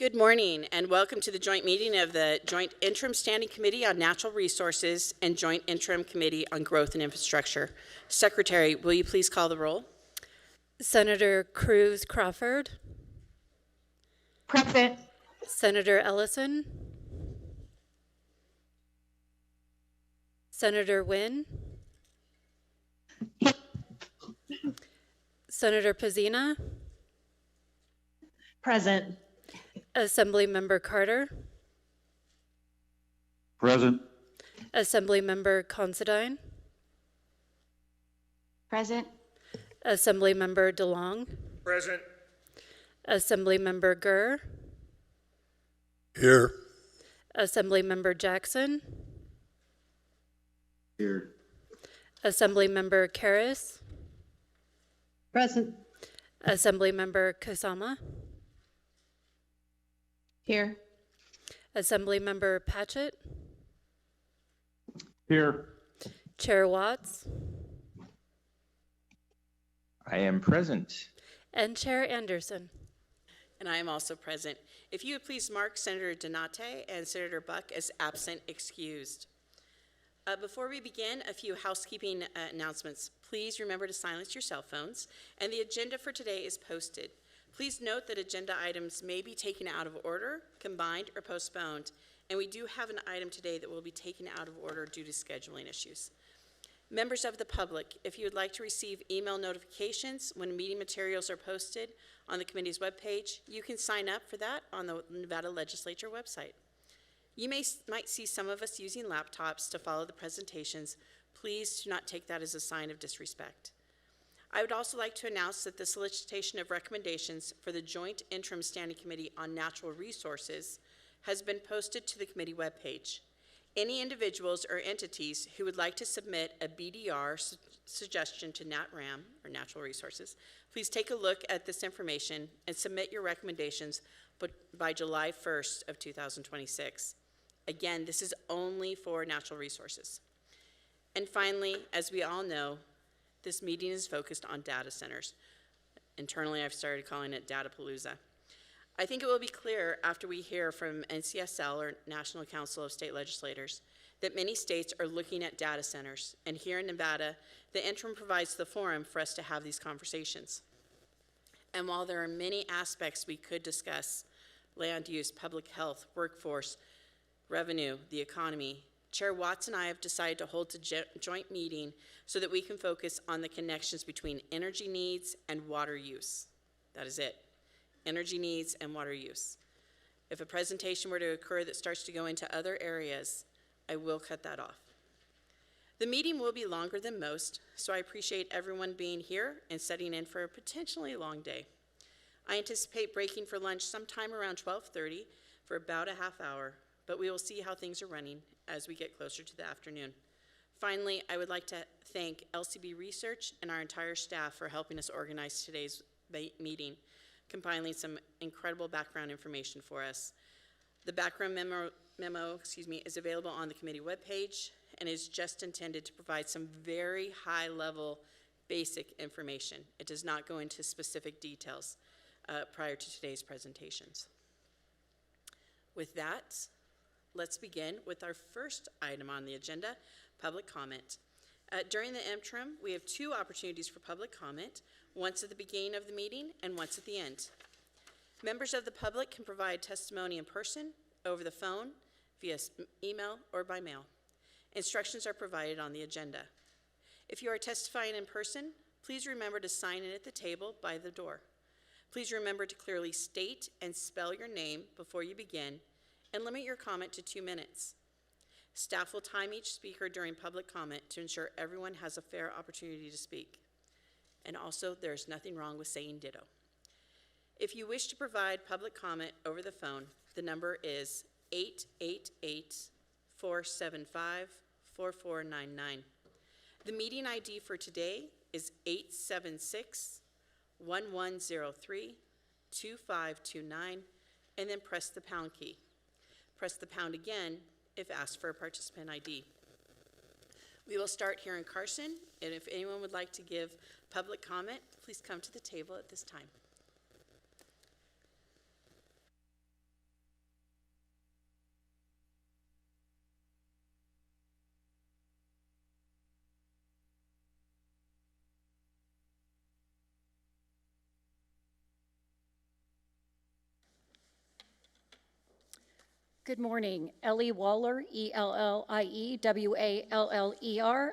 Good morning and welcome to the joint meeting of the Joint Interim Standing Committee on Natural Resources and Joint Interim Committee on Growth and Infrastructure. Secretary, will you please call the roll? Senator Cruz Crawford. Present. Senator Ellison. Senator Wynn. Senator Pazina. Present. Assemblymember Carter. Present. Assemblymember Considine. Present. Assemblymember DeLong. Present. Assemblymember Gurr. Here. Assemblymember Jackson. Here. Assemblymember Karras. Present. Assemblymember Kasama. Here. Assemblymember Patchett. Here. Chair Watts. I am present. And Chair Anderson. And I am also present. If you would please mark Senator Donate and Senator Buck as absent excused. Before we begin, a few housekeeping announcements. Please remember to silence your cell phones, and the agenda for today is posted. Please note that agenda items may be taken out of order, combined, or postponed, and we do have an item today that will be taken out of order due to scheduling issues. Members of the public, if you would like to receive email notifications when meeting materials are posted on the committee's webpage, you can sign up for that on the Nevada Legislature website. You might see some of us using laptops to follow the presentations. Please do not take that as a sign of disrespect. I would also like to announce that the solicitation of recommendations for the Joint Interim Standing Committee on Natural Resources has been posted to the committee webpage. Any individuals or entities who would like to submit a BDR suggestion to NatRam, or Natural Resources, please take a look at this information and submit your recommendations by July 1st of 2026. Again, this is only for natural resources. And finally, as we all know, this meeting is focused on data centers. Internally, I've started calling it Datapalooza. I think it will be clear after we hear from NCSL, or National Council of State Legislators, that many states are looking at data centers. And here in Nevada, the interim provides the forum for us to have these conversations. And while there are many aspects we could discuss, land use, public health, workforce, revenue, the economy, Chair Watts and I have decided to hold a joint meeting so that we can focus on the connections between energy needs and water use. That is it. Energy needs and water use. If a presentation were to occur that starts to go into other areas, I will cut that off. The meeting will be longer than most, so I appreciate everyone being here and setting in for a potentially long day. I anticipate breaking for lunch sometime around 12:30 for about a half hour, but we will see how things are running as we get closer to the afternoon. Finally, I would like to thank LCB Research and our entire staff for helping us organize today's meeting, compiling some incredible background information for us. The background memo is available on the committee webpage and is just intended to provide some very high-level basic information. It does not go into specific details prior to today's presentations. With that, let's begin with our first item on the agenda, public comment. During the interim, we have two opportunities for public comment, once at the beginning of the meeting and once at the end. Members of the public can provide testimony in person, over the phone, via email, or by mail. Instructions are provided on the agenda. If you are testifying in person, please remember to sign in at the table by the door. Please remember to clearly state and spell your name before you begin, and limit your comment to 2 minutes. Staff will time each speaker during public comment to ensure everyone has a fair opportunity to speak. And also, there's nothing wrong with saying ditto. If you wish to provide public comment over the phone, the number is 888-475-4499. The meeting ID for today is 876-1103-2529, and then press the pound key. Press the pound again if asked for a participant ID. We will start here in Carson, and if anyone would like to give public comment, please come to the table at this time. Good morning. Ellie Waller, Elliewaller.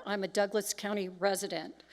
I'm a Douglas County resident.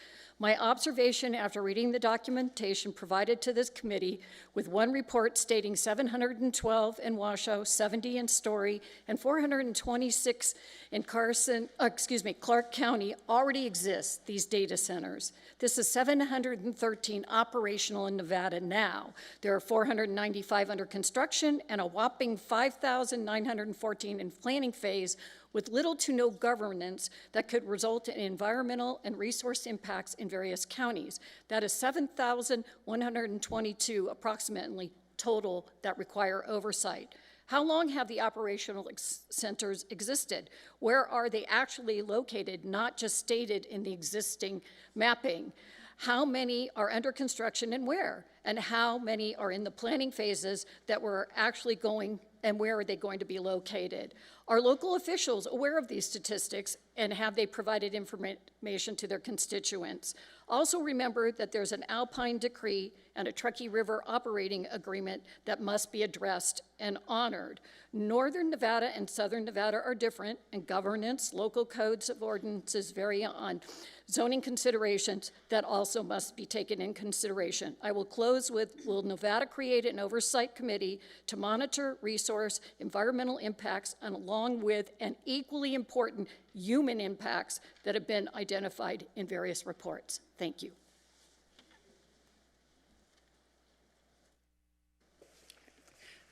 My observation after reading the documentation provided to this committee, with one report stating 712 in Washoe, 70 in Story, and 426 in Clark County, already exists, these data centers. This is 713 operational in Nevada now. There are 495 under construction and a whopping 5,914 in planning phase, with little to no governance that could result in environmental and resource impacts in various counties. That is 7,122 approximately total that require oversight. How long have the operational centers existed? Where are they actually located, not just stated in the existing mapping? How many are under construction and where? And how many are in the planning phases that were actually going, and where are they going to be located? Are local officials aware of these statistics, and have they provided information to their constituents? Also remember that there's an Alpine decree and a Truckee River operating agreement that must be addressed and honored. Northern Nevada and Southern Nevada are different, and governance, local codes of ordinances vary on zoning considerations that also must be taken in consideration. I will close with, will Nevada create an oversight committee to monitor resource environmental impacts, and along with and equally important human impacts that have been identified in various reports? Thank you.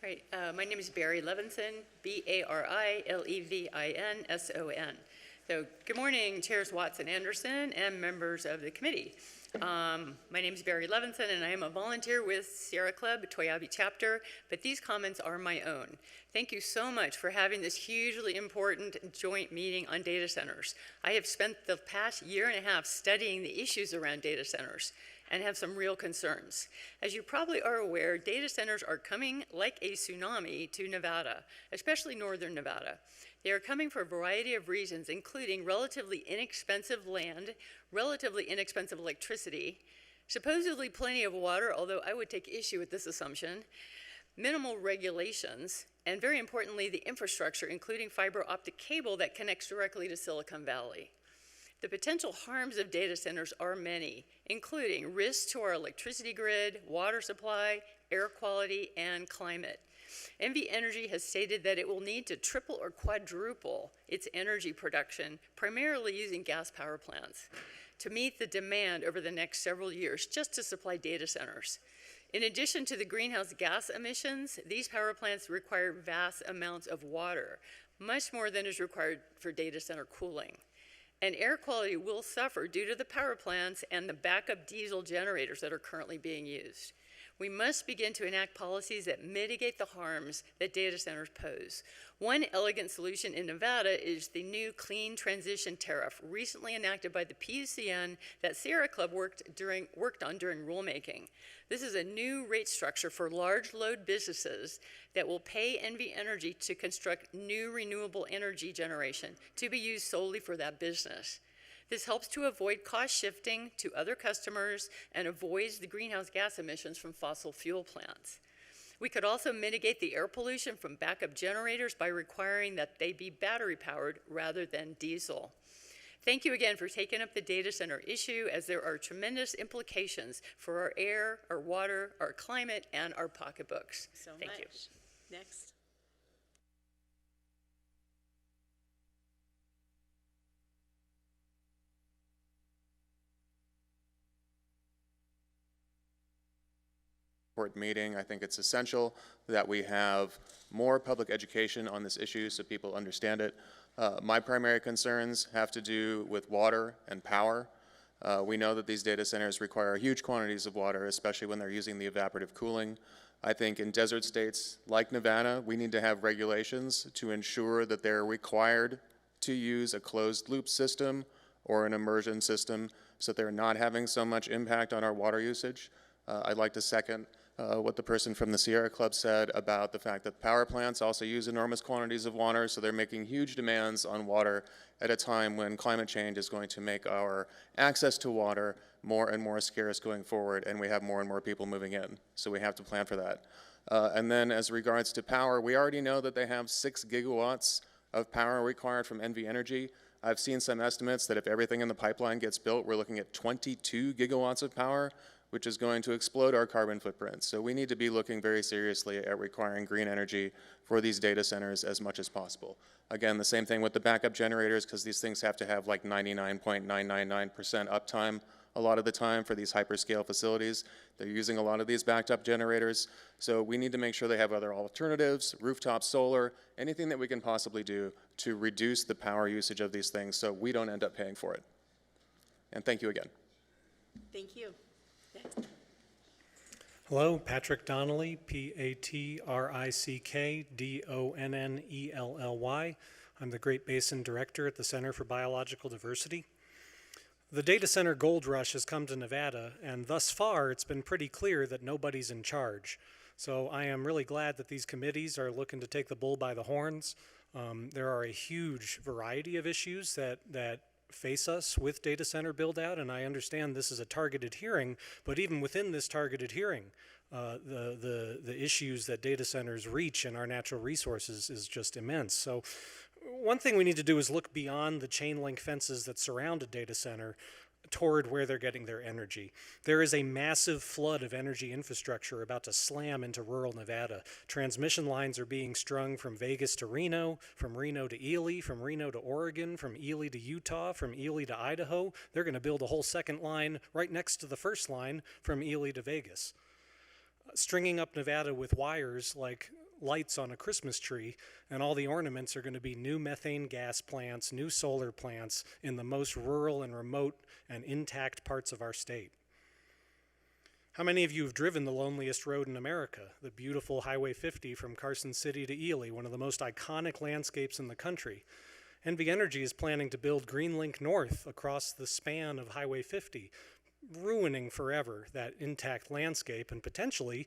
All right, my name is Barry Levinson, B-A-R-I-L-E-V-I-N-S-O-N. So good morning, Chairs Watts and Anderson and members of the committee. My name is Barry Levinson, and I am a volunteer with Sierra Club, Toyabe chapter, but these comments are my own. Thank you so much for having this hugely important joint meeting on data centers. I have spent the past year and a half studying the issues around data centers and have some real concerns. As you probably are aware, data centers are coming like a tsunami to Nevada, especially northern Nevada. They are coming for a variety of reasons, including relatively inexpensive land, relatively inexpensive electricity, supposedly plenty of water, although I would take issue with this assumption, minimal regulations, and very importantly, the infrastructure, including fiber optic cable that connects directly to Silicon Valley. The potential harms of data centers are many, including risks to our electricity grid, water supply, air quality, and climate. NV Energy has stated that it will need to triple or quadruple its energy production, primarily using gas power plants, to meet the demand over the next several years just to supply data centers. In addition to the greenhouse gas emissions, these power plants require vast amounts of water, much more than is required for data center cooling. And air quality will suffer due to the power plants and the backup diesel generators that are currently being used. We must begin to enact policies that mitigate the harms that data centers pose. One elegant solution in Nevada is the new Clean Transition Tariff, recently enacted by the PUCN that Sierra Club worked on during rulemaking. This is a new rate structure for large load businesses that will pay NV Energy to construct new renewable energy generation to be used solely for that business. This helps to avoid cost shifting to other customers and avoids the greenhouse gas emissions from fossil fuel plants. We could also mitigate the air pollution from backup generators by requiring that they be battery powered rather than diesel. Thank you again for taking up the data center issue, as there are tremendous implications for our air, our water, our climate, and our pocketbooks. Thank you. Next. Meeting. I think it's essential that we have more public education on this issue so people understand it. My primary concerns have to do with water and power. We know that these data centers require huge quantities of water, especially when they're using the evaporative cooling. I think in desert states like Nevada, we need to have regulations to ensure that they're required to use a closed loop system or an immersion system so that they're not having so much impact on our water usage. I'd like to second what the person from the Sierra Club said about the fact that power plants also use enormous quantities of water, so they're making huge demands on water at a time when climate change is going to make our access to water more and more scarce going forward, and we have more and more people moving in. So we have to plan for that. And then as regards to power, we already know that they have 6 gigawatts of power required from NV Energy. I've seen some estimates that if everything in the pipeline gets built, we're looking at 22 gigawatts of power, which is going to explode our carbon footprint. So we need to be looking very seriously at requiring green energy for these data centers as much as possible. Again, the same thing with the backup generators, because these things have to have like 99.999% uptime a lot of the time for these hyperscale facilities. They're using a lot of these backed up generators. So we need to make sure they have other alternatives, rooftop solar, anything that we can possibly do to reduce the power usage of these things so we don't end up paying for it. And thank you again. Thank you. Hello, Patrick Donnelly, Patrick-Donnelly. I'm the Great Basin Director at the Center for Biological Diversity. The data center gold rush has come to Nevada, and thus far it's been pretty clear that nobody's in charge. So I am really glad that these committees are looking to take the bull by the horns. There are a huge variety of issues that face us with data center build out, and I understand this is a targeted hearing, but even within this targeted hearing, the issues that data centers reach in our natural resources is just immense. So one thing we need to do is look beyond the chain link fences that surround a data center toward where they're getting their energy. There is a massive flood of energy infrastructure about to slam into rural Nevada. Transmission lines are being strung from Vegas to Reno, from Reno to Ely, from Reno to Oregon, from Ely to Utah, from Ely to Idaho. They're going to build a whole second line right next to the first line from Ely to Vegas. Stringing up Nevada with wires like lights on a Christmas tree, and all the ornaments are going to be new methane gas plants, new solar plants in the most rural and remote and intact parts of our state. How many of you have driven the loneliest road in America, the beautiful Highway 50 from Carson City to Ely, one of the most iconic landscapes in the country? NV Energy is planning to build Greenlink North across the span of Highway 50, ruining forever that intact landscape and potentially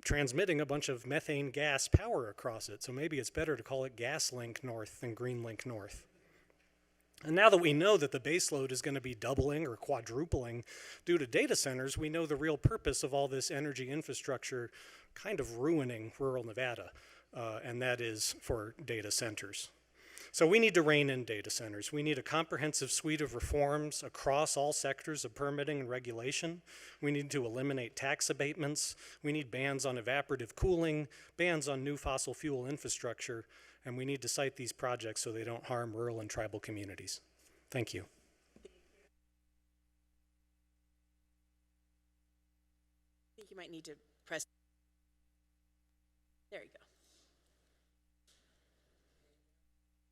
transmitting a bunch of methane gas power across it. So maybe it's better to call it Gas Link North than Green Link North. And now that we know that the baseload is going to be doubling or quadrupling due to data centers, we know the real purpose of all this energy infrastructure kind of ruining rural Nevada, and that is for data centers. So we need to rein in data centers. We need a comprehensive suite of reforms across all sectors of permitting and regulation. We need to eliminate tax abatements. We need bans on evaporative cooling, bans on new fossil fuel infrastructure, and we need to cite these projects so they don't harm rural and tribal communities. Thank you. I think you might need to press. There you go.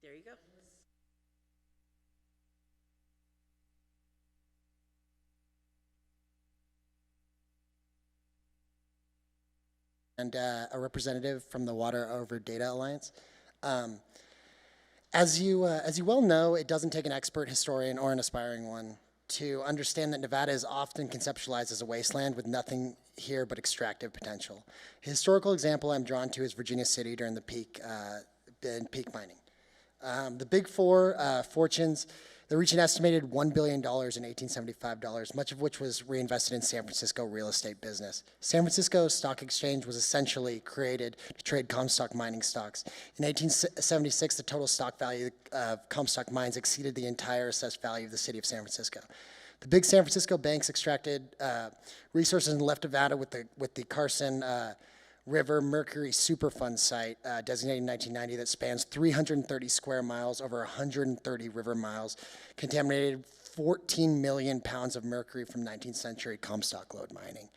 There you go. And a representative from the Water Over Data Alliance. As you well know, it doesn't take an expert historian or an aspiring one to understand that Nevada is often conceptualized as a wasteland with nothing here but extractive potential. A historical example I'm drawn to is Virginia City during the peak mining. The big four fortunes, they reached an estimated $1 billion in 1875 dollars, much of which was reinvested in San Francisco real estate business. San Francisco Stock Exchange was essentially created to trade Comstock mining stocks. In 1876, the total stock value of Comstock mines exceeded the entire assessed value of the city of San Francisco. The big San Francisco banks extracted resources and left Nevada with the Carson River Mercury Superfund site designated in 1990 that spans 330 square miles over 130 river miles, contaminated 14 million pounds of mercury from 19th century Comstock lode mining.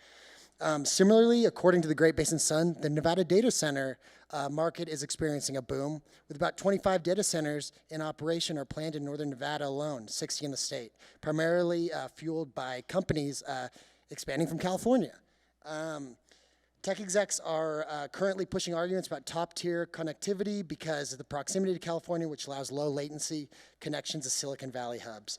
Similarly, according to the Great Basin Sun, the Nevada data center market is experiencing a boom, with about 25 data centers in operation or planned in northern Nevada alone, 60 in the state, primarily fueled by companies expanding from California. Tech execs are currently pushing arguments about top-tier connectivity because of the proximity to California, which allows low latency connections to Silicon Valley hubs.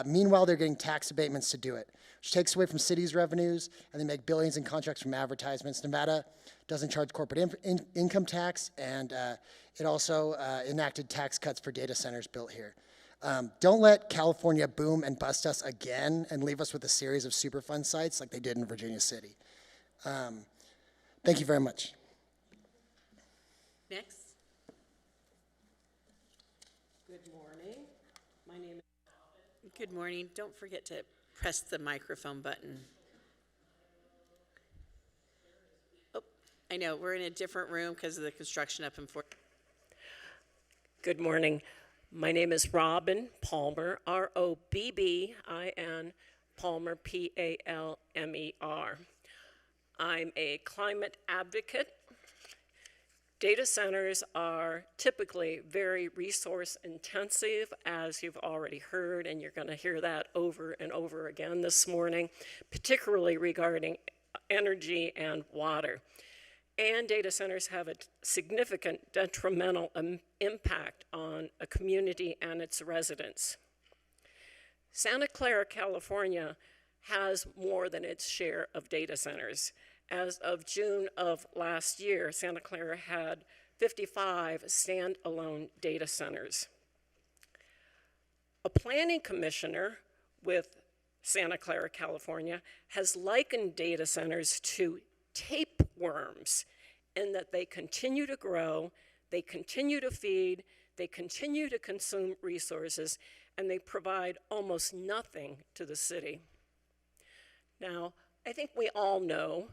Meanwhile, they're getting tax abatements to do it, which takes away from cities' revenues, and they make billions in contracts from advertisements. Nevada doesn't charge corporate income tax, and it also enacted tax cuts for data centers built here. Don't let California boom and bust us again and leave us with a series of Superfund sites like they did in Virginia City. Thank you very much. Next. Good morning. Don't forget to press the microphone button. Oh, I know, we're in a different room because of the construction up in Fort. Good morning. My name is Robin Palmer, Robbin Palmer, Palmer. I'm a climate advocate. Data centers are typically very resource intensive, as you've already heard, and you're going to hear that over and over again this morning, particularly regarding energy and water. And data centers have a significant detrimental impact on a community and its residents. Santa Clara, California has more than its share of data centers. As of June of last year, Santa Clara had 55 standalone data centers. A planning commissioner with Santa Clara, California, has likened data centers to tapeworms in that they continue to grow, they continue to feed, they continue to consume resources, and they provide almost nothing to the city. Now, I think we all know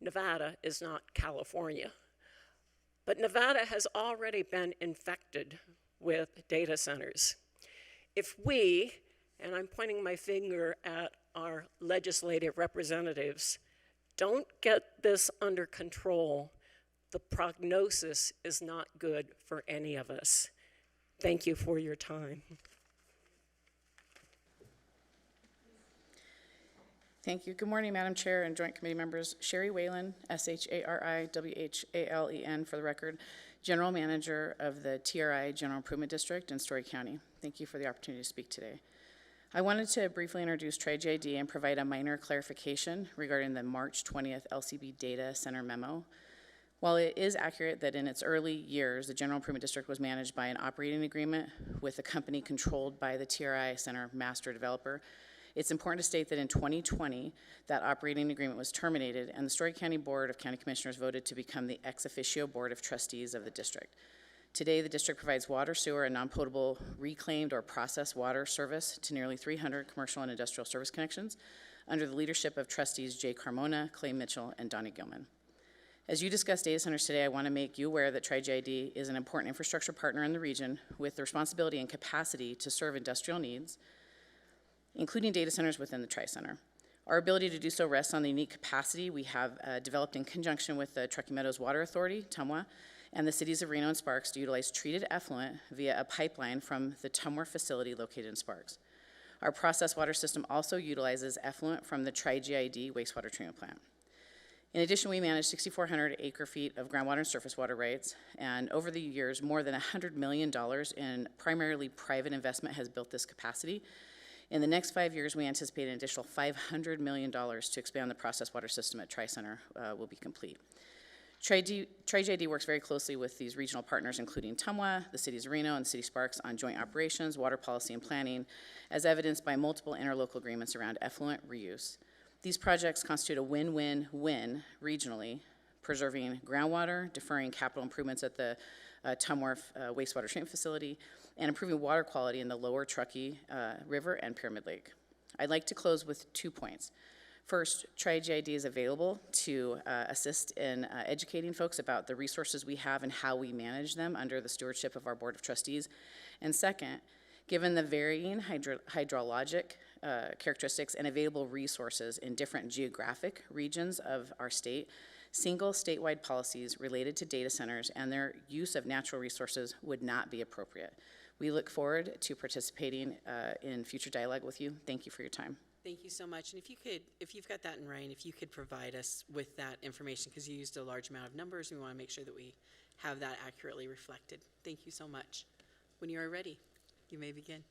Nevada is not California, but Nevada has already been infected with data centers. If we, and I'm pointing my finger at our legislative representatives, don't get this under control, the prognosis is not good for any of us. Thank you for your time. Thank you. Good morning, Madam Chair and Joint Committee members. Sherry Whalen, SHARIWHALEN for the record, General Manager of the TRI General Improvement District in Story County. Thank you for the opportunity to speak today. I wanted to briefly introduce TRI-GID and provide a minor clarification regarding the March 20th LCB Data Center memo. While it is accurate that in its early years, the General Improvement District was managed by an operating agreement with a company controlled by the TRI Center master developer, it's important to state that in 2020, that operating agreement was terminated and the Story County Board of County Commissioners voted to become the ex officio Board of Trustees of the district. Today, the district provides water, sewer, and non-potable reclaimed or processed water service to nearly 300 commercial and industrial service connections under the leadership of trustees Jay Carmona, Clay Mitchell, and Donnie Gilman. As you discuss data centers today, I want to make you aware that TRI-GID is an important infrastructure partner in the region with the responsibility and capacity to serve industrial needs, including data centers within the Tri-Center. Our ability to do so rests on the unique capacity we have developed in conjunction with the Truckee Meadows Water Authority, TUMWA, and the cities of Reno and Sparks to utilize treated effluent via a pipeline from the TUMWA facility located in Sparks. Our processed water system also utilizes effluent from the TRI-GID wastewater treatment plant. In addition, we manage 6,400 acre-feet of groundwater and surface water rights, and over the years, more than $100 million in primarily private investment has built this capacity. In the next 5 years, we anticipate an additional $500 million to expand the processed water system at Tri-Center will be complete. TRI-GID works very closely with these regional partners, including TUMWA, the cities of Reno, and the city of Sparks on joint operations, water policy, and planning, as evidenced by multiple interlocal agreements around effluent reuse. These projects constitute a win-win-win regionally, preserving groundwater, deferring capital improvements at the TUMWA wastewater treatment facility, and improving water quality in the lower Truckee River and Pyramid Lake. I'd like to close with 2 points. First, TRI-GID is available to assist in educating folks about the resources we have and how we manage them under the stewardship of our Board of Trustees. And second, given the varying hydrologic characteristics and available resources in different geographic regions of our state, single statewide policies related to data centers and their use of natural resources would not be appropriate. We look forward to participating in future dialogue with you. Thank you for your time. Thank you so much. And if you've got that in writing, if you could provide us with that information, because you used a large amount of numbers, we want to make sure that we have that accurately reflected. Thank you so much. When you are ready, you may begin.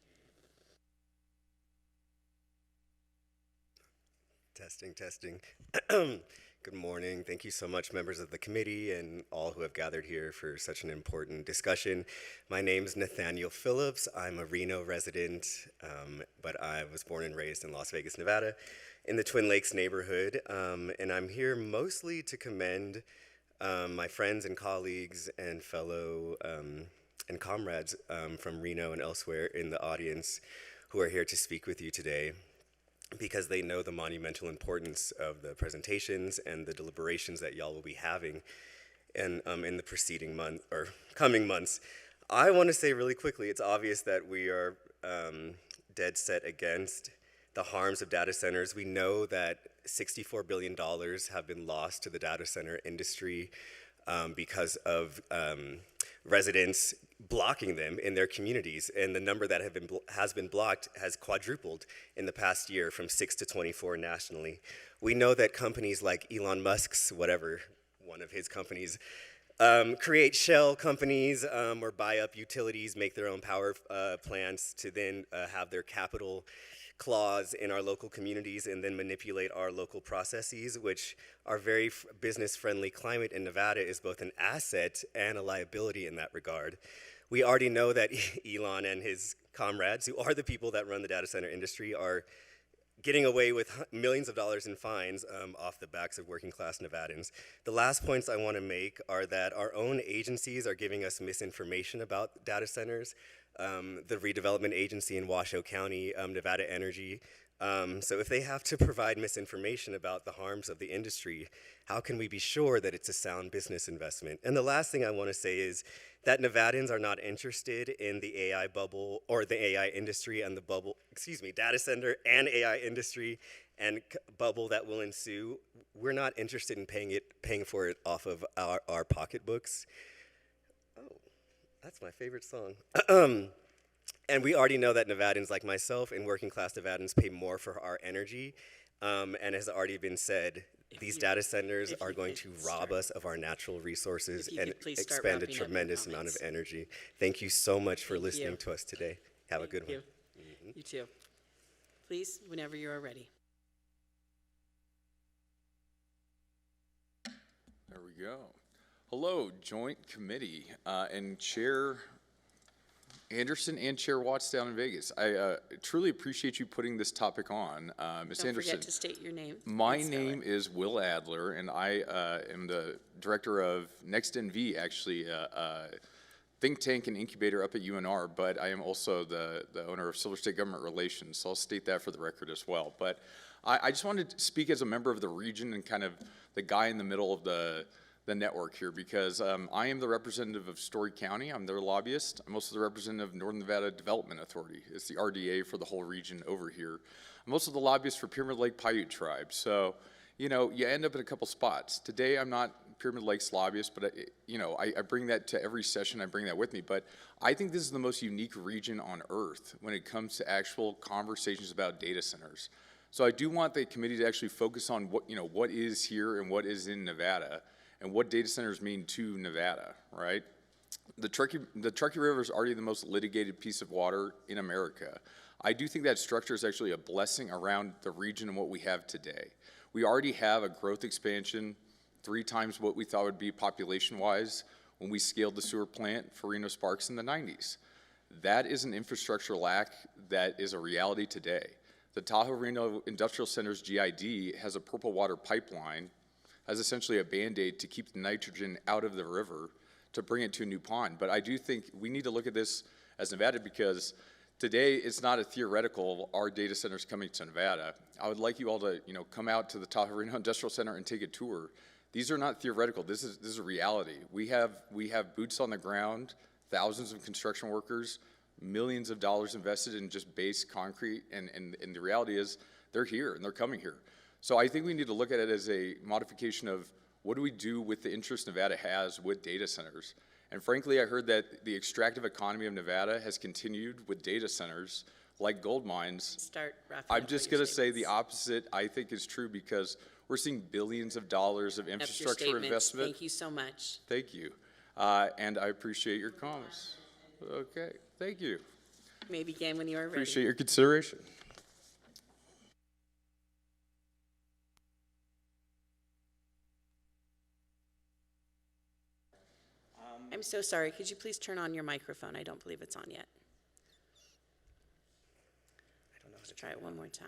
Testing, testing. Good morning. Thank you so much, members of the committee and all who have gathered here for such an important discussion. My name is Nathaniel Phillips. I'm a Reno resident, but I was born and raised in Las Vegas, Nevada, in the Twin Lakes neighborhood. And I'm here mostly to commend my friends and colleagues and fellow and comrades from Reno and elsewhere in the audience who are here to speak with you today, because they know the monumental importance of the presentations and the deliberations that y'all will be having in the preceding month or coming months. I want to say really quickly, it's obvious that we are dead set against the harms of data centers. We know that $64 billion have been lost to the data center industry because of residents blocking them in their communities, and the number that has been blocked has quadrupled in the past year, from 6 to 24 nationally. We know that companies like Elon Musk's, whatever one of his companies, create shell companies or buy up utilities, make their own power plants to then have their capital clause in our local communities and then manipulate our local processes, which our very business-friendly climate in Nevada is both an asset and a liability in that regard. We already know that Elon and his comrades, who are the people that run the data center industry, are getting away with millions of dollars in fines off the backs of working class Nevadans. The last points I want to make are that our own agencies are giving us misinformation about data centers. The redevelopment agency in Washoe County, Nevada Energy. So if they have to provide misinformation about the harms of the industry, how can we be sure that it's a sound business investment? And the last thing I want to say is that Nevadans are not interested in the AI bubble or the AI industry and the bubble, data center and AI industry and bubble that will ensue. We're not interested in paying for it off of our pocketbooks. Oh, that's my favorite song. And we already know that Nevadans like myself and working class Nevadans pay more for our energy. And as already been said, these data centers are going to rob us of our natural resources and expend a tremendous amount of energy. Thank you so much for listening to us today. Have a good one. You too. Please, whenever you are ready. There we go. Hello, Joint Committee and Chair Anderson and Chair Watts down in Vegas. I truly appreciate you putting this topic on. Ms. Anderson. Don't forget to state your name. My name is Will Adler, and I am the director of NextNV, actually, think tank and incubator up at UNR, but I am also the owner of Silver State Government Relations, so I'll state that for the record as well. But I just wanted to speak as a member of the region and kind of the guy in the middle of the network here, because I am the representative of Story County. I'm their lobbyist. I'm also the representative of Northern Nevada Development Authority. It's the RDA for the whole region over here. I'm also the lobbyist for Pyramid Lake Paiute Tribe. So, you know, you end up in a couple spots. Today, I'm not Pyramid Lake's lobbyist, but I bring that to every session. I bring that with me. But I think this is the most unique region on earth when it comes to actual conversations about data centers. So I do want the committee to actually focus on what is here and what is in Nevada, and what data centers mean to Nevada, right? The Truckee River is already the most litigated piece of water in America. I do think that structure is actually a blessing around the region and what we have today. We already have a growth expansion 3 times what we thought would be population-wise when we scaled the sewer plant for Reno Sparks in the 90s. That is an infrastructure lack that is a reality today. The Tahoe Reno Industrial Center's GID has a purple water pipeline as essentially a Band-Aid to keep the nitrogen out of the river to bring it to a new pond. But I do think we need to look at this as Nevada, because today it's not a theoretical, our data centers coming to Nevada. I would like you all to come out to the Tahoe Reno Industrial Center and take a tour. These are not theoretical, this is a reality. We have boots on the ground, thousands of construction workers, millions of dollars invested in just base concrete, and the reality is they're here and they're coming here. So I think we need to look at it as a modification of what do we do with the interest Nevada has with data centers. And frankly, I heard that the extractive economy of Nevada has continued with data centers like gold mines. I'm just going to say the opposite I think is true, because we're seeing billions of dollars of infrastructure investment. Thank you so much. Thank you. And I appreciate your comments. Okay, thank you. You may begin when you are ready. Appreciate your consideration. I'm so sorry. Could you please turn on your microphone? I don't believe it's on yet. Let's try it one more time.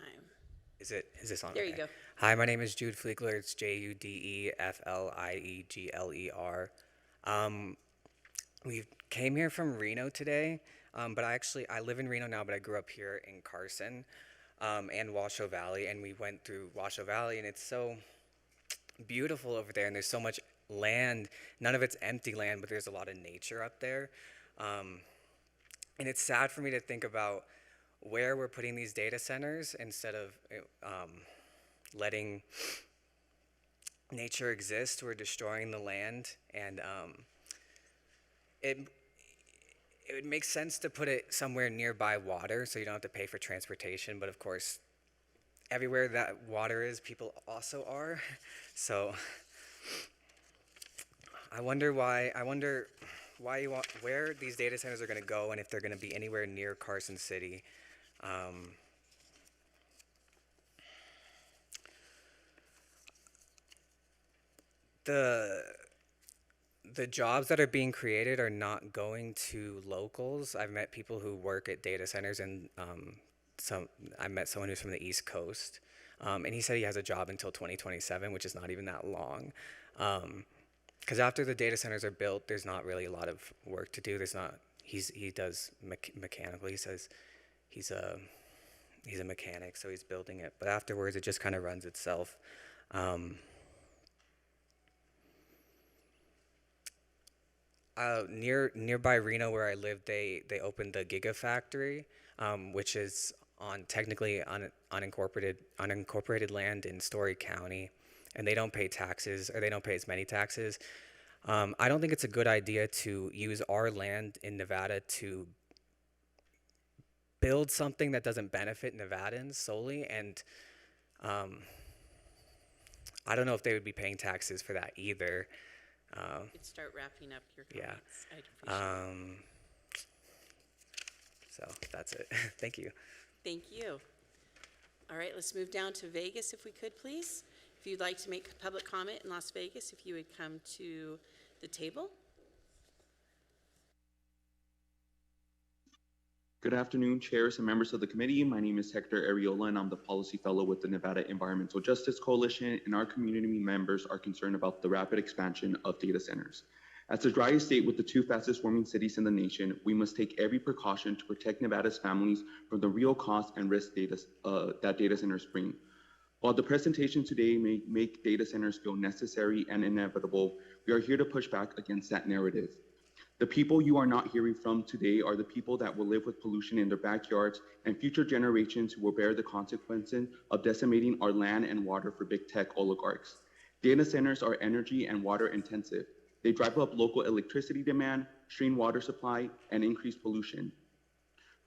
Is this on? There you Okay. go. Hi, my name is Jude Fliegler. It's JUDEFLIEGLER. We came here from Reno today, but I live in Reno now, but I grew up here in Carson and Washoe Valley, and we went through Washoe Valley, and it's so beautiful over there, and there's so much land. None of it's empty land, but there's a lot of nature up there. And it's sad for me to think about where we're putting these data centers instead of letting nature exist. We're destroying the land, and it would make sense to put it somewhere nearby water so you don't have to pay for transportation, but of course everywhere that water is, people also are. So I wonder where these data centers are going to go, and if they're going to be anywhere near Carson City. The jobs that are being created are not going to locals. I've met people who work at data centers, and I met someone who's from the East Coast, and he said he has a job until 2027, which is not even that long. Because after the data centers are built, there's not really a lot of work to do. He does mechanical. He says he's a mechanic, so he's building it. But afterwards, it just kind of runs itself. Nearby Reno, where I live, they opened the Gigafactory, which is on technically unincorporated land in Story County, and they don't pay taxes, or they don't pay as many taxes. I don't think it's a good idea to use our land in Nevada to build something that doesn't benefit Nevadans solely, and I don't know if they would be paying taxes for that either. You could start wrapping up your comments. Yeah. I'd appreciate it. So that's it. Thank you. Thank you. All right, let's move down to Vegas if we could, please. If you'd like to make a public comment in Las Vegas, if you would come to the table. Good afternoon, chairs and members of the committee. My name is Hector Ariola, and I'm the policy fellow with the Nevada Environmental Justice Coalition, and our community members are concerned about the rapid expansion of data centers. As the driest state with the 2 fastest warming cities in the nation, we must take every precaution to protect Nevada's families from the real cost and risk that data centers bring. While the presentation today may make data centers feel necessary and inevitable, we are here to push back against that narrative. The people you are not hearing from today are the people that will live with pollution in their backyards and future generations who will bear the consequences of decimating our land and water for big tech oligarchs. Data centers are energy and water intensive. They drive up local electricity demand, strain water supply, and increase pollution.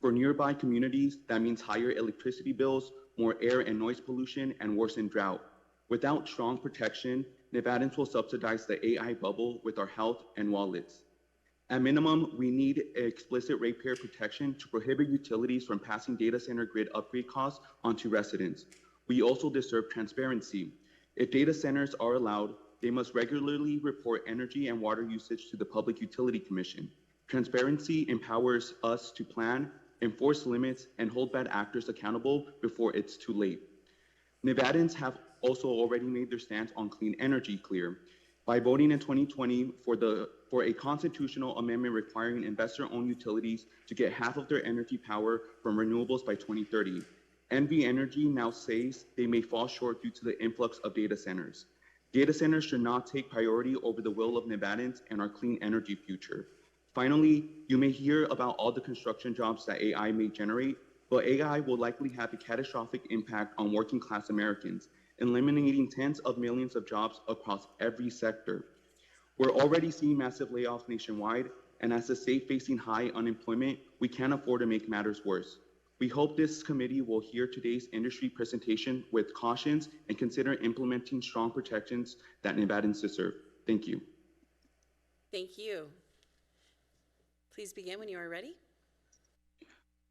For nearby communities, that means higher electricity bills, more air and noise pollution, and worsened drought. Without strong protection, Nevadans will subsidize the AI bubble with our health and wallets. At minimum, we need explicit ratepayer protection to prohibit utilities from passing data center grid upgrade costs onto residents. We also deserve transparency. If data centers are allowed, they must regularly report energy and water usage to the Public Utility Commission. Transparency empowers us to plan, enforce limits, and hold bad actors accountable before it's too late. Nevadans have also already made their stance on clean energy clear by voting in 2020 for a constitutional amendment requiring investor-owned utilities to get half of their energy power from renewables by 2030. NV Energy now says they may fall short due to the influx of data centers. Data centers should not take priority over the will of Nevadans and our clean energy future. Finally, you may hear about all the construction jobs that AI may generate, but AI will likely have a catastrophic impact on working class Americans, eliminating tens of millions of jobs across every sector. We're already seeing massive layoffs nationwide, and as a state facing high unemployment, we can't afford to make matters worse. We hope this committee will hear today's industry presentation with cautions and consider implementing strong protections that Nevadans deserve. Thank you. Thank you. Please begin when you are ready.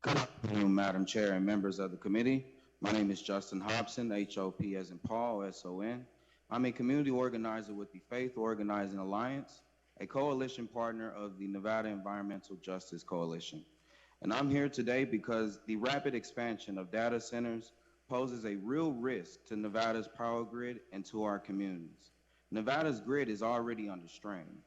Good afternoon, Madam Chair and members of the committee. My name is Justin Hobson, HOP as in Paul, SON. I'm a community organizer with the Faith Organizing Alliance. a coalition partner of the Nevada Environmental Justice Coalition. And I'm here today because the rapid expansion of data centers poses a real risk to Nevada's power grid and to our communities. Nevada's grid is already under strain.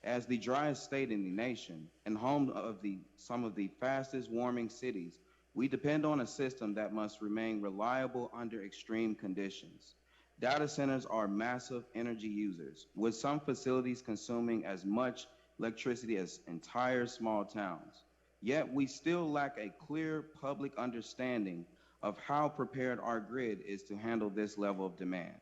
As the driest state in the nation and home of some of the fastest warming cities, we depend on a system that must remain reliable under extreme conditions. Data centers are massive energy users, with some facilities consuming as much electricity as entire small towns. Yet we still lack a clear public understanding of how prepared our grid is to handle this level of demand.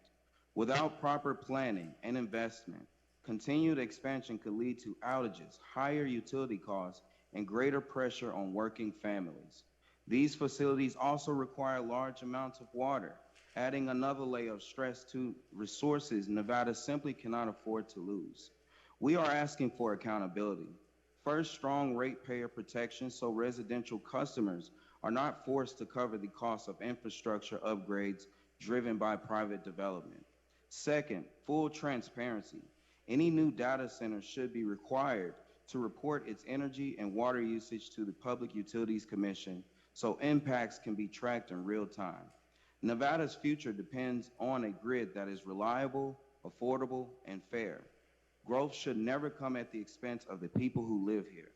Without proper planning and investment, continued expansion could lead to outages, higher utility costs, and greater pressure on working families. These facilities also require large amounts of water, adding another layer of stress to resources Nevada simply cannot afford to lose. We are asking for accountability. First, strong ratepayer protection so residential customers are not forced to cover the cost of infrastructure upgrades driven by private development. Second, full transparency. Any new data center should be required to report its energy and water usage to the Public Utilities Commission so impacts can be tracked in real time. Nevada's future depends on a grid that is reliable, affordable, and fair. Growth should never come at the expense of the people who live here.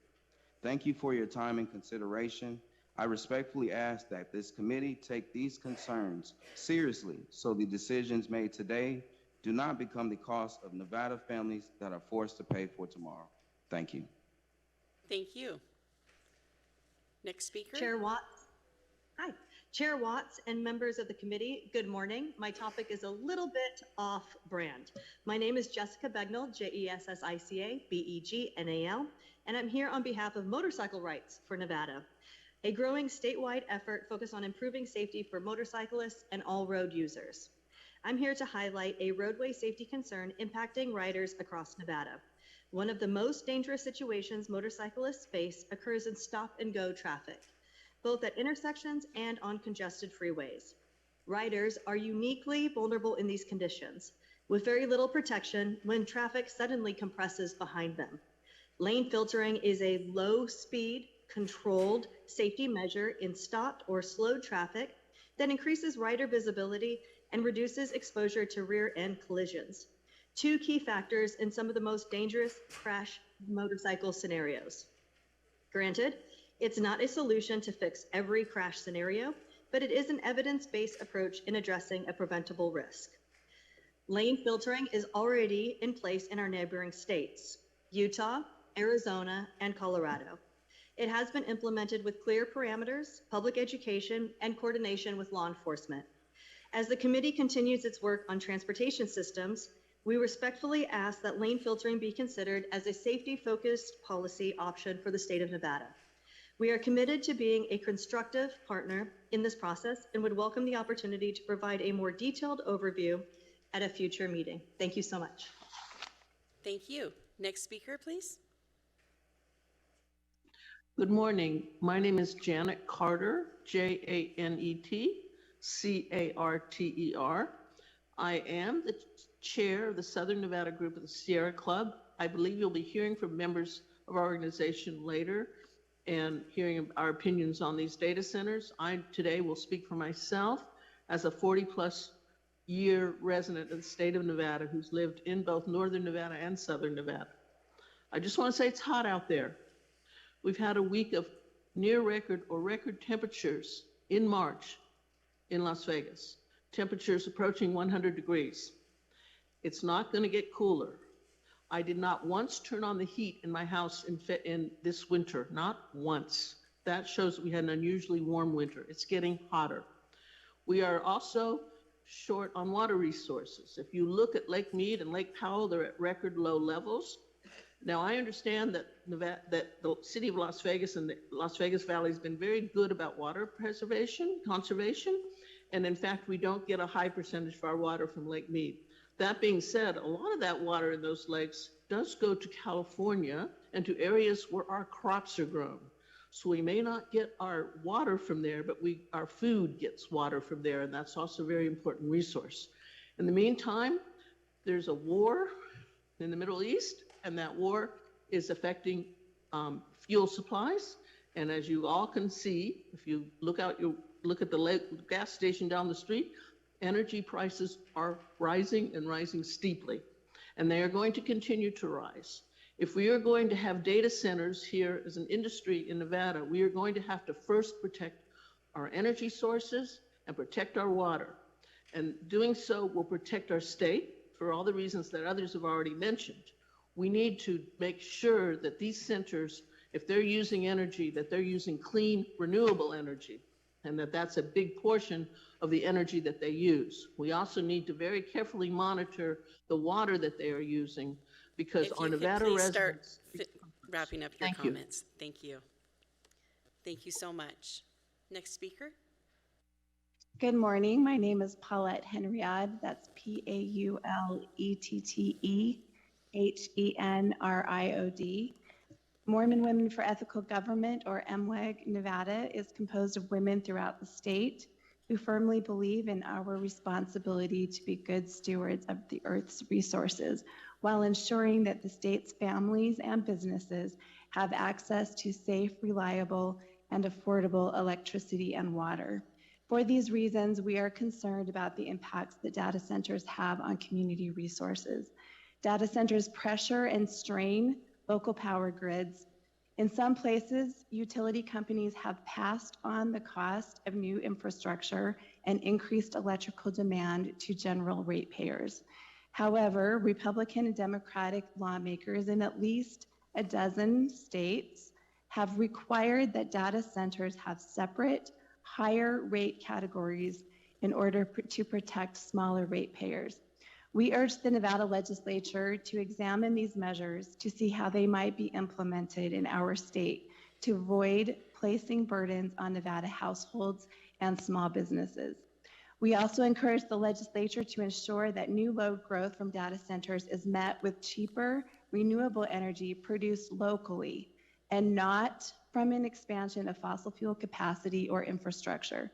Thank you for your time and consideration. I respectfully ask that this committee take these concerns seriously so the decisions made today do not become the cost of Nevada families that are forced to pay for tomorrow. Thank you. Thank you. Next speaker. Chair Watts. Hi. Chair Watts and members of the committee, good morning. My topic is a little bit off brand. My name is Jessica Begnall, Jessica Begnal, and I'm here on behalf of Motorcycle Rights for Nevada, a growing statewide effort focused on improving safety for motorcyclists and all road users. I'm here to highlight a roadway safety concern impacting riders across Nevada. One of the most dangerous situations motorcyclists face occurs in stop-and-go traffic, both at intersections and on congested freeways. Riders are uniquely vulnerable in these conditions, with very little protection when traffic suddenly compresses behind them. Lane filtering is a low-speed, controlled safety measure in stopped or slowed traffic that increases rider visibility and reduces exposure to rear-end collisions, two key factors in some of the most dangerous crash motorcycle scenarios. Granted, it's not a solution to fix every crash scenario, but it is an evidence-based approach in addressing a preventable risk. Lane filtering is already in place in our neighboring states, Utah, Arizona, and Colorado. It has been implemented with clear parameters, public education, and coordination with law enforcement. As the committee continues its work on transportation systems, we respectfully ask that lane filtering be considered as a safety-focused policy option for the state of Nevada. We are committed to being a constructive partner in this process and would welcome the opportunity to provide a more detailed overview at a future meeting. Thank you so much. Thank you. Next speaker, please. Good morning. My name is Janet Carter, Janetcarter. I am the chair of the Southern Nevada group of the Sierra Club. I believe you'll be hearing from members of our organization later and hearing our opinions on these data centers. I today will speak for myself as a 40-plus year resident of the state of Nevada who's lived in both Northern Nevada and Southern Nevada. I just want to say it's hot out there. We've had a week of near record or record temperatures in March in Las Vegas. Temperatures approaching 100 degrees. It's not going to get cooler. I did not once turn on the heat in my house in this winter, not once. That shows that we had an unusually warm winter. It's getting hotter. We are also short on water resources. If you look at Lake Mead and Lake Powell, they're at record low levels. Now, I understand that the city of Las Vegas and the Las Vegas Valley has been very good about water conservation, and in fact, we don't get a high percentage of our water from Lake Mead. That being said, a lot of that water in those lakes does go to California and to areas where our crops are grown. So we may not get our water from there, but our food gets water from there, and that's also a very important resource. In the meantime, there's a war in the Middle East, and that war is affecting fuel supplies. And as you all can see, if you look at the gas station down the street, energy prices are rising and rising steeply, and they are going to continue to rise. If we are going to have data centers here as an industry in Nevada, we are going to have to first protect our energy sources and protect our water. And doing so will protect our state for all the reasons that others have already mentioned. We need to make sure that these centers, if they're using energy, that they're using clean, renewable energy, and that that's a big portion of the energy that they use. We also need to very carefully monitor the water that they are using, because our Nevada residents... Wrapping up your comments. Thank you. Thank you so much. Next speaker. Good morning. My name is Paulette Henriad. That's Paulettehenriod. Mormon Women for Ethical Government, or MWEG Nevada, is composed of women throughout the state who firmly believe in our responsibility to be good stewards of the Earth's resources, while ensuring that the state's families and businesses have access to safe, reliable, and affordable electricity and water. For these reasons, we are concerned about the impacts that data centers have on community resources. Data centers pressure and strain local power grids. In some places, utility companies have passed on the cost of new infrastructure and increased electrical demand to general ratepayers. However, Republican and Democratic lawmakers in at least a dozen states have required that data centers have separate, higher rate categories in order to protect smaller ratepayers. We urge the Nevada Legislature to examine these measures to see how they might be implemented in our state to avoid placing burdens on Nevada households and small businesses. We also encourage the legislature to ensure that new load growth from data centers is met with cheaper, renewable energy produced locally and not from an expansion of fossil fuel capacity or infrastructure.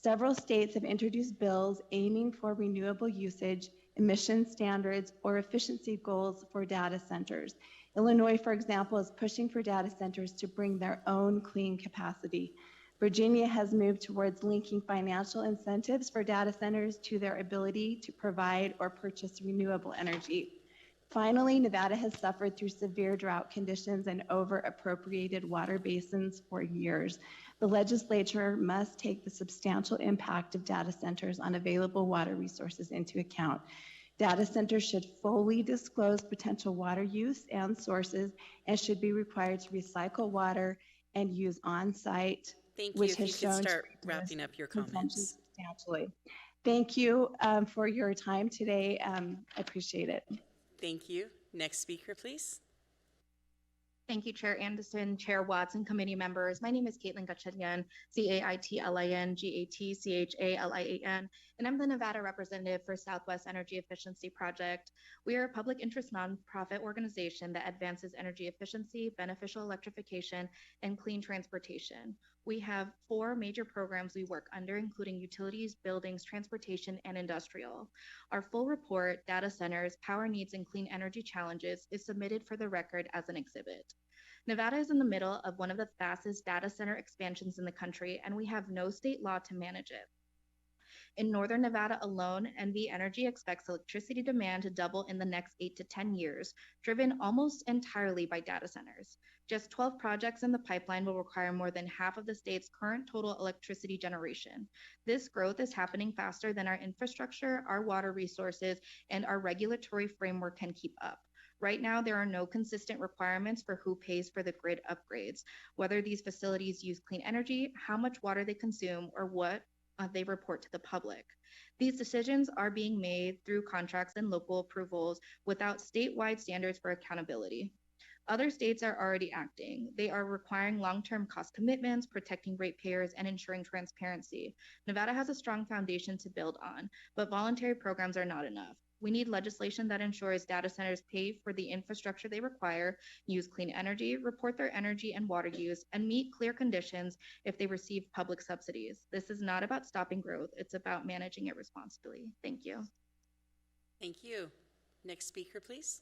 Several states have introduced bills aiming for renewable usage, emission standards, or efficiency goals for data centers. Illinois, for example, is pushing for data centers to bring their own clean capacity. Virginia has moved towards linking financial incentives for data centers to their ability to provide or purchase renewable energy. Finally, Nevada has suffered through severe drought conditions and over-appropriated water basins for years. The legislature must take the substantial impact of data centers on available water resources into account. Data centers should fully disclose potential water use and sources and should be required to recycle water and use on-site, Thank you. which If you has could shown start to wrapping up your consumption comments. substantially. Thank you for your time today. I appreciate it. Thank you. Next speaker, please. Thank you, Chair Anderson, Chair Watts, and committee members. My name is Caitlin Gatchalian, CAITLIN, and I'm the Nevada representative for Southwest Energy Efficiency Project. We are a public interest nonprofit organization that advances energy efficiency, beneficial electrification, and clean transportation. We have 4 major programs we work under, including utilities, buildings, transportation, and industrial. Our full report, Data Centers, Power Needs, and Clean Energy Challenges, is submitted for the record as an exhibit. Nevada is in the middle of one of the fastest data center expansions in the country, and we have no state law to manage it. In Northern Nevada alone, NV Energy expects electricity demand to double in the next 8 to 10 years, driven almost entirely by data centers. Just 12 projects in the pipeline will require more than half of the state's current total electricity generation. This growth is happening faster than our infrastructure, our water resources, and our regulatory framework can keep up. Right now, there are no consistent requirements for who pays for the grid upgrades, whether these facilities use clean energy, how much water they consume, or what they report to the public. These decisions are being made through contracts and local approvals without statewide standards for accountability. Other states are already acting. They are requiring long-term cost commitments, protecting ratepayers, and ensuring transparency. Nevada has a strong foundation to build on, but voluntary programs are not enough. We need legislation that ensures data centers pay for the infrastructure they require, use clean energy, report their energy and water use, and meet clear conditions if they receive public subsidies. This is not about stopping growth. It's about managing it responsibly. Thank you. Thank you. Next speaker, please.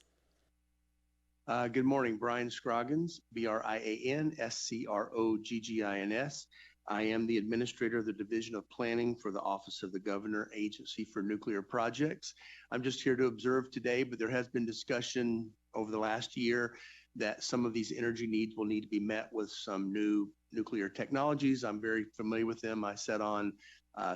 Good morning, Brian Scroggins, BRIAN SCROGGINS. I am the administrator of the Division of Planning for the Office of the Governor Agency for Nuclear Projects. I'm just here to observe today, but there has been discussion over the last year that some of these energy needs will need to be met with some new nuclear technologies. I'm very familiar with them. I sat on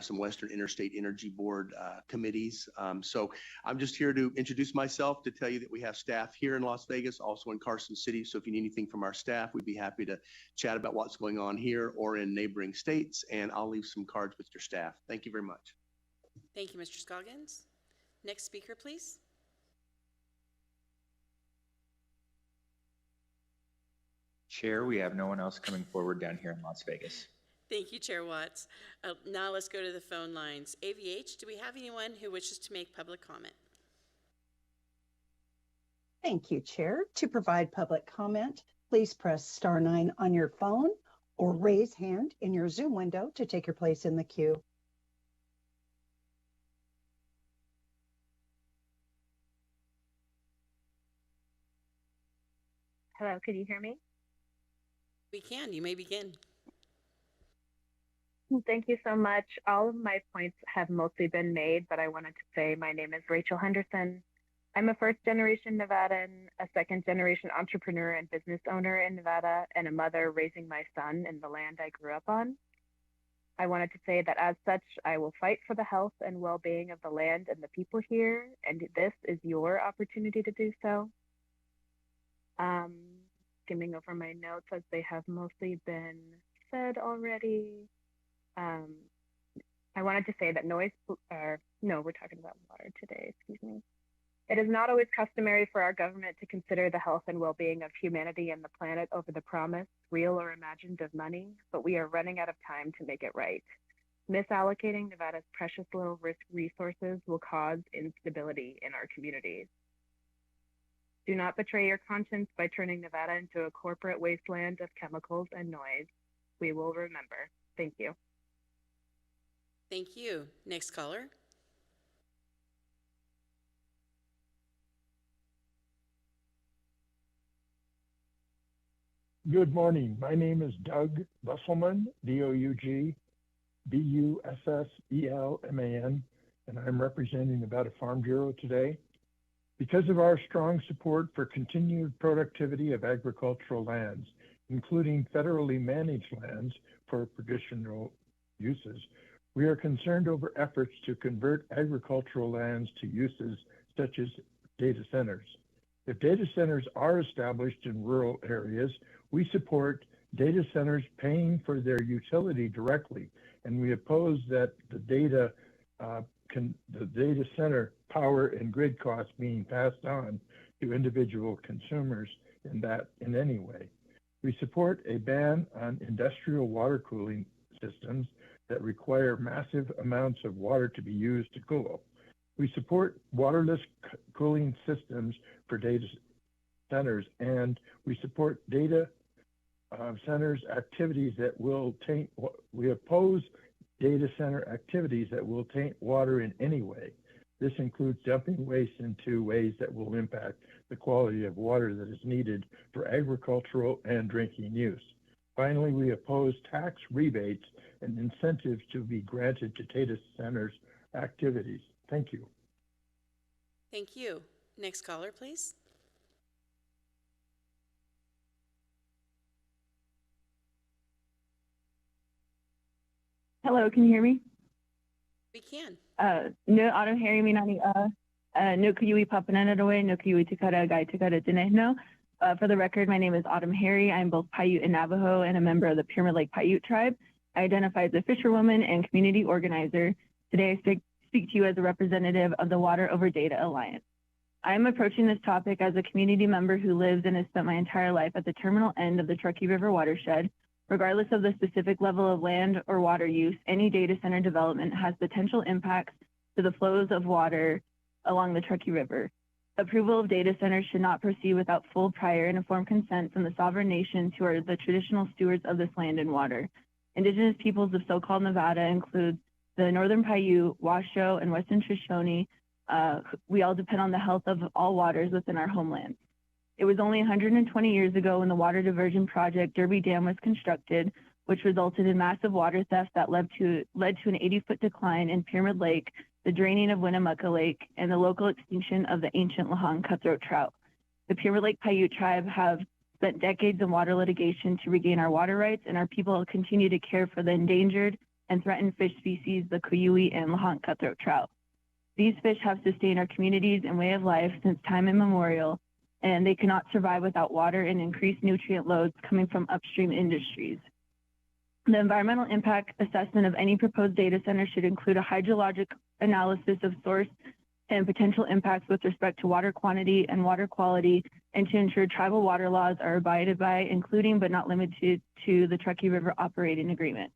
some Western Interstate Energy Board committees. So I'm just here to introduce myself, to tell you that we have staff here in Las Vegas, also in Carson City. So if you need anything from our staff, we'd be happy to chat about what's going on here or in neighboring states. And I'll leave some cards with your staff. Thank you very much. Thank you, Mr. Scoggins. Next speaker, please. Chair, we have no one else coming forward down here in Las Vegas. Thank you, Chair Watts. Now let's go to the phone lines. AVH, do we have anyone who wishes to make public comment? Thank you, Chair. To provide public comment, please press *9 on your phone or raise hand in your Zoom window to take your place in the queue. Hello, can you hear me? We can. You may begin. Thank you so much. All of my points have mostly been made, but I wanted to say my name is Rachel Henderson. I'm a first-generation Nevadan, a second-generation entrepreneur and business owner in Nevada, and a mother raising my son in the land I grew up on. I wanted to say that as such, I will fight for the health and well-being of the land and the people here, and this is your opportunity to do so. Skimming over my notes as they have mostly been said already. I wanted to say that we're talking about water today, excuse me. It is not always customary for our government to consider the health and well-being of humanity and the planet over the promise, real or imagined, of money, but we are running out of time to make it right. Misallocating Nevada's precious little resources will cause instability in our communities. Do not betray your conscience by turning Nevada into a corporate wasteland of chemicals and noise. We will remember. Thank you. Thank you. Next caller. Good morning. My name is Doug Busselman, D-O-U-G, B-U-S-S-E-L-M-A-N, and I'm representing Nevada Farm Bureau today. Because of our strong support for continued productivity of agricultural lands, including federally managed lands for traditional uses, we are concerned over efforts to convert agricultural lands to uses such as data centers. If data centers are established in rural areas, we support data centers paying for their utility directly, and we oppose that the data center power and grid costs being passed on to individual consumers in any way. We support a ban on industrial water cooling systems that require massive amounts of water to be used to cool. We support waterless cooling systems for data centers, and we support data centers activities that will taint. We oppose data center activities that will taint water in any way. This includes dumping waste into ways that will impact the quality of water that is needed for agricultural and drinking use. Finally, we oppose tax rebates and incentives to be granted to data centers activities. Thank you. Thank you. Next caller, please. Hello, can you hear me? We can. No, auto Harry Minani, no kuyui papananadoe, no kuyui tukara gai tukara dinehno. For the record, my name is Autumn Harry. I'm both Paiute and Navajo and a member of the Pyramid Lake Paiute tribe. I identify as a fisherwoman and community organizer. Today, I speak to you as a representative of the Water Over Data Alliance. I am approaching this topic as a community member who lives and has spent my entire life at the terminal end of the Truckee River watershed. Regardless of the specific level of land or water use, any data center development has potential impacts to the flows of water along the Truckee River. Approval of data centers should not proceed without full, prior, and informed consent from the sovereign nations who are the traditional stewards of this land and water. Indigenous peoples of so-called Nevada include the Northern Paiute, Washoe, and Western Shoshone. We all depend on the health of all waters within our homeland. It was only 120 years ago when the water diversion project Derby Dam was constructed, which resulted in massive water theft that led to an 80-foot decline in Pyramid Lake, the draining of Winnemucca Lake, and the local extinction of the ancient Lahontan cutthroat trout. The Pyramid Lake Paiute tribe have spent decades in water litigation to regain our water rights, and our people continue to care for the endangered and threatened fish species, the Kuyui and Lahontan cutthroat trout. These fish have sustained our communities and way of life since time immemorial, and they cannot survive without water and increased nutrient loads coming from upstream industries. The environmental impact assessment of any proposed data center should include a hydrologic analysis of source and potential impacts with respect to water quantity and water quality, and to ensure tribal water laws are abided by, including but not limited to the Truckee River Operating Agreement.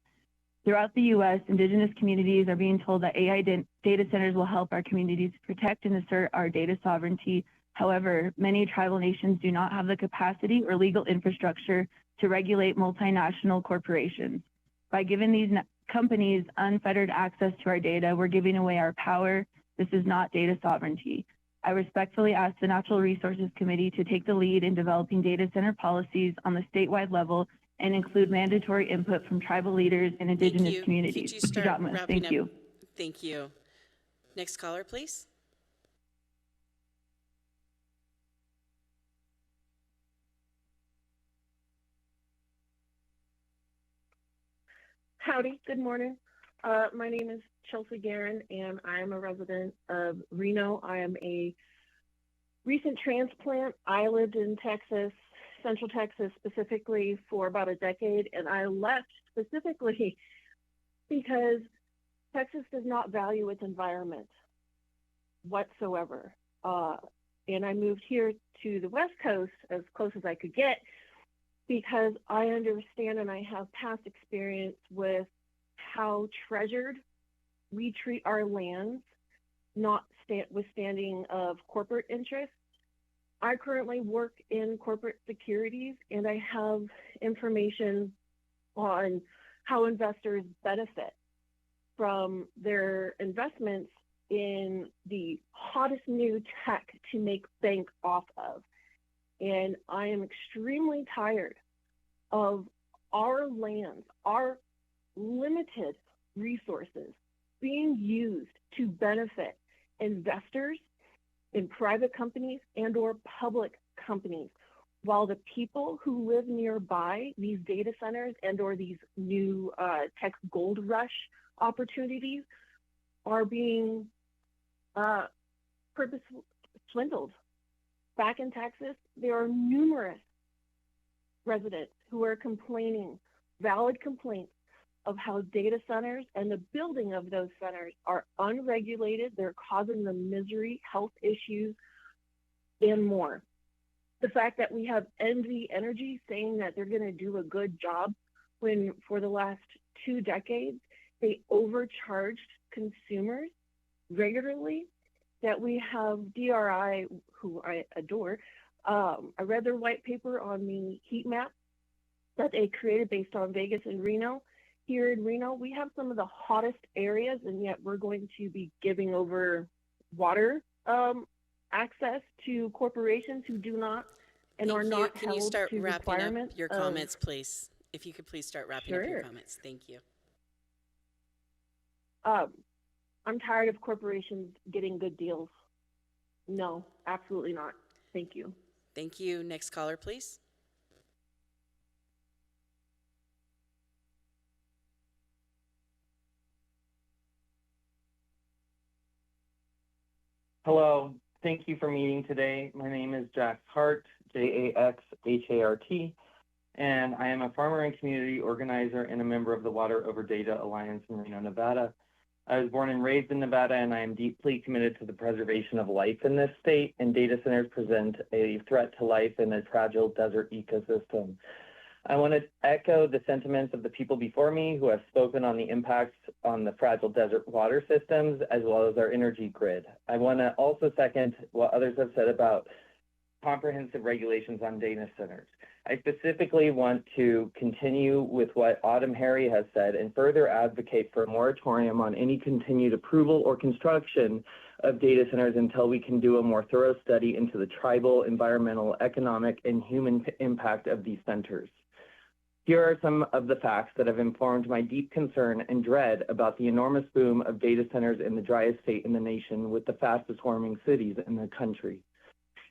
Throughout the U.S., Indigenous communities are being told that AI data centers will help our communities protect and assert our data sovereignty. However, many tribal nations do not have the capacity or legal infrastructure to regulate multinational corporations. By giving these companies unfettered access to our data, we're giving away our power. This is not data sovereignty. I respectfully ask the Natural Resources Committee to take the lead in developing data center policies on the statewide level and include mandatory input from tribal leaders and Indigenous communities. Could you start wrapping Thank up? you. Thank you. Next caller, please. Howdy, good morning. My name is Chelsea Guerin, and I am a resident of Reno. I am a recent transplant. I lived in Texas, Central Texas specifically, for about a decade, and I left specifically because Texas does not value its environment whatsoever. And I moved here to the West Coast as close as I could get, because I understand and I have past experience how treasured we treat our lands, notwithstanding of corporate interests. I currently work in corporate securities, and I have information on how investors benefit from their investments in the hottest new tech to make bank off of. And I am extremely tired of our lands, our limited resources being used to benefit investors in private companies and or public companies, while the people who live nearby these data centers and or these new tech gold rush opportunities are being purposefully swindled. Back in Texas, there are numerous residents who are complaining, valid complaints, of how data centers and the building of those centers are unregulated. They're causing them misery, health issues, and more. The fact that we have NV Energy saying that they're going to do a good job when for the last 2 decades, they overcharged consumers regularly, that we have DRI, who I adore. I read their white paper on the heat map that they created based on Vegas and Reno. Here in Reno, we have some of the hottest areas, and yet we're going to be giving over water access to corporations who do not and are not Can you held start to wrapping up requirements your of- comments, please? If you could please start wrapping up your Sure. comments. Thank you. I'm tired of corporations getting good deals. No, absolutely not. Thank you. Thank you. Next caller, please. Hello, thank you for meeting today. My name is Jax Hart, Jaxhart, and I am a farmer and community organizer and a member of the Water Over Data Alliance in Reno, Nevada. I was born and raised in Nevada, and I am deeply committed to the preservation of life in this state, and data centers present a threat to life in a fragile desert ecosystem. I want to echo the sentiments of the people before me who have spoken on the impacts on the fragile desert water systems as well as our energy grid. I want to also second what others have said about comprehensive regulations on data centers. I specifically want to continue with what Autumn Harry has said and further advocate for a moratorium on any continued approval or construction of data centers until we can do a more thorough study into the tribal, environmental, economic, and human impact of these centers. Here are some of the facts that have informed my deep concern and dread about the enormous boom of data centers in the driest state in the nation with the fastest warming cities in the country.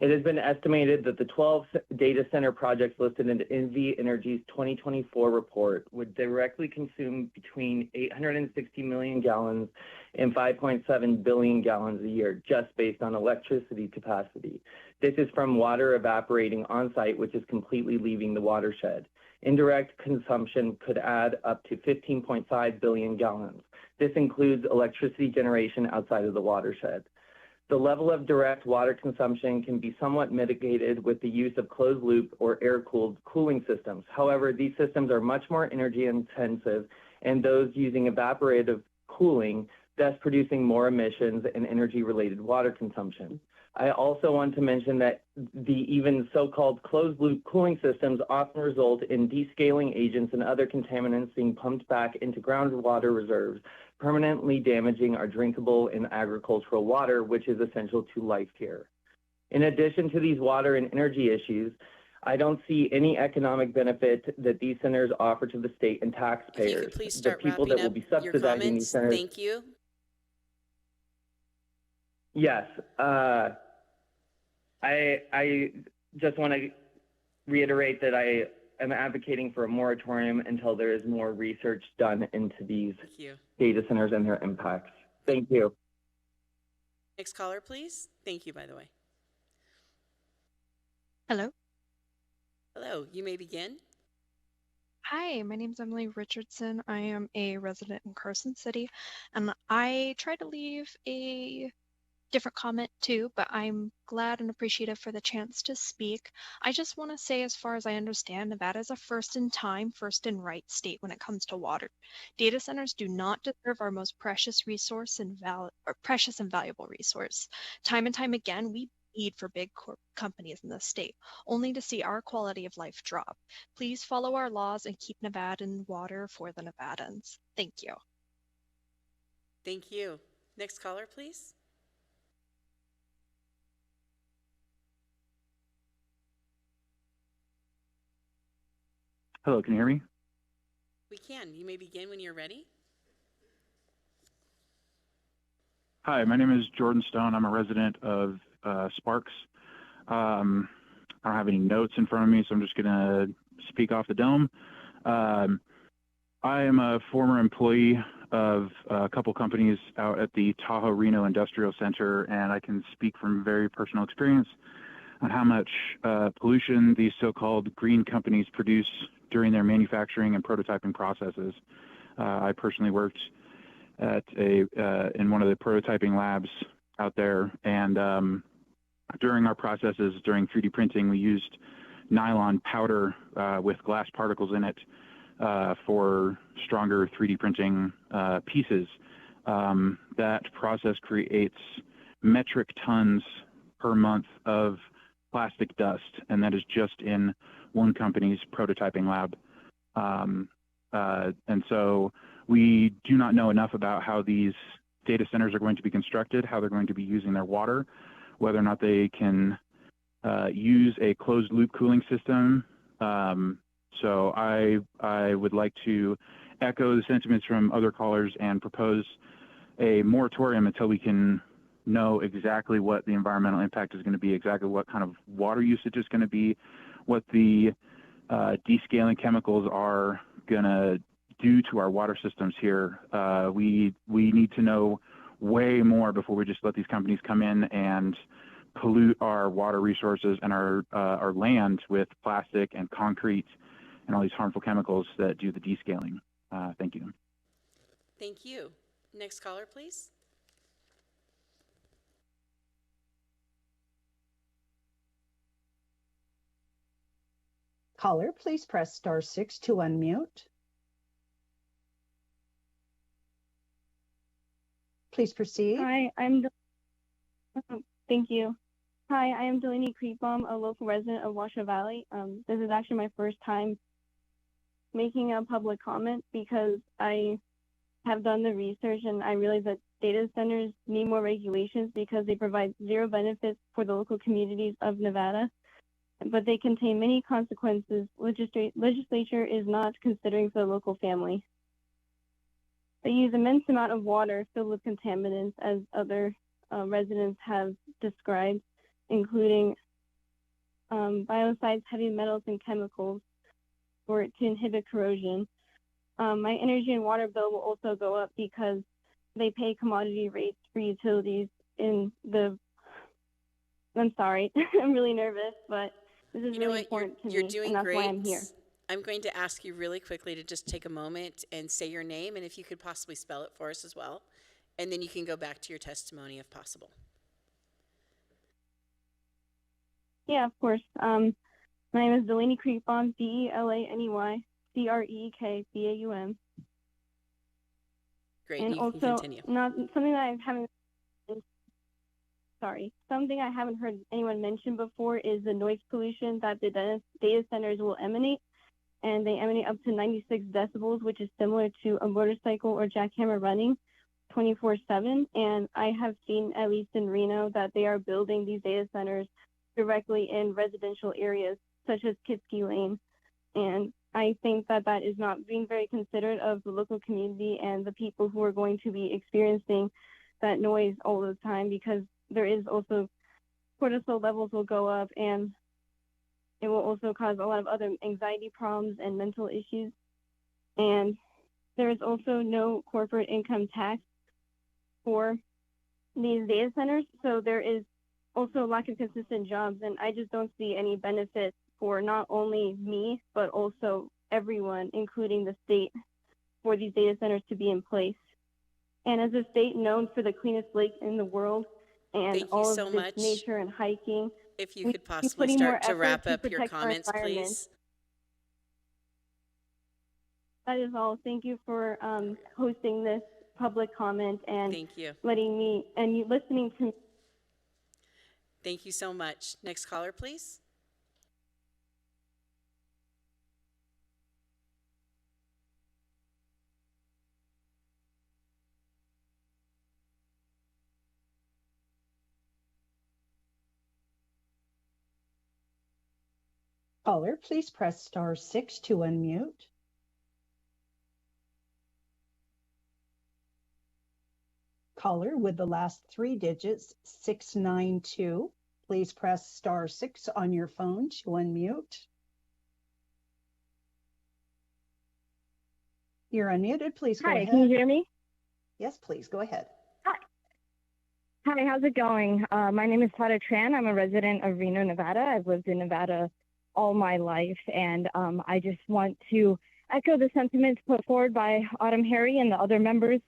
It has been estimated that the 12 data center projects listed in NV Energy's 2024 report would directly consume between 860 million gallons and 5.7 billion gallons a year, just based on electricity capacity. This is from water evaporating on site, which is completely leaving the watershed. Indirect consumption could add up to 15.5 billion gallons. This includes electricity generation outside of the watershed. The level of direct water consumption can be somewhat mitigated with the use of closed-loop or air-cooled cooling systems. However, these systems are much more energy-intensive, and those using evaporative cooling, thus producing more emissions and energy-related water consumption. I also want to mention that the even so-called closed-loop cooling systems often result in descaling agents and other contaminants being pumped back into groundwater reserves, permanently damaging our drinkable and agricultural water, which is essential to life here. In addition to these water and energy issues, I don't see any economic benefit that these centers offer to the state and taxpayers. If you could please start the people that will be subsidizing these centers. Thank you. Yes. I just want to reiterate that I am advocating for a moratorium until there is more research done into these data centers and their impacts. Thank you. Next caller, please. Thank you, by the way. Hello. Hello, you may begin. Hi, my name is Emily Richardson. I am a resident in Carson City, and I try to leave a different comment too, but I'm glad and appreciative for the chance to speak. I just want to say, as far as I understand, Nevada is a first in time, first in right state when it comes to water. Data centers do not deserve our most precious resource and precious and valuable resource. Time and time again, we plead for big companies in the state, only to see our quality of life drop. Please follow our laws and keep Nevadan water for the Nevadans. Thank you. Thank you. Next caller, please. Hello, can you hear me? We can. You may begin when you're ready. Hi, my name is Jordan Stone. I'm a resident of Sparks. I don't have any notes in front of me, so I'm just going to speak off the dome. I am a former employee of a couple companies out at the Tahoe Reno Industrial Center, and I can speak from very personal experience on how much pollution these so-called green companies produce during their manufacturing and prototyping processes. I personally worked at in one of the prototyping labs out there, and during our processes, during 3D printing, we used nylon powder with glass particles in it for stronger 3D printing pieces. That process creates metric tons per month of plastic dust, and that is just in one company's prototyping lab. And so we do not know enough about how these data centers are going to be constructed, how they're going to be using their water, whether or not they can use a closed loop cooling system. So I would like to echo the sentiments from other callers and propose a moratorium until we can know exactly what the environmental impact is going to be, exactly what kind of water usage is going to be, what the descaling chemicals are going to do to our water systems here. We need to know way more before we just let these companies come in and pollute our water resources and our land with plastic and concrete and all these harmful chemicals that do the descaling. Thank you. Thank you. Next caller, please. Caller, please press *6 to unmute. Please proceed. Hi, thank you. Hi, I am Delaney Creekbaum, a local resident of Washoe Valley. This is actually my first time making a public comment because I have done the research and I realize that data centers need more regulations because they provide zero benefits for the local communities of Nevada, but they contain many consequences legislature is not considering for the local family. They use immense amount of water filled with contaminants, as other residents have described, including biocides, heavy metals, and chemicals to inhibit corrosion. My energy and water bill will also go up because they pay commodity rates for utilities in the, I'm sorry, I'm really nervous, but this is really important to me, and that's why I'm here. I'm going to ask you really quickly to just take a moment and say your name, and if you could possibly spell it for us as well, and then you can go back to your testimony if possible. Yeah, of course. My name is Delaney Creekbaum, DELANEY CREKBAUM. Great, and you also, can continue. Something I haven't heard anyone mention before is the noise pollution that the data centers will emanate. And they emanate up to 96 decibels, which is similar to a motorcycle or jackhammer running 24/7. And I have seen, at least in Reno, that they are building these data centers directly in residential areas, such as Kitsky Lane. And I think that that is not being very considerate of the local community and the people who are going to be experiencing that noise all the time, because there is also cortisol levels will go up, and it will also cause a lot of other anxiety problems and mental issues. And there is also no corporate income tax for these data centers. So there is also a lack of consistent jobs. And I just don't see any benefit for not only me, but also everyone, including the state, for these data centers to be in place. And as a state known for the cleanest lake in the world and all of this nature and hiking, if you could possibly start to wrap up your comments, please. That is all. Thank you for hosting this public comment and letting me and you listening to me. Thank you so much. Next caller, please. Caller, please press *6 to unmute. Caller with the last 3 digits, 692. Please press *6 on your phone to unmute. You're unmuted. Please go ahead. Hi, can you hear me? Yes, please go ahead. Hi, how's it going? My name is Tara Tran. I'm a resident of Reno, Nevada. I've lived in Nevada all my life, and I just want to echo the sentiments put forward by Autumn Harry and the other members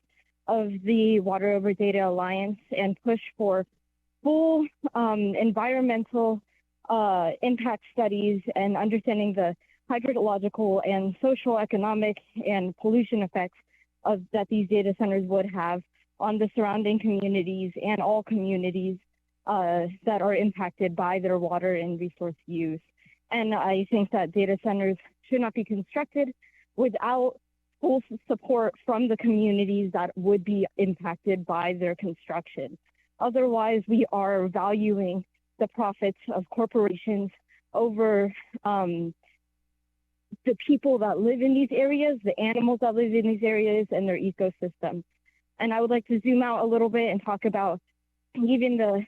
of the Water Over Data Alliance and push for full environmental impact studies and understanding the hydrological and social, economic, and pollution effects that these data centers would have on the surrounding communities and all communities that are impacted by their water and resource use. And I think that data centers should not be constructed without full support from the communities that would be impacted by their construction. Otherwise, we are valuing the profits of corporations over the people that live in these areas, the animals that live in these areas, and their ecosystems. And I would like to zoom out a little bit and talk about even the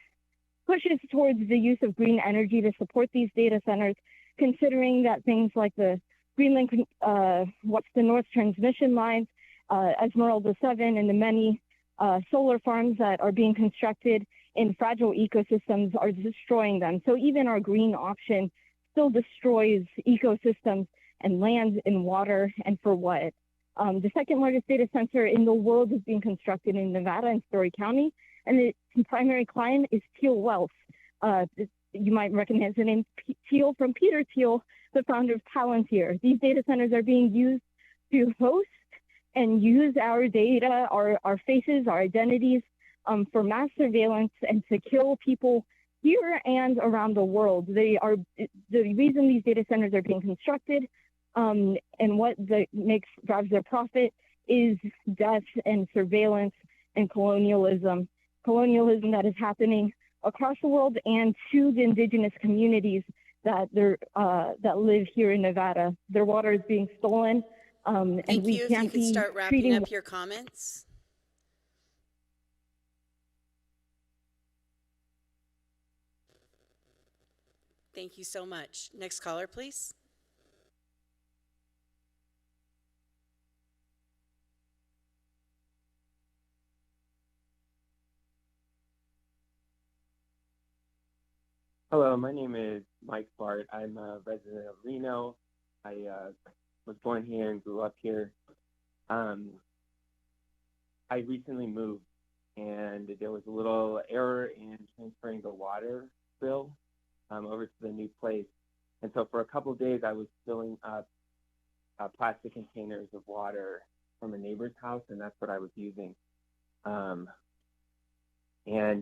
pushes towards the use of green energy to support these data centers, considering that things like the Greenland, what's the North Transmission Lines, Esmeralda 7, and the many solar farms that are being constructed in fragile ecosystems are destroying them. So even our green option still destroys ecosystems and land and water, and for what? The second largest data center in the world is being constructed in Nevada in Story County, and its primary client is Teal Wealth. You might recognize the name Teal from Peter Teal, the founder of Palantir. These data centers are being used to host and use our data, our faces, our identities for mass surveillance and to kill people here and around the world. They are the reason these data centers are being constructed and what drives their profit is death and surveillance and colonialism that is happening across the world and to the indigenous communities that live here in Nevada. Their water is being stolen, and Thank we you. If you can't could be start wrapping treating. up your comments. Thank you so much. Next caller, please. Hello, my name is Mike Bart. I'm a resident of Reno. I was born here and grew up here. I recently moved, and there was a little error in transferring the water bill over to the new place. And so for a couple of days, I was filling up plastic containers of water from a neighbor's house, and that's what I was using. And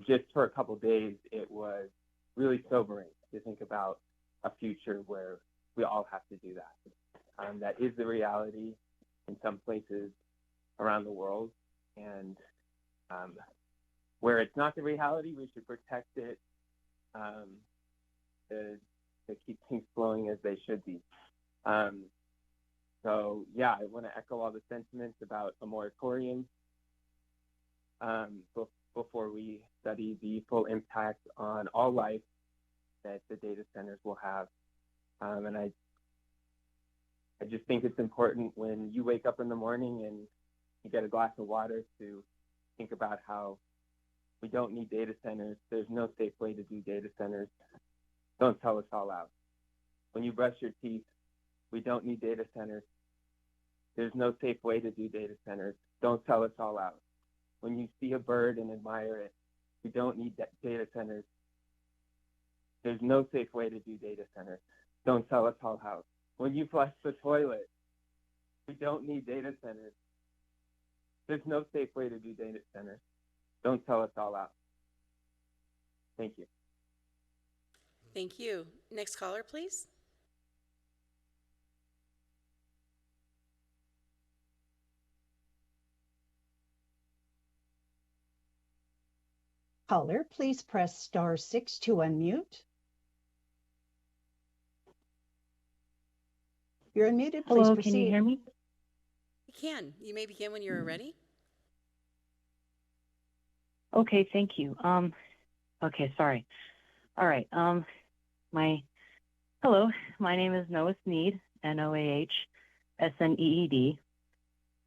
just for a couple of days, it was really sobering to think about a future where we all have to do that. That is the reality in some places around the world. And where it's not the reality, we should protect it to keep things flowing as they should be. So yeah, I want to echo all the sentiments about a moratorium before we study the full impact on all life that the data centers will have. And I just think it's important when you wake up in the morning and you get a glass of water to think about how we don't need data centers. There's no safe way to do data centers. Don't tell us all out. When you brush your teeth, we don't need data centers. There's no safe way to do data centers. Don't tell us all out. When you see a bird and admire it, we don't need data centers. There's no safe way to do data centers. Don't tell us all out. When you flush the toilet, we don't need data centers. There's no safe way to do data centers. Don't tell us all out. Thank you. Thank you. Next caller, please. Caller, please press *6 to unmute. You're unmuted. Please Hello, proceed. can you hear me? You can. You may begin when you're ready. Okay, thank you. Okay, sorry. All right. Hello, my name is Noah Sneed, NOAH-SNEED.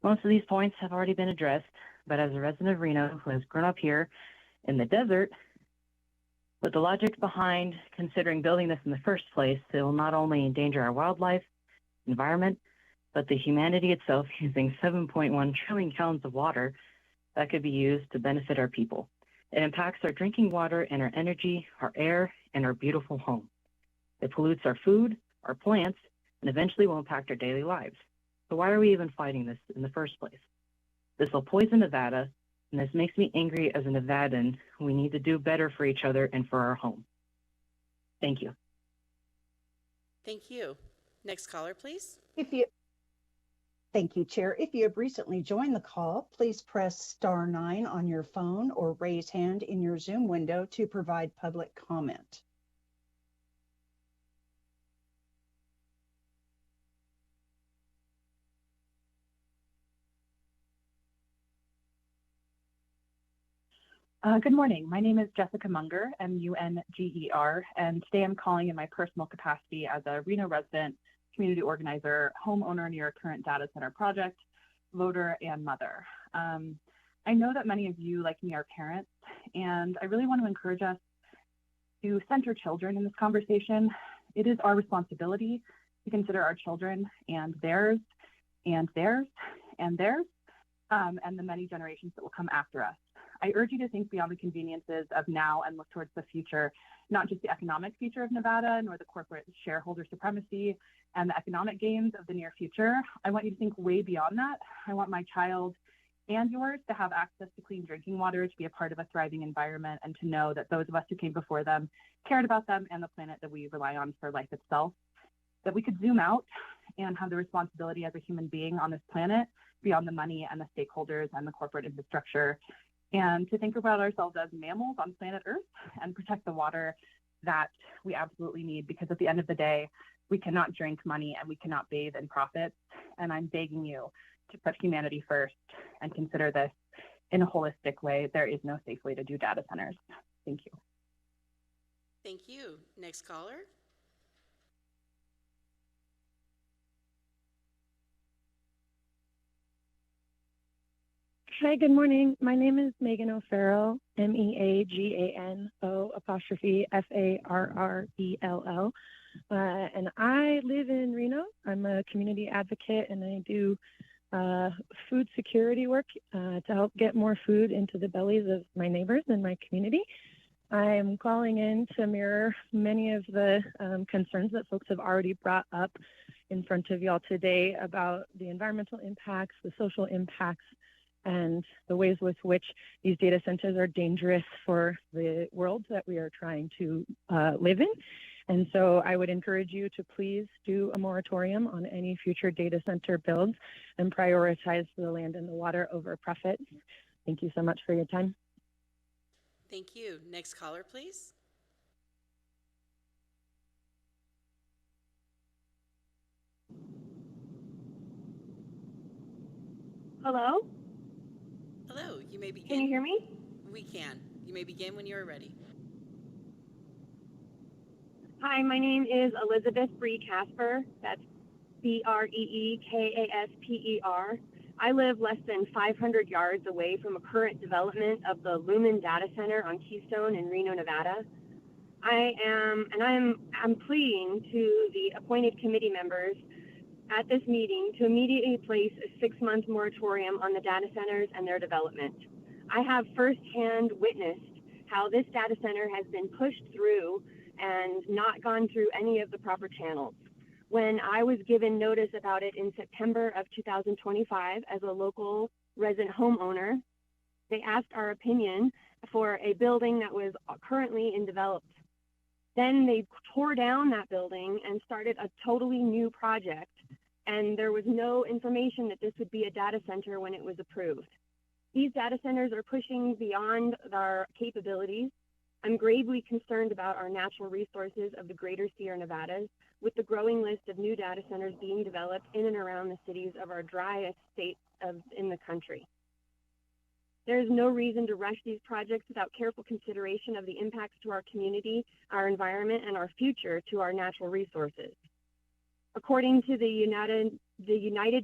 Most of these points have already been addressed, but as a resident of Reno who has grown up here in the desert, with the logic behind considering building this in the first place, it will not only endanger our wildlife, environment, but the humanity itself using 7.1 trillion gallons of water that could be used to benefit our people. It impacts our drinking water and our energy, our air, and our beautiful home. It pollutes our food, our plants, and eventually will impact our daily lives. So why are we even fighting this in the first place? This will poison Nevada, and this makes me angry as a Nevadan. We need to do better for each other and for our home. Thank you. Thank you. Next caller, please. Thank you, Chair. If you have recently joined the call, please press *9 on your phone or raise hand in your Zoom window to provide public comment. Good morning. My name is Jessica Munger, M-U-N-G-E-R, and today I'm calling in my personal capacity as a Reno resident, community organizer, homeowner near a current data center project, voter, and mother. I know that many of you, like me, are parents, and I really want to encourage us to center children in this conversation. It is our responsibility to consider our children and theirs, and theirs, and theirs, and the many generations that will come after us. I urge you to think beyond the conveniences of now and look towards the future, not just the economic future of Nevada, nor the corporate shareholder supremacy and the economic gains of the near future. I want you to think way beyond that. I want my child and yours to have access to clean drinking water, to be a part of a thriving environment, and to know that those of us who came before them cared about them and the planet that we rely on for life itself, that we could zoom out and have the responsibility as a human being on this planet beyond the money and the stakeholders and the corporate infrastructure and to think about ourselves as mammals on planet Earth and protect the water that we absolutely need, because at the end of the day, we cannot drink money and we cannot bathe in profits. And I'm begging you to put humanity first and consider this in a holistic way. There is no safe way to do data centers. Thank you. Thank you. Next caller. Hi, good morning. My name is Megan O'Farrell, MEAGANO''Farrell. And I live in Reno. I'm a community advocate and I do food security work to help get more food into the bellies of my neighbors in my community. I'm calling in to mirror many of the concerns that folks have already brought up in front of y'all today about the environmental impacts, the social impacts, and the ways with which these data centers are dangerous for the world that we are trying to live in. And so I would encourage you to please do a moratorium on any future data center builds and prioritize the land and the water over profit. Thank you so much for your time. Thank you. Next caller, please. Hello? Hello, you may begin. Can you hear me? We can. You may begin when you are ready. Hi, my name is Elizabeth Bree Casper. That's BREEKASPER. I live less than 500 yards away from a current development of the Lumen Data Center on Keystone in Reno, Nevada. I'm pleading to the appointed committee members at this meeting to immediately place a 6-month moratorium on the data centers and their development. I have firsthand witnessed how this data center has been pushed through and not gone through any of the proper channels. When I was given notice about it in September of 2025 as a local resident homeowner, they asked our opinion for a building that was currently in development. Then they tore down that building and started a totally new project, and there was no information that this would be a data center when it was approved. These data centers are pushing beyond our capabilities. I'm gravely concerned about our natural resources of the greater Sierra Nevadas, with the growing list of new data centers being developed in and around the cities of our driest state in the country. There is no reason to rush these projects without careful consideration of the impacts to our community, our environment, and our future to our natural resources. According to the United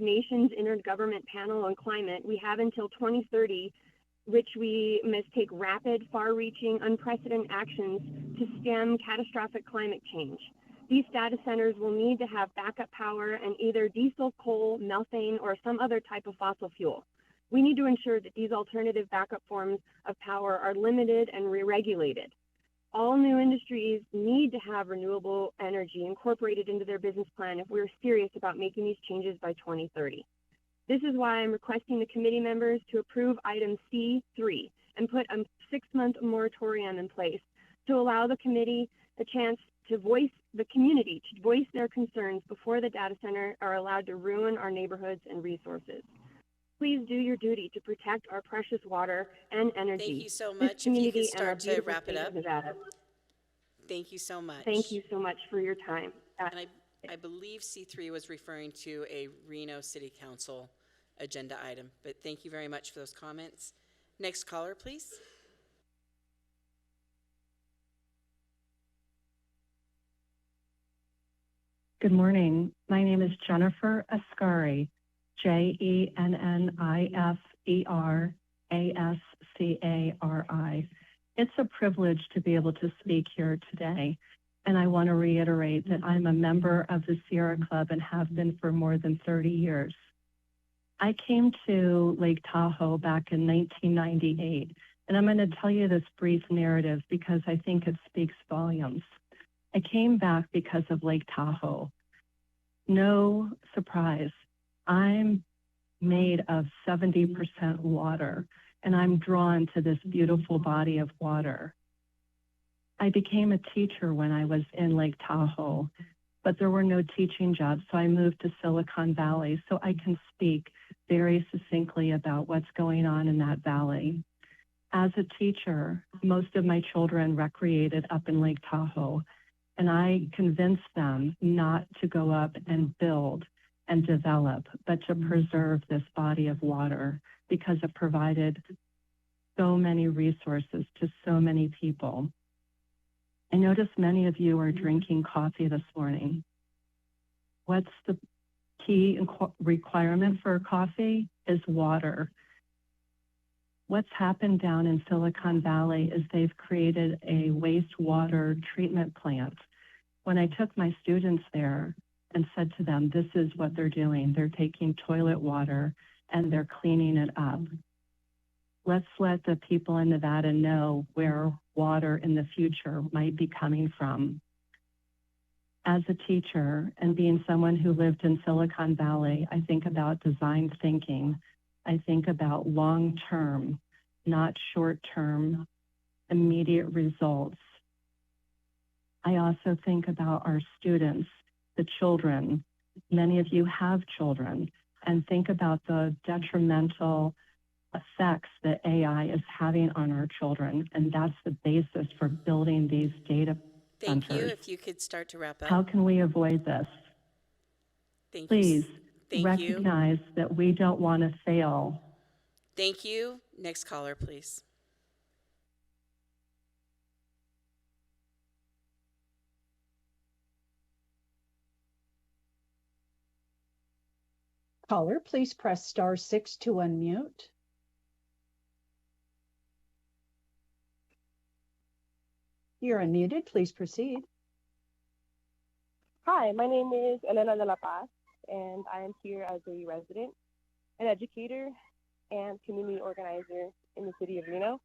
Nations Intergovernmental Panel on Climate, we have until 2030, which we must take rapid, far-reaching, unprecedented actions to stem catastrophic climate change. These data centers will need to have backup power and either diesel, coal, methane, or some other type of fossil fuel. We need to ensure that these alternative backup forms of power are limited and re-regulated. All new industries need to have renewable energy incorporated into their business plan if we're serious about making these changes by 2030. This is why I'm requesting the committee members to approve item C3 and put a 6-month moratorium in place to allow the committee the chance to voice the community, to voice their concerns before the data center are allowed to ruin our neighborhoods and resources. Please do your duty to protect our precious water and energy. Thank you so this much. If you community could start and our to beautiful wrap it state of up. Nevada. Thank you so much. Thank you so much for your time. And I believe C3 was referring to a Reno City Council agenda item, but thank you very much for those comments. Next caller, please. Good morning. My name is Jennifer Ascari, JENNIFERASCARI. It's a privilege to be able to speak here today, and I want to reiterate that I'm a member of the Sierra Club and have been for more than 30 years. I came to Lake Tahoe back in 1998, and I'm going to tell you this brief narrative because I think it speaks volumes. I came back because of Lake Tahoe. No surprise, I'm made of 70% water, and I'm drawn to this beautiful body of water. I became a teacher when I was in Lake Tahoe, but there were no teaching jobs, so I moved to Silicon Valley, so I can speak very succinctly about what's going on in that valley. As a teacher, most of my children recreated up in Lake Tahoe, and I convinced them not to go up and build and develop, but to preserve this body of water because it provided so many resources to so many people. I noticed many of you are drinking coffee this morning. What's the key requirement for coffee is water. What's happened down in Silicon Valley is they've created a wastewater treatment plant. When I took my students there and said to them, this is what they're doing, they're taking toilet water and they're cleaning it up. Let's let the people in Nevada know where water in the future might be coming from. As a teacher and being someone who lived in Silicon Valley, I think about design thinking. I think about long-term, not short-term, immediate results. I also think about our students, the children. Many of you have children, and think about the detrimental effects that AI is having on our children, and that's the basis for building these data Thank you. centers. If you could start to wrap up. How can we avoid this? Thank Please you. recognize that we don't want to fail. Thank you. Next caller, please. Caller, please press *6 to unmute. You're unmuted. Please proceed. Hi, my name is Elena de la Paz, and I am here as a resident, an educator, and community organizer in the city of Reno.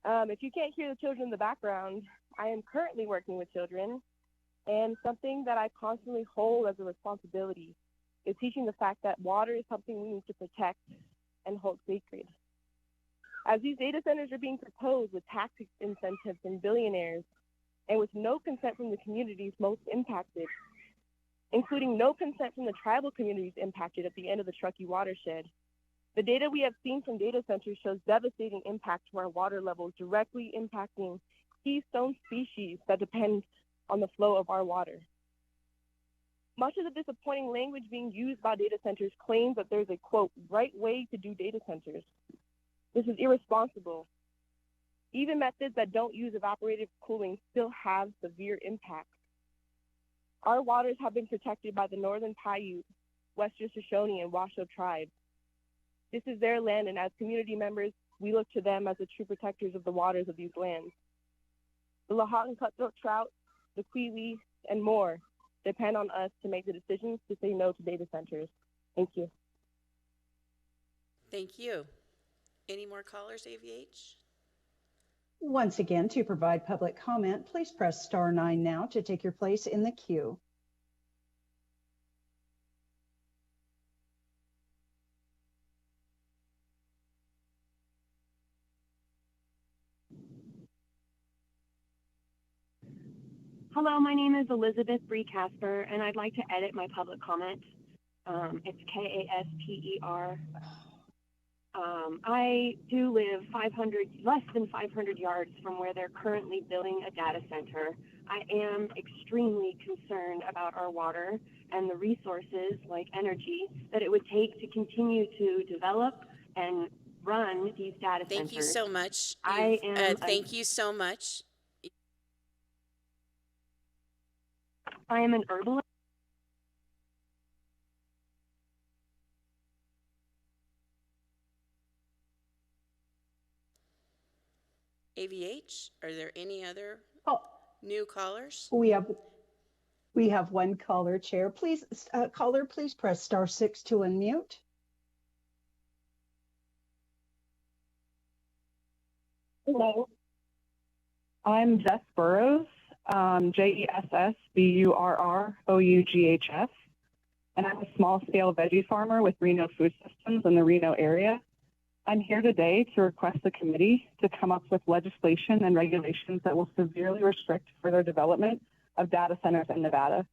If you can't hear the children in the background, I am currently working with children, and something that I constantly hold as a responsibility is teaching the fact that water is something we need to protect and hold sacred. As these data centers are being proposed with tax incentives and billionaires, and with no consent from the communities most impacted, including no consent from the tribal communities impacted at the end of the Truckee watershed, the data we have seen from data centers shows devastating impact to our water levels, directly impacting keystone species that depend on the flow of our water. Much of the disappointing language being used by data centers claims that there's a, quote, right way to do data centers. This is irresponsible. Even methods that don't use evaporative cooling still have severe impacts. Our waters have been protected by the Northern Paiute, Western Shoshone, and Washoe tribes. This is their land, and as community members, we look to them as the true protectors of the waters of these lands. The Lahontan cutthroat trout, the Kiwi, and more depend on us to make the decisions to say no to data centers. Thank you. Thank you. Any more callers, AVH? Once again, to provide public comment, please press *9 now to take your place in the queue. Hello, my name is Elizabeth Bree Casper, and I'd like to edit my public comment. It's Kasper. I do live less than 500 yards from where they're currently building a data center. I am extremely concerned about our water and the resources like energy that it would take to continue to develop and run these data centers. Thank you so much. Thank you so much. I am an herbalist. AVH, are there any other new callers? We have one caller, Chair. Please, caller, please press *6 to unmute. Hello. I'm Jess Burrows, JESSBURROUGHS, and I'm a small-scale veggie farmer with Reno Food Systems in the Reno area. I'm here today to request the committee to come up with legislation and regulations that will severely restrict further development of data centers in Nevada.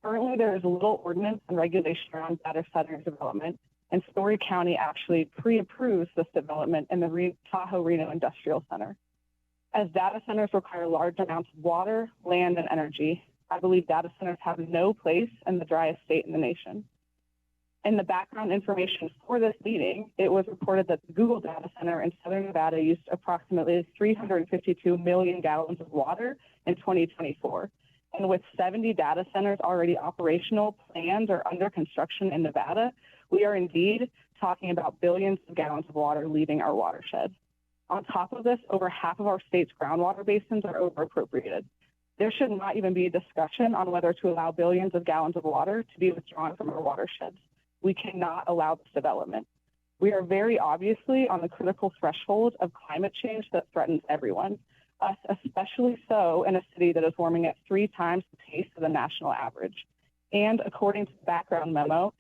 Currently, there is little ordinance and regulation around data center development, and Story County actually pre-approves this development in the Tahoe Reno Industrial Center. As data centers require large amounts of water, land, and energy, I believe data centers have no place in the driest state in the nation. In the background information for this meeting, it was reported that the Google data center in Southern Nevada used approximately 352 million gallons of water in 2024. And with 70 data centers already operational, planned, or under construction in Nevada, we are indeed talking about billions of gallons of water leaving our watershed. On top of this, over half of our state's groundwater basins are over-appropriated. There should not even be a discussion on whether to allow billions of gallons of water to be withdrawn from our watersheds. We cannot allow this development. We are very obviously on the critical threshold of climate change that threatens everyone, us especially so in a city that is warming at 3 times the pace of the national average. And according to the background memo,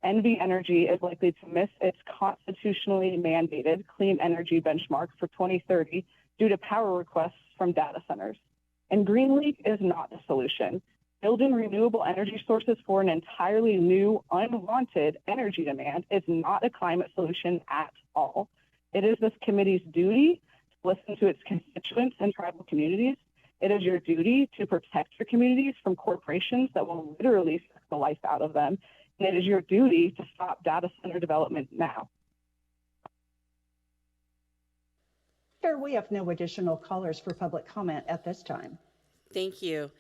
NV Energy is likely to miss its constitutionally mandated clean energy benchmark for 2030 due to power requests from data centers. And Greenleaf is not the solution. Building renewable energy sources for an entirely new, unwanted energy demand is not a climate solution at all. It is this committee's duty to listen to its constituents and tribal communities. It is your duty to protect your communities from corporations that will literally suck the life out of them. And it is your duty to stop data center development now. Chair, we have no additional callers for public comment at this time. Thank you.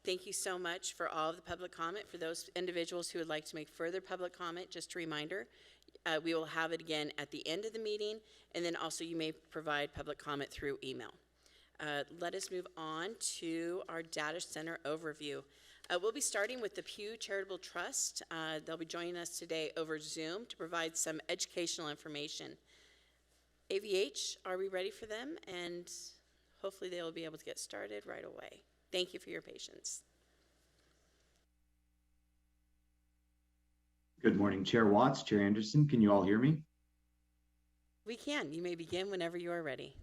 Thank you so much for all of the public comment. For those individuals who would like to make further public comment, just a reminder, we will have it again at the end of the meeting, and then also you may provide public comment through email. Let us move on to our data center overview. We'll be starting with the Pew Charitable Trust. They'll be joining us today over Zoom to provide some educational information. AVH, are we ready for them? And hopefully they will be able to get started right away. Thank you for your patience. Good morning, Chair Watts, Chair Anderson. Can you all hear me? We can. You may begin whenever you are ready.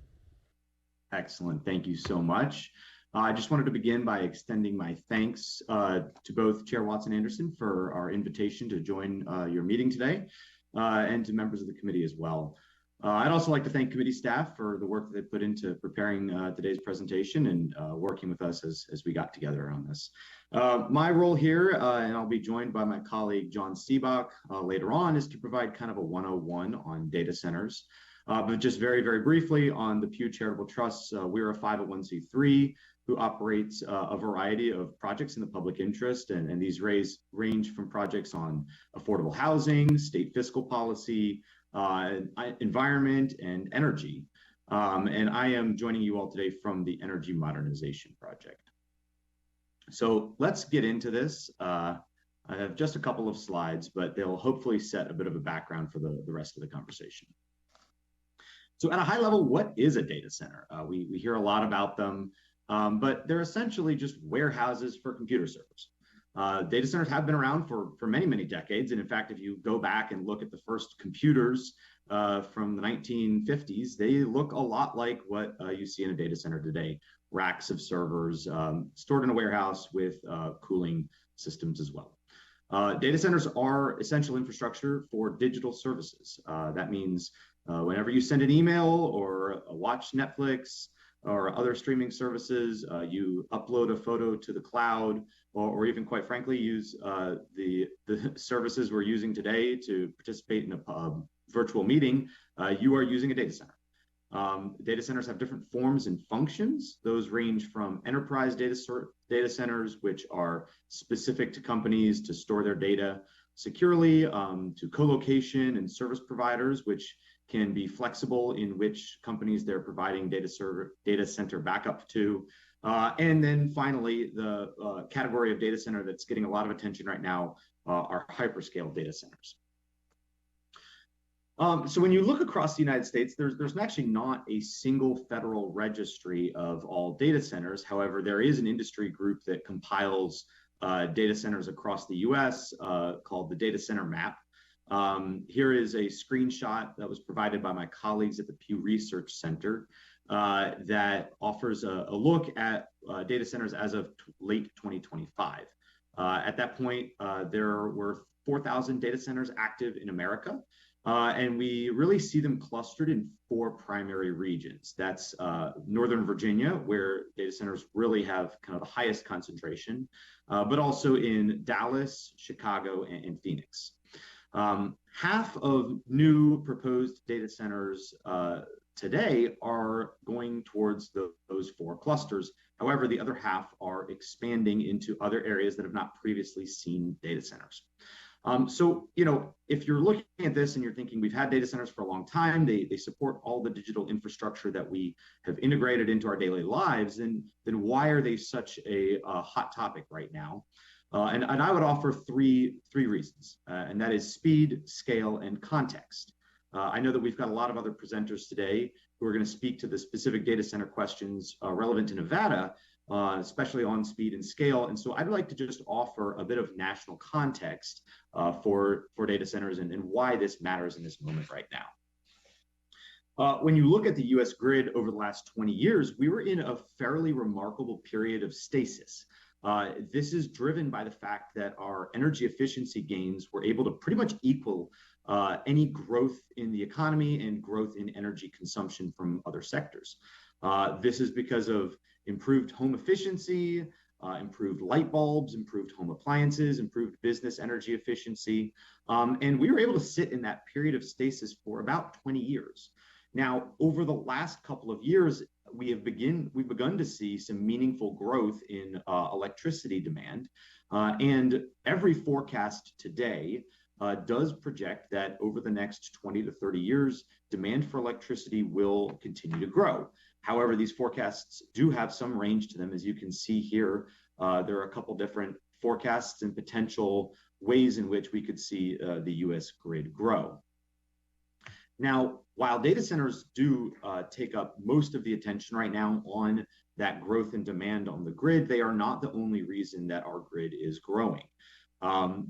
Excellent. Thank you so much. I just wanted to begin by extending my thanks to both Chair Watts and Anderson for our invitation to join your meeting today, and to members of the committee as well. I'd also like to thank committee staff for the work that they put into preparing today's presentation and working with us as we got together on this. My role here, and I'll be joined by my colleague John Seebach later on, is to provide kind of a 101 on data centers. But just very, very briefly on the Pew Charitable Trusts, we're a 501c3 who operates a variety of projects in the public interest, and these range from projects on affordable housing, state fiscal policy, environment, and energy. And I am joining you all today from the Energy Modernization Project. So let's get into this. I have just a couple of slides, but they'll hopefully set a bit of a background for the rest of the conversation. So at a high level, what is a data center? We hear a lot about them, but they're essentially just warehouses for computer servers. Data centers have been around for many, many decades. And in fact, if you go back and look at the first computers from the 1950s, they look a lot like what you see in a data center today. Racks of servers stored in a warehouse with cooling systems as well. Data centers are essential infrastructure for digital services. That means whenever you send an email or watch Netflix or other streaming services, you upload a photo to the cloud, or even quite frankly, use the services we're using today to participate in a virtual meeting, you are using a data center. Data centers have different forms and functions. Those range from enterprise data centers, which are specific to companies to store their data securely, to co-location and service providers, which can be flexible in which companies they're providing data center backup to. And then finally, the category of data center that's getting a lot of attention right now are hyperscale data centers. So when you look across the United States, there's actually not a single federal registry of all data centers. However, there is an industry group that compiles data centers across the US called the Data Center Map. Here is a screenshot that was provided by my colleagues at the Pew Research Center that offers a look at data centers as of late 2025. At that point, there were 4,000 data centers active in America. And we really see them clustered in 4 primary regions. That's Northern Virginia, where data centers really have kind of the highest concentration, but also in Dallas, Chicago, and Phoenix. Half of new proposed data centers today are going towards those 4 clusters. However, the other half are expanding into other areas that have not previously seen data centers. So, if you're looking at this and you're thinking we've had data centers for a long time, they support all the digital infrastructure that we have integrated into our daily lives, then why are they such a hot topic right now? And I would offer three reasons, and that is speed, scale, and context. I know that we've got a lot of other presenters today who are going to speak to the specific data center questions relevant to Nevada, especially on speed and scale. And so I'd like to just offer a bit of national context for data centers and why this matters in this moment right now. When you look at the US grid over the last 20 years, we were in a fairly remarkable period of stasis. This is driven by the fact that our energy efficiency gains were able to pretty much equal any growth in the economy and growth in energy consumption from other sectors. This is because of improved home efficiency, improved light bulbs, improved home appliances, improved business energy efficiency. And we were able to sit in that period of stasis for about 20 years. Now, over the last couple of years, we've begun to see some meaningful growth in electricity demand. And every forecast today does project that over the next 20 to 30 years, demand for electricity will continue to grow. However, these forecasts do have some range to them. As you can see here, there are a couple different forecasts and potential ways in which we could see the US grid grow. Now, while data centers do take up most of the attention right now on that growth in demand on the grid, they are not the only reason that our grid is growing.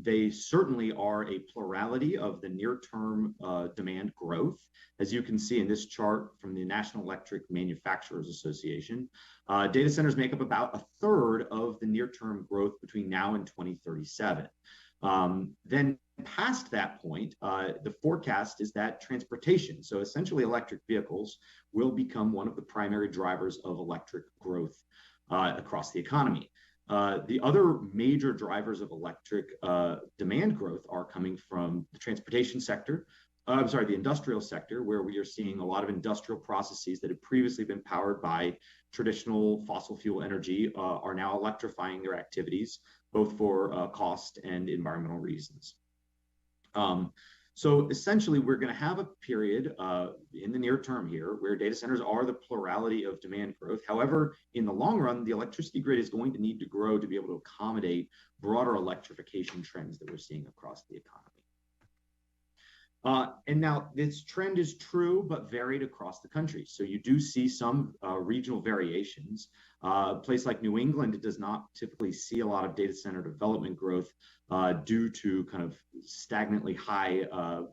They certainly are a plurality of the near-term demand growth. As you can see in this chart from the National Electric Manufacturers Association, data centers make up about 1/3 of the near-term growth between now and 2037. Then past that point, the forecast is that transportation, so essentially electric vehicles, will become one of the primary drivers of electric growth across the economy. The other major drivers of electric demand growth are coming from the transportation sector, the industrial sector, where we are seeing a lot of industrial processes that have previously been powered by traditional fossil fuel energy are now electrifying their activities, both for cost and environmental reasons. So essentially, we're going to have a period in the near term here where data centers are the plurality of demand growth. However, in the long run, the electricity grid is going to need to grow to be able to accommodate broader electrification trends that we're seeing across the economy. And now this trend is true, but varied across the country. So you do see some regional variations. A place like New England does not typically see a lot of data center development growth due to kind of stagnantly high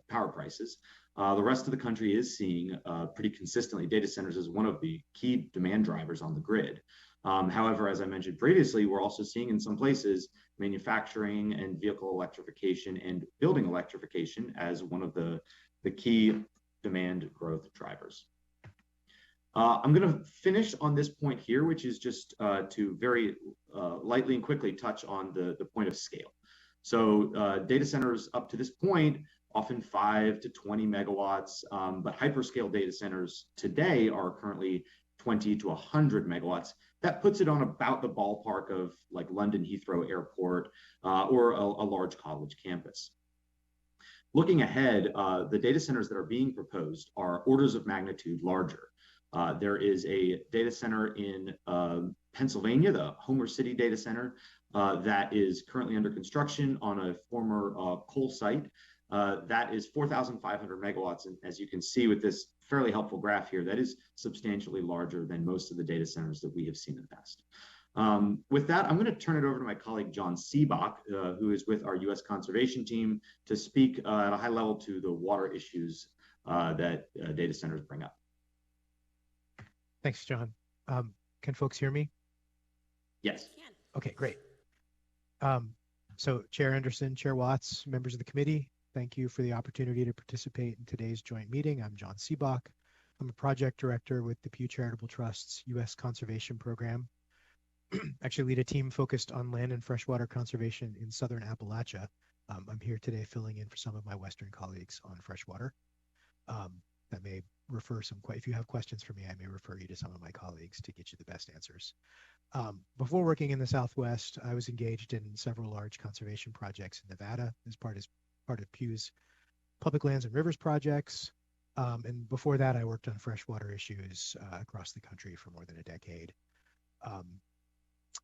power prices. The rest of the country is seeing pretty consistently data centers as one of the key demand drivers on the grid. However, as I mentioned previously, we're also seeing in some places manufacturing and vehicle electrification and building electrification as one of the key demand growth drivers. I'm going to finish on this point here, which is just to very lightly and quickly touch on the point of scale. So data centers up to this point, often 5 to 20 megawatts, but hyperscale data centers today are currently 20 to 100 megawatts. That puts it on about the ballpark of like London Heathrow Airport or a large college campus. Looking ahead, the data centers that are being proposed are orders of magnitude larger. There is a data center in Pennsylvania, the Homer City data center, that is currently under construction on a former coal site. That is 4,500 megawatts. And as you can see with this fairly helpful graph here, that is substantially larger than most of the data centers that we have seen in the past. With that, I'm going to turn it over to my colleague, John Seebach, who is with our U.S. conservation team, to speak at a high level to the water issues that data centers bring up. Thanks, John. Can folks hear me? Yes. Okay, great. So Chair Anderson, Chair Watts, members of the committee, thank you for the opportunity to participate in today's joint meeting. I'm John Seebach. I'm a project director with the Pew Charitable Trust's U.S. Conservation Program. Actually lead a team focused on land and freshwater conservation in Southern Appalachia. I'm here today filling in for some of my Western colleagues on freshwater. That may refer if you have questions for me, I may refer you to some of my colleagues to get you the best answers. Before working in the Southwest, I was engaged in several large conservation projects in Nevada as part of Pew's Public Lands and Rivers projects. And before that, I worked on freshwater issues across the country for more than a decade.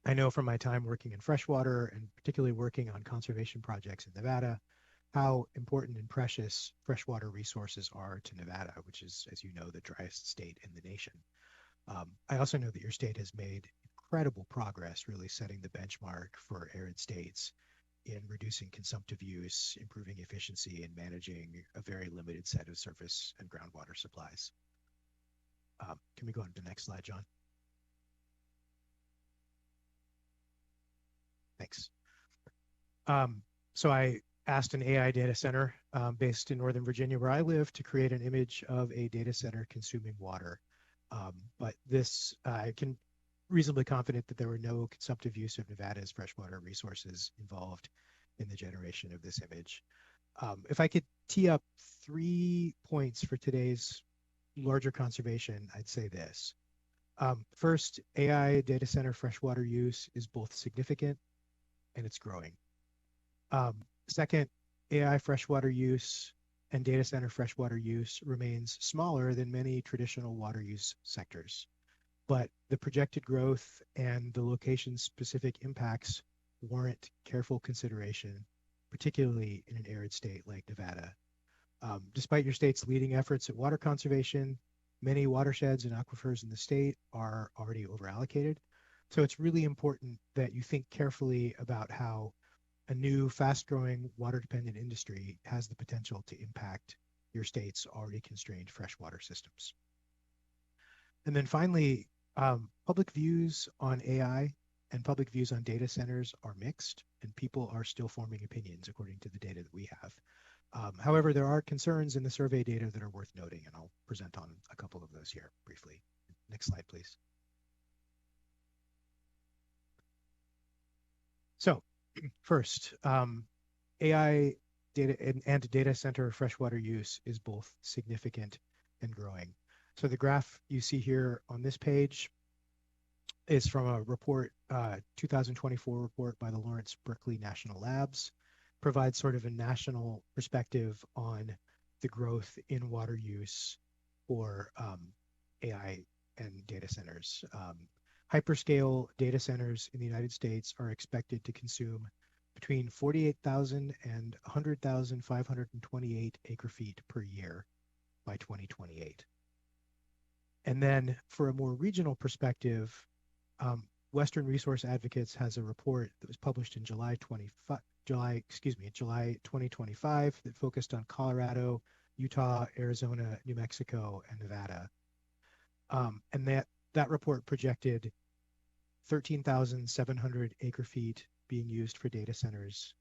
I know from my time working in freshwater and particularly working on conservation projects in Nevada, how important and precious freshwater resources are to Nevada, which is, as you know, the driest state in the nation. I also know that your state has made incredible progress really setting the benchmark for arid states in reducing consumptive use, improving efficiency, and managing a very limited set of surface and groundwater supplies. Can we go on to the next slide, John? Thanks. So I asked an AI data center based in Northern Virginia, where I live, to create an image of a data center consuming water. But this, I can reasonably confident that there were no consumptive use of Nevada's freshwater resources involved in the generation of this image. If I could tee up 3 points for today's larger conservation, I'd say this. First, AI data center freshwater use is both significant and it's growing. Second, AI freshwater use and data center freshwater use remains smaller than many traditional water use sectors. But the projected growth and the location-specific impacts warrant careful consideration, particularly in an arid state like Nevada. Despite your state's leading efforts at water conservation, many watersheds and aquifers in the state are already overallocated. So it's really important that you think carefully about how a new fast-growing water-dependent industry has the potential to impact your state's already constrained freshwater systems. And then finally, public views on AI and public views on data centers are mixed, and people are still forming opinions according to the data that we have. However, there are concerns in the survey data that are worth noting, and I'll present on a couple of those here briefly. Next slide, please. So first, AI data and data center freshwater use is both significant and growing. So the graph you see here on this page is from a report, 2024 report by the Lawrence Berkeley National Labs, provides sort of a national perspective on the growth in water use for AI and data centers. Hyperscale data centers in the United States are expected to consume between 48,000 and 100,528 acre-feet per year by 2028. And then for a more regional perspective, Western Resource Advocates has a report that was published in July 2025 that focused on Colorado, Utah, Arizona, New Mexico, and Nevada. And that report projected 13,700 acre-feet being used for data centers,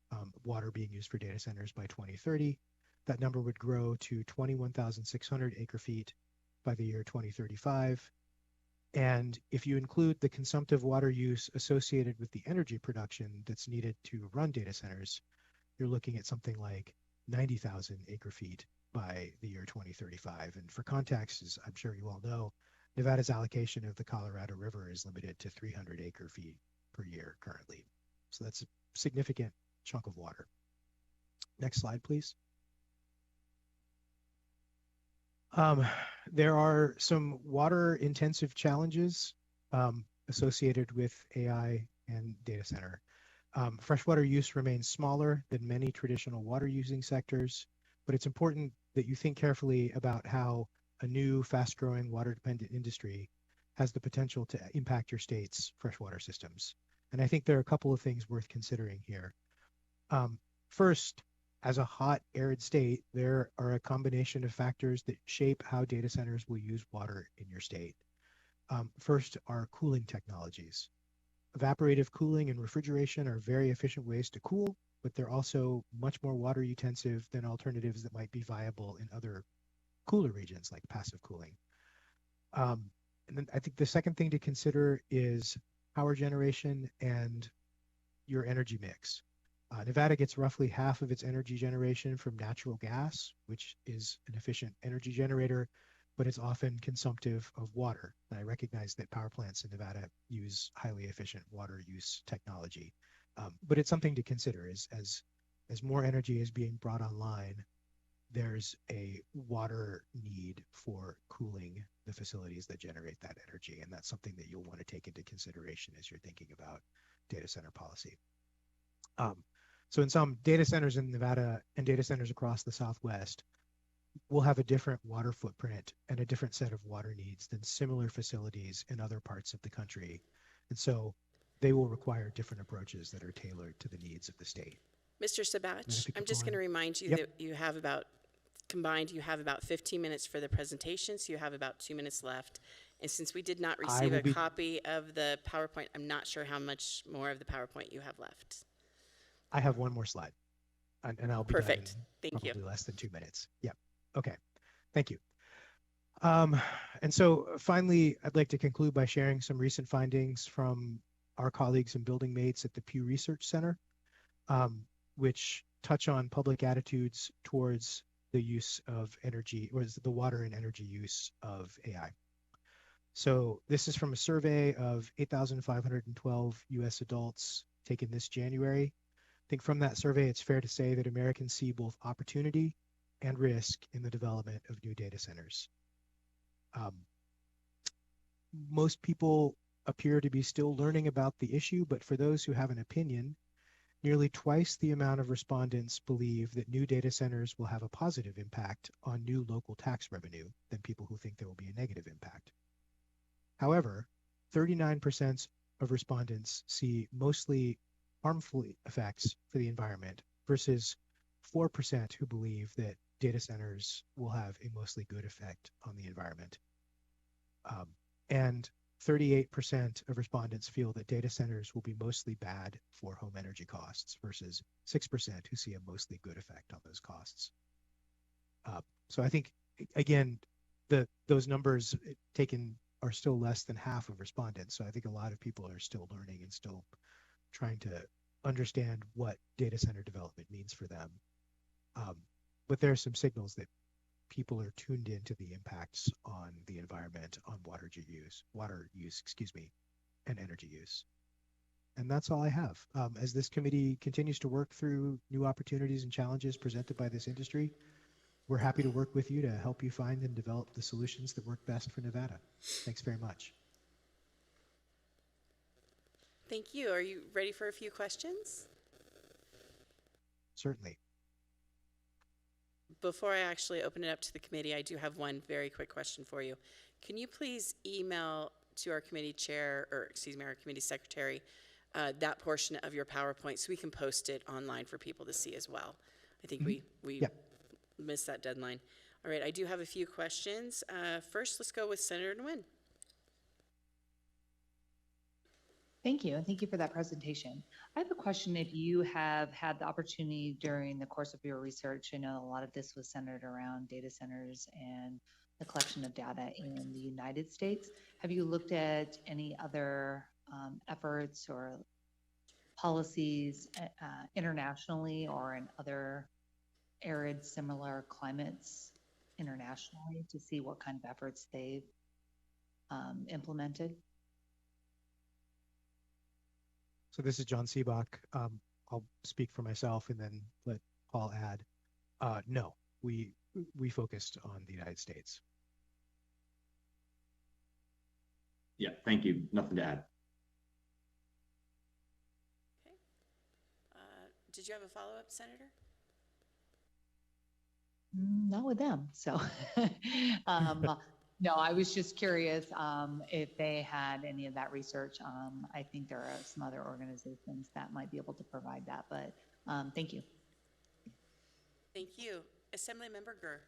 water being used for data centers by 2030. That number would grow to 21,600 acre-feet by the year 2035. And if you include the consumptive water use associated with the energy production that's needed to run data centers, you're looking at something like 90,000 acre-feet by the year 2035. And for context, as I'm sure you all know, Nevada's allocation of the Colorado River is limited to 300 acre-feet per year currently. So that's a significant chunk of water. Next slide, please. There are some water-intensive challenges associated with AI and data center. Freshwater use remains smaller than many traditional water-using sectors, but it's important that you think carefully about how a new, fast-growing water-dependent industry has the potential to impact your state's freshwater systems. And I think there are a couple of things worth considering here. First, as a hot, arid state, there are a combination of factors that shape how data centers will use water in your state. First are cooling technologies. Evaporative cooling and refrigeration are very efficient ways to cool, but they're also much more water intensive than alternatives that might be viable in other cooler regions like passive cooling. And then I think the second thing to consider is power generation and your energy mix. Nevada gets roughly half of its energy generation from natural gas, which is an efficient energy generator, but it's often consumptive of water. And I recognize that power plants in Nevada use highly efficient water use technology. But it's something to consider as more energy is being brought online, there's a water need for cooling the facilities that generate that energy. And that's something that you'll want to take into consideration as you're thinking about data center policy. So in some data centers in Nevada and data centers across the Southwest, will have a different water footprint and a different set of water needs than similar facilities in other parts of the country. And so they will require different approaches that are tailored to the needs of the state. Mr. Sabach, I'm just going to remind you that you have about 15 minutes for the presentation, so you have about 2 minutes left. And since we did not receive a copy of the PowerPoint, I'm not sure how much more of the PowerPoint you have left. I have one more slide, and I'll be perfect. done in Thank you. Probably less than 2 minutes. Yeah. Okay. Thank you. And so finally, I'd like to conclude by sharing some recent findings from our colleagues and building mates at the Pew Research Center, which touch on public attitudes towards the use of energy, or the water and energy use of AI. So this is from a survey of 8,512 US adults taken this January. I think from that survey, it's fair to say that Americans see both opportunity and risk in the development of new data centers. Most people appear to be still learning about the issue, but for those who have an opinion, nearly twice the amount of respondents believe that new data centers will have a positive impact on new local tax revenue than people who think there will be a negative impact. However, 39% of respondents see mostly harmful effects for the environment versus 4% who believe that data centers will have a mostly good effect on the environment. And 38% of respondents feel that data centers will be mostly bad for home energy costs versus 6% who see a mostly good effect on those costs. So I think, again, those numbers taken are still less than half of respondents. So I think a lot of people are still learning and still trying to understand what data center development means for them. But there are some signals that people are tuned into the impacts on the environment, on water use, and energy use. And that's all I have. As this committee continues to work through new opportunities and challenges presented by this industry, we're happy to work with you to help you find and develop the solutions that work best for Nevada. Thanks very much. Thank you. Are you ready for a few questions? Certainly. Before I actually open it up to the committee, I do have one very quick question for you. Can you please email to our committee chair, or excuse me, our committee secretary, that portion of your PowerPoint so we can post it online for people to see as well? I think we missed that deadline. All right, I do have a few questions. First, let's go with Senator Nguyen. Thank you, and thank you for that presentation. I have a question. If you have had the opportunity during the course of your research, I know a lot of this was centered around data centers and the collection of data in the United States. Have you looked at any other efforts or policies internationally or in other arid similar climates internationally to see what kind of efforts they've implemented? So this is John Seebach. I'll speak for myself and then let Paul add. No, we focused on the United States. Yeah, thank you. Nothing to add. Okay. Did you have a follow-up, Senator? Not with them. So no, I was just curious if they had any of that research. I think there are some other organizations that might be able to provide that, but thank you. Thank you. Assemblymember Gurr.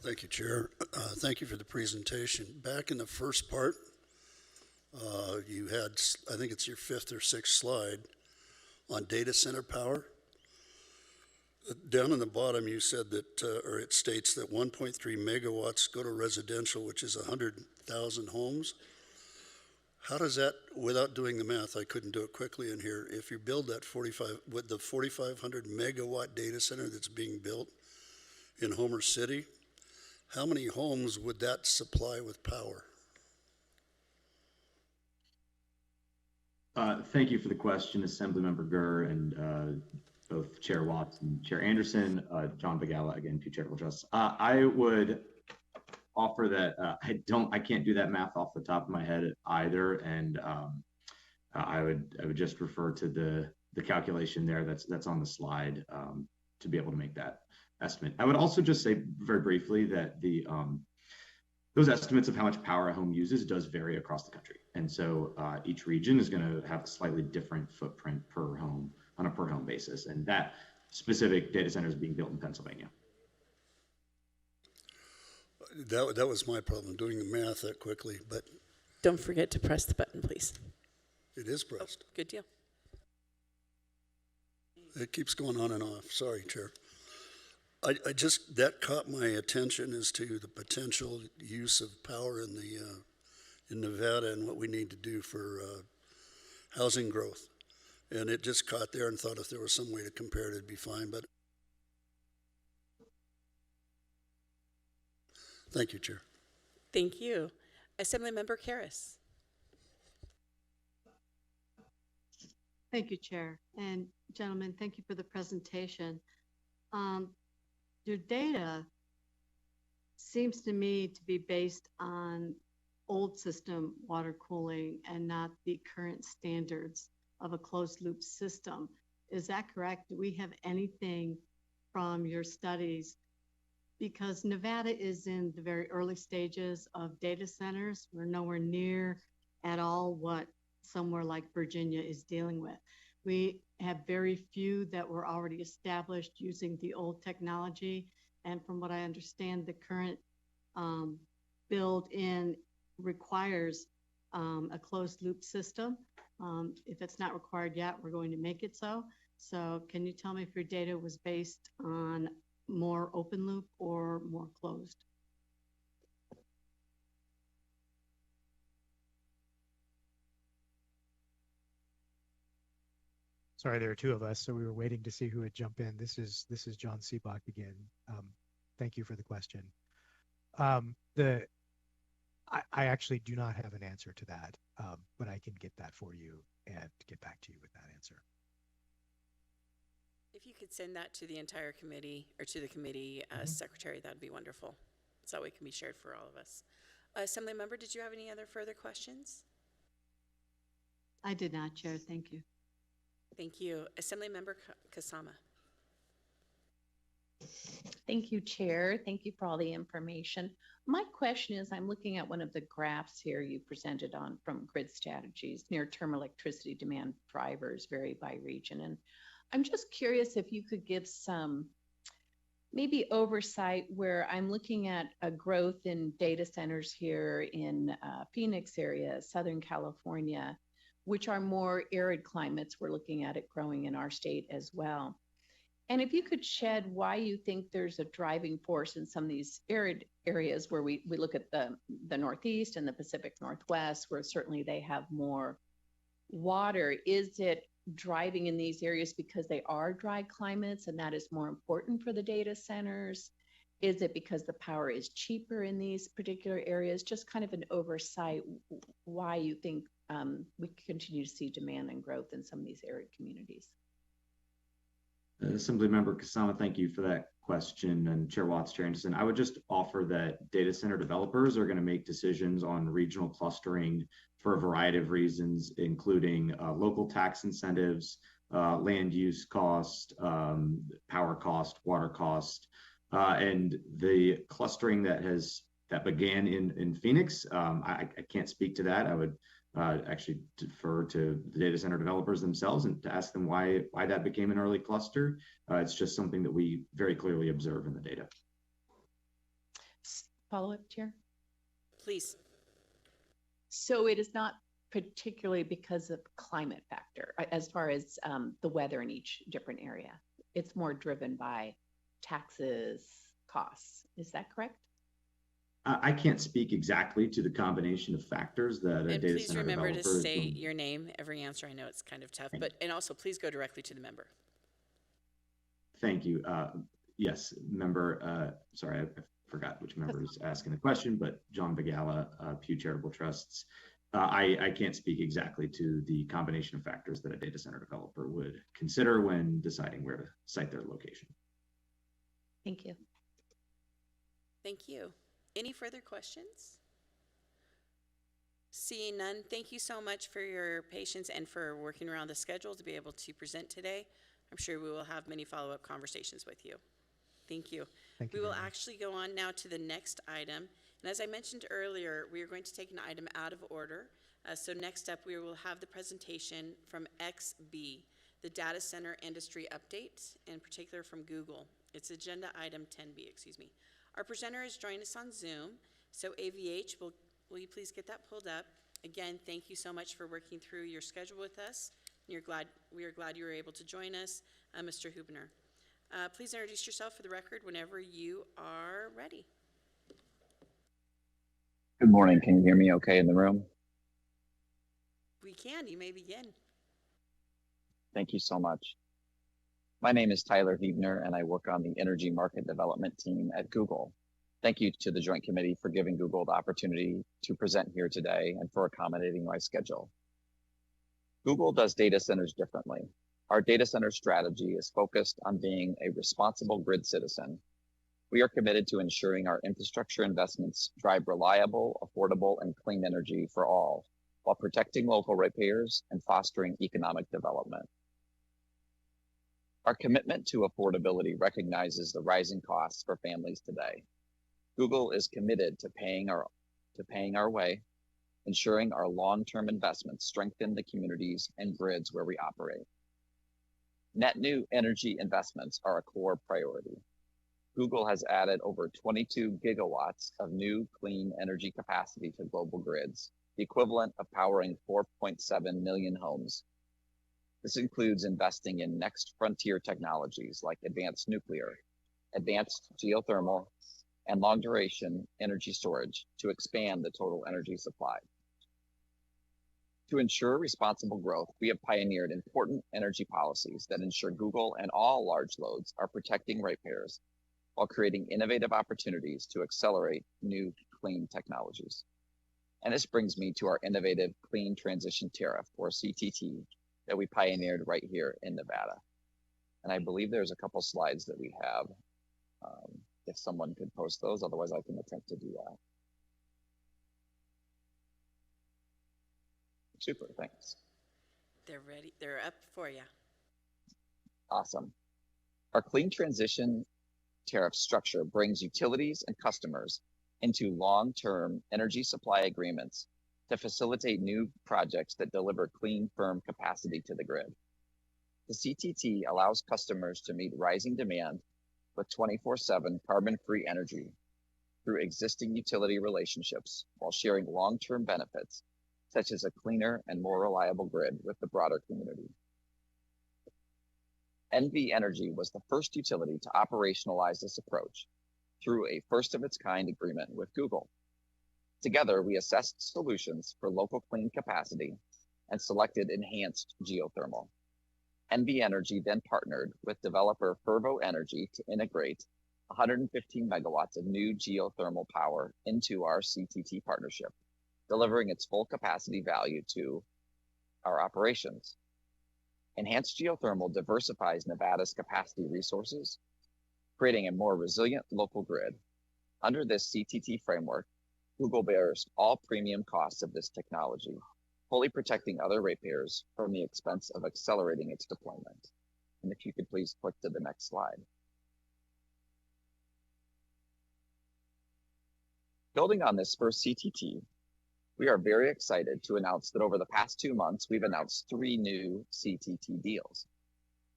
Thank you, Chair. Thank you for the presentation. Back in the first part, You had, I think it's your 5th or 6th slide on data center power. Down in the bottom, you said that, or it states that 1.3 megawatts go to residential, which is 100,000 homes. How does that, without doing the math, I couldn't do it quickly in here, if you build that 4,500 megawatt data center that's being built in Homer City, how many homes would that supply with power? Thank you for the question, Assemblymember Gurr and both Chair Watts and Chair Anderson, John Bagala, again, two charitable trusts. I would offer that I can't do that math off the top of my head either, and I would just refer to the calculation there that's on the slide to be able to make that estimate. I would also just say very briefly that those estimates of how much power a home uses does vary across the country. And so each region is going to have a slightly different footprint per home on a per home basis. And that specific data center is being built in Pennsylvania. That was my problem, doing the math that quickly, but. Don't forget to press the button, please. It is pressed. Oh, good deal. It keeps going on and off. Sorry, Chair. I just, that caught my attention as to the potential use of power in Nevada and what we need to do for housing growth. And it just caught there and thought if there was some way to compare it, it'd be fine, but. Thank you, Chair. Thank you. Assemblymember Karras. Thank you, Chair. And gentlemen, thank you for the presentation. Your data seems to me to be based on old system water cooling and not the current standards of a closed loop system. Is that correct? Do we have anything from your studies? Because Nevada is in the very early stages of data centers. We're nowhere near at all what somewhere like Virginia is dealing with. We have very few that were already established using the old technology. And from what I understand, the current build-in requires a closed loop system. If it's not required yet, we're going to make it so. So can you tell me if your data was based on more open loop or more closed? Sorry, there are two of us, so we were waiting to see who would jump in. This is John Seebach again. Thank you for the question. I actually do not have an answer to that, but I can get that for you and get back to you with that answer. If you could send that to the entire committee or to the committee secretary, that'd be wonderful. So it can be shared for all of us. Assemblymember, did you have any other further questions? I did not, Chair. Thank you. Thank you. Assemblymember Kasama. Thank you, Chair. Thank you for all the information. My question is, I'm looking at one of the graphs here you presented on from Grid Strategies. Near-term electricity demand drivers vary by region. And I'm just curious if you could give some maybe oversight where I'm looking at a growth in data centers here in Phoenix area, Southern California, which are more arid climates. We're looking at it growing in our state as well. And if you could shed why you think there's a driving force in some of these arid areas where we look at the Northeast and the Pacific Northwest, where certainly they have more water. Is it driving in these areas because they are dry climates and that is more important for the data centers? Is it because the power is cheaper in these particular areas? Just kind of an oversight why you think we continue to see demand and growth in some of these arid communities. Assemblymember Kasama, thank you for that question. And Chair Watts, Chair Anderson, I would just offer that data center developers are going to make decisions on regional clustering for a variety of reasons, including local tax incentives, land use cost, power cost, water cost, and the clustering that began in Phoenix. I can't speak to that. I would actually defer to the data center developers themselves and to ask them why that became an early cluster. It's just something that we very clearly observe in the data. Follow-up, Chair? Please. So it is not particularly because of climate factor, as far as the weather in each different area. It's more driven by taxes, costs. Is that correct? I can't speak exactly to the combination of factors that a And data please center remember to developer is state going. your name every answer. I know it's kind of tough, and also please go directly to the member. Thank you. Yes, member, sorry, I forgot which member is asking the question, but John Bagala, Pew Charitable Trusts. I can't speak exactly to the combination of factors that a data center developer would consider when deciding where to site their location. Thank you. Thank you. Any further questions? Seeing none, thank you so much for your patience and for working around the schedule to be able to present today. I'm sure we will have many follow-up conversations with you. Thank you. Thank you we will very much. actually go on now to the next item. And as I mentioned earlier, we are going to take an item out of order. So next up, we will have the presentation from XB, the data center industry update, in particular from Google. It's agenda item 10B, excuse me. Our presenter is joining us on Zoom. So AVH, will you please get that pulled up? Again, thank you so much for working through your schedule with us. We are glad you were able to join us, Mr. Hubner. Please introduce yourself for the record whenever you are ready. Good morning. Can you hear me okay in the room? We can. You may begin. Thank you so much. My name is Tyler Huebner, and I work on the Energy Market Development team at Google. Thank you to the Joint Committee for giving Google the opportunity to present here today and for accommodating my schedule. Google does data centers differently. Our data center strategy is focused on being a responsible grid citizen. We are committed to ensuring our infrastructure investments drive reliable, affordable, and clean energy for all, while protecting local ratepayers and fostering economic development. Our commitment to affordability recognizes the rising costs for families today. Google is committed to paying our way, ensuring our long-term investments strengthen the communities and grids where we operate. Net new energy investments are a core priority. Google has added over 22 gigawatts of new clean energy capacity to global grids, the equivalent of powering 4.7 million homes. This includes investing in next frontier technologies like advanced nuclear, advanced geothermal, and long-duration energy storage to expand the total energy supply. To ensure responsible growth, we have pioneered important energy policies that ensure Google and all large loads are protecting ratepayers while creating innovative opportunities to accelerate new clean technologies. And this brings me to our innovative Clean Transition Tariff, or CTT, that we pioneered right here in Nevada. And I believe there's a couple slides that we have. If someone could post those, otherwise I can attempt to do that. Super, thanks. They're ready. They're up for you. Awesome. Our Clean Transition Tariff structure brings utilities and customers into long-term energy supply agreements to facilitate new projects that deliver clean, firm capacity to the grid. The CTT allows customers to meet rising demand with 24/7 carbon-free energy through existing utility relationships while sharing long-term benefits such as a cleaner and more reliable grid with the broader community. NV Energy was the first utility to operationalize this approach through a first-of-its-kind agreement with Google. Together, we assessed solutions for local clean capacity and selected enhanced geothermal. NV Energy then partnered with developer Fervo Energy to integrate 115 megawatts of new geothermal power into our CTT partnership, delivering its full capacity value to our operations. Enhanced geothermal diversifies Nevada's capacity resources, creating a more resilient local grid. Under this CTT framework, Google bears all premium costs of this technology, fully protecting other ratepayers from the expense of accelerating its deployment. And if you could please click to the next slide. Building on this first CTT, we are very excited to announce that over the past 2 months, we've announced 3 new CTT deals.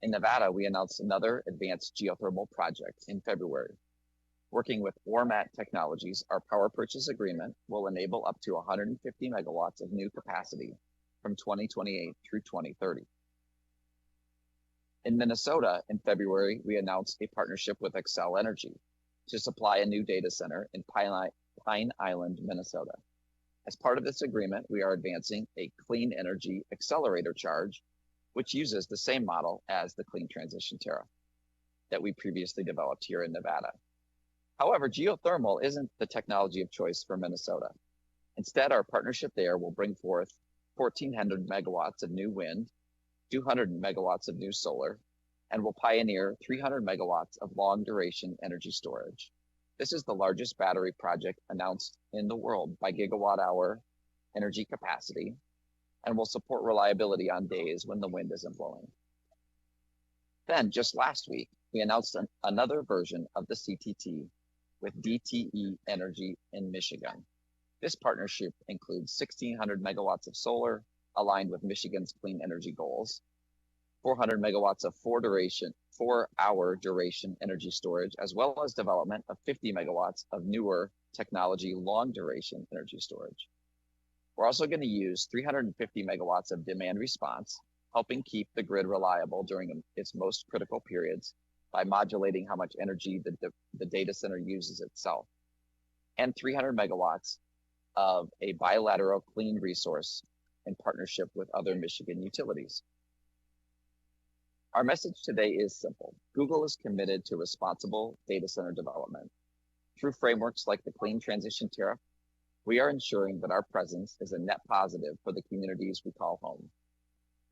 In Nevada, we announced another advanced geothermal project in February, Working with Ormat Technologies, our power purchase agreement will enable up to 150 megawatts of new capacity from 2028 through 2030. In Minnesota, in February, we announced a partnership with Xcel Energy to supply a new data center in Pine Island, Minnesota. As part of this agreement, we are advancing a clean energy accelerator charge, which uses the same model as the Clean Transition Tariff that we previously developed here in Nevada. However, geothermal isn't the technology of choice for Minnesota. Instead, our partnership there will bring forth 1,400 megawatts of new wind, 200 megawatts of new solar, and will pioneer 300 megawatts of long-duration energy storage. This is the largest battery project announced in the world by gigawatt-hour energy capacity and will support reliability on days when the wind isn't blowing. Then, just last week, we announced another version of the CTT with DTE Energy in Michigan. This partnership includes 1,600 megawatts of solar aligned with Michigan's clean energy goals, 400 megawatts of 4-hour duration energy storage, as well as development of 50 megawatts of newer technology long duration energy storage. We're also going to use 350 megawatts of demand response, helping keep the grid reliable during its most critical periods by modulating how much energy the data center uses itself, and 300 megawatts of a bilateral clean resource in partnership with other Michigan utilities. Our message today is simple. Google is committed to responsible data center development. Through frameworks like the Clean Transition Tariff, we are ensuring that our presence is a net positive for the communities we call home.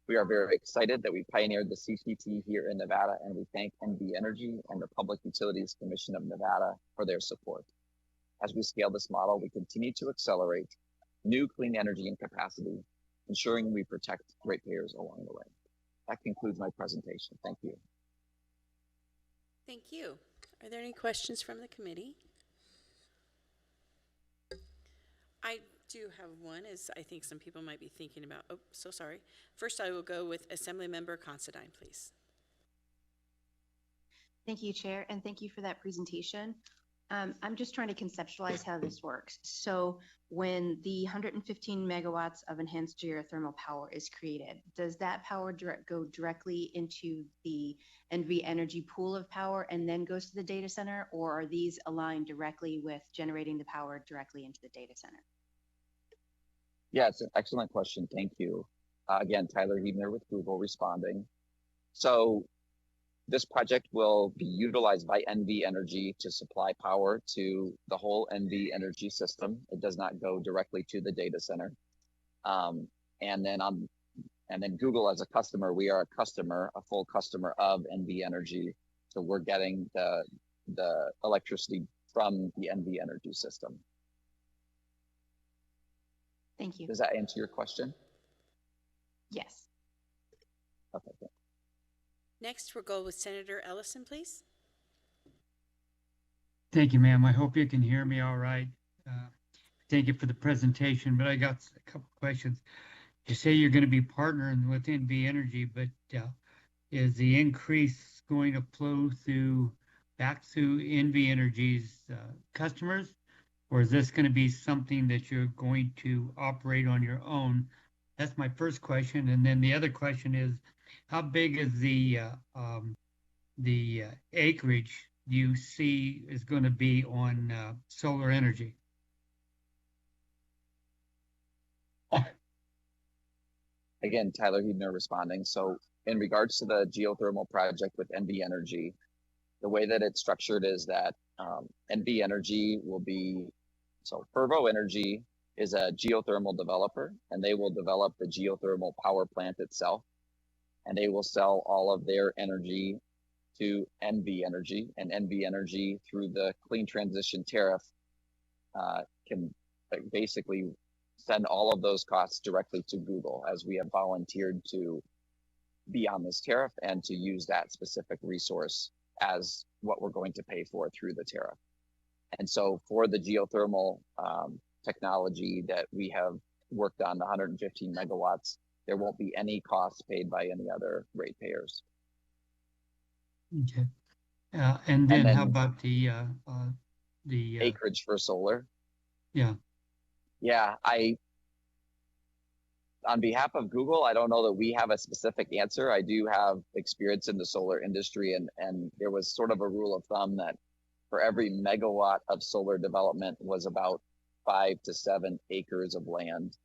We are very excited that we pioneered the CTT here in Nevada, and we thank NV Energy and the Public Utilities Commission of Nevada for their support. As we scale this model, we continue to accelerate new clean energy and capacity, ensuring we protect ratepayers along the way. That concludes my presentation. Thank you. Thank you. Are there any questions from the committee? I do have one, as I think some people might be thinking about. Oh, so sorry. First, I will go with Assemblymember Considine, please. Thank you, Chair, and thank you for that presentation. I'm just trying to conceptualize how this works. So when the 115 megawatts of enhanced geothermal power is created, does that power go directly into the NV Energy pool of power and then goes to the data center, or are these aligned directly with generating the power directly into the data center? Yeah, it's an excellent question. Thank you. Again, Tyler Hebner with Google responding. So this project will be utilized by NV Energy to supply power to the whole NV Energy system. It does not go directly to the data center. And then Google as a customer, we are a full customer of NV Energy. So we're getting the electricity from the NV Energy system. Thank you. Does that answer your question? Yes. Okay, good. Next, we'll go with Senator Ellison, please. Thank you, ma'am. I hope you can hear me all right. Thank you for the presentation, but I got a couple questions. You say you're going to be partnering with NV Energy, but is the increase going to flow back to NV Energy's customers, or is this going to be something that you're going to operate on your own? That's my first question. And then the other question is, how big is the acreage you see is going to be on solar energy? Again, Tyler Hebner responding. So in regards to the geothermal project with NV Energy, the way that it's structured is that NV Energy will be, so Fervo Energy is a geothermal developer, and they will develop the geothermal power plant itself, and they will sell all of their energy to NV Energy, and NV Energy through the Clean Transition Tariff can basically send all of those costs directly to Google, as we have volunteered to be on this tariff and to use that specific resource as what we're going to pay for through the tariff. And so for the geothermal technology that we have worked on, the 115 megawatts, there won't be any costs paid by any other ratepayers. Okay. And then how about the the acreage for solar. Yeah. Yeah, on behalf of Google, I don't know that we have a specific answer. I do have experience in the solar industry, and there was sort of a rule of thumb that for every megawatt of solar development was about 5 to 7 acres of land.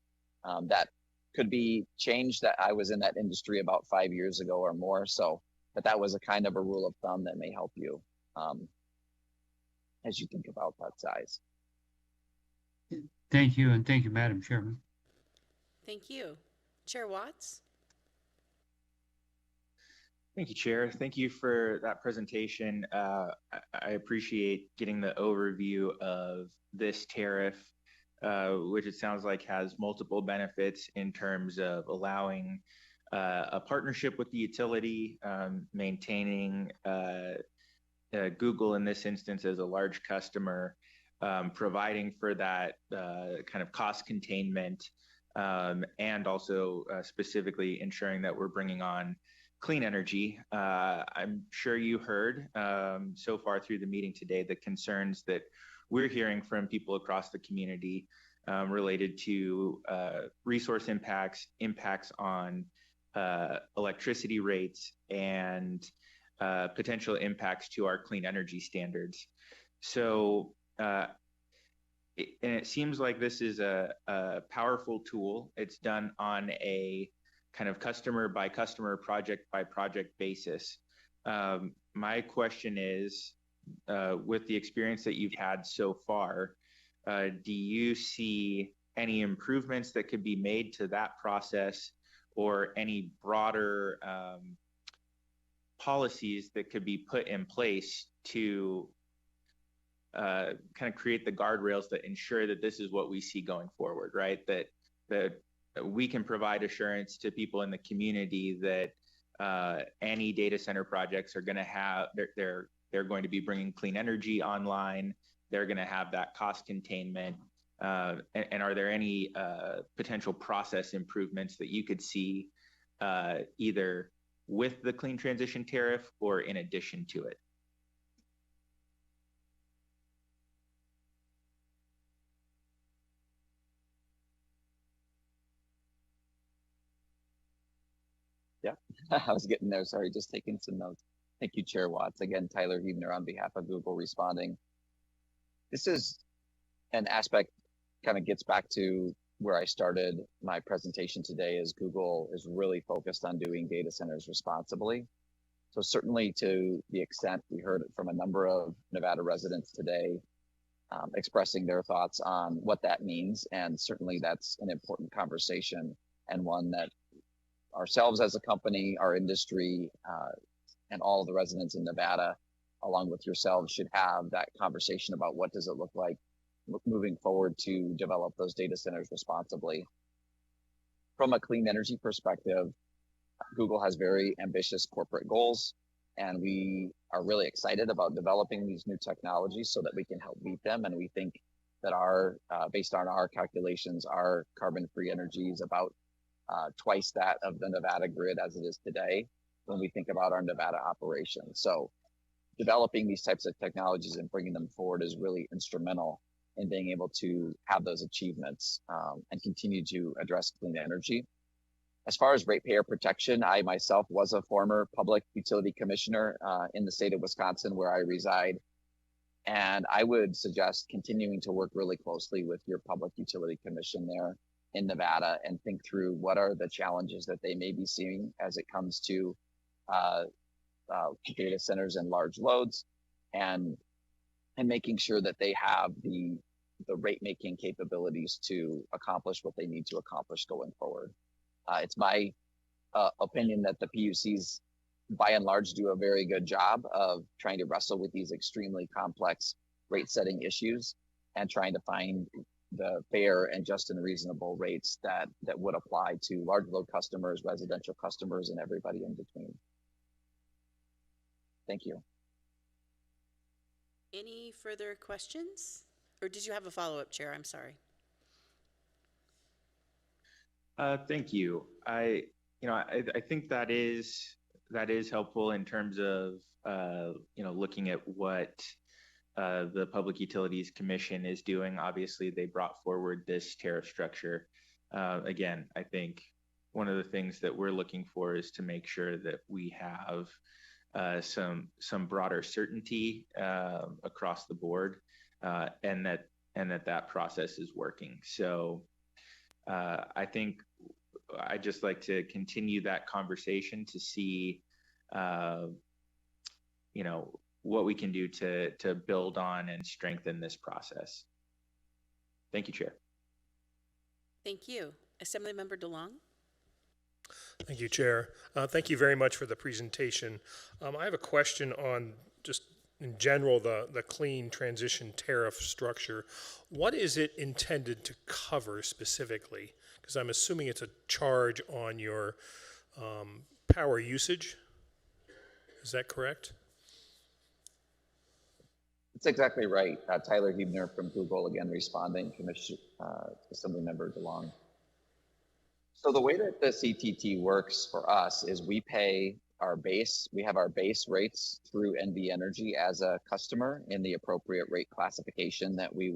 That could be changed. That I was in that industry about 5 years ago or more. So, but that was a kind of a rule of thumb that may help you as you think about that size. Thank you, and thank you, Madam Chairman. Thank you. Chair Watts? Thank you, Chair. Thank you for that presentation. I appreciate getting the overview of this tariff, which it sounds like has multiple benefits in terms of allowing a partnership with the utility, maintaining Google in this instance as a large customer, providing for that kind of cost containment, and also specifically ensuring that we're bringing on clean energy. I'm sure you heard so far through the meeting today the concerns that we're hearing from people across the community related to resource impacts on electricity rates, and potential impacts to our clean energy standards. So, and it seems like this is a powerful tool. It's done on a kind of customer by customer, project by project basis. My question is, with the experience that you've had so far, do you see any improvements that could be made to that process, or any broader policies that could be put in place to kind of create the guardrails that ensure that this is what we see going forward, right? That we can provide assurance to people in the community that any data center projects are going to have, they're going to be bringing clean energy online. They're going to have that cost containment. And are there any potential process improvements that you could see either with the clean transition tariff or in addition to it? Yeah, I was getting there. Sorry, just taking some notes. Thank you, Chair Watts. Again, Tyler Huebner on behalf of Google responding. This is an aspect, kind of gets back to where I started my presentation today, is Google is really focused on doing data centers responsibly. So certainly to the extent we heard it from a number of Nevada residents today, expressing their thoughts on what that means. And certainly that's an important conversation, and one that ourselves as a company, our industry, and all the residents in Nevada, along with yourselves, should have that conversation about what does it look like moving forward to develop those data centers responsibly. From a clean energy perspective, Google has very ambitious corporate goals, and we are really excited about developing these new technologies so that we can help meet them. And we think that based on our calculations, our carbon-free energy is about twice that of the Nevada grid as it is today when we think about our Nevada operations. So developing these types of technologies and bringing them forward is really instrumental in being able to have those achievements and continue to address clean energy. As far as ratepayer protection, I myself was a former public utility commissioner in the state of Wisconsin, where I reside. And I would suggest continuing to work really closely with your public utility commission there in Nevada and think through what are the challenges that they may be seeing as it comes to data centers and large loads, and making sure that they have the rate making capabilities to accomplish what they need to accomplish going forward. It's my opinion that the PUCs, by and large, do a very good job of trying to wrestle with these extremely complex rate setting issues and trying to find the fair and just and reasonable rates that would apply to large load customers, residential customers, and everybody in between. Thank you. Any further questions? Or did you have a follow-up, Chair? I'm sorry. Thank you. I think that is helpful in terms of looking at what the Public Utilities Commission is doing. Obviously, they brought forward this tariff structure. Again, I think one of the things that we're looking for is to make sure that we have some broader certainty across the board, and that process is working. So I think I'd just like to continue that conversation to see, what we can do to build on and strengthen this process. Thank you, Chair. Thank you. Assemblymember DeLong. Thank you, Chair. Thank you very much for the presentation. I have a question on just in general the clean transition tariff structure. What is it intended to cover specifically? Because I'm assuming it's a charge on your power usage. Is that correct? That's exactly right. Tyler Huebner from Google again responding, Assemblymember DeLong. So the way that the CTT works for us is we pay our base, we have our base rates through NV Energy as a customer in the appropriate rate classification that we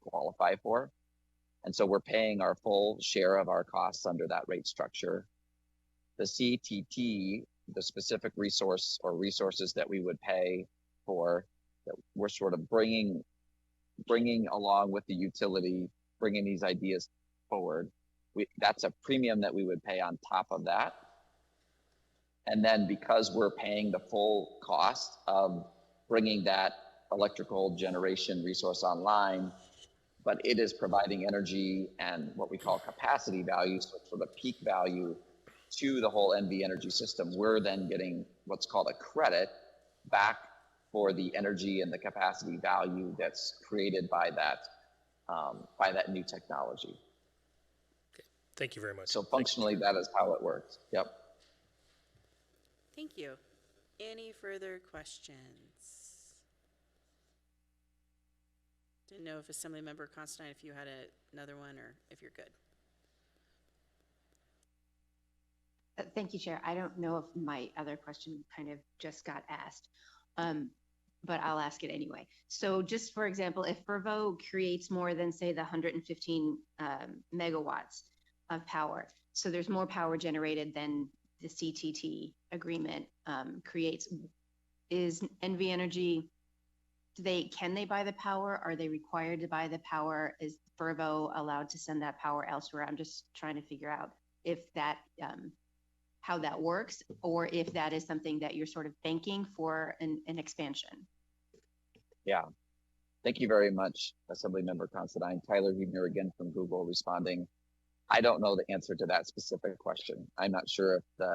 qualify for. And so we're paying our full share of our costs under that rate structure. The CTT, the specific resource or resources that we would pay for, that we're sort of bringing along with the utility, bringing these ideas forward. That's a premium that we would pay on top of that. And then because we're paying the full cost of bringing that electrical generation resource online, but it is providing energy and what we call capacity value, so sort of peak value to the whole NV Energy system, we're then getting what's called a credit back for the energy and the capacity value that's created by that new technology. Thank you very much. So functionally, that is how it works. Yep. Thank you. Any further questions? Didn't know if Assemblymember Constantine, if you had another one or if you're good. Thank you, Chair. I don't know if my other question kind of just got asked, but I'll ask it anyway. So just for example, if Fervo creates more than say the 115 megawatts of power, so there's more power generated than the CTT agreement creates, is NV Energy, can they buy the power? Are they required to buy the power? Is Fervo allowed to send that power elsewhere? I'm just trying to figure out if that, how that works, or if that is something that you're sort of banking for an expansion. Yeah. Thank you very much, Assemblymember Constantine. Tyler Huebner again from Google responding. I don't know the answer to that specific question. I'm not sure if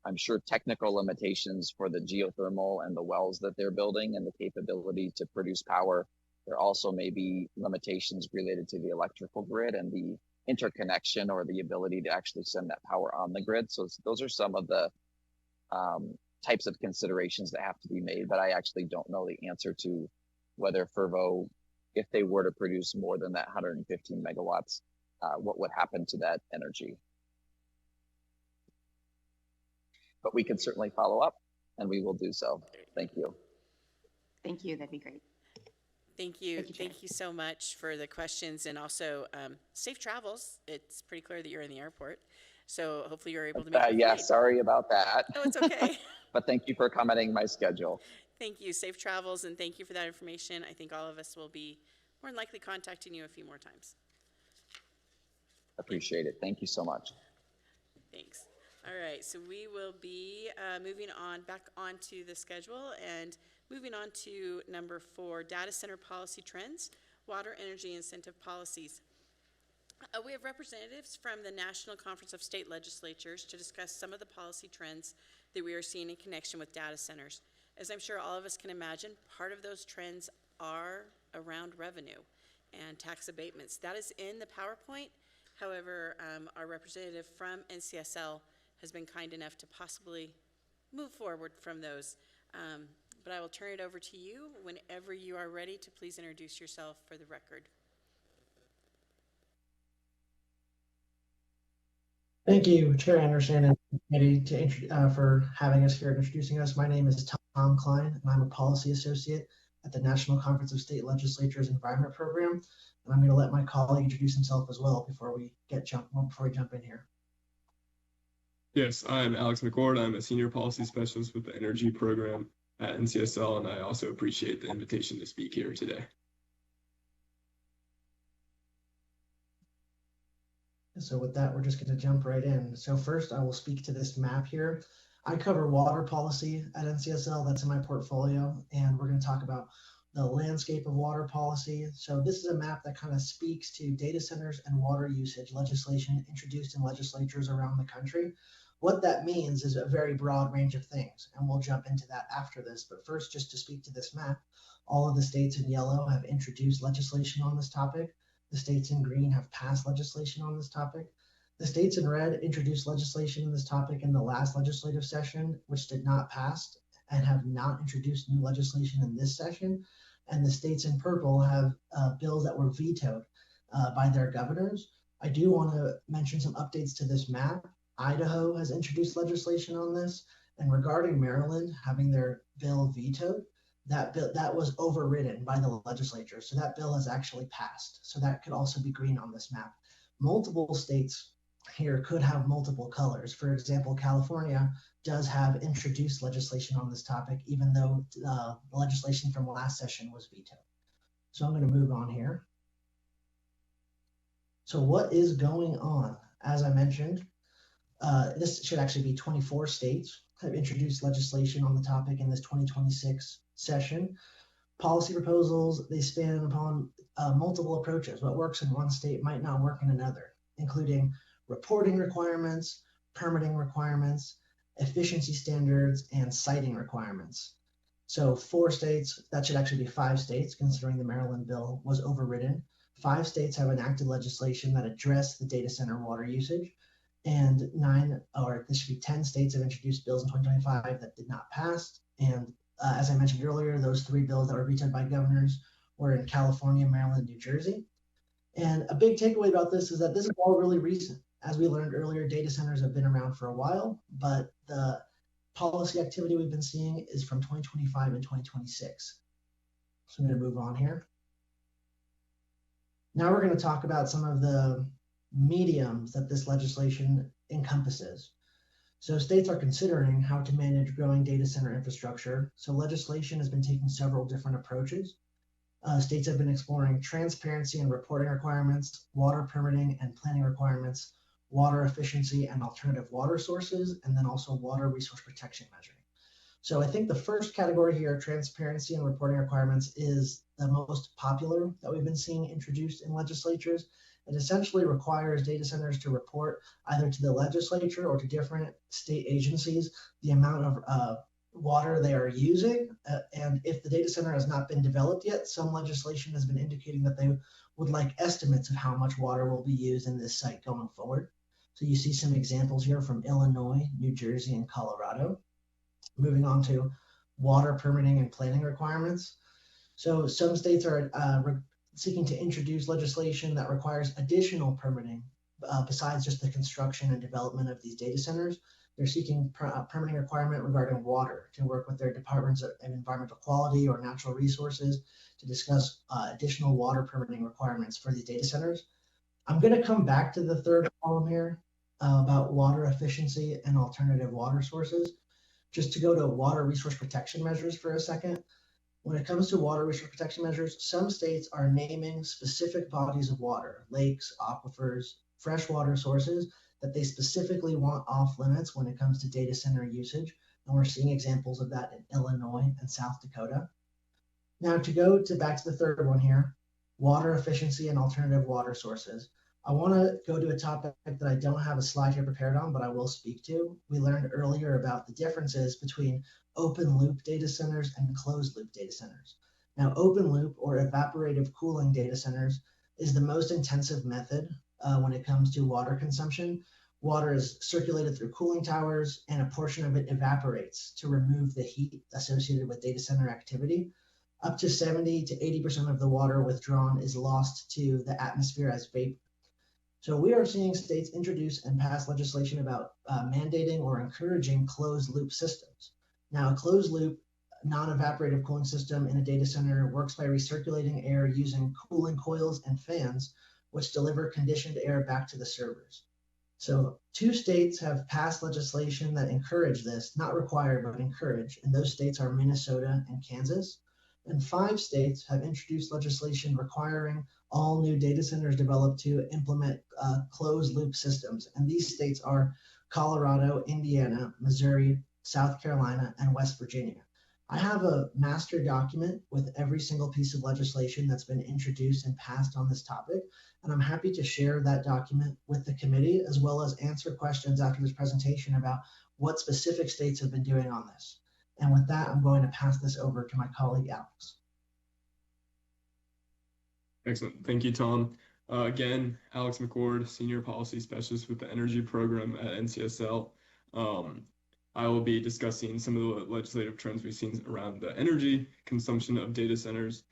I'm sure technical limitations for the geothermal and the wells that they're building and the capability to produce power. There also may be limitations related to the electrical grid and the interconnection or the ability to actually send that power on the grid. So those are some of the types of considerations that have to be made, but I actually don't know the answer to whether Fervo, if they were to produce more than that 115 megawatts, what would happen to that energy. But we can certainly follow up, and we will do so. Thank you. Thank you. That'd be great. Thank you. Thank you so much for the questions, and also safe travels. It's pretty clear that you're in the airport, so hopefully you're able to make it. Yeah, sorry about that. Oh, it's okay. But thank you for accommodating my schedule. Thank you. Safe travels, and thank you for that information. I think all of us will be more than likely contacting you a few more times. Appreciate it. Thank you so much. Thanks. All right, so we will be moving on back onto the schedule and moving on to number 4, data center policy trends, water energy incentive policies. We have representatives from the National Conference of State Legislatures to discuss some of the policy trends that we are seeing in connection with data centers. As I'm sure all of us can imagine, part of those trends are around revenue and tax abatements. That is in the PowerPoint. However, our representative from NCSL has been kind enough to possibly move forward from those. But I will turn it over to you whenever you are ready to please introduce yourself for the record. Thank you, Chair Anderson and committee for having us here and introducing us. My name is Tom Tom Klein, and I'm a policy associate at the National Conference of State Legislatures Environment Program. And I'm going to let my colleague introduce himself as well before we jump in here. Yes, I'm Alex McCord. I'm a senior policy specialist with the energy program at NCSL, and I also appreciate the invitation to speak here today. So with that, we're just going to jump right in. So first, I will speak to this map here. I cover water policy at NCSL. That's in my portfolio, and we're going to talk about the landscape of water policy. So this is a map that kind of speaks to data centers and water usage legislation introduced in legislatures around the country. What that means is a very broad range of things, and we'll jump into that after this. But first, just to speak to this map, all of the states in yellow have introduced legislation on this topic. The states in green have passed legislation on this topic. The states in red introduced legislation on this topic in the last legislative session, which did not pass, and have not introduced new legislation in this session. And the states in purple have bills that were vetoed by their governors. I do want to mention some updates to this map. Idaho has introduced legislation on this, and regarding Maryland having their bill vetoed, that was overridden by the legislature. So that bill has actually passed. So that could also be green on this map. Multiple states here could have multiple colors. For example, California does have introduced legislation on this topic, even though the legislation from last session was vetoed. So I'm going to move on here. So what is going on? As I mentioned, this should actually be 24 states have introduced legislation on the topic in this 2026 session. Policy proposals, they span upon multiple approaches. What works in one state might not work in another, including reporting requirements, permitting requirements, efficiency standards, and siting requirements. So 4 states, that should actually be 5 states, considering the Maryland bill was overridden. 5 states have enacted legislation that address the data center water usage, and 10 states have introduced bills in 2025 that did not pass. And as I mentioned earlier, those 3 bills that were vetoed by governors were in California, Maryland, and New Jersey. And a big takeaway about this is that this is all really recent. As we learned earlier, data centers have been around for a while, but the policy activity we've been seeing is from 2025 and 2026. So I'm going to move on here. Now we're going to talk about some of the mediums that this legislation encompasses. So states are considering how to manage growing data center infrastructure. So legislation has been taking several different approaches. States have been exploring transparency and reporting requirements, water permitting and planning requirements, water efficiency and alternative water sources, and then also water resource protection measuring. So I think the first category here, transparency and reporting requirements, is the most popular that we've been seeing introduced in legislatures. It essentially requires data centers to report either to the legislature or to different state agencies the amount of water they are using. And if the data center has not been developed yet, some legislation has been indicating that they would like estimates of how much water will be used in this site going forward. So you see some examples here from Illinois, New Jersey, and Colorado. Moving on to water permitting and planning requirements. So some states are seeking to introduce legislation that requires additional permitting besides just the construction and development of these data centers. They're seeking permitting requirement regarding water to work with their departments of environmental quality or natural resources to discuss additional water permitting requirements for these data centers. I'm going to come back to the third column here about water efficiency and alternative water sources. Just to go to water resource protection measures for a second. When it comes to water resource protection measures, some states are naming specific bodies of water, lakes, aquifers, freshwater sources that they specifically want off limits when it comes to data center usage. And we're seeing examples of that in Illinois and South Dakota. Now to go back to the third one here, water efficiency and alternative water sources. I want to go to a topic that I don't have a slide here prepared on, but I will speak to. We learned earlier about the differences between open loop data centers and closed loop data centers. Now, open loop or evaporative cooling data centers is the most intensive method when it comes to water consumption. Water is circulated through cooling towers and a portion of it evaporates to remove the heat associated with data center activity. Up to 70 to 80% of the water withdrawn is lost to the atmosphere as vapor. So we are seeing states introduce and pass legislation about mandating or encouraging closed loop systems. Now, a closed loop non-evaporative cooling system in a data center works by recirculating air using cooling coils and fans, which deliver conditioned air back to the servers. So 2 states have passed legislation that encourage this, not require, but encourage, and those states are Minnesota and Kansas. And 5 states have introduced legislation requiring all new data centers developed to implement closed loop systems. And these states are Colorado, Indiana, Missouri, South Carolina, and West Virginia. I have a master document with every single piece of legislation that's been introduced and passed on this topic, and I'm happy to share that document with the committee, as well as answer questions after this presentation about what specific states have been doing on this. And with that, I'm going to pass this over to my colleague, Alex. Excellent. Thank you, Tom. Again, Alex McCord, Senior Policy Specialist with the Energy Program at NCSL. I will be discussing some of the legislative trends we've seen around the energy consumption of data centers.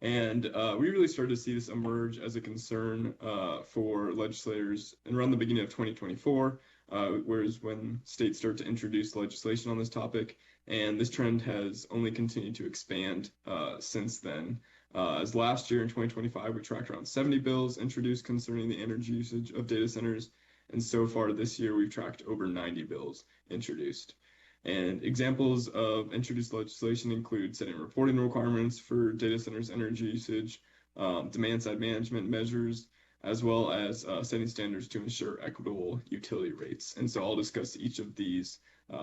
And we really started to see this emerge as a concern for legislators around the beginning of 2024, whereas when states start to introduce legislation on this topic. And this trend has only continued to expand since then. As last year in 2025, we tracked around 70 bills introduced concerning the energy usage of data centers. And so far this year, we've tracked over 90 bills introduced. And examples of introduced legislation include setting reporting requirements for data centers' energy usage, demand-side management measures, as well as setting standards to ensure equitable utility rates. And so I'll discuss each of these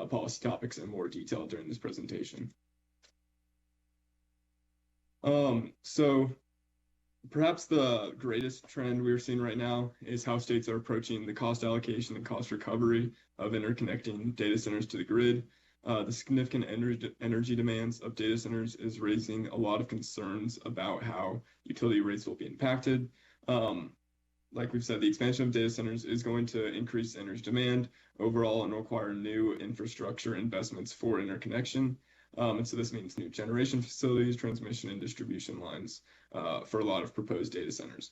policy topics in more detail during this presentation. So perhaps the greatest trend we're seeing right now is how states are approaching the cost allocation and cost recovery of interconnecting data centers to the grid. The significant energy demands of data centers is raising a lot of concerns about how utility rates will be impacted. Like we've said, the expansion of data centers is going to increase energy demand overall and require new infrastructure investments for interconnection. And so this means new generation facilities, transmission, and distribution lines for a lot of proposed data centers.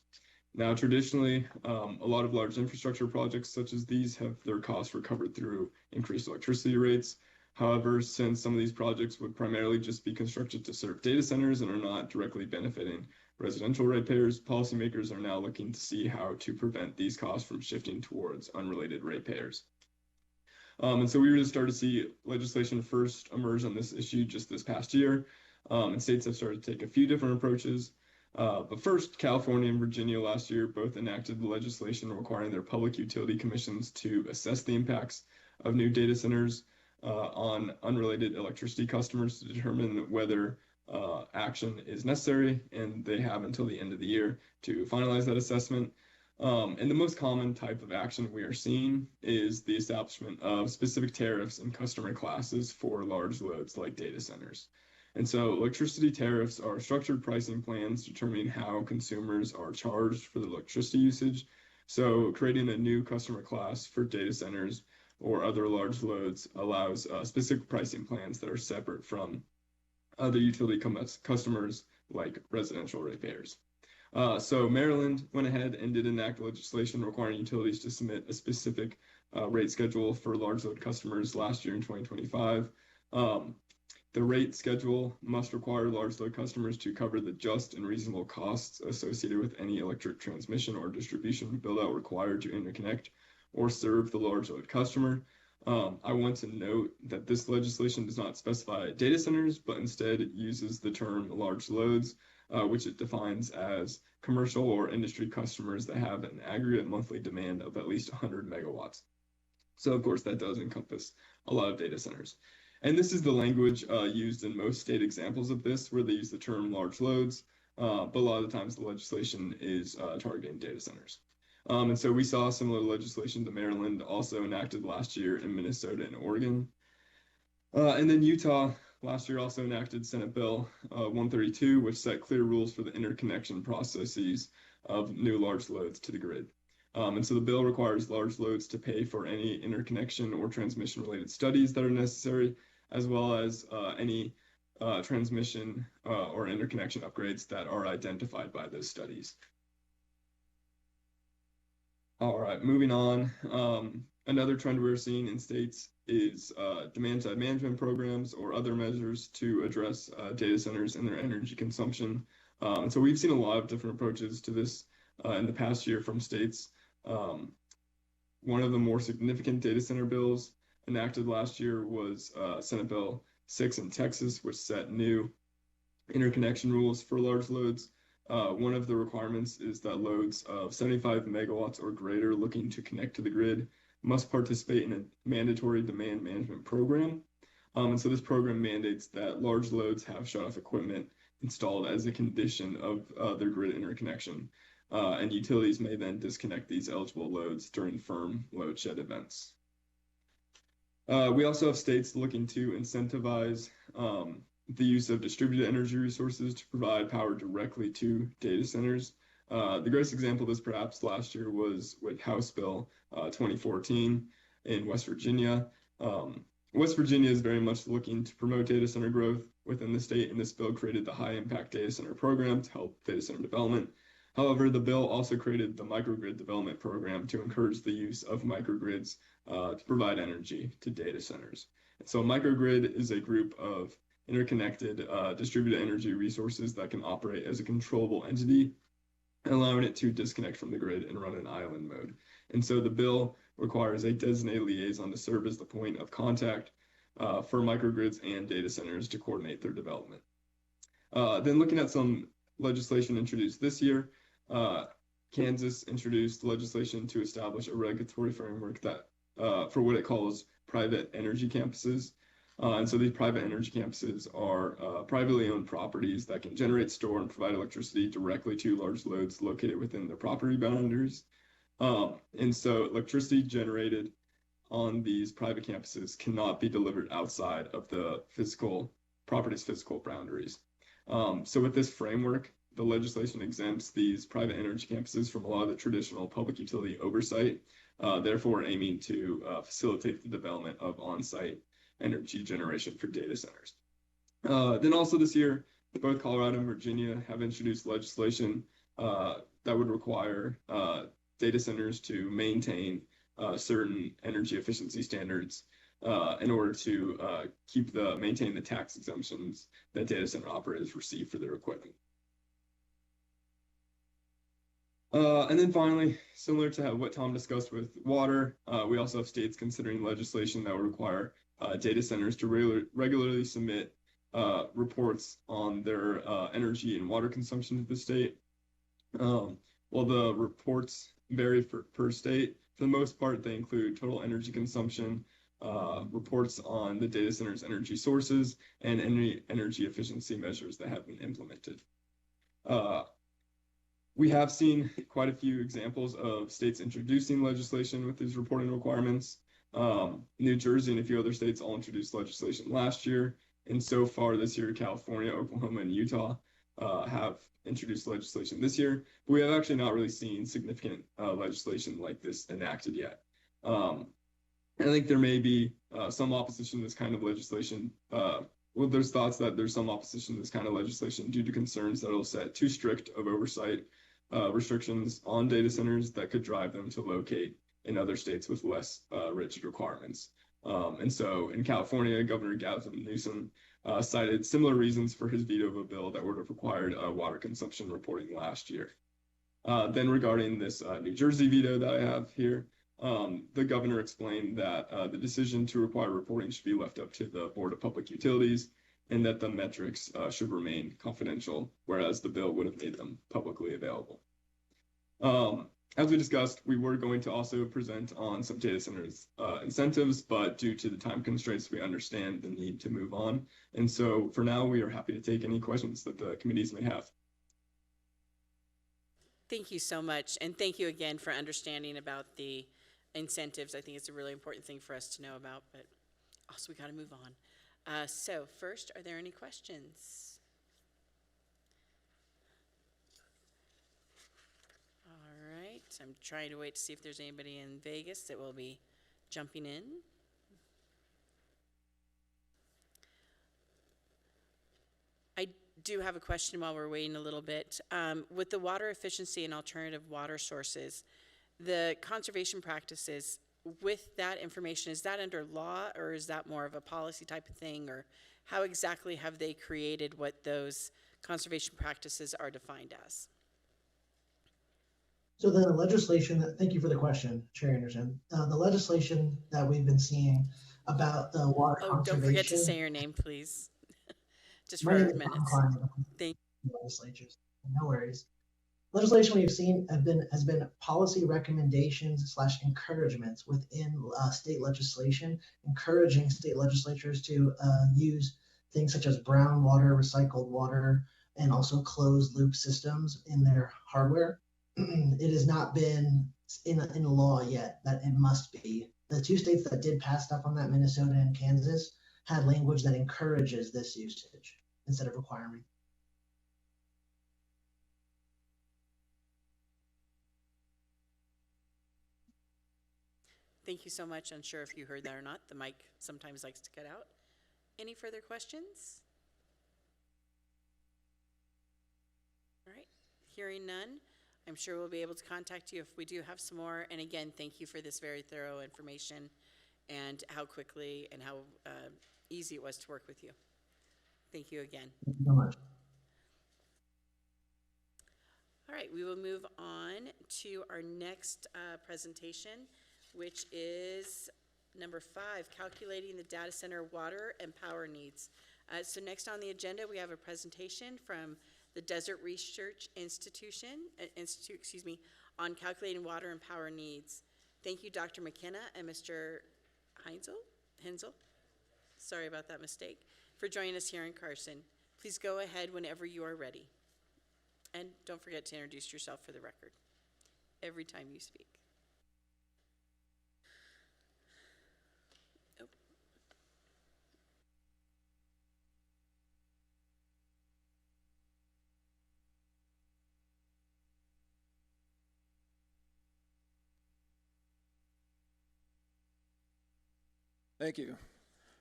Now, traditionally, a lot of large infrastructure projects such as these have their costs recovered through increased electricity rates. However, since some of these projects would primarily just be constructed to serve data centers and are not directly benefiting residential ratepayers, policymakers are now looking to see how to prevent these costs from shifting towards unrelated ratepayers. And so we really started to see legislation first emerge on this issue just this past year, and states have started to take a few different approaches. But first, California and Virginia last year both enacted the legislation requiring their public utility commissions to assess the impacts of new data centers on unrelated electricity customers to determine whether action is necessary, and they have until the end of the year to finalize that assessment. And the most common type of action we are seeing is the establishment of specific tariffs and customer classes for large loads like data centers. And so electricity tariffs are structured pricing plans determining how consumers are charged for the electricity usage. So creating a new customer class for data centers or other large loads allows specific pricing plans that are separate from other utility customers like residential ratepayers. So Maryland went ahead and did enact legislation requiring utilities to submit a specific rate schedule for large load customers last year in 2025. The rate schedule must require large load customers to cover the just and reasonable costs associated with any electric transmission or distribution build-out required to interconnect or serve the large load customer. I want to note that this legislation does not specify data centers, but instead it uses the term large loads, which it defines as commercial or industry customers that have an aggregate monthly demand of at least 100 megawatts. So of course that does encompass a lot of data centers. And this is the language used in most state examples of this, where they use the term large loads, but a lot of the times the legislation is targeting data centers. And so we saw similar legislation to Maryland also enacted last year in Minnesota and Oregon. And then Utah last year also enacted Senate Bill 132, which set clear rules for the interconnection processes of new large loads to the grid. And so the bill requires large loads to pay for any interconnection or transmission related studies that are necessary, as well as any transmission or interconnection upgrades that are identified by those studies. All right, moving on. Another trend we're seeing in states is demand-side management programs or other measures to address data centers and their energy consumption. And so we've seen a lot of different approaches to this in the past year from states. One of the more significant data center bills enacted last year was Senate Bill 6 in Texas, which set new interconnection rules for large loads. One of the requirements is that loads of 75 megawatts or greater looking to connect to the grid must participate in a mandatory demand management program. And so this program mandates that large loads have shutoff equipment installed as a condition of their grid interconnection. And utilities may then disconnect these eligible loads during firm load shed events. We also have states looking to incentivize the use of distributed energy resources to provide power directly to data centers. The greatest example of this perhaps last year was with House Bill 2014 in West Virginia. West Virginia is very much looking to promote data center growth within the state, and this bill created the High Impact Data Center Program to help data center development. However, the bill also created the Microgrid Development Program to encourage the use of microgrids to provide energy to data centers. And so a microgrid is a group of interconnected distributed energy resources that can operate as a controllable entity, allowing it to disconnect from the grid and run in island mode. And so the bill requires a designated liaison to serve as the point of contact for microgrids and data centers to coordinate their development. Then looking at some legislation introduced this year, Kansas introduced legislation to establish a regulatory framework that for what it calls private energy campuses. And so these private energy campuses are privately owned properties that can generate, store, and provide electricity directly to large loads located within their property boundaries. And so electricity generated on these private campuses cannot be delivered outside of the property's physical boundaries. So with this framework, the legislation exempts these private energy campuses from a lot of the traditional public utility oversight, therefore aiming to facilitate the development of on-site energy generation for data centers. Then also this year, both Colorado and Virginia have introduced legislation that would require data centers to maintain certain energy efficiency standards in order to maintain the tax exemptions that data center operators receive for their equipment. And then finally, similar to what Tom discussed with water, we also have states considering legislation that would require data centers to regularly submit reports on their energy and water consumption to the state. While the reports vary per state, for the most part, they include total energy consumption, reports on the data center's energy sources, and any energy efficiency measures that have been implemented. We have seen quite a few examples of states introducing legislation with these reporting requirements. New Jersey and a few other states all introduced legislation last year. And so far this year, California, Oklahoma, and Utah have introduced legislation this year. But we have actually not really seen significant legislation like this enacted yet. I think there may be some opposition to this kind of legislation. Well, there's thoughts that there's some opposition to this kind of legislation due to concerns that it'll set too strict of oversight restrictions on data centers that could drive them to locate in other states with less rigid requirements. And so in California, Governor Gavin Newsom cited similar reasons for his veto of a bill that would have required water consumption reporting last year. Then regarding this New Jersey veto that I have here, the governor explained that the decision to require reporting should be left up to the Board of Public Utilities and that the metrics should remain confidential, whereas the bill would have made them publicly available. As we discussed, we were going to also present on some data centers incentives, but due to the time constraints, we understand the need to move on. And so for now, we are happy to take any questions that the committees may have. Thank you so much. And thank you again for understanding about the incentives. I think it's a really important thing for us to know about, but also we got to move on. So first, are there any questions? All right, I'm trying to wait to see if there's anybody in Vegas that will be jumping in. I do have a question while we're waiting a little bit. With the water efficiency and alternative water sources, the conservation practices, with that information, is that under law or is that more of a policy type of thing? Or how exactly have they created what those conservation practices are defined as? So the legislation thank you for the question, Chair Anderson. The legislation that we've been seeing about the water Oh, conservation. don't forget to say your name, please. Just for My name our is Tom minutes. Klein. Thank Legislatures. No worries. Legislation we've seen has been policy recommendations / encouragements within state legislation, encouraging state legislatures to use things such as brown water, recycled water, and also closed loop systems in their hardware. It has not been in law yet that it must be. The two states that did pass stuff on that, Minnesota and Kansas, had language that encourages this usage instead of requiring. Thank you so much. Unsure if you heard that or not. The mic sometimes likes to cut out. Any further questions? All right, hearing none, I'm sure we'll be able to contact you if we do have some more. And again, thank you for this very thorough information and how quickly and how easy it was to work with you. Thank you again. Thank you so much. All right, we will move on to our next presentation, which is number 5, calculating the data center water and power needs. So next on the agenda, we have a presentation from the Desert Research Institute, on calculating water and power needs. Thank you, Dr. McKenna and Mr. Hensel, sorry about that mistake, for joining us here in Carson. Please go ahead whenever you are ready. And don't forget to introduce yourself for the record every time you speak. Thank you.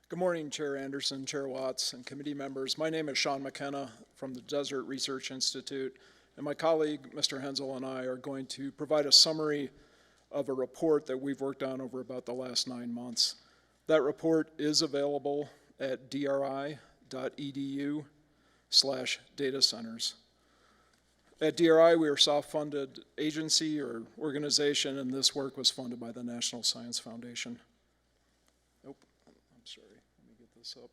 Good morning, Chair Anderson, Chair Watts, and committee members. My name is Sean McKenna from the Desert Research Institute, and my colleague, Mr. Hensel, and I are going to provide a summary of a report that we've worked on over about the last 9 months. That report is available at dri.edu/data centers. At DRI, we are a self-funded agency or organization, and this work was funded by the National Science Foundation. Sorry, let me get this up.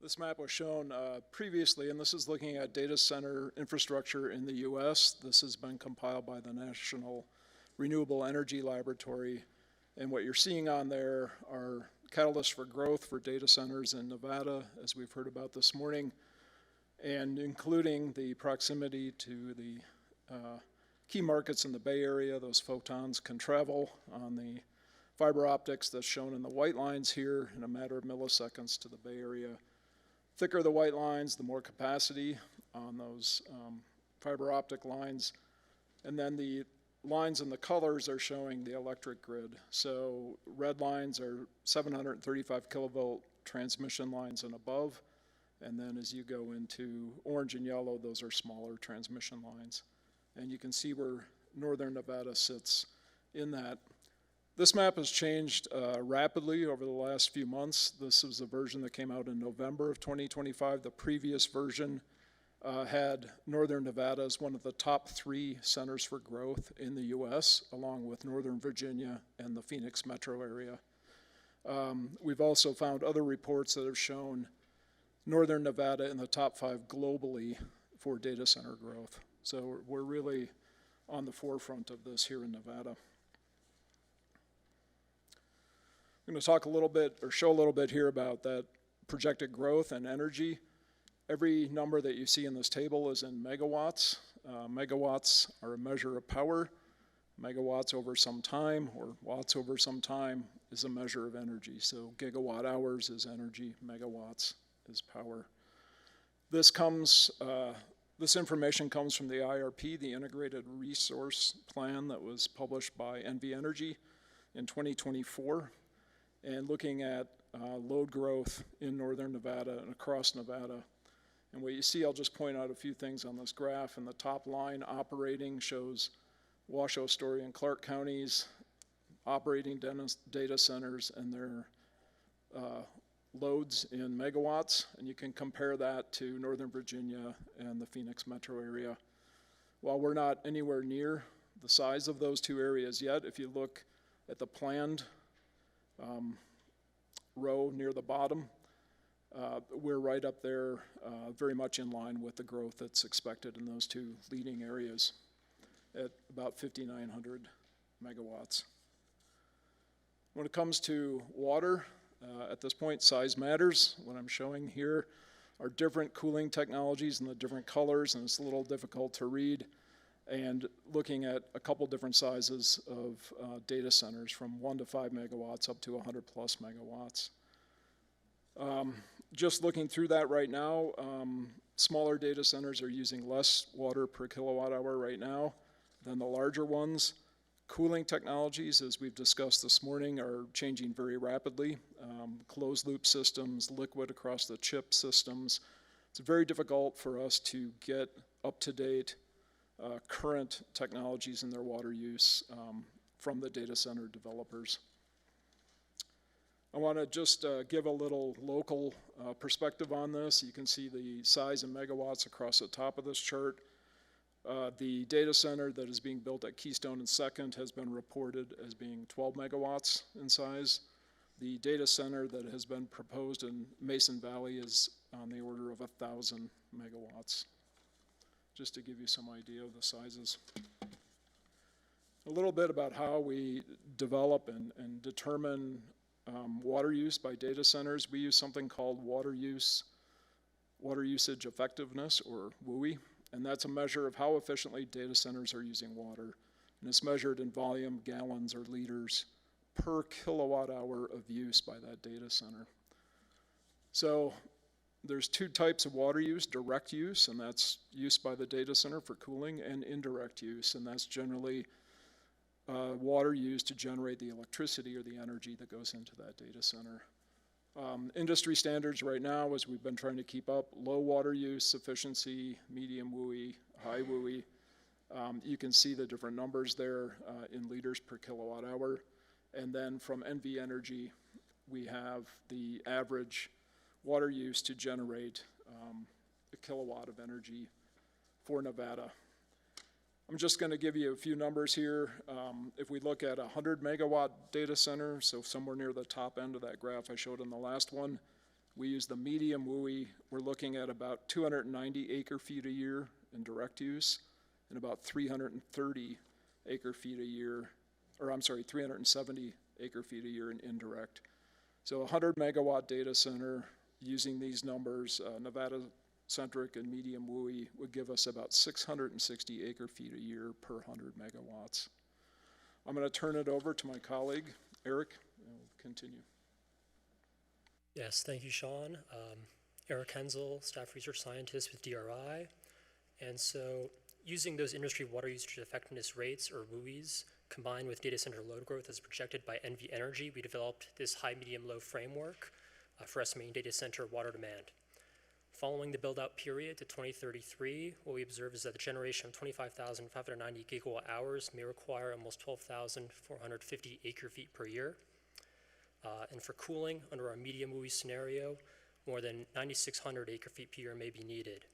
This map was shown previously, and this is looking at data center infrastructure in the U.S. This has been compiled by the National Renewable Energy Laboratory, and what you're seeing on there are catalysts for growth for data centers in Nevada, as we've heard about this morning, and including the proximity to the key markets in the Bay Area. Those photons can travel on the fiber optics that's shown in the white lines here in a matter of milliseconds to the Bay Area. Thicker the white lines, the more capacity on those fiber optic lines. And then the lines in the colors are showing the electric grid. So red lines are 735 kilovolt transmission lines and above. And then as you go into orange and yellow, those are smaller transmission lines. And you can see where northern Nevada sits in that. This map has changed rapidly over the last few months. This was a version that came out in November of 2025. The previous version had northern Nevada as one of the top 3 centers for growth in the U.S., along with Northern Virginia and the Phoenix metro area. We've also found other reports that have shown northern Nevada in the top 5 globally for data center growth. So we're really on the forefront of this here in Nevada. I'm going to talk a little bit, or show a little bit here about that projected growth and energy. Every number that you see in this table is in megawatts. Megawatts are a measure of power. Megawatts over some time, or watts over some time, is a measure of energy. So gigawatt hours is energy, megawatts is power. This information comes from the IRP, the Integrated Resource Plan, that was published by NV Energy in 2024, and looking at load growth in northern Nevada and across Nevada. And what you see, I'll just point out a few things on this graph. In the top line, operating shows Washoe, Story, and Clark counties operating data centers and their loads in megawatts, and you can compare that to Northern Virginia and the Phoenix metro area. While we're not anywhere near the size of those two areas yet, if you look at the planned row near the bottom, we're right up there, very much in line with the growth that's expected in those two leading areas at about 5,900 megawatts. When it comes to water, at this point, size matters. What I'm showing here are different cooling technologies in the different colors, and it's a little difficult to read, and looking at a couple different sizes of data centers from 1 to 5 megawatts up to 100 plus megawatts. Just looking through that right now, smaller data centers are using less water per kilowatt hour right now than the larger ones. Cooling technologies, as we've discussed this morning, are changing very rapidly. Closed loop systems, liquid across the chip systems. It's very difficult for us to get up-to-date current technologies in their water use from the data center developers. I want to just give a little local perspective on this. You can see the size in megawatts across the top of this chart. The data center that is being built at Keystone and Second has been reported as being 12 megawatts in size. The data center that has been proposed in Mason Valley is on the order of 1,000 megawatts, just to give you some idea of the sizes. A little bit about how we develop and determine water use by data centers. We use something called water usage effectiveness, or WUI. And that's a measure of how efficiently data centers are using water. And it's measured in volume, gallons, or liters per kilowatt hour of use by that data center. So there's two types of water use: direct use, and that's use by the data center for cooling, and indirect use, and that's generally water used to generate the electricity or the energy that goes into that data center. Industry standards right now, as we've been trying to keep up, low water use, efficiency, medium WUI, high WUI. You can see the different numbers there in liters per kilowatt hour. And then from NV Energy, we have the average water use to generate a kilowatt of energy for Nevada. I'm just going to give you a few numbers here. If we look at a 100 megawatt data center, so somewhere near the top end of that graph I showed in the last one, we use the medium WUI. We're looking at about 290 acre feet a year in direct use and about 330 acre feet a year, or I'm sorry, 370 acre feet a year in indirect. So a 100 megawatt data center using these numbers, Nevada-centric and medium WUI, would give us about 660 acre feet a year per 100 megawatts. I'm going to turn it over to my colleague, Eric, and we'll continue. Yes, thank you, Sean. Eric Hensel, staff research scientist with DRI. And so using those industry water usage effectiveness rates, or WUIs, combined with data center load growth as projected by NV Energy, we developed this high, medium, low framework for estimating data center water demand. Following the build-out period to 2033, what we observe is that the generation of 25,590 gigawatt hours may require almost 12,450 acre feet per year. And for cooling, under our medium WUI scenario, more than 9,600 acre feet per year may be needed.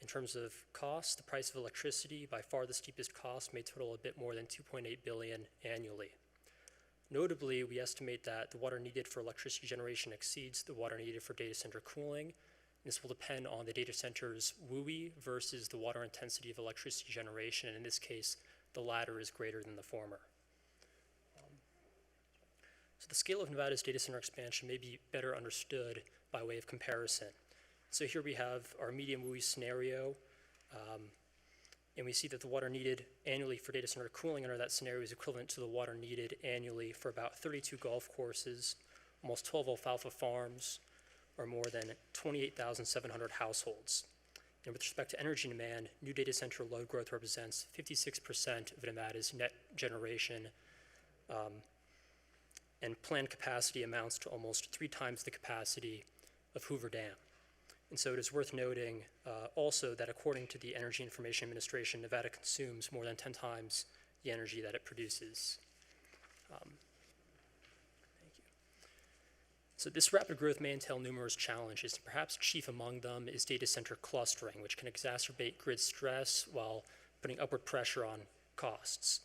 In terms of cost, the price of electricity, by far the steepest cost, may total a bit more than $2.8 billion annually. Notably, we estimate that the water needed for electricity generation exceeds the water needed for data center cooling. This will depend on the data center's WUI versus the water intensity of electricity generation, and in this case, the latter is greater than the former. So the scale of Nevada's data center expansion may be better understood by way of comparison. So here we have our medium WUI scenario, and we see that the water needed annually for data center cooling under that scenario is equivalent to the water needed annually for about 32 golf courses, almost 12 alfalfa farms, or more than 28,700 households. And with respect to energy demand, new data center load growth represents 56% of Nevada's net generation, and planned capacity amounts to almost 3 times the capacity of Hoover Dam. And so it is worth noting also that according to the Energy Information Administration, Nevada consumes more than 10 times the energy that it produces. So this rapid growth may entail numerous challenges, and perhaps chief among them is data center clustering, which can exacerbate grid stress while putting upward pressure on costs.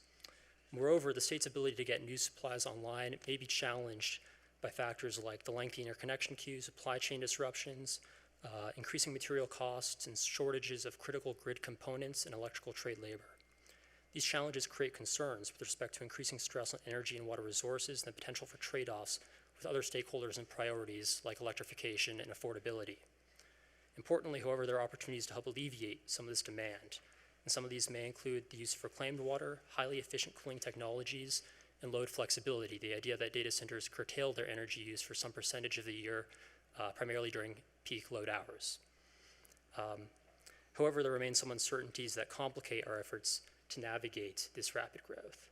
Moreover, the state's ability to get new supplies online may be challenged by factors like the lengthy interconnection queues, supply chain disruptions, increasing material costs, and shortages of critical grid components and electrical trade labor. These challenges create concerns with respect to increasing stress on energy and water resources and the potential for trade-offs with other stakeholders and priorities like electrification and affordability. Importantly, however, there are opportunities to help alleviate some of this demand, and some of these may include the use of reclaimed water, highly efficient cooling technologies, and load flexibility, the idea that data centers curtail their energy use for some percentage of the year, primarily during peak load hours. However, there remain some uncertainties that complicate our efforts to navigate this rapid growth.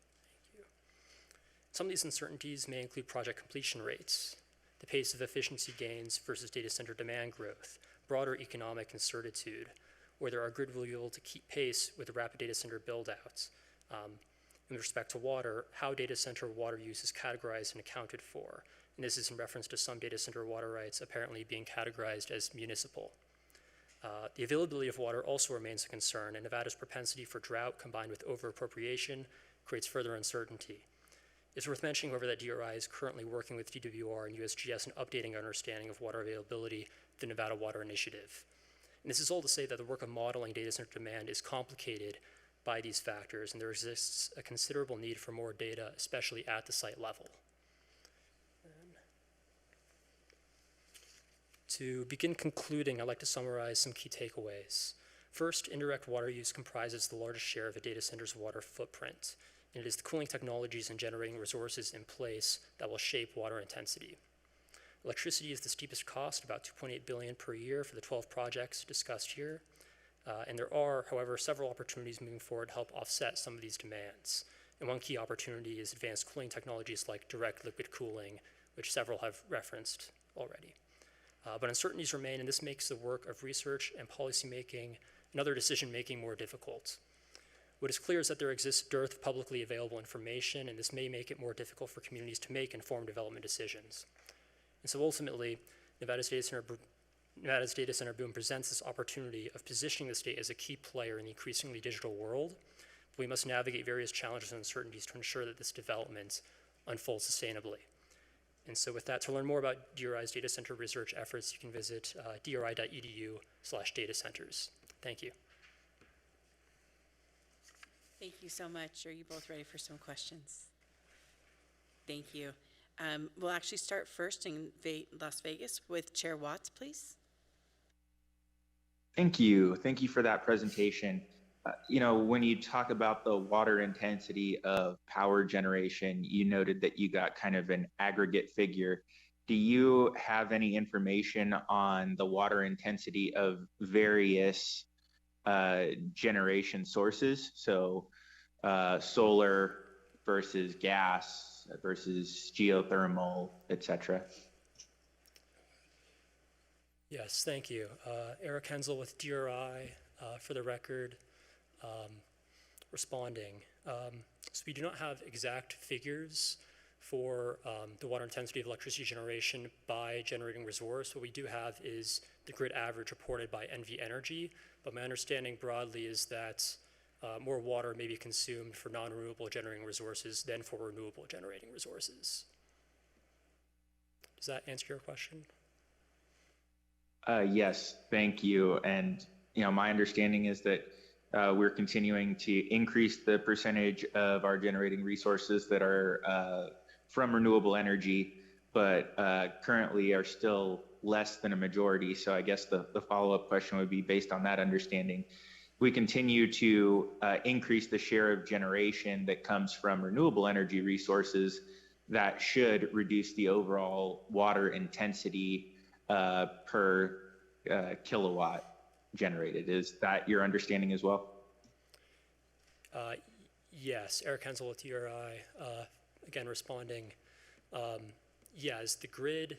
Some of these uncertainties may include project completion rates, the pace of efficiency gains versus data center demand growth, broader economic incertitude, whether our grid will be able to keep pace with the rapid data center build-outs. With respect to water, how data center water use is categorized and accounted for. And this is in reference to some data center water rights apparently being categorized as municipal. The availability of water also remains a concern, and Nevada's propensity for drought combined with overappropriation creates further uncertainty. It's worth mentioning, however, that DRI is currently working with DWR and USGS in updating our understanding of water availability through the Nevada Water Initiative. And this is all to say that the work of modeling data center demand is complicated by these factors, and there exists a considerable need for more data, especially at the site level. To begin concluding, I'd like to summarize some key takeaways. First, indirect water use comprises the largest share of a data center's water footprint, and it is the cooling technologies and generating resources in place that will shape water intensity. Electricity is the steepest cost, about $2.8 billion per year for the 12 projects discussed here. And there are, however, several opportunities moving forward to help offset some of these demands. And one key opportunity is advanced cooling technologies like direct liquid cooling, which several have referenced already. But uncertainties remain, and this makes the work of research and policymaking and other decision-making more difficult. What is clear is that there exists a dearth of publicly available information, and this may make it more difficult for communities to make informed development decisions. And so ultimately, Nevada's data center boom presents this opportunity of positioning the state as a key player in the increasingly digital world. We must navigate various challenges and uncertainties to ensure that this development unfolds sustainably. And so with that, to learn more about DRI's data center research efforts, you can visit dri.edu/datacenters. Thank you. Thank you so much. Are you both ready for some questions? Thank you. We'll actually start first in Las Vegas with Chair Watts, please. Thank you. Thank you for that presentation. When you talk about the water intensity of power generation, you noted that you got kind of an aggregate figure. Do you have any information on the water intensity of various generation sources? So solar versus gas versus geothermal, et cetera. Yes, thank you. Eric Hensel with DRI, for the record, responding. So we do not have exact figures for the water intensity of electricity generation by generating resource. What we do have is the grid average reported by NV Energy, but my understanding broadly is that more water may be consumed for non-renewable generating resources than for renewable generating resources. Does that answer your question? Yes, thank you. And my understanding is that we're continuing to increase the percentage of our generating resources that are from renewable energy, but currently are still less than a majority. So I guess the follow-up question would be, based on that understanding, we continue to increase the share of generation that comes from renewable energy resources, that should reduce the overall water intensity per kilowatt generated. Is that your understanding as well? Yes, Eric Hensel with DRI, again responding. Yes, the grid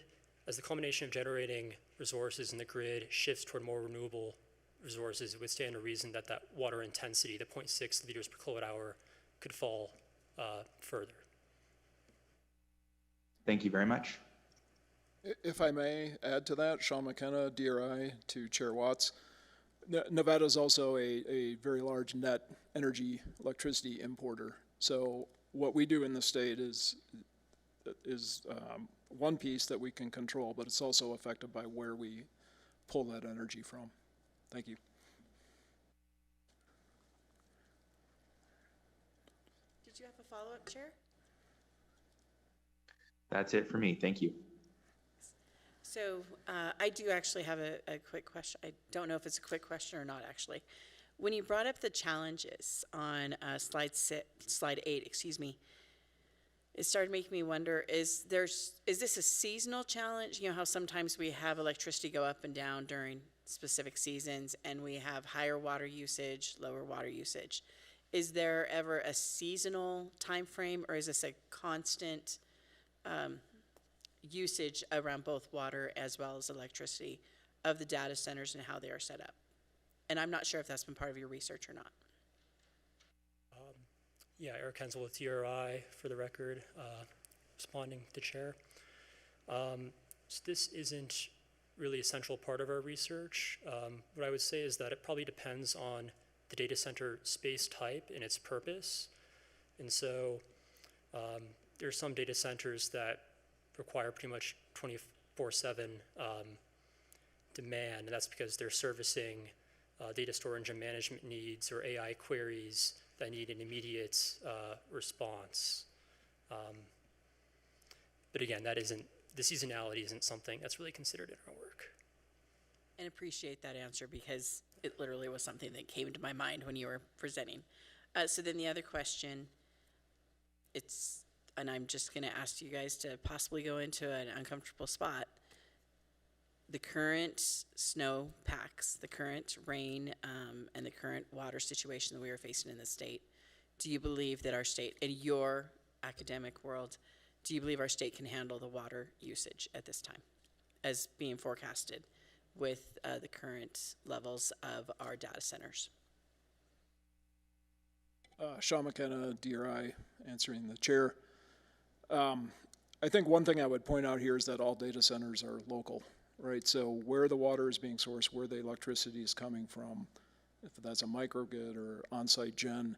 As the culmination of generating resources in the grid shifts toward more renewable resources, it would stand to reason that that water intensity, the 0.6 liters per kilowatt hour, could fall further. Thank you very much. If I may add to that, Sean McKenna, DRI, to Chair Watts. Nevada is also a very large net electricity importer. So what we do in the state is one piece that we can control, but it's also affected by where we pull that energy from. Thank you. Did you have a follow-up, Chair? That's it for me. Thank you. So I do actually have a quick question. I don't know if it's a quick question or not, actually. When you brought up the challenges on slide 8, excuse me, it started making me wonder, is this a seasonal challenge? You know how sometimes we have electricity go up and down during specific seasons, and we have higher water usage, lower water usage. Is there ever a seasonal time frame, or is this a constant usage around both water as well as electricity of the data centers and how they are set up? And I'm not sure if that's been part of your research or not. Yeah, Eric Hensel with DRI for the record, responding to the chair. So this isn't really a central part of our research. What I would say is that it probably depends on the data center space type and its purpose. And so there are some data centers that require pretty much 24/7 demand, and that's because they're servicing data storage and management needs or AI queries that need an immediate response. But again, the seasonality isn't something that's really considered in our work. And appreciate that answer, because it literally was something that came to my mind when you were presenting. So then the other question, and I'm just going to ask you guys to possibly go into an uncomfortable spot. The current snow packs, the current rain, and the current water situation that we are facing in the state, do you believe that our state, in your academic world, do you believe our state can handle the water usage at this time as being forecasted with the current levels of our data centers? Sean McKenna, DRI, answering the chair. I think one thing I would point out here is that all data centers are local, right? So where the water is being sourced, where the electricity is coming from, if that's a microgrid or on-site gen,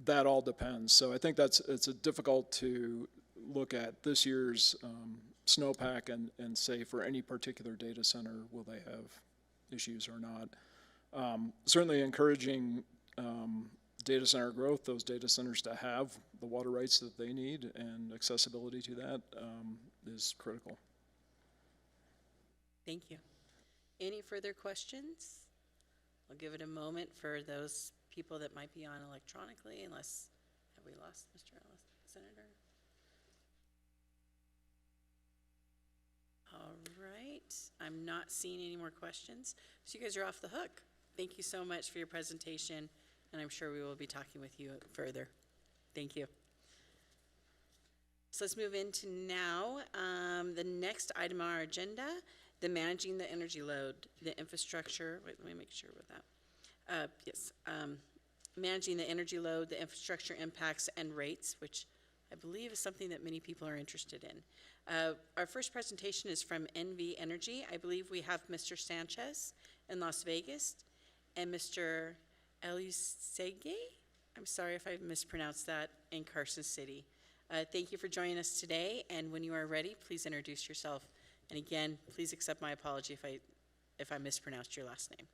that all depends. So I think it's difficult to look at this year's snowpack and say for any particular data center, will they have issues or not. Certainly encouraging data center growth, those data centers to have the water rights that they need and accessibility to that is critical. Thank you. Any further questions? I'll give it a moment for those people that might be on electronically, unless, have we lost Mr. Senator? All right, I'm not seeing any more questions. So you guys are off the hook. Thank you so much for your presentation, and I'm sure we will be talking with you further. Thank you. So let's move into now the next item on our agenda, the managing the energy load, the infrastructure. Wait, let me make sure with that. Yes, managing the energy load, the infrastructure impacts and rates, which I believe is something that many people are interested in. Our first presentation is from NV Energy. I believe we have Mr. Sanchez in Las Vegas and Mr. Elusege, I'm sorry if I mispronounced that, in Carson City. Thank you for joining us today, and when you are ready, please introduce yourself. And again, please accept my apology if I mispronounced your last name.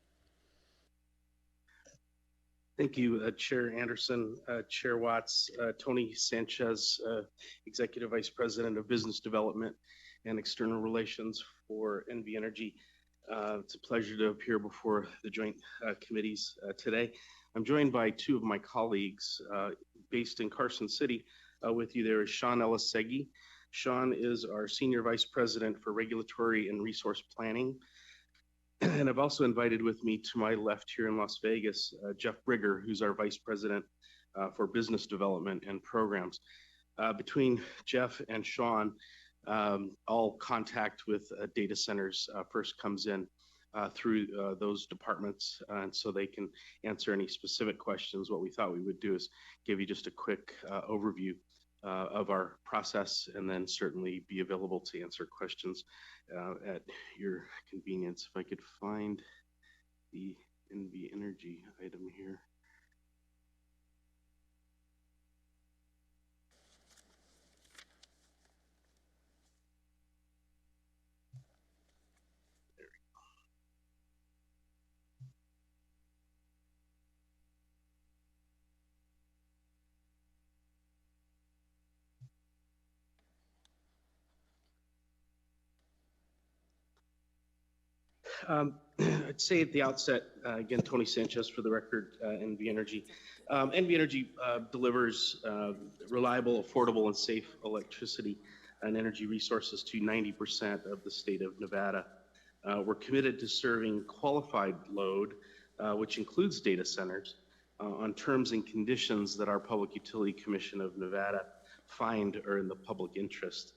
Thank you, Chair Anderson, Chair Watts, Tony Sanchez, Executive Vice President of Business Development and External Relations for NV Energy. It's a pleasure to appear before the joint committees today. I'm joined by two of my colleagues based in Carson City. With you there is Sean Elusege. Sean is our Senior Vice President for Regulatory and Resource Planning. And I've also invited with me to my left here in Las Vegas, Jeff Brigger, who's our Vice President for Business Development and Programs. Between Jeff and Sean, All contact with data centers first comes in through those departments, and so they can answer any specific questions. What we thought we would do is give you just a quick overview of our process, and then certainly be available to answer questions at your convenience. If I could find the NV Energy item here. I'd say at the outset, again, Tony Sanchez for the record, NV Energy. NV Energy delivers reliable, affordable, and safe electricity and energy resources to 90% of the state of Nevada. We're committed to serving qualified load, which includes data centers, on terms and conditions that our Public Utility Commission of Nevada find are in the public interest.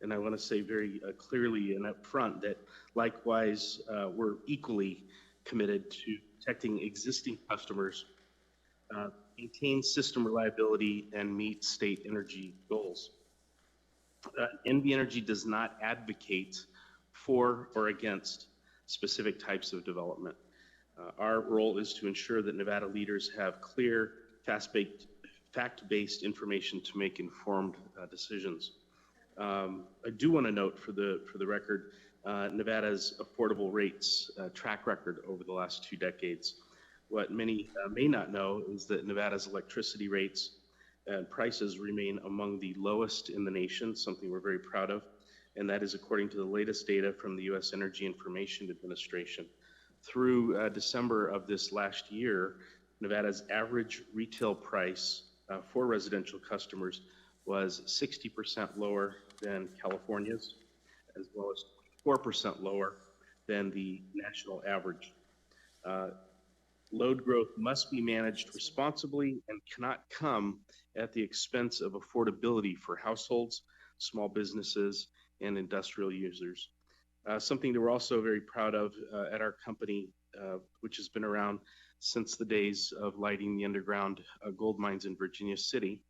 And I want to say very clearly and upfront that likewise, we're equally committed to protecting existing customers, maintain system reliability, and meet state energy goals. NV Energy does not advocate for or against specific types of development. Our role is to ensure that Nevada leaders have clear, fact-based information to make informed decisions. I do want to note for the record, Nevada's affordable rates track record over the last 2 decades. What many may not know is that Nevada's electricity rates and prices remain among the lowest in the nation, something we're very proud of, and that is according to the latest data from the U.S. Energy Information Administration. Through December of this last year, Nevada's average retail price for residential customers was 60% lower than California's, as well as 4% lower than the national average. Load growth must be managed responsibly and cannot come at the expense of affordability for households, small businesses, and industrial users. Something that we're also very proud of at our company, which has been around since the days of lighting the underground gold mines in Virginia City,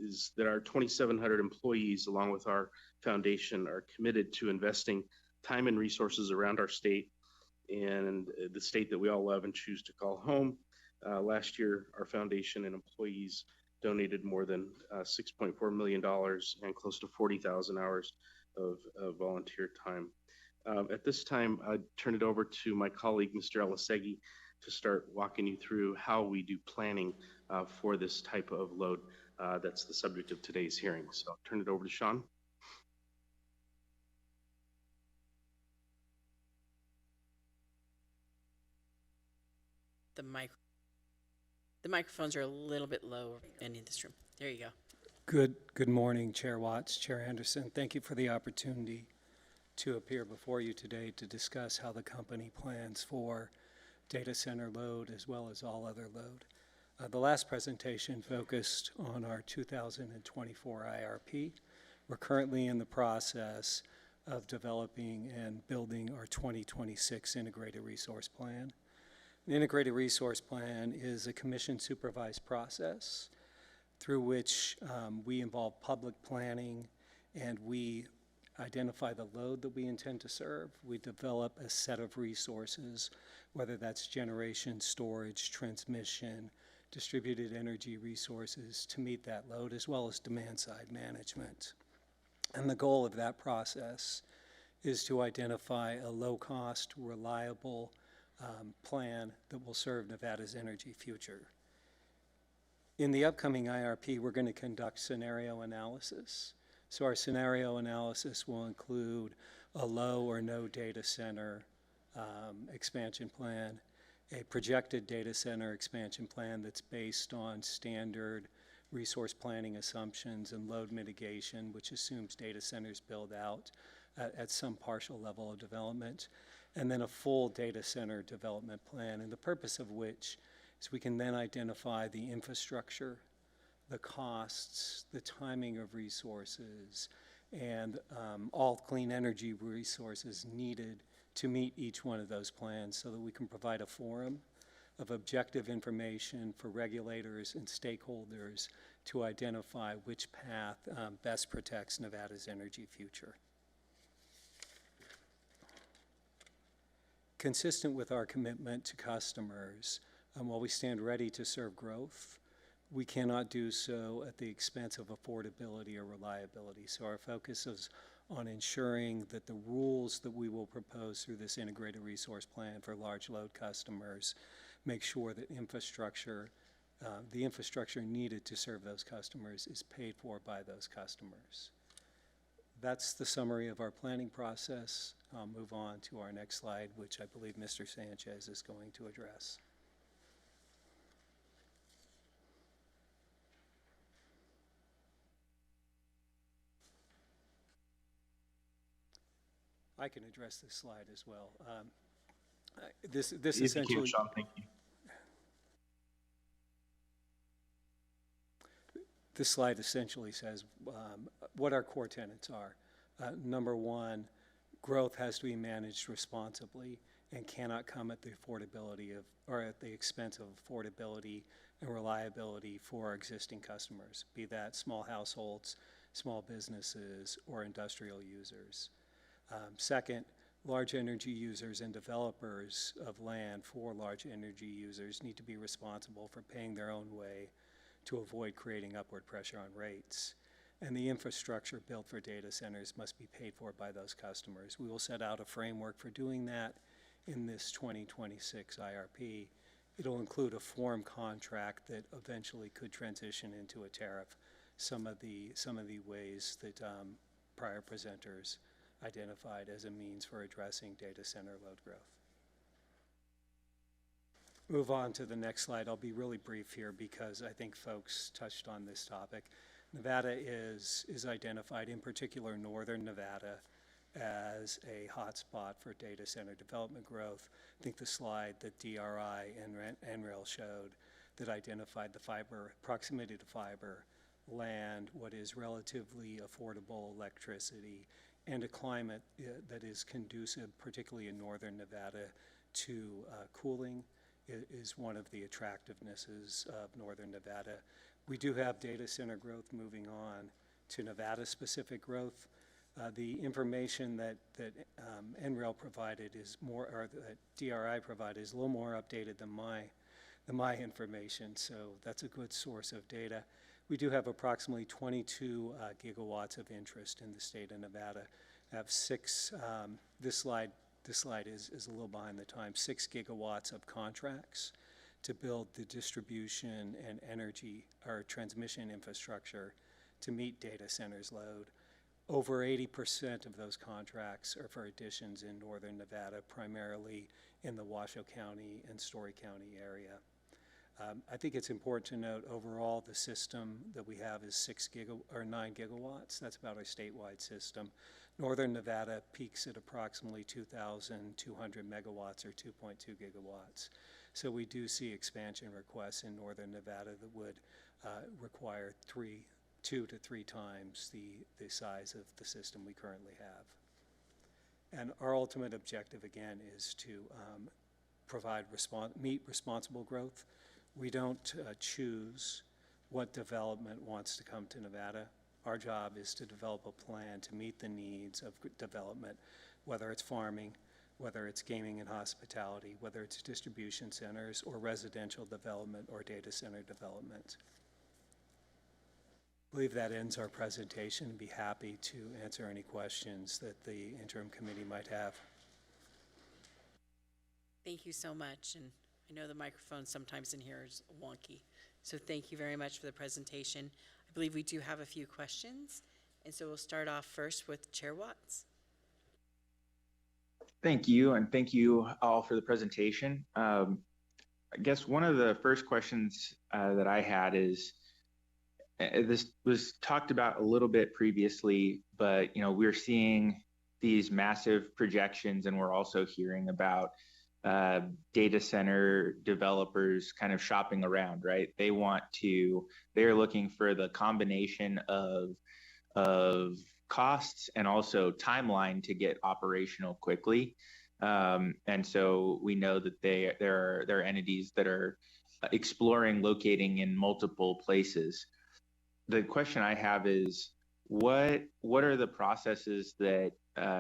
is that our 2,700 employees, along with our foundation, are committed to investing time and resources around our state and the state that we all love and choose to call home. Last year, our foundation and employees donated more than $6.4 million and close to 40,000 hours of volunteer time. At this time, I turn it over to my colleague, Mr. Elisegi, to start walking you through how we do planning for this type of load that's the subject of today's hearing. So I'll turn it over to Sean. The microphones are a little bit low in this room. There you go. Good morning, Chair Watts, Chair Anderson. Thank you for the opportunity to appear before you today to discuss how the company plans for data center load as well as all other load. The last presentation focused on our 2024 IRP. We're currently in the process of developing and building our 2026 Integrated Resource Plan. An Integrated Resource Plan is a commission supervised process through which we involve public planning and we identify the load that we intend to serve. We develop a set of resources, whether that's generation, storage, transmission, distributed energy resources to meet that load, as well as demand side management. And the goal of that process is to identify a low-cost, reliable plan that will serve Nevada's energy future. In the upcoming IRP, we're going to conduct scenario analysis. So our scenario analysis will include a low or no data center expansion plan, a projected data center expansion plan that's based on standard resource planning assumptions and load mitigation, which assumes data centers build out at some partial level of development, and then a full data center development plan, and the purpose of which is we can then identify the infrastructure, the costs, the timing of resources, and all clean energy resources needed to meet each one of those plans so that we can provide a forum of objective information for regulators and stakeholders to identify which path best protects Nevada's energy future. Consistent with our commitment to customers, while we stand ready to serve growth, we cannot do so at the expense of affordability or reliability. So our focus is on ensuring that the rules that we will propose through this integrated resource plan for large load customers make sure that the infrastructure needed to serve those customers is paid for by those customers. That's the summary of our planning process. I'll move on to our next slide, which I believe Mr. Sanchez is going to address. I can address this slide as well. This essentially. Sean, thank you. This slide essentially says what our core tenets are. Number one, growth has to be managed responsibly and cannot come at the affordability of, or at the expense of affordability and reliability for our existing customers, be that small households, small businesses, or industrial users. Second, large energy users and developers of land for large energy users need to be responsible for paying their own way to avoid creating upward pressure on rates. And the infrastructure built for data centers must be paid for by those customers. We will set out a framework for doing that in this 2026 IRP. It'll include a form contract that eventually could transition into a tariff, some of the ways that prior presenters identified as a means for addressing data center load growth. Move on to the next slide. I'll be really brief here because I think folks touched on this topic. Nevada is identified, in particular northern Nevada, as a hotspot for data center development growth. I think the slide that DRI and NREL showed that identified the fiber, proximity to fiber, land, what is relatively affordable electricity, and a climate that is conducive, particularly in northern Nevada, to cooling is one of the attractivenesses of northern Nevada. We do have data center growth moving on to Nevada-specific growth. The information that NREL provided is more, or that DRI provided is a little more updated than my information, so that's a good source of data. We do have approximately 22 gigawatts of interest in the state of Nevada. I have six, this slide is a little behind the times, 6 gigawatts of contracts to build the distribution and energy or transmission infrastructure to meet data centers load. Over 80% of those contracts are for additions in northern Nevada, primarily in the Washoe County and Story County area. I think it's important to note overall the system that we have is 9 gigawatts. That's about our statewide system. Northern Nevada peaks at approximately 2,200 megawatts or 2.2 gigawatts. So we do see expansion requests in northern Nevada that would require 2 to 3 times the size of the system we currently have. And our ultimate objective, again, is to meet responsible growth. We don't choose what development wants to come to Nevada. Our job is to develop a plan to meet the needs of development, whether it's farming, whether it's gaming and hospitality, whether it's distribution centers or residential development or data center development. I believe that ends our presentation. I'd be happy to answer any questions that the interim committee might have. Thank you so much. And I know the microphone sometimes in here is wonky. So thank you very much for the presentation. I believe we do have a few questions. And so we'll start off first with Chair Watts. Thank you, and thank you all for the presentation. I guess one of the first questions that I had is, this was talked about a little bit previously, but we're seeing these massive projections, and we're also hearing about data center developers kind of shopping around, right? They're looking for the combination of costs and also timeline to get operational quickly. And so we know that there are entities that are exploring locating in multiple places. The question I have is, what are the processes that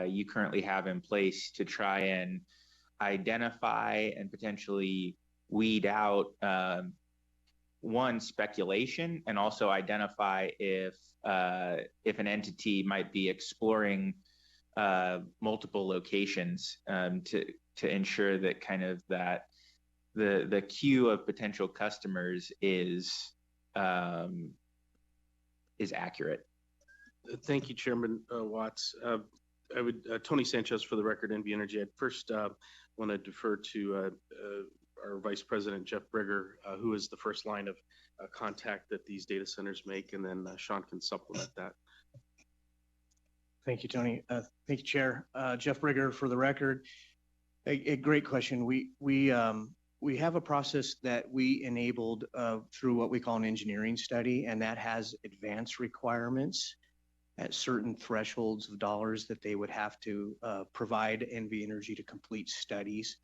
you currently have in place to try and identify and potentially weed out one, speculation, and also identify if an entity might be exploring multiple locations to ensure that kind of that the queue of potential customers is accurate. Thank you, Chairman Watts. I would Tony Sanchez for the record, NV Energy. I'd first want to defer to our Vice President Jeff Brigger, who is the first line of contact that these data centers make, and then Sean can supplement that. Thank you, Tony. Thank you, Chair. Jeff Brigger for the record. A great question. We have a process that we enabled through what we call an engineering study, and that has advanced requirements at certain thresholds of dollars that they would have to provide NV Energy to complete studies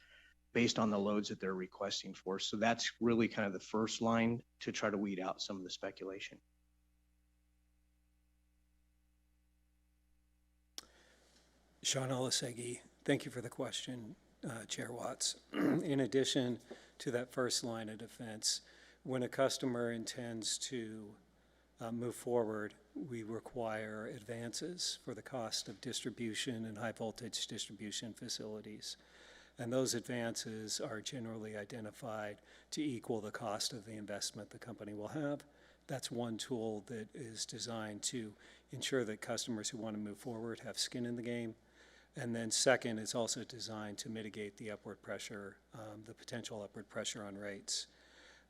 based on the loads that they're requesting for. So that's really kind of the first line to try to weed out some of the speculation. Sean Olasegi, thank you for the question, Chair Watts. In addition to that first line of defense, when a customer intends to move forward, we require advances for the cost of distribution and high voltage distribution facilities. And those advances are generally identified to equal the cost of the investment the company will have. That's one tool that is designed to ensure that customers who want to move forward have skin in the game. And then second, it's also designed to mitigate the upward pressure, the potential upward pressure on rates.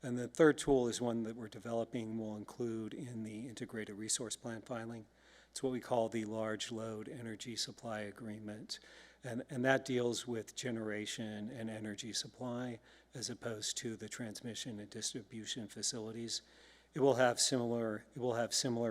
And the third tool is one that we're developing, will include in the integrated resource plan filing. It's what we call the large load energy supply agreement. And that deals with generation and energy supply as opposed to the transmission and distribution facilities. It will have similar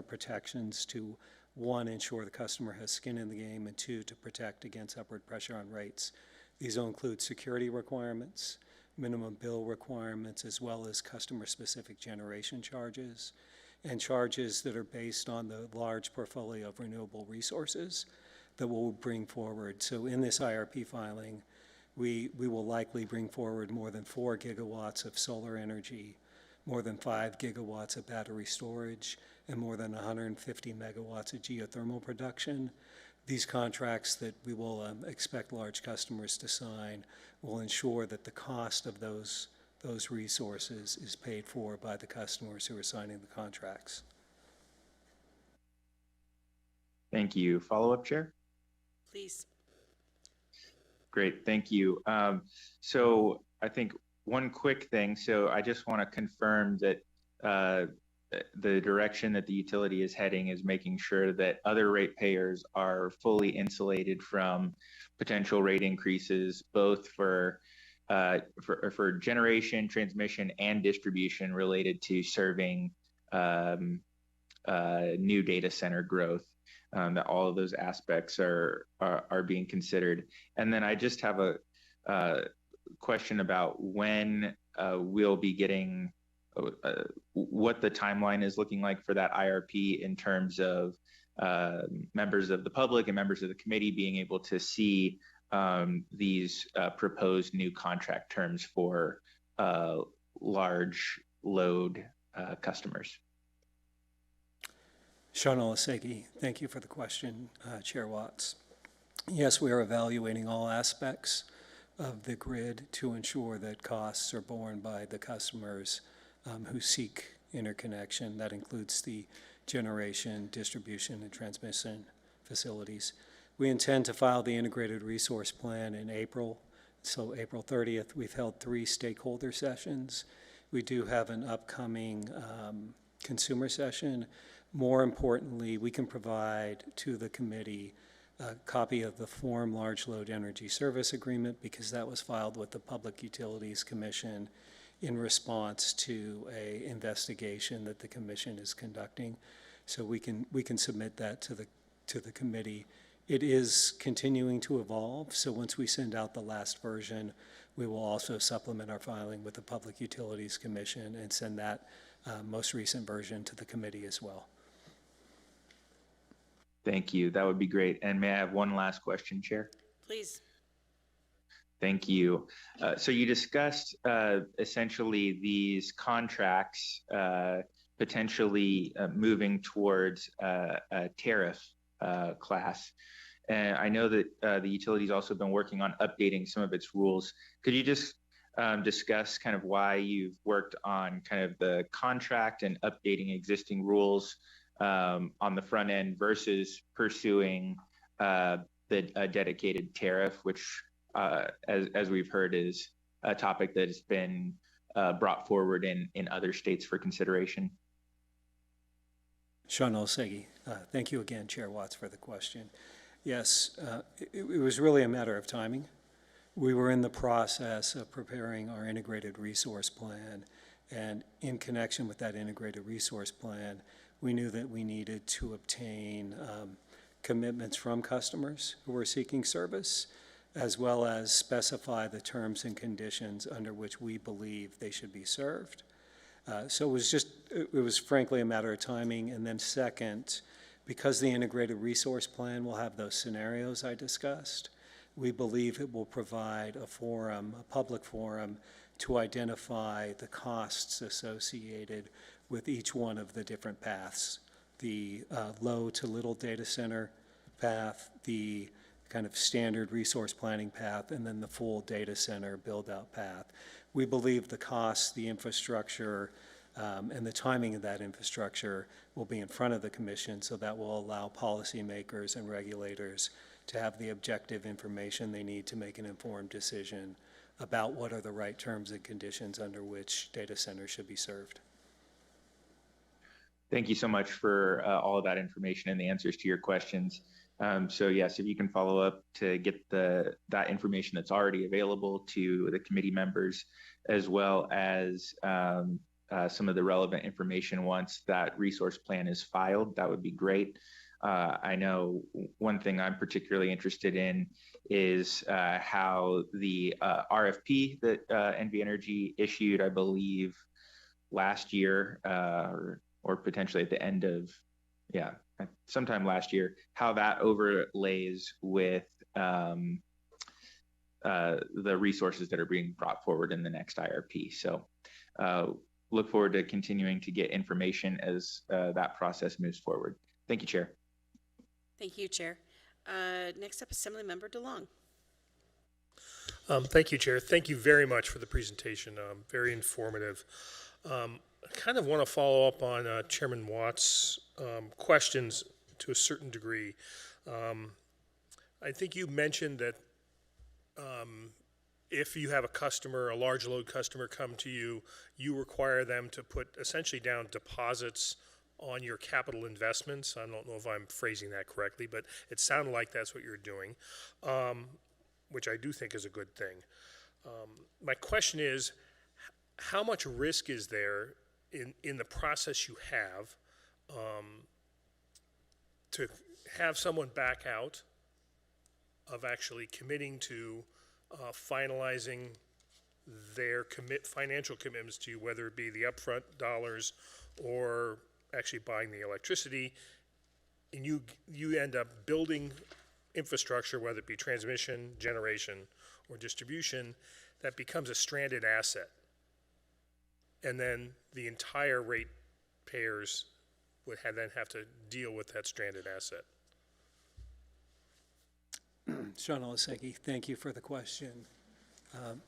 protections to, one, ensure the customer has skin in the game, and two, to protect against upward pressure on rates. These will include security requirements, minimum bill requirements, as well as customer-specific generation charges, and charges that are based on the large portfolio of renewable resources that we'll bring forward. So in this IRP filing, we will likely bring forward more than 4 gigawatts of solar energy, more than 5 gigawatts of battery storage, and more than 150 megawatts of geothermal production. These contracts that we will expect large customers to sign will ensure that the cost of those resources is paid for by the customers who are signing the contracts. Thank you. Follow-up, Chair? Please. Great, thank you. So I think one quick thing, so I just want to confirm that the direction that the utility is heading is making sure that other ratepayers are fully insulated from potential rate increases, both for generation, transmission, and distribution related to serving new data center growth. That all of those aspects are being considered. And then I just have a question about when we'll be getting what the timeline is looking like for that IRP in terms of members of the public and members of the committee being able to see these proposed new contract terms for large load customers. Sean Olasegi, thank you for the question, Chair Watts. Yes, we are evaluating all aspects of the grid to ensure that costs are borne by the customers who seek interconnection. That includes the generation, distribution, and transmission facilities. We intend to file the integrated resource plan in April, so April 30th. We've held 3 stakeholder sessions. We do have an upcoming consumer session. More importantly, we can provide to the committee a copy of the Form Large Load Energy Service Agreement, because that was filed with the Public Utilities Commission in response to an investigation that the commission is conducting. So we can submit that to to the committee. It is continuing to evolve, so once we send out the last version, we will also supplement our filing with the Public Utilities Commission and send that most recent version to the committee as well. Thank you. That would be great. And may I have one last question, Chair? Please. Thank you. So you discussed essentially these contracts potentially moving towards a tariff class. And I know that the utility's also been working on updating some of its rules. Could you just discuss kind of why you've worked on kind of the contract and updating existing rules on the front end versus pursuing a dedicated tariff, which as we've heard is a topic that has been brought forward in other states for consideration? Sean Olsegi, thank you again, Chair Watts, for the question. Yes, it was really a matter of timing. We were in the process of preparing our integrated resource plan, and in connection with that integrated resource plan, we knew that we needed to obtain commitments from customers who were seeking service, as well as specify the terms and conditions under which we believe they should be served. So it was frankly a matter of timing. And then second, because the integrated resource plan will have those scenarios I discussed, we believe it will provide a forum, a public forum, to identify the costs associated with each one of the different paths, the low to little data center path, the kind of standard resource planning path, and then the full data center build-out path. We believe the costs, the infrastructure, and the timing of that infrastructure will be in front of the commission, so that will allow policymakers and regulators to have the objective information they need to make an informed decision about what are the right terms and conditions under which data centers should be served. Thank you so much for all of that information and the answers to your questions. So yes, if you can follow up to get that information that's already available to the committee members, as well as some of the relevant information once that resource plan is filed, that would be great. I know one thing I'm particularly interested in is how the RFP that NV Energy issued, I believe, last year, or potentially at the end of, sometime last year, how that overlays with the resources that are being brought forward in the next IRP. So look forward to continuing to get information as that process moves forward. Thank you, Chair. Thank you, Chair. Next up, Assemblymember DeLong. Thank you, Chair. Thank you very much for the presentation. Very informative. I kind of want to follow up on Chairman Watt's questions to a certain degree. I think you mentioned that if you have a customer, a large load customer come to you, you require them to put essentially down deposits on your capital investments. I don't know if I'm phrasing that correctly, but it sounded like that's what you're doing, which I do think is a good thing. My question is, how much risk is there in the process you have to have someone back out of actually committing to finalizing their financial commitments to you, whether it be the upfront dollars or actually buying the electricity, and you end up building infrastructure, whether it be transmission, generation, or distribution, that becomes a stranded asset. And then the entire rate payers would then have to deal with that stranded asset. Sean Olsegi, thank you for the question.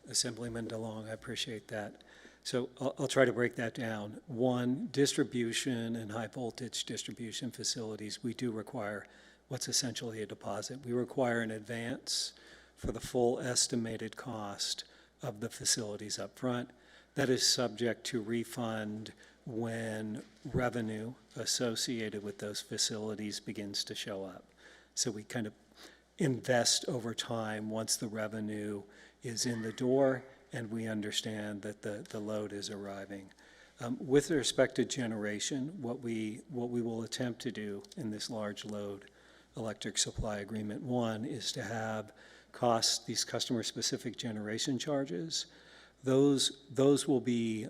Assemblyman DeLong, I appreciate that. So I'll try to break that down. One, distribution and high voltage distribution facilities, we do require what's essentially a deposit. We require an advance for the full estimated cost of the facilities up front. That is subject to refund when revenue associated with those facilities begins to show up. So we kind of invest over time once the revenue is in the door and we understand that the load is arriving. With respect to generation, what we will attempt to do in this large load electric supply agreement. One is to have these customer-specific generation charges. Those will be,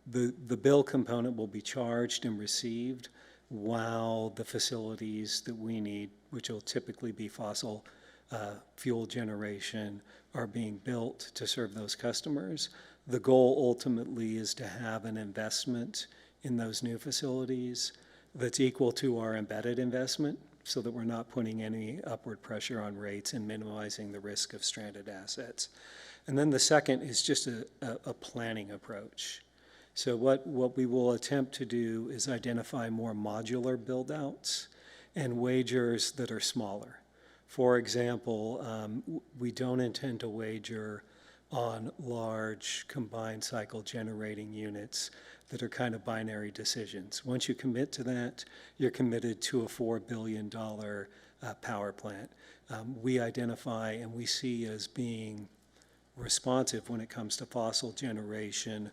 the bill component will be charged and received while the facilities that we need, which will typically be fossil fuel generation, are being built to serve those customers. The goal ultimately is to have an investment in those new facilities that's equal to our embedded investment, so that we're not putting any upward pressure on rates and minimizing the risk of stranded assets. And then the second is just a planning approach. So what we will attempt to do is identify more modular build-outs and wagers that are smaller. For example, we don't intend to wager on large combined cycle generating units that are kind of binary decisions. Once you commit to that, you're committed to a $4 billion power plant. We identify and we see as being responsive when it comes to fossil generation,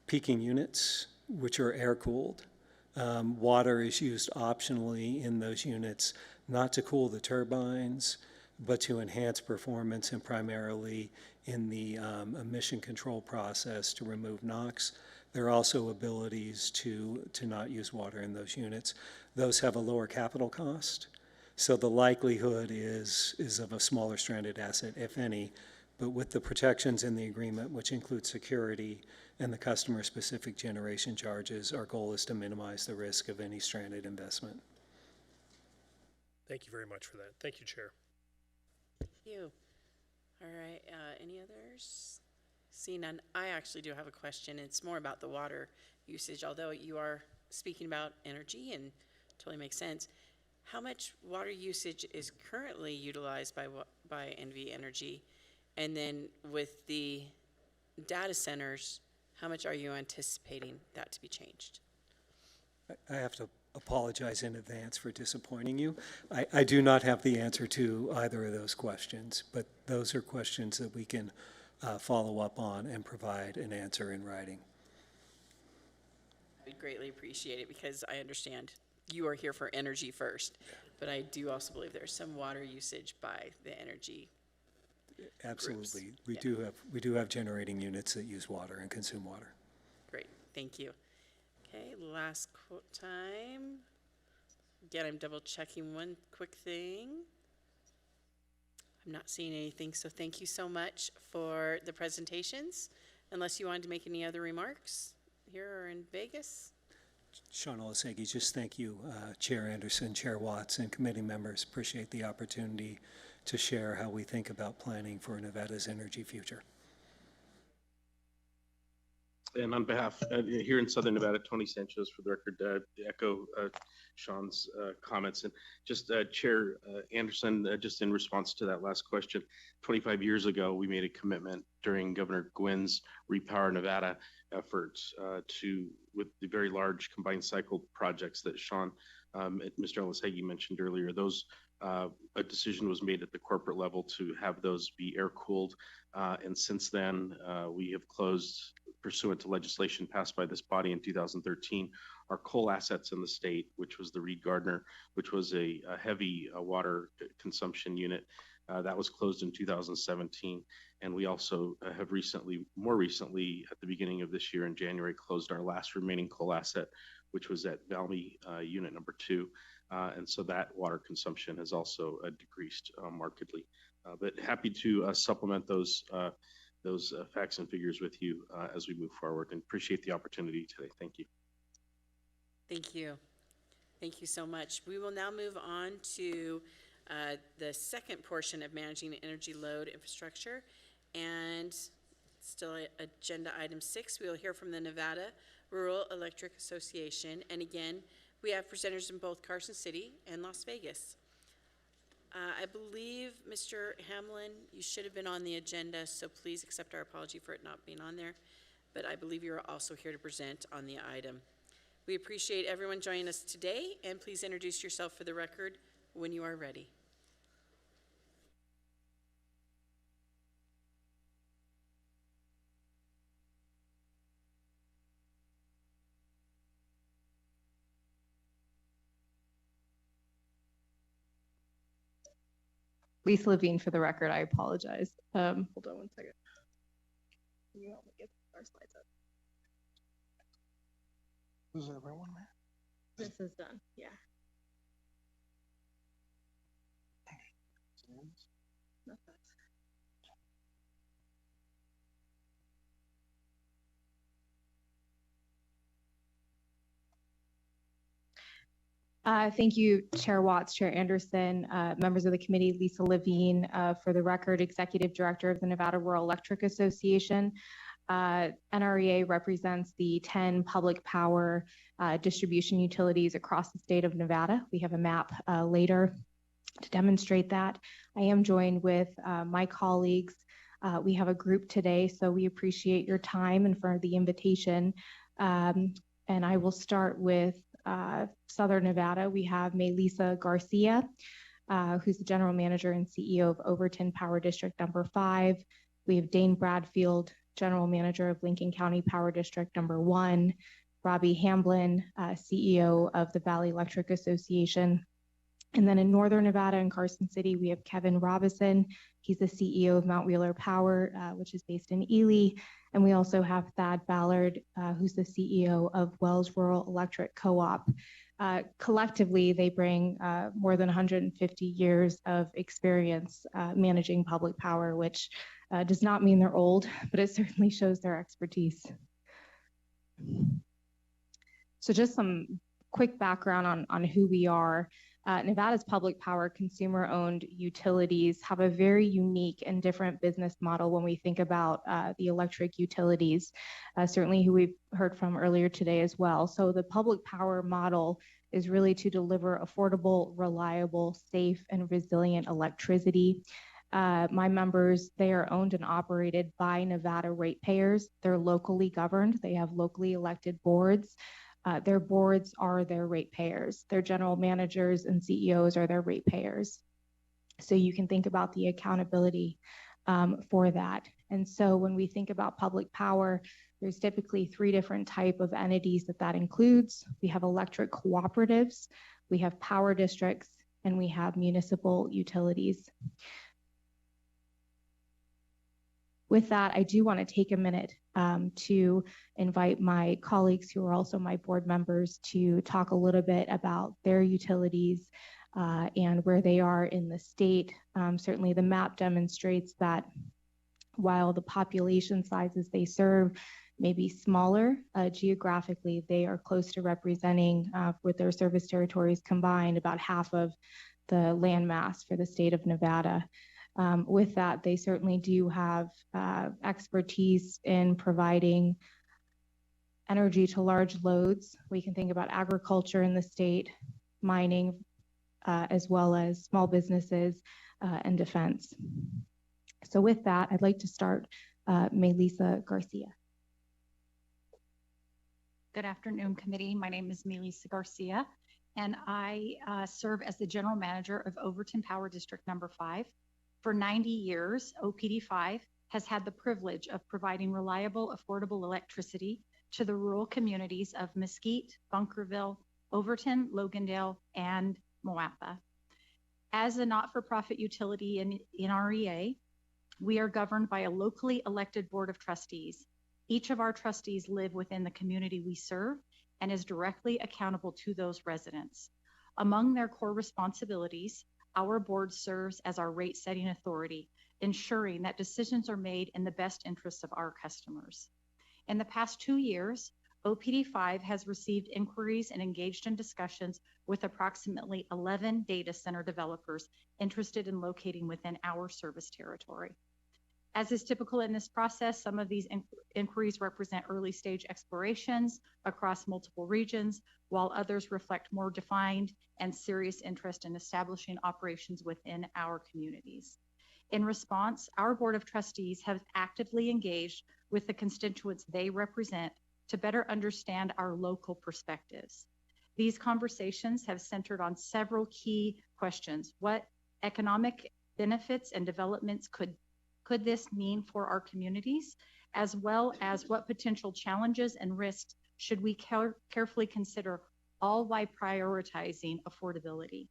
peaking units, which are air-cooled. Water is used optionally in those units, not to cool the turbines, but to enhance performance and primarily in the emission control process to remove NOx. There are also abilities to not use water in those units. Those have a lower capital cost, so the likelihood is of a smaller stranded asset, if any, but with the protections in the agreement, which include security and the customer-specific generation charges, our goal is to minimize the risk of any stranded investment. Thank you very much for that. Thank you, Chair. Thank you. All right, any others? Seeing none, I actually do have a question. It's more about the water usage, although you are speaking about energy and totally makes sense. How much water usage is currently utilized by NV Energy? And then with the data centers, how much are you anticipating that to be changed? I have to apologize in advance for disappointing you. I do not have the answer to either of those questions, but those are questions that we can follow up on and provide an answer in writing. I would greatly appreciate it because I understand you are here for energy first, but I do also believe there's some water usage by the energy Absolutely. groups. We do have generating units that use water and consume water. Great, thank you. Okay, last quote time. Again, I'm double checking one quick thing. I'm not seeing anything, so thank you so much for the presentations. Unless you wanted to make any other remarks here or in Vegas? Sean Olasegi, just thank you, Chair Anderson, Chair Watts, and committee members. Appreciate the opportunity to share how we think about planning for Nevada's energy future. And on behalf, here in Southern Nevada, Tony Sanchez, for the record, echo Sean's comments. And just Chair Anderson, just in response to that last question, 25 years ago, we made a commitment during Governor Gwynn's Repower Nevada efforts with the very large combined cycle projects that Sean, Mr. Olasegi mentioned earlier. Those, a decision was made at the corporate level to have those be air-cooled. And since then, we have closed, pursuant to legislation passed by this body in 2013, our coal assets in the state, which was the Reed Gardner, which was a heavy water consumption unit. That was closed in 2017. And we also have more recently, at the beginning of this year in January, closed our last remaining coal asset, which was at Valmy unit number 2. And so that water consumption has also decreased markedly. But happy to supplement those facts and figures with you as we move forward, and appreciate the opportunity today. Thank you. Thank you. Thank you so much. We will now move on to the second portion of managing energy load infrastructure, and still agenda item 6. We will hear from the Nevada Rural Electric Association, and again, we have presenters in both Carson City and Las Vegas. I believe, Mr. Hamlin, you should have been on the agenda, so please accept our apology for it not being on there. But I believe you're also here to present on the item. We appreciate everyone joining us today, and please introduce yourself for the record when you are ready. Lisa Levine for the record. I apologize. Hold on one second. Can you help me get our slides up? Is everyone there? This is done. Yeah. No, thanks. Thank you, Chair Watts, Chair Anderson, members of the committee, Lisa Levine, for the record, Executive Director of the Nevada Rural Electric Association. NREA represents the 10 public power distribution utilities across the state of Nevada. We have a map later to demonstrate that. I am joined with my colleagues. We have a group today, so we appreciate your time and for the invitation. And I will start with Southern Nevada. We have Melissa Garcia, who's the General Manager and CEO of Overton Power District number 5. We have Dane Bradfield, General Manager of Lincoln County Power District number 1. Robbie Hamblin, CEO of the Valley Electric Association. And then in Northern Nevada and Carson City, we have Kevin Robison. He's the CEO of Mount Wheeler Power, which is based in Ely. And we also have Thad Ballard, who's the CEO of Wells Rural Electric Co-op. Collectively, they bring more than 150 years of experience managing public power, which does not mean they're old, but it certainly shows their expertise. So just some quick background on who we are. Nevada's public power consumer-owned utilities have a very unique and different business model when we think about the electric utilities, certainly who we've heard from earlier today as well. So the public power model is really to deliver affordable, reliable, safe, and resilient electricity. My members, they are owned and operated by Nevada ratepayers. They're locally governed. They have locally elected boards. Their boards are their ratepayers. Their general managers and CEOs are their ratepayers. So you can think about the accountability for that. And so when we think about public power, there's typically 3 different types of entities that includes. We have electric cooperatives, we have power districts, and we have municipal utilities. With that, I do want to take a minute to invite my colleagues who are also my board members to talk a little bit about their utilities and where they are in the state. Certainly the map demonstrates that while the population sizes they serve may be smaller, geographically they are close to representing with their service territories combined about half of the land mass for the state of Nevada. With that, they certainly do have expertise in providing energy to large loads. We can think about agriculture in the state, mining, as well as small businesses and defense. So with that, I'd like to start Melissa Garcia. Good afternoon, committee. My name is Melissa Garcia, and I serve as the General Manager of Overton Power District number 5. For 90 years, OPD5 has had the privilege of providing reliable, affordable electricity to the rural communities of Mesquite, Bunkerville, Overton, Logandale, and Moapa. As a not-for-profit utility in NREA, we are governed by a locally elected board of trustees. Each of our trustees live within the community we serve and is directly accountable to those residents. Among their core responsibilities, our board serves as our rate-setting authority, ensuring that decisions are made in the best interests of our customers. In the past 2 years, OPD5 has received inquiries and engaged in discussions with approximately 11 data center developers interested in locating within our service territory. As is typical in this process, some of these inquiries represent early-stage explorations across multiple regions, while others reflect more defined and serious interest in establishing operations within our communities. In response, our Board of Trustees have actively engaged with the constituents they represent to better understand our local perspectives. These conversations have centered on several key questions. What economic benefits and developments could this mean for our communities, as well as what potential challenges and risks should we carefully consider, all while prioritizing affordability.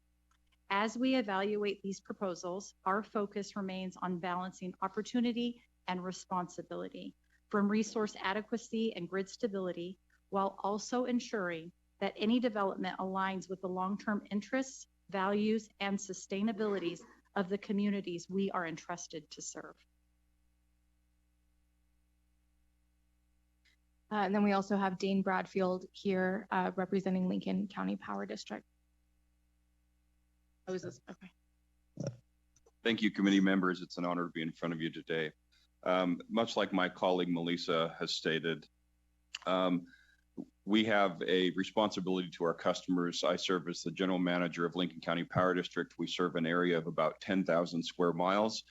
As we evaluate these proposals, our focus remains on balancing opportunity and responsibility from resource adequacy and grid stability, while also ensuring that any development aligns with the long-term interests, values, and sustainabilities of the communities we are entrusted to serve. And then we also have Dane Bradfield here representing Lincoln County Power District. Oh, is this okay? Thank you, committee members. It's an honor to be in front of you today. Much like my colleague Melissa has stated, we have a responsibility to our customers. I serve as the general manager of Lincoln County Power District. We serve an area of about 10,000 square miles.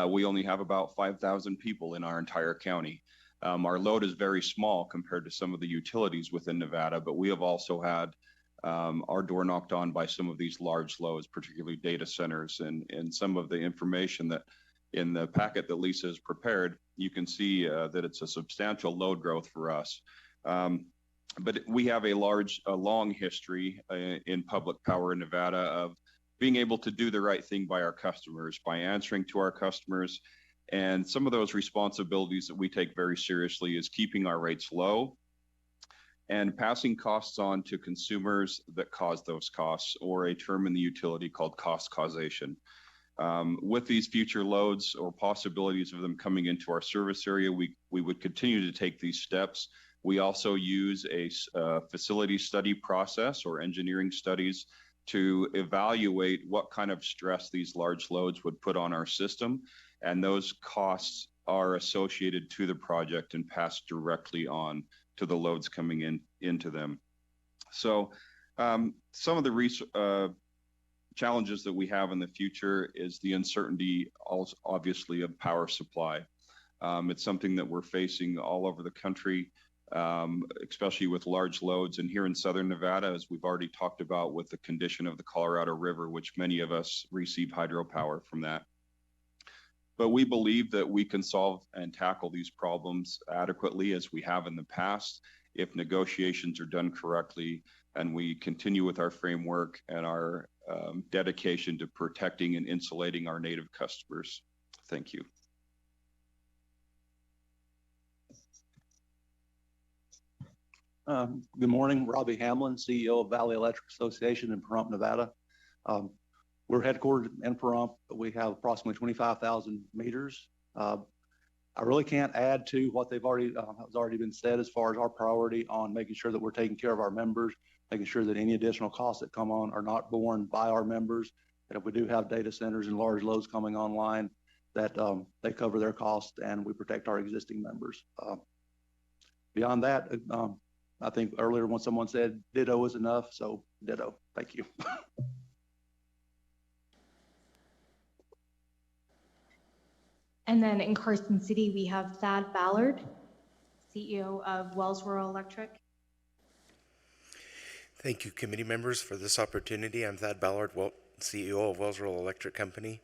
We only have about 5,000 people in our entire county. Our load is very small compared to some of the utilities within Nevada, but we have also had our door knocked on by some of these large loads, particularly data centers, and some of the information that in the packet that Lisa has prepared, you can see that it's a substantial load growth for us. But we have a long history in public power in Nevada of being able to do the right thing by our customers, by answering to our customers. And some of those responsibilities that we take very seriously is keeping our rates low and passing costs on to consumers that cause those costs, or a term in the utility called cost causation. With these future loads or possibilities of them coming into our service area, we would continue to take these steps. We also use a facility study process or engineering studies to evaluate what kind of stress these large loads would put on our system. And those costs are associated to the project and passed directly on to the loads coming into them. So some of the challenges that we have in the future is the uncertainty, obviously, of power supply. It's something that we're facing all over the country, especially with large loads. And here in Southern Nevada, as we've already talked about with the condition of the Colorado River, which many of us receive hydropower from that. But we believe that we can solve and tackle these problems adequately as we have in the past if negotiations are done correctly and we continue with our framework and our dedication to protecting and insulating our native customers. Thank you. Good morning, Robbie Hamlin, CEO of Valley Electric Association in Pahrump, Nevada. We're headquartered in Pahrump, but we have approximately 25,000 meters. I really can't add to what has already been said as far as our priority on making sure that we're taking care of our members, making sure that any additional costs that come on are not borne by our members. And if we do have data centers and large loads coming online, that they cover their costs and we protect our existing members. Beyond that, I think earlier when someone said ditto is enough, so ditto. Thank you. And then in Carson City, we have Thad Ballard, CEO of Wells Rural Electric. Thank you, committee members, for this opportunity. I'm Thad Ballard, CEO of Wells Rural Electric Company.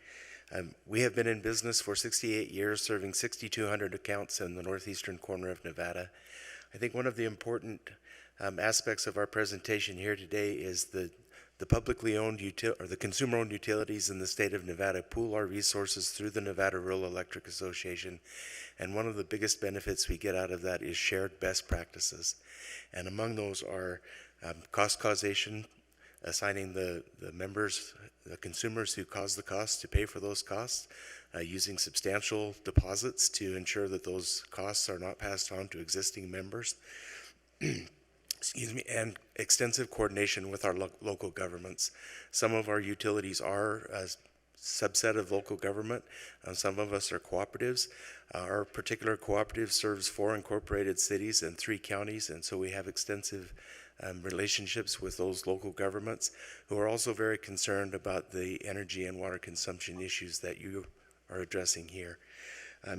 We have been in business for 68 years, serving 6,200 accounts in the northeastern corner of Nevada. I think one of the important aspects of our presentation here today is the publicly owned the consumer-owned utilities in the state of Nevada pool our resources through the Nevada Rural Electric Association. And one of the biggest benefits we get out of that is shared best practices. And among those are cost causation, assigning the members, the consumers who cause the costs to pay for those costs, using substantial deposits to ensure that those costs are not passed on to existing members. Excuse me, and extensive coordination with our local governments. Some of our utilities are a subset of local government. Some of us are cooperatives. Our particular cooperative serves 4 incorporated cities and 3 counties, and so we have extensive relationships with those local governments who are also very concerned about the energy and water consumption issues that you are addressing here.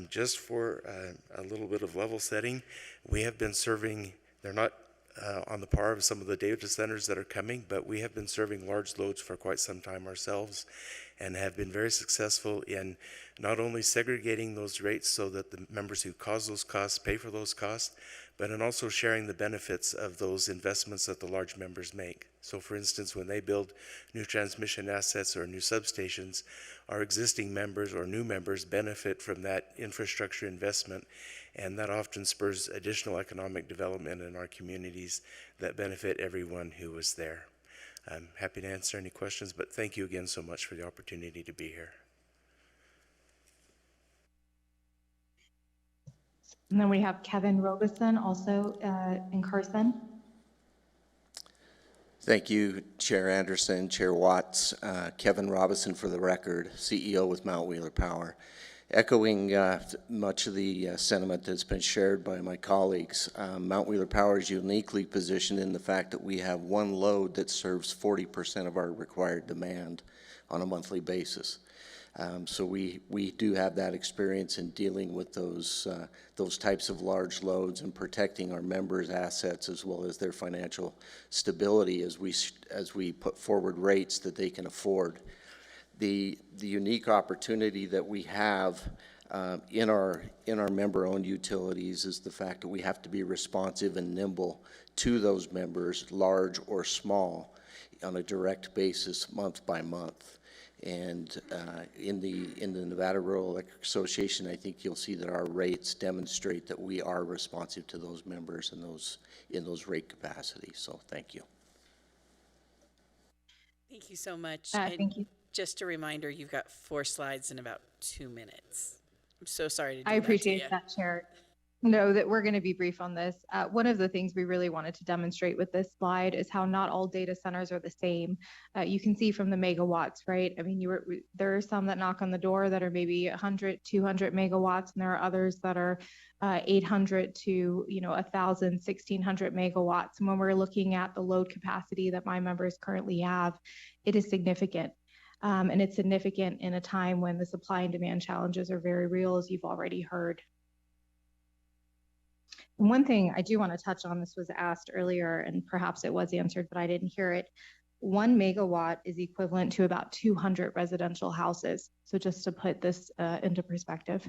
Just for a little bit of level setting, we have been serving, they're not on the par of some of the data centers that are coming, but we have been serving large loads for quite some time ourselves. and have been very successful in not only segregating those rates so that the members who cause those costs pay for those costs, but in also sharing the benefits of those investments that the large members make. So for instance, when they build new transmission assets or new substations, our existing members or new members benefit from that infrastructure investment, and that often spurs additional economic development in our communities that benefit everyone who was there. I'm happy to answer any questions, but thank you again so much for the opportunity to be here. And then we have Kevin Robeson, also in Carson. Thank you, Chair Anderson, Chair Watts. Kevin Robison for the record, CEO with Mount Wheeler Power. Echoing much of the sentiment that's been shared by my colleagues, Mount Wheeler Power is uniquely positioned in the fact that we have one load that serves 40% of our required demand on a monthly basis. So we do have that experience in dealing with those types of large loads and protecting our members' assets as well as their financial stability as we put forward rates that they can afford. The unique opportunity that we have in our member-owned utilities is the fact that we have to be responsive and nimble to those members, large or small, on a direct basis month by month. And in the Nevada Rural Electric Association, I think you'll see that our rates demonstrate that we are responsive to those members and in those rate capacities. So thank you. Thank you so much. Thank you. Just a reminder, you've got 4 slides in about 2 minutes. I'm so sorry to do I appreciate that, Chair. No, that we're going to be brief on this. One of the things we really wanted to demonstrate with this slide is how not all data centers are the same. You can see from the megawatts, right? I mean, there are some that knock on the door that are maybe 100, 200 megawatts, and there are others that are 800 to 1,000, 1,600 megawatts. And when we're looking at the load capacity that my members currently have, it is significant. And it's significant in a time when the supply and demand challenges are very real, as you've already heard. And one thing I do want to touch on, this was asked earlier, and perhaps it was answered, but I didn't hear it. 1 megawatt is equivalent to about 200 residential houses. So just to put this into perspective.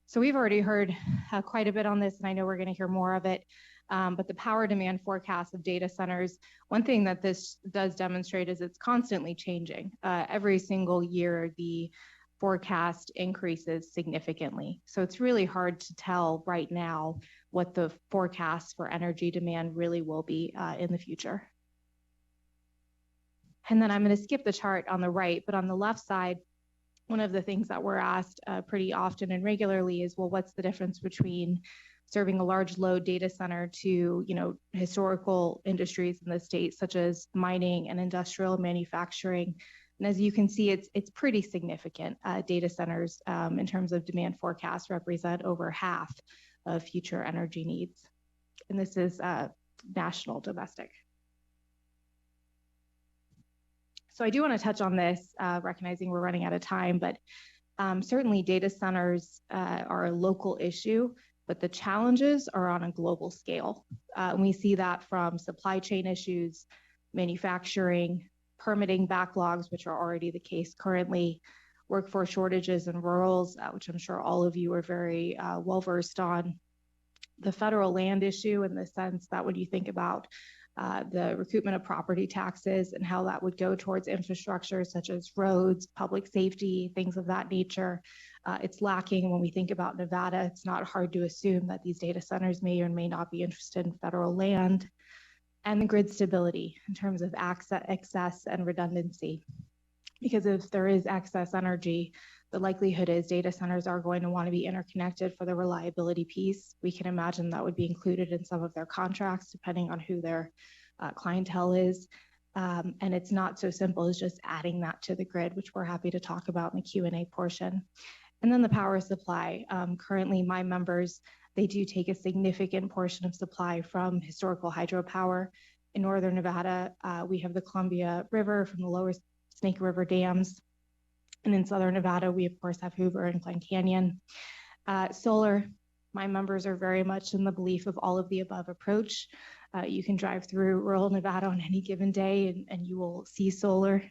So we've already heard quite a bit on this, and I know we're going to hear more of it. But the power demand forecast of data centers, one thing that this does demonstrate is it's constantly changing. Every single year, the forecast increases significantly. So it's really hard to tell right now what the forecast for energy demand really will be in the future. And then I'm going to skip the chart on the right, but on the left side, one of the things that we're asked pretty often and regularly is, well, what's the difference between serving a large load data center to, historical industries in the state, such as mining and industrial manufacturing? And as you can see, it's pretty significant. Data centers, in terms of demand forecasts, represent over half of future energy needs. And this is national domestic. So I do want to touch on this, recognizing we're running out of time, but certainly data centers are a local issue, but the challenges are on a global scale. And we see that from supply chain issues, manufacturing, permitting backlogs, which are already the case currently, workforce shortages in rurals, which I'm sure all of you are very well-versed on, the federal land issue in the sense that when you think about the recoupment of property taxes and how that would go towards infrastructure such as roads, public safety, things of that nature, it's lacking. When we think about Nevada, it's not hard to assume that these data centers may or may not be interested in federal land. And the grid stability in terms of excess and redundancy. Because if there is excess energy, the likelihood is data centers are going to want to be interconnected for the reliability piece. We can imagine that would be included in some of their contracts, depending on who their clientele is. And it's not so simple as just adding that to the grid, which we're happy to talk about in the Q&A portion. And then the power supply. Currently, my members, they do take a significant portion of supply from historical hydropower. In northern Nevada, we have the Columbia River from the lower Snake River dams. And in southern Nevada, we of course have Hoover and Glen Canyon. Solar, my members are very much in the belief of all of the above approach. You can drive through rural Nevada on any given day and you will see solar.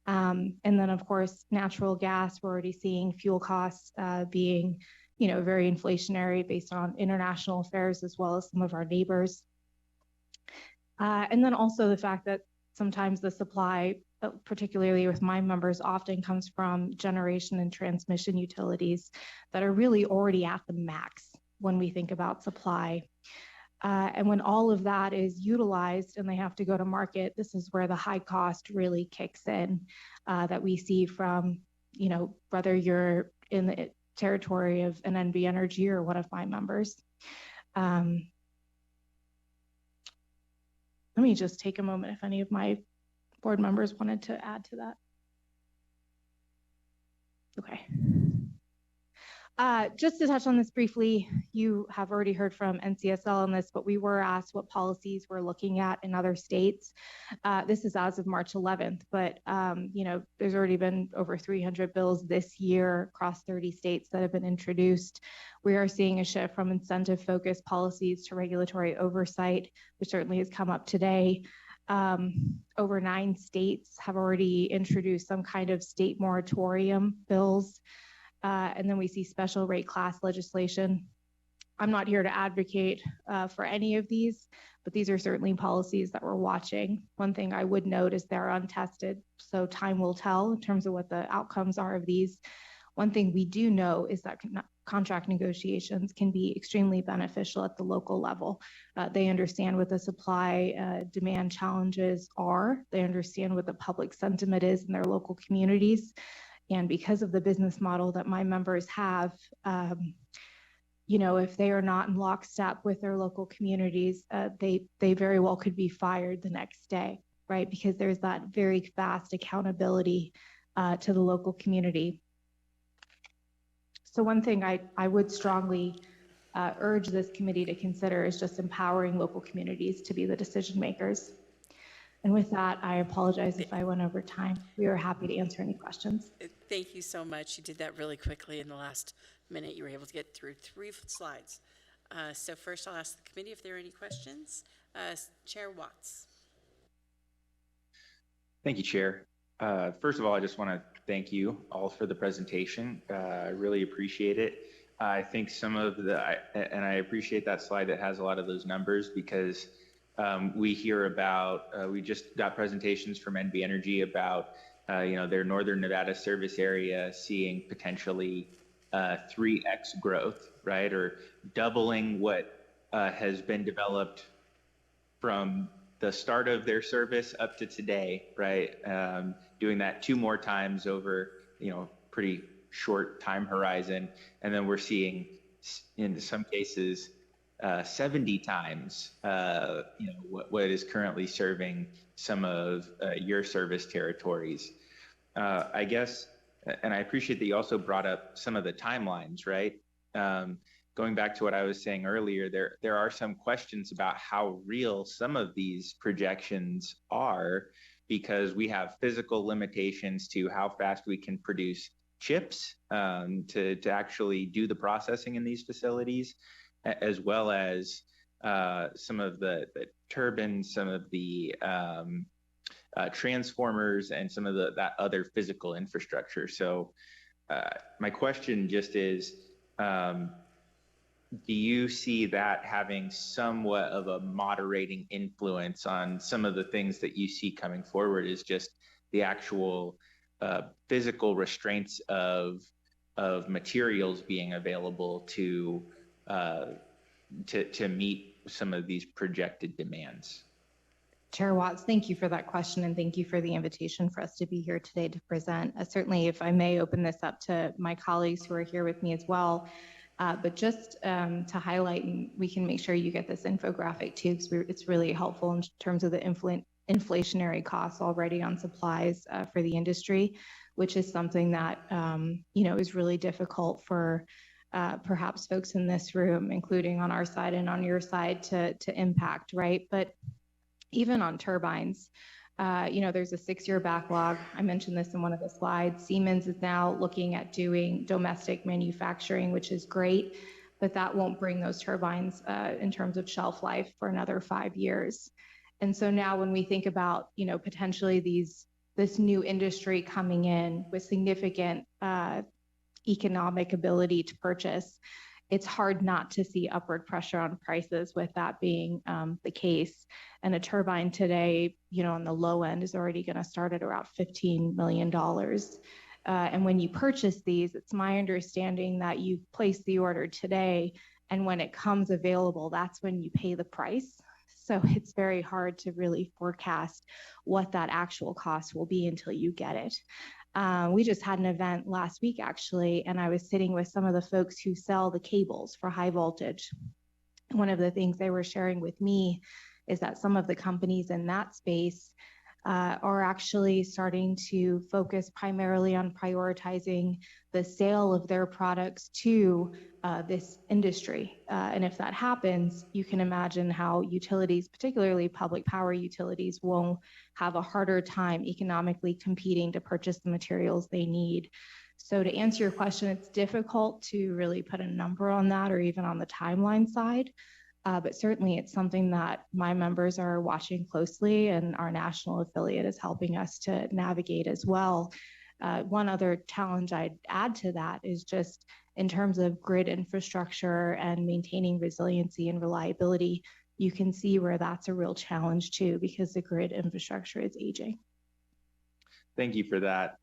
And then, of course, natural gas, we're already seeing fuel costs being, very inflationary based on international affairs as well as some of our neighbors. And then also the fact that sometimes the supply, particularly with my members, often comes from generation and transmission utilities that are really already at the max when we think about supply. And when all of that is utilized and they have to go to market, this is where the high cost really kicks in that we see from, whether you're in the territory of an NV Energy or one of my members. Let me just take a moment if any of my board members wanted to add to that. Okay. Just to touch on this briefly, you have already heard from NCSL on this, but we were asked what policies we're looking at in other states. This is as of March 11th, but there's already been over 300 bills this year across 30 states that have been introduced. We are seeing a shift from incentive-focused policies to regulatory oversight, which certainly has come up today. Over 9 states have already introduced some kind of state moratorium bills. And then we see special rate class legislation. I'm not here to advocate for any of these, but these are certainly policies that we're watching. One thing I would note is they're untested, so time will tell in terms of what the outcomes are of these. One thing we do know is that contract negotiations can be extremely beneficial at the local level. They understand what the supply demand challenges are. They understand what the public sentiment is in their local communities. And because of the business model that my members have, if they are not in lockstep with their local communities, they very well could be fired the next day, right? Because there's that very fast accountability to the local community. So one thing I would strongly urge this committee to consider is just empowering local communities to be the decision makers. And with that, I apologize if I went over time. We are happy to answer any questions. Thank you so much. You did that really quickly in the last minute. You were able to get through 3 slides. So first I'll ask the committee if there are any questions. Chair Watts. Thank you, Chair. First of all, I just want to thank you all for the presentation. I really appreciate it. I think and I appreciate that slide that has a lot of those numbers because we hear about, we just got presentations from NV Energy about, their Northern Nevada service area seeing potentially 3x growth, right? Or doubling what has been developed from the start of their service up to today, right? Doing that 2 more times over, pretty short time horizon. And then we're seeing, in some cases, 70 times, what is currently serving some of your service territories. I guess, and I appreciate that you also brought up some of the timelines, right? Going back to what I was saying earlier, there are some questions about how real some of these projections are because we have physical limitations to how fast we can produce chips to actually do the processing in these facilities, as well as some of the turbines, some of the transformers, and some of that other physical infrastructure. So my question just is, do you see that having somewhat of a moderating influence on some of the things that you see coming forward is just the actual physical restraints of materials being available to meet some of these projected demands? Chair Watts, thank you for that question and thank you for the invitation for us to be here today to present. Certainly, if I may open this up to my colleagues who are here with me as well, but just to highlight, and we can make sure you get this infographic too, because it's really helpful in terms of the inflationary costs already on supplies for the industry, which is something that is really difficult for perhaps folks in this room, including on our side and on your side, to impact, right? But even on turbines, there's a 6-year backlog. I mentioned this in one of the slides. Siemens is now looking at doing domestic manufacturing, which is great, but that won't bring those turbines in terms of shelf life for another 5 years. And so now when we think about, potentially this new industry coming in with significant economic ability to purchase, it's hard not to see upward pressure on prices with that being the case. And a turbine today, on the low end is already going to start at around $15 million. And when you purchase these, it's my understanding that you place the order today, and when it comes available, that's when you pay the price. So it's very hard to really forecast what that actual cost will be until you get it. We just had an event last week, actually, and I was sitting with some of the folks who sell the cables for high voltage. One of the things they were sharing with me is that some of the companies in that space are actually starting to focus primarily on prioritizing the sale of their products to this industry. And if that happens, you can imagine how utilities, particularly public power utilities, will have a harder time economically competing to purchase the materials they need. So to answer your question, it's difficult to really put a number on that or even on the timeline side. But certainly it's something that my members are watching closely, and our national affiliate is helping us to navigate as well. One other challenge I'd add to that is just in terms of grid infrastructure and maintaining resiliency and reliability, you can see where that's a real challenge too, because the grid infrastructure is aging. Thank you for that.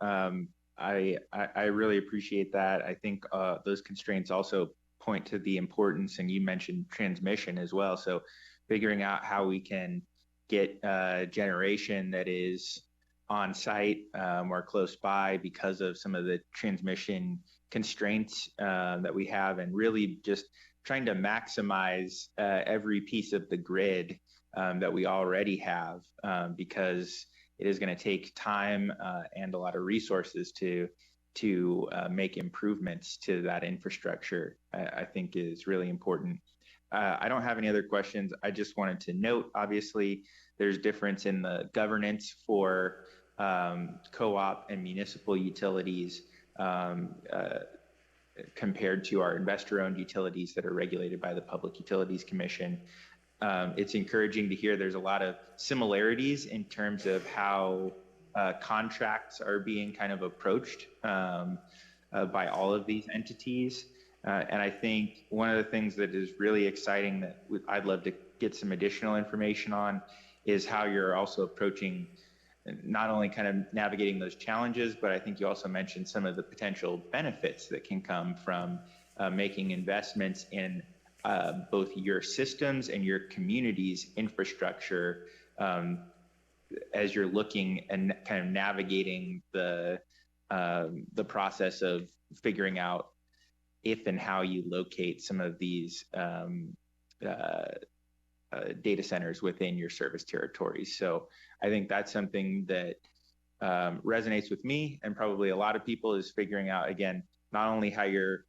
I really appreciate that. I think those constraints also point to the importance, and you mentioned transmission as well. So figuring out how we can get generation that is on site or close by because of some of the transmission constraints that we have, and really just trying to maximize every piece of the grid that we already have, because it is going to take time and a lot of resources to make improvements to that infrastructure. I think is really important. I don't have any other questions. I just wanted to note, obviously, there's difference in the governance for co-op and municipal utilities compared to our investor-owned utilities that are regulated by the Public Utilities Commission. It's encouraging to hear there's a lot of similarities in terms of how contracts are being kind of approached by all of these entities. And I think one of the things that is really exciting that I'd love to get some additional information on is how you're also approaching not only kind of navigating those challenges, but I think you also mentioned some of the potential benefits that can come from making investments in both your systems and your community's infrastructure as you're looking and kind of navigating the process of figuring out if and how you locate some of these data centers within your service territories. So I think that's something that resonates with me and probably a lot of people, is figuring out, again, not only how you're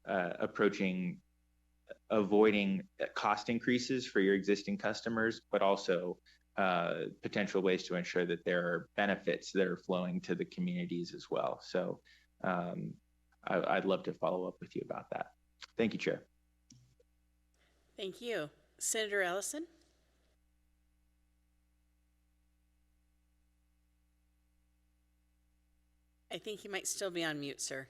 approaching avoiding cost increases for your existing customers, but also potential ways to ensure that there are benefits that are flowing to the communities as well. So I'd love to follow up with you about that. Thank you, Chair. Thank you. Senator Ellison? I think you might still be on mute, sir.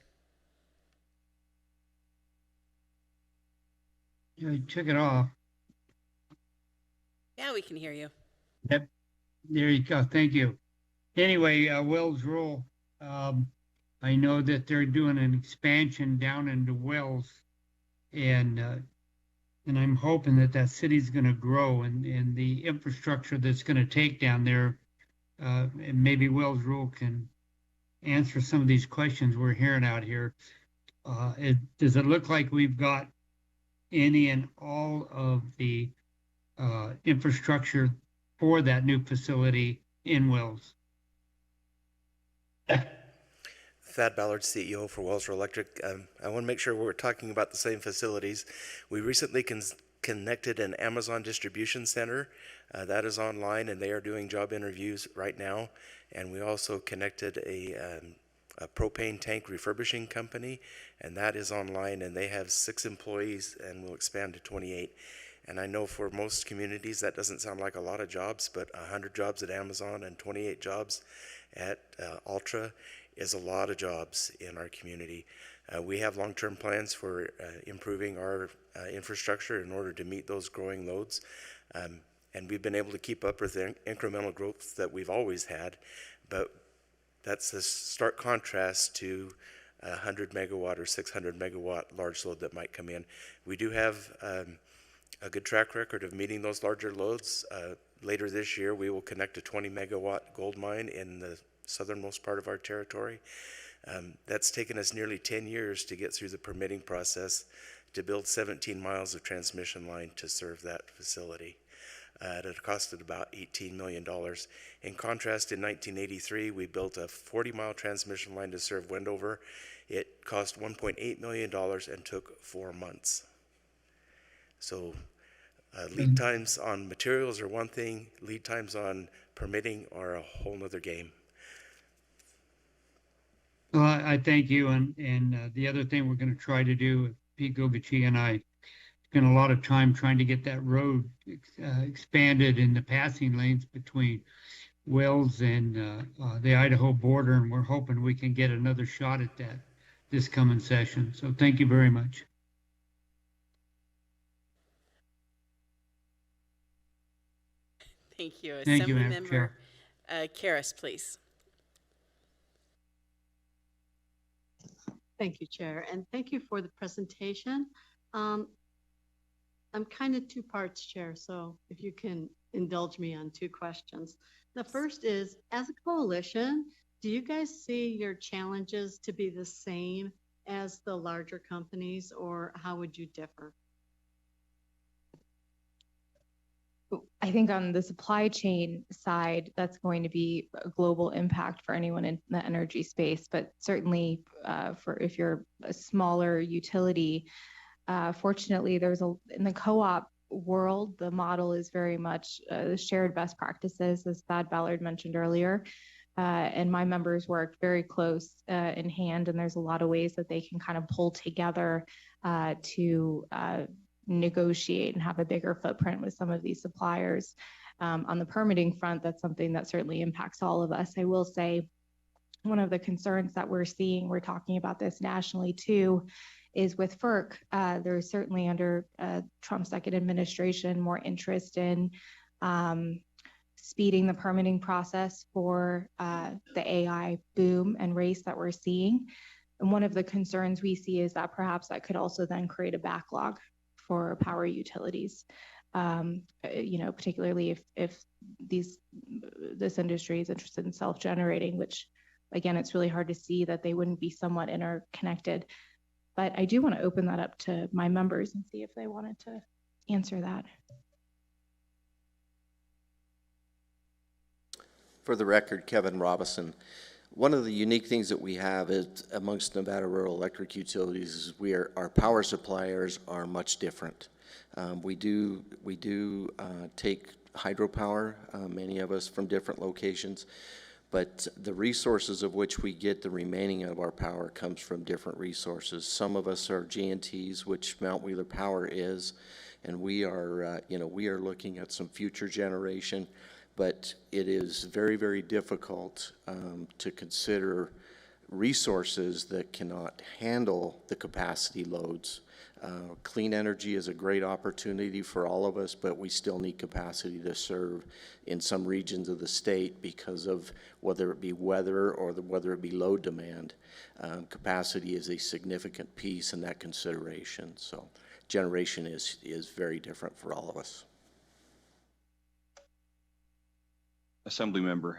Yeah, I took it off. Yeah, we can hear you. Yep. There you go. Thank you. Anyway, Wells Rule, I know that they're doing an expansion down into Wells, and I'm hoping that that city's going to grow, and the infrastructure that's going to take down there, and maybe Wells Rule can answer some of these questions we're hearing out here. Does it look like we've got any and all of the infrastructure for that new facility in Wells? Thad Ballard, CEO for Wells Electric. I want to make sure we're talking about the same facilities. We recently connected an Amazon distribution center that is online, and they are doing job interviews right now. And we also connected a propane tank refurbishing company, and that is online, and they have 6 employees and will expand to 28. And I know for most communities that doesn't sound like a lot of jobs, but 100 jobs at Amazon and 28 jobs at Ultra is a lot of jobs in our community. We have long-term plans for improving our infrastructure in order to meet those growing loads. And we've been able to keep up with the incremental growth that we've always had, but that's a stark contrast to a 100 megawatt or 600 megawatt large load that might come in. We do have a good track record of meeting those larger loads. Later this year, we will connect a 20 megawatt gold mine in the southernmost part of our territory. That's taken us nearly 10 years to get through the permitting process to build 17 miles of transmission line to serve that facility. It costed about $18 million. In contrast, in 1983, we built a 40-mile transmission line to serve Wendover. It cost $1.8 million and took 4 months. So lead times on materials are one thing, lead times on permitting are a whole nother game. Well, I thank you, and the other thing we're going to try to do, Pete Gogachi and I spent a lot of time trying to get that road expanded in the passing lanes between Wells and the Idaho border, and we're hoping we can get another shot at that this coming session. So thank you very much. Thank you. Thank you, Assembly Madam Chair. Member Karas, please. Thank you, Chair, and thank you for the presentation. I'm kind of two parts, Chair, so if you can indulge me on two questions. The first is, as a coalition, do you guys see your challenges to be the same as the larger companies, or how would you differ? I think on the supply chain side, that's going to be a global impact for anyone in the energy space, but certainly for if you're a smaller utility, fortunately, in the co-op world, the model is very much shared best practices, as Thad Ballard mentioned earlier. And my members work very close in hand, and there's a lot of ways that they can kind of pull together to negotiate and have a bigger footprint with some of these suppliers. On the permitting front, that's something that certainly impacts all of us. I will say one of the concerns that we're seeing, we're talking about this nationally too, is with FERC. There's certainly under Trump's second administration more interest in speeding the permitting process for the AI boom and race that we're seeing. And one of the concerns we see is that perhaps that could also then create a backlog for power utilities, particularly if this industry is interested in self-generating, which again, it's really hard to see that they wouldn't be somewhat interconnected. But I do want to open that up to my members and see if they wanted to answer that. For the record, Kevin Robison. One of the unique things that we have is amongst Nevada rural electric utilities is our power suppliers are much different. We do take hydropower, many of us from different locations, but the resources of which we get the remaining of our power comes from different resources. Some of us are G&Ts, which Mount Wheeler Power is, and we are looking at some future generation. But it is very, very difficult to consider resources that cannot handle the capacity loads. Clean energy is a great opportunity for all of us, but we still need capacity to serve in some regions of the state because of whether it be weather or whether it be load demand. Capacity is a significant piece in that consideration. So generation is very different for all of us. Assemblymember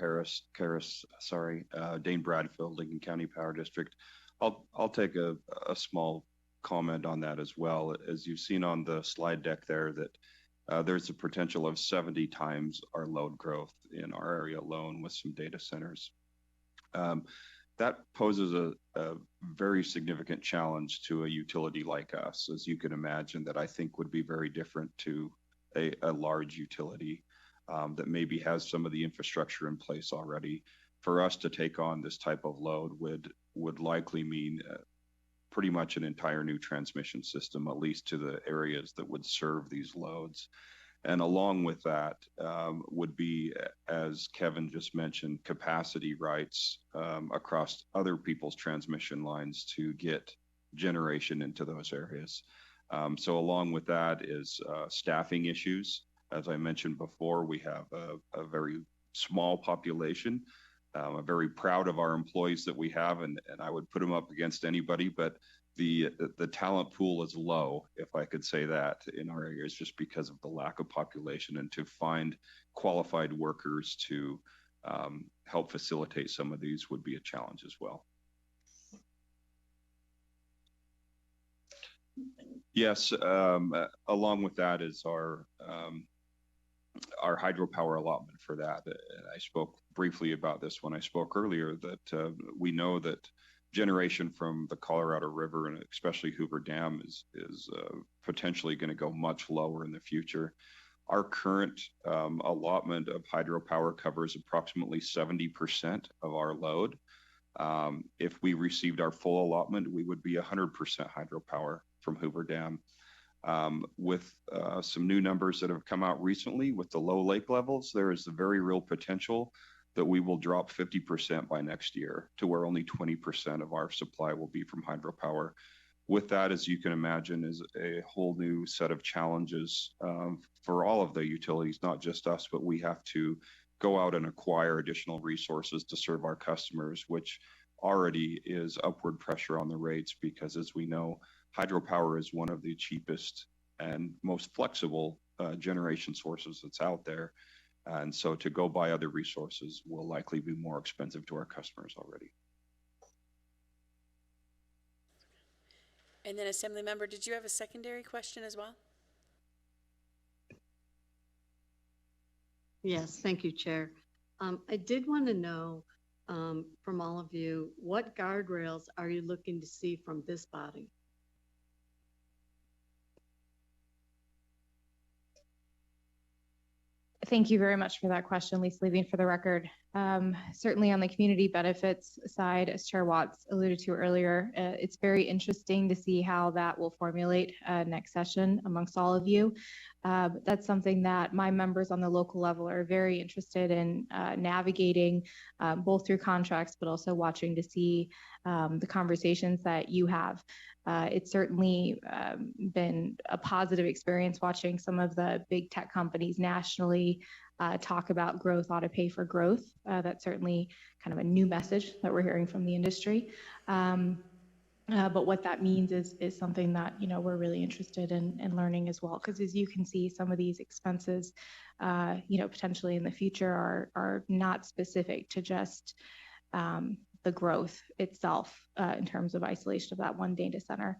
Karas, Dane Bradfield, Lincoln County Power District. I'll take a small comment on that as well. As you've seen on the slide deck there, that there's a potential of 70 times our load growth in our area alone with some data centers. That poses a very significant challenge to a utility like us, as you can imagine, that I think would be very different to a large utility that maybe has some of the infrastructure in place already. For us to take on this type of load would likely mean pretty much an entire new transmission system, at least to the areas that would serve these loads. And along with that would be, as Kevin just mentioned, capacity rights across other people's transmission lines to get generation into those areas. So along with that is staffing issues. As I mentioned before, we have a very small population. I'm very proud of our employees that we have, and I would put them up against anybody, but the talent pool is low, if I could say that, in our areas, just because of the lack of population, and to find qualified workers to help facilitate some of these would be a challenge as well. Yes, along with that is our hydropower allotment for that. And I spoke briefly about this when I spoke earlier, that we know that generation from the Colorado River and especially Hoover Dam is potentially going to go much lower in the future. Our current allotment of hydropower covers approximately 70% of our load. If we received our full allotment, we would be 100% hydropower from Hoover Dam. With some new numbers that have come out recently with the low lake levels, there is a very real potential that we will drop 50% by next year to where only 20% of our supply will be from hydropower. With that, as you can imagine, is a whole new set of challenges for all of the utilities, not just us, but we have to go out and acquire additional resources to serve our customers, which already is upward pressure on the rates because, as we know, hydropower is one of the cheapest and most flexible generation sources that's out there. And so to go buy other resources will likely be more expensive to our customers already. And then Assembly Member, did you have a secondary question as well? Yes, thank you, Chair. I did want to know from all of you, what guardrails are you looking to see from this body? Thank you very much for that question, Lisa Levine, for the record. Certainly on the community benefits side, as Chair Watts alluded to earlier, it's very interesting to see how that will formulate next session amongst all of you. That's something that my members on the local level are very interested in navigating, both through contracts, but also watching to see the conversations that you have. It's certainly been a positive experience watching some of the big tech companies nationally talk about growth ought to pay for growth. That's certainly kind of a new message that we're hearing from the industry. But what that means is something that, you know, we're really interested in learning as well. Because as you can see, some of these expenses, you know, potentially in the future are not specific to just the growth itself in terms of isolation of that one data center.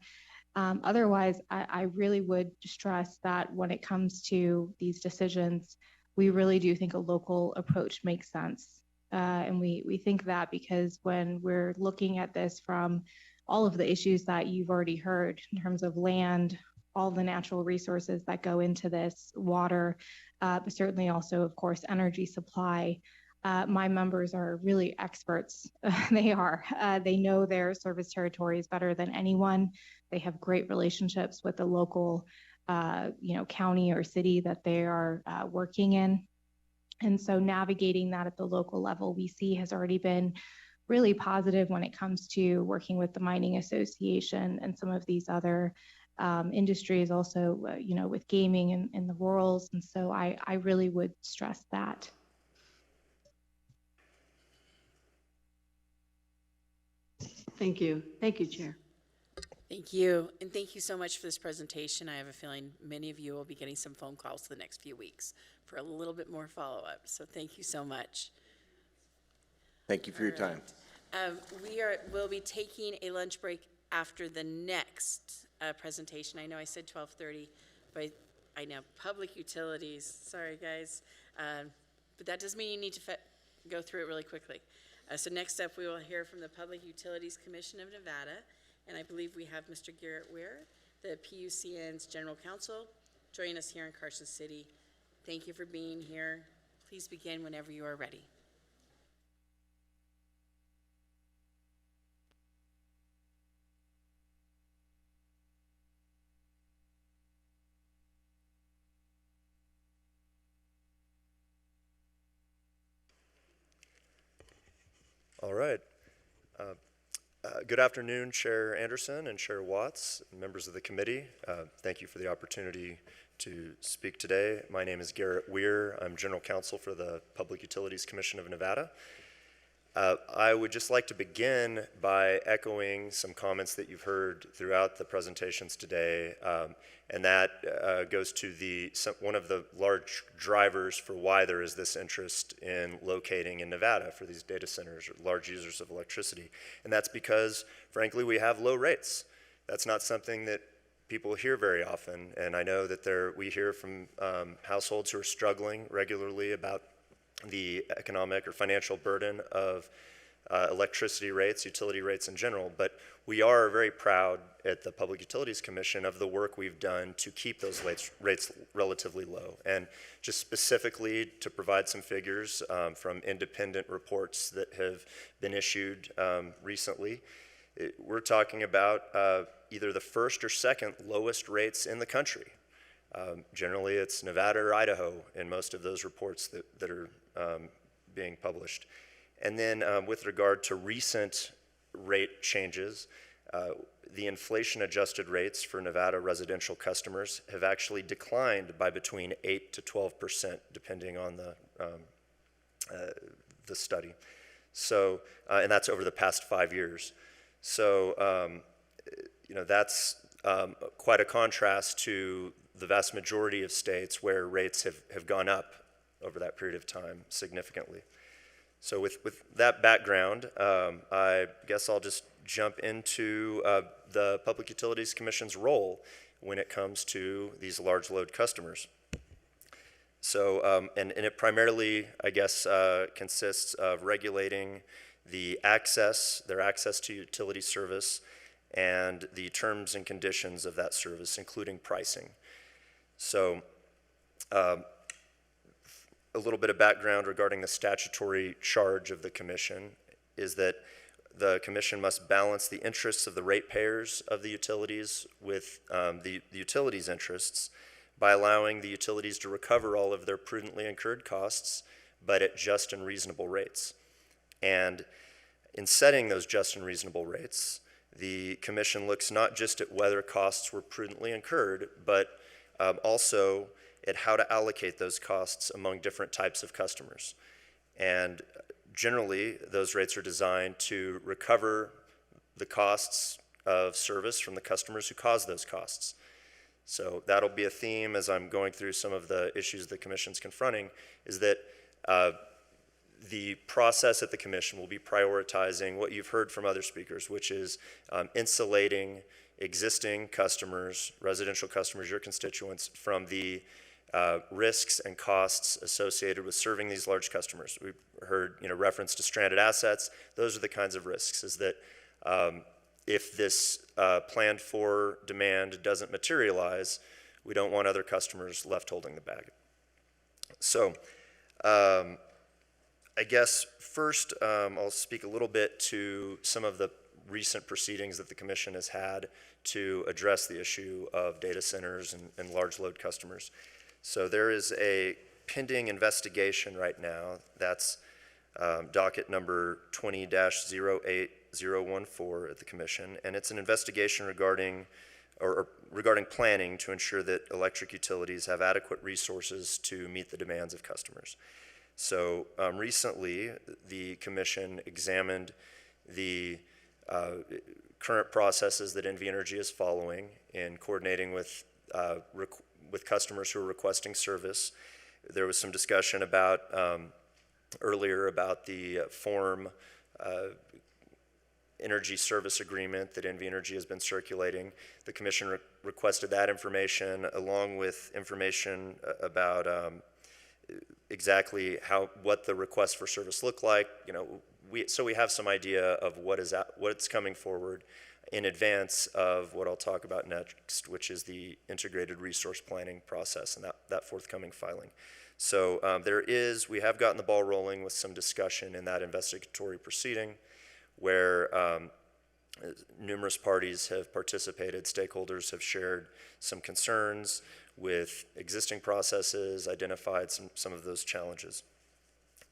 Otherwise, I really would stress that when it comes to these decisions, we really do think a local approach makes sense. And we think that because when we're looking at this from all of the issues that you've already heard in terms of land, all the natural resources that go into this, water, but certainly also, of course, energy supply. My members are really experts. They are. They know their service territories better than anyone. They have great relationships with the local, you know, county or city that they are working in. And so navigating that at the local level, we see has already been really positive when it comes to working with the Mining Association and some of these other industries also, you know, with gaming in the rurals. And so I really would stress that. Thank you. Thank you, Chair. Thank you. And thank you so much for this presentation. I have a feeling many of you will be getting some phone calls the next few weeks for a little bit more follow-up. So thank you so much. Thank you for your time. We'll be taking a lunch break after the next presentation. I know I said 12:30, but I know public utilities. Sorry, guys. But that doesn't mean you need to go through it really quickly. So next up, we will hear from the Public Utilities Commission of Nevada, and I believe we have Mr. Garrett Weir, the PUCN's General Counsel, joining us here in Carson City. Thank you for being here. Please begin whenever you are ready. All right. Good afternoon, Chair Anderson and Chair Watts, members of the committee. Thank you for the opportunity to speak today. My name is Garrett Weir. I'm General Counsel for the Public Utilities Commission of Nevada. I would just like to begin by echoing some comments that you've heard throughout the presentations today, and that goes to one of the large drivers for why there is this interest in locating in Nevada for these data centers or large users of electricity. And that's because, frankly, we have low rates. That's not something that people hear very often, and I know that we hear from households who are struggling regularly about the economic or financial burden of electricity rates, utility rates in general, but we are very proud at the Public Utilities Commission of the work we've done to keep those rates relatively low. And just specifically to provide some figures from independent reports that have been issued recently, we're talking about either the first or second lowest rates in the country. Generally, it's Nevada or Idaho in most of those reports that are being published. And then with regard to recent rate changes, the inflation-adjusted rates for Nevada residential customers have actually declined by between 8 to 12%, depending on the study. So, and that's over the past 5 years. So, that's quite a contrast to the vast majority of states where rates have gone up over that period of time significantly. So with that background, I guess I'll just jump into the Public Utilities Commission's role when it comes to these large load customers. So, and it primarily, I guess, consists of regulating their access to utility service and the terms and conditions of that service, including pricing. So, a little bit of background regarding the statutory charge of the commission is that the commission must balance the interests of the ratepayers of the utilities with the utilities' interests by allowing the utilities to recover all of their prudently incurred costs, but at just and reasonable rates. And in setting those just and reasonable rates, the commission looks not just at whether costs were prudently incurred, but also at how to allocate those costs among different types of customers. And generally, those rates are designed to recover the costs of service from the customers who cause those costs. So that'll be a theme as I'm going through some of the issues the Commission's confronting, is that the process at the Commission will be prioritizing what you've heard from other speakers, which is insulating existing customers, residential customers, your constituents, from the risks and costs associated with serving these large customers. We've heard reference to stranded assets. Those are the kinds of risks, is that if this planned for demand doesn't materialize, we don't want other customers left holding the bag. So I guess first I'll speak a little bit to some of the recent proceedings that the Commission has had to address the issue of data centers and large load customers. So there is a pending investigation right now that's docket number 20-08014 at the Commission, and it's an investigation regarding planning to ensure that electric utilities have adequate resources to meet the demands of customers. So recently, the Commission examined the current processes that NV Energy is following in coordinating with customers who are requesting service. There was some discussion about earlier about the form energy service agreement that NV Energy has been circulating. The Commission requested that information along with information about exactly what the request for service look like. So we have some idea of what's coming forward in advance of what I'll talk about next, which is the integrated resource planning process and that forthcoming filing. So we have gotten the ball rolling with some discussion in that investigatory proceeding where numerous parties have participated, stakeholders have shared some concerns with existing processes, identified some of those challenges.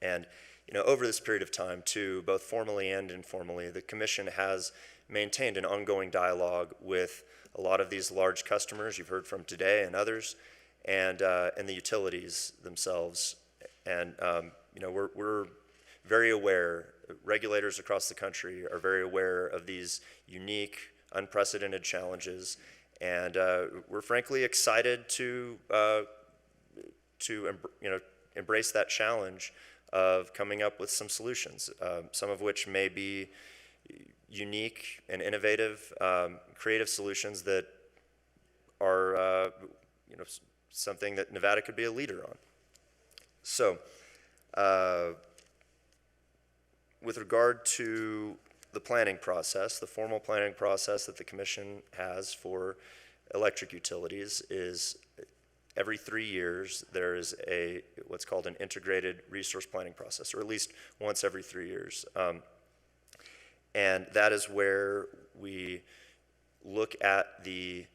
And over this period of time, too, both formally and informally, the Commission has maintained an ongoing dialogue with a lot of these large customers you've heard from today and others, and the utilities themselves. And we're very aware, regulators across the country are very aware of these unique, unprecedented challenges, and we're frankly excited to embrace that challenge of coming up with some solutions, some of which may be unique and innovative, creative solutions that are something that Nevada could be a leader on. So, with regard to the planning process, the formal planning process that the Commission has for electric utilities is every 3 years there is what's called an integrated resource planning process, or at least once every 3 years. And that is where we look at the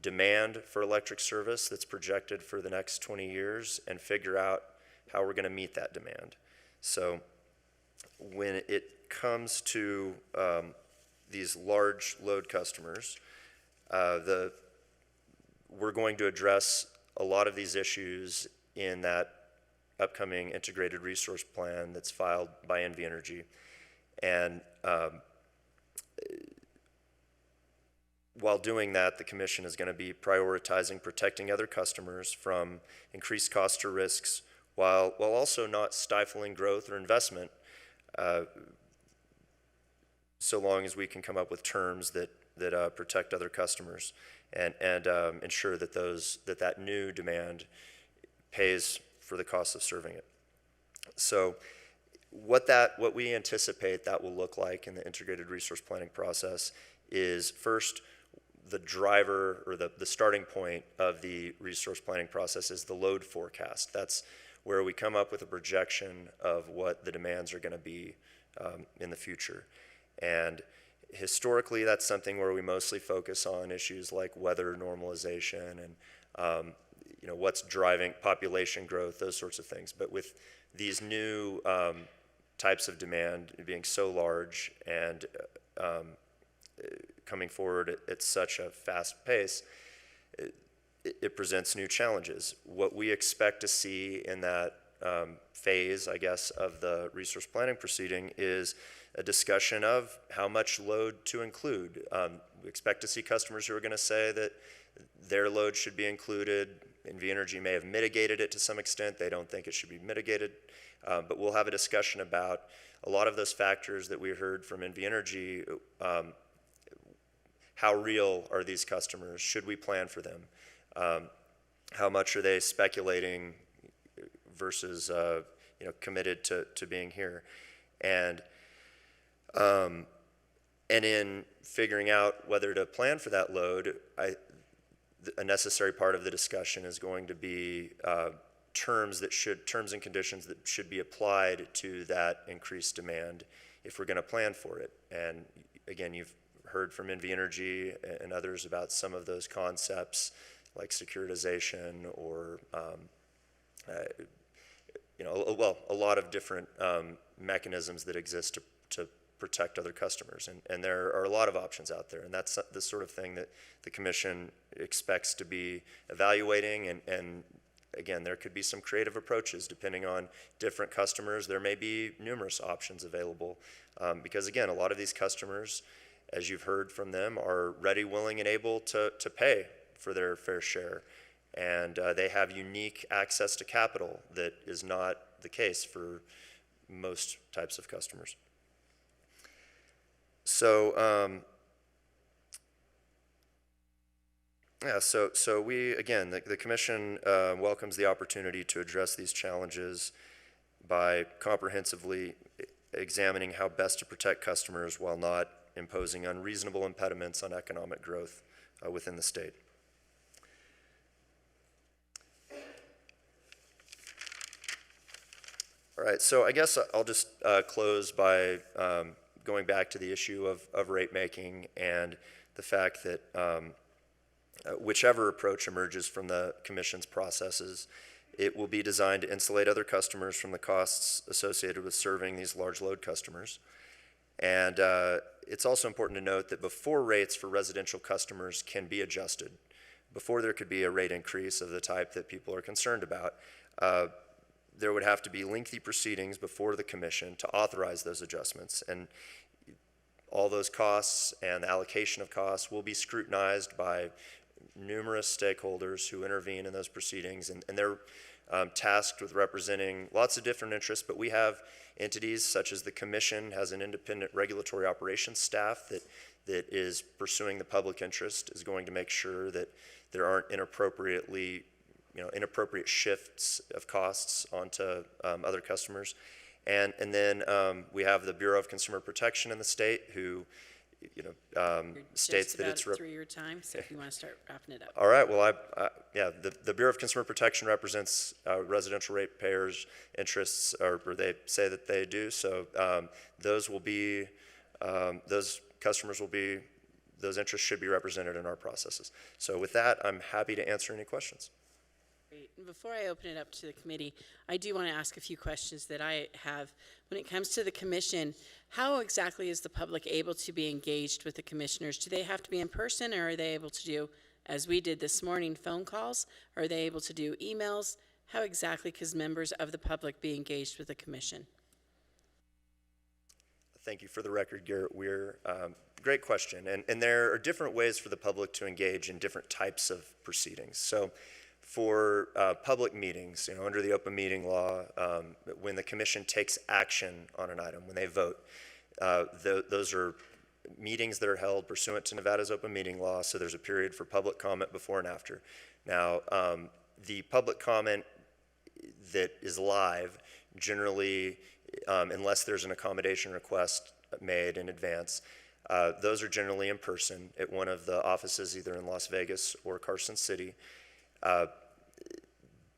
demand for electric service that's projected for the next 20 years and figure out how we're going to meet that demand. So when it comes to these large load customers, we're going to address a lot of these issues in that upcoming integrated resource plan that's filed by NV Energy. And while doing that, the Commission is going to be prioritizing protecting other customers from increased costs or risks, while also not stifling growth or investment, so long as we can come up with terms that protect other customers and ensure that that new demand pays for the cost of serving it. So what we anticipate that will look like in the integrated resource planning process is, first, the driver or the starting point of the resource planning process is the load forecast. That's where we come up with a projection of what the demands are going to be in the future. And historically, that's something where we mostly focus on issues like weather normalization and what's driving population growth, those sorts of things. But with these new types of demand being so large and coming forward at such a fast pace, it presents new challenges. What we expect to see in that phase, I guess, of the resource planning proceeding is a discussion of how much load to include. We expect to see customers who are going to say that their load should be included. NV Energy may have mitigated it to some extent. They don't think it should be mitigated. But we'll have a discussion about a lot of those factors that we heard from NV Energy. How real are these customers? Should we plan for them? How much are they speculating versus committed to being here? And in figuring out whether to plan for that load, a necessary part of the discussion is going to be terms and conditions that should be applied to that increased demand if we're going to plan for it. And again, you've heard from NV Energy and others about some of those concepts like securitization or a lot of different mechanisms that exist to protect other customers. And there are a lot of options out there, and that's the sort of thing that the Commission expects to be evaluating. And again, there could be some creative approaches depending on different customers. There may be numerous options available because, again, a lot of these customers, as you've heard from them, are ready, willing, and able to pay for their fair share. And they have unique access to capital that is not the case for most types of customers. So, so we, again, the Commission welcomes the opportunity to address these challenges by comprehensively examining how best to protect customers while not imposing unreasonable impediments on economic growth within the state. All right, so I guess I'll just close by going back to the issue of rate making and the fact that whichever approach emerges from the Commission's processes, It will be designed to insulate other customers from the costs associated with serving these large load customers. And it's also important to note that before rates for residential customers can be adjusted, before there could be a rate increase of the type that people are concerned about, there would have to be lengthy proceedings before the commission to authorize those adjustments. And all those costs and the allocation of costs will be scrutinized by numerous stakeholders who intervene in those proceedings, and they're tasked with representing lots of different interests, but we have entities such as the commission has an independent regulatory operations staff that is pursuing the public interest, is going to make sure that there aren't inappropriate shifts of costs onto other customers. And then we have the Bureau of Consumer Protection in the state who states that it's just about 3 year time, so if you want to start wrapping it up. All right. Well, the Bureau of Consumer Protection represents residential ratepayers' interests, or they say that they do. So those customers will be, those interests should be represented in our processes. So with that, I'm happy to answer any questions. Great. And before I open it up to the committee, I do want to ask a few questions that I have. When it comes to the commission, how exactly is the public able to be engaged with the commissioners? Do they have to be in person, or are they able to do, as we did this morning, phone calls? Are they able to do emails? How exactly can members of the public be engaged with the commission? Thank you. For the record, Garrett Weir. Great question. And there are different ways for the public to engage in different types of proceedings. So for public meetings, under the open meeting law, when the commission takes action on an item, when they vote, those are meetings that are held pursuant to Nevada's open meeting law, so there's a period for public comment before and after. Now, the public comment that is live, generally, unless there's an accommodation request made in advance, those are generally in person at one of the offices, either in Las Vegas or Carson City.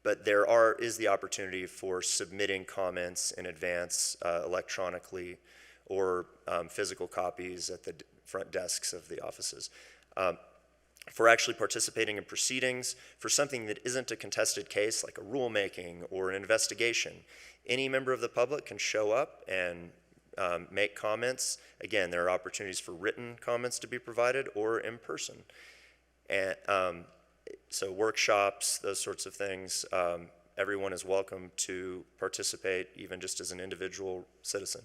But there is the opportunity for submitting comments in advance electronically or physical copies at the front desks of the offices. For actually participating in proceedings, for something that isn't a contested case, like a rulemaking or an investigation, any member of the public can show up and make comments. Again, there are opportunities for written comments to be provided or in person. And so workshops, those sorts of things, everyone is welcome to participate, even just as an individual citizen.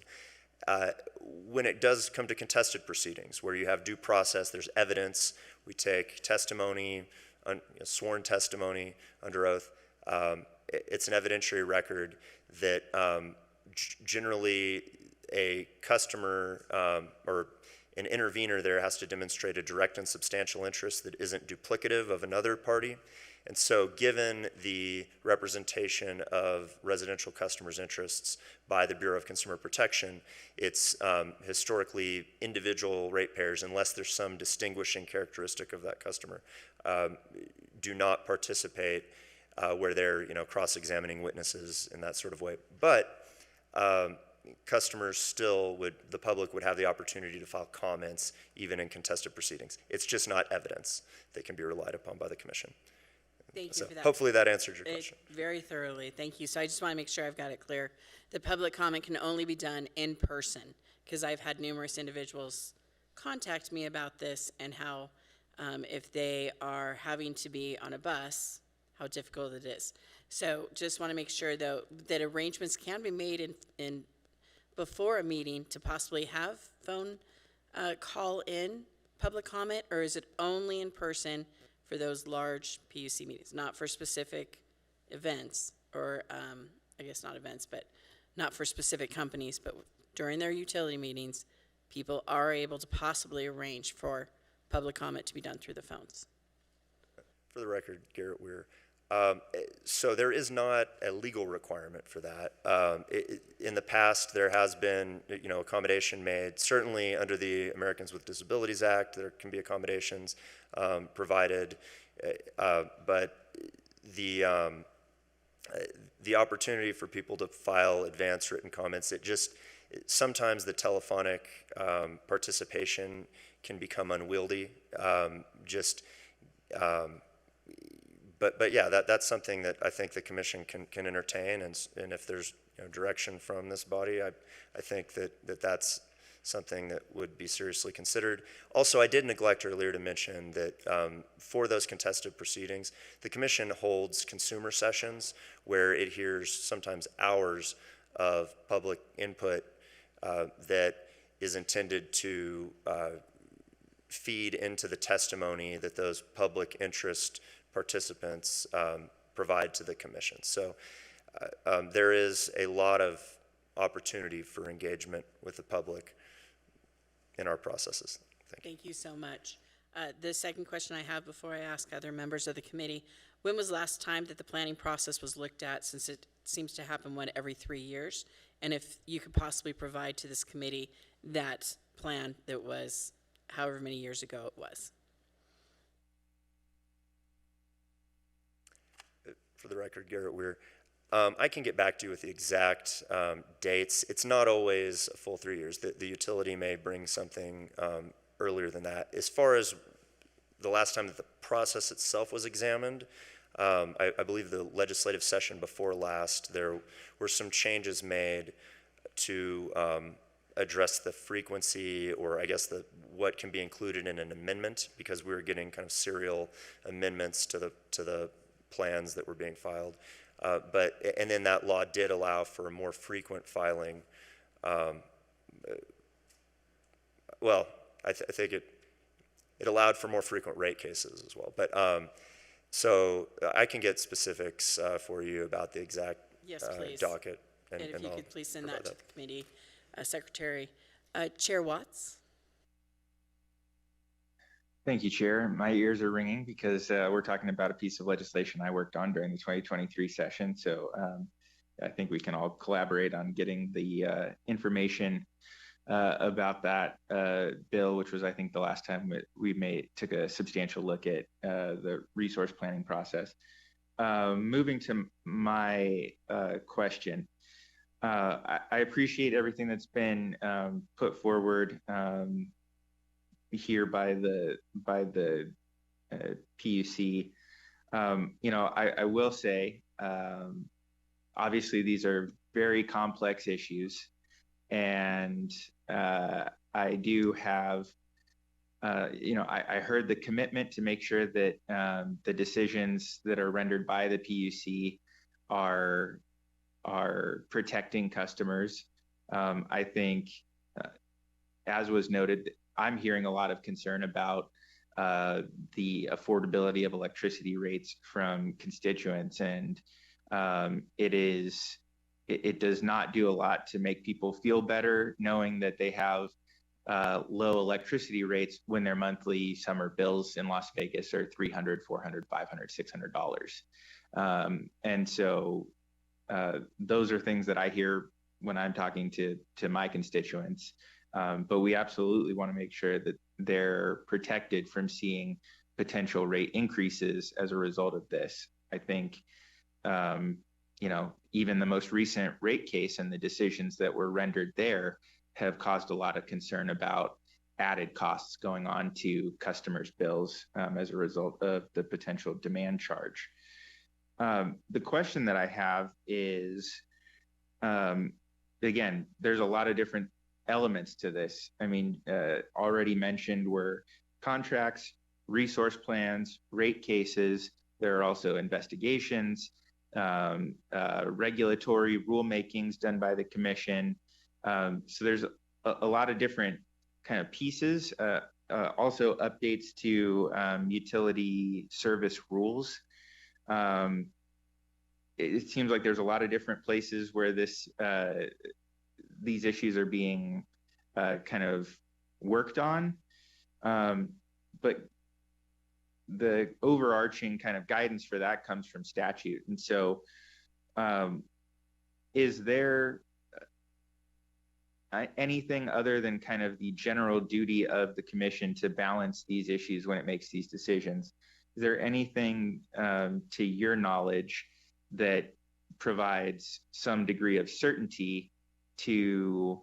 When it does come to contested proceedings, where you have due process, there's evidence, we take testimony, sworn testimony under oath. It's an evidentiary record that generally a customer or an intervener there has to demonstrate a direct and substantial interest that isn't duplicative of another party. And so given the representation of residential customers' interests by the Bureau of Consumer Protection, it's historically individual ratepayers, unless there's some distinguishing characteristic of that customer, do not participate where they're cross-examining witnesses in that sort of way. But customers still the public would have the opportunity to file comments even in contested proceedings. It's just not evidence that can be relied upon by the commission. Thank you for that. Hopefully that answered your question. Very thoroughly, thank you. So I just want to make sure I've got it clear. The public comment can only be done in person, because I've had numerous individuals contact me about this and how if they are having to be on a bus, how difficult it is. So just want to make sure, though, that arrangements can be made in before a meeting to possibly have phone call in public comment, or is it only in person for those large PUC meetings, not for specific events, or I guess not events, but not for specific companies, but during their utility meetings, people are able to possibly arrange for public comment to be done through the phones? For the record, Garrett Weir. So there is not a legal requirement for that. In the past, there has been, accommodation made. Certainly under the Americans with Disabilities Act, there can be accommodations provided, but the opportunity for people to file advance written comments, sometimes the telephonic participation can become unwieldy. But yeah, that's something that I think the commission can entertain, and if there's direction from this body, I think that's something that would be seriously considered. Also, I did neglect earlier to mention that for those contested proceedings, the commission holds consumer sessions where it hears sometimes hours of public input that is intended to feed into the testimony that those public interest participants provide to the commission. So there is a lot of opportunity for engagement with the public in our processes. Thank you so much. The second question I have before I ask other members of the committee, when was the last time that the planning process was looked at, since it seems to happen every 3 years? And if you could possibly provide to this committee that plan that was however many years ago it was. For the record, Garrett Weir. I can get back to you with the exact dates. It's not always a full 3 years. The utility may bring something earlier than that. As far as the last time that the process itself was examined, I believe the legislative session before last, there were some changes made to address the frequency, or I guess what can be included in an amendment, because we were getting kind of serial amendments to the plans that were being filed. And then that law did allow for a more frequent filing. Well, I think it allowed for more frequent rate cases as well. But so I can get specifics for you about the exact docket. And if you could please send that to the committee secretary. Chair Watts. Thank you, Chair. My ears are ringing because we're talking about a piece of legislation I worked on during the 2023 session. So I think we can all collaborate on getting the information about that bill, which was, I think, the last time we took a substantial look at the resource planning process. Moving to my question, I appreciate everything that's been put forward here by the PUC. I will say, obviously these are very complex issues, and I do have, I heard the commitment to make sure that the decisions that are rendered by the PUC are protecting customers. I think, as was noted, I'm hearing a lot of concern about the affordability of electricity rates from constituents, and it does not do a lot to make people feel better knowing that they have low electricity rates when their monthly summer bills in Las Vegas are $300, $400, $500, $600. And so those are things that I hear when I'm talking to my constituents. But we absolutely want to make sure that they're protected from seeing potential rate increases as a result of this. I think, even the most recent rate case and the decisions that were rendered there have caused a lot of concern about added costs going on to customers' bills as a result of the potential demand charge. The question that I have is, again, there's a lot of different elements to this. I mean, already mentioned were contracts, resource plans, rate cases. There are also investigations, regulatory rulemakings done by the commission. So there's a lot of different kind of pieces. Also updates to utility service rules. It seems like there's a lot of different places where these issues are being kind of worked on, but the overarching kind of guidance for that comes from statute. And so is there anything other than kind of the general duty of the commission to balance these issues when it makes these decisions? Is there anything to your knowledge that provides some degree of certainty to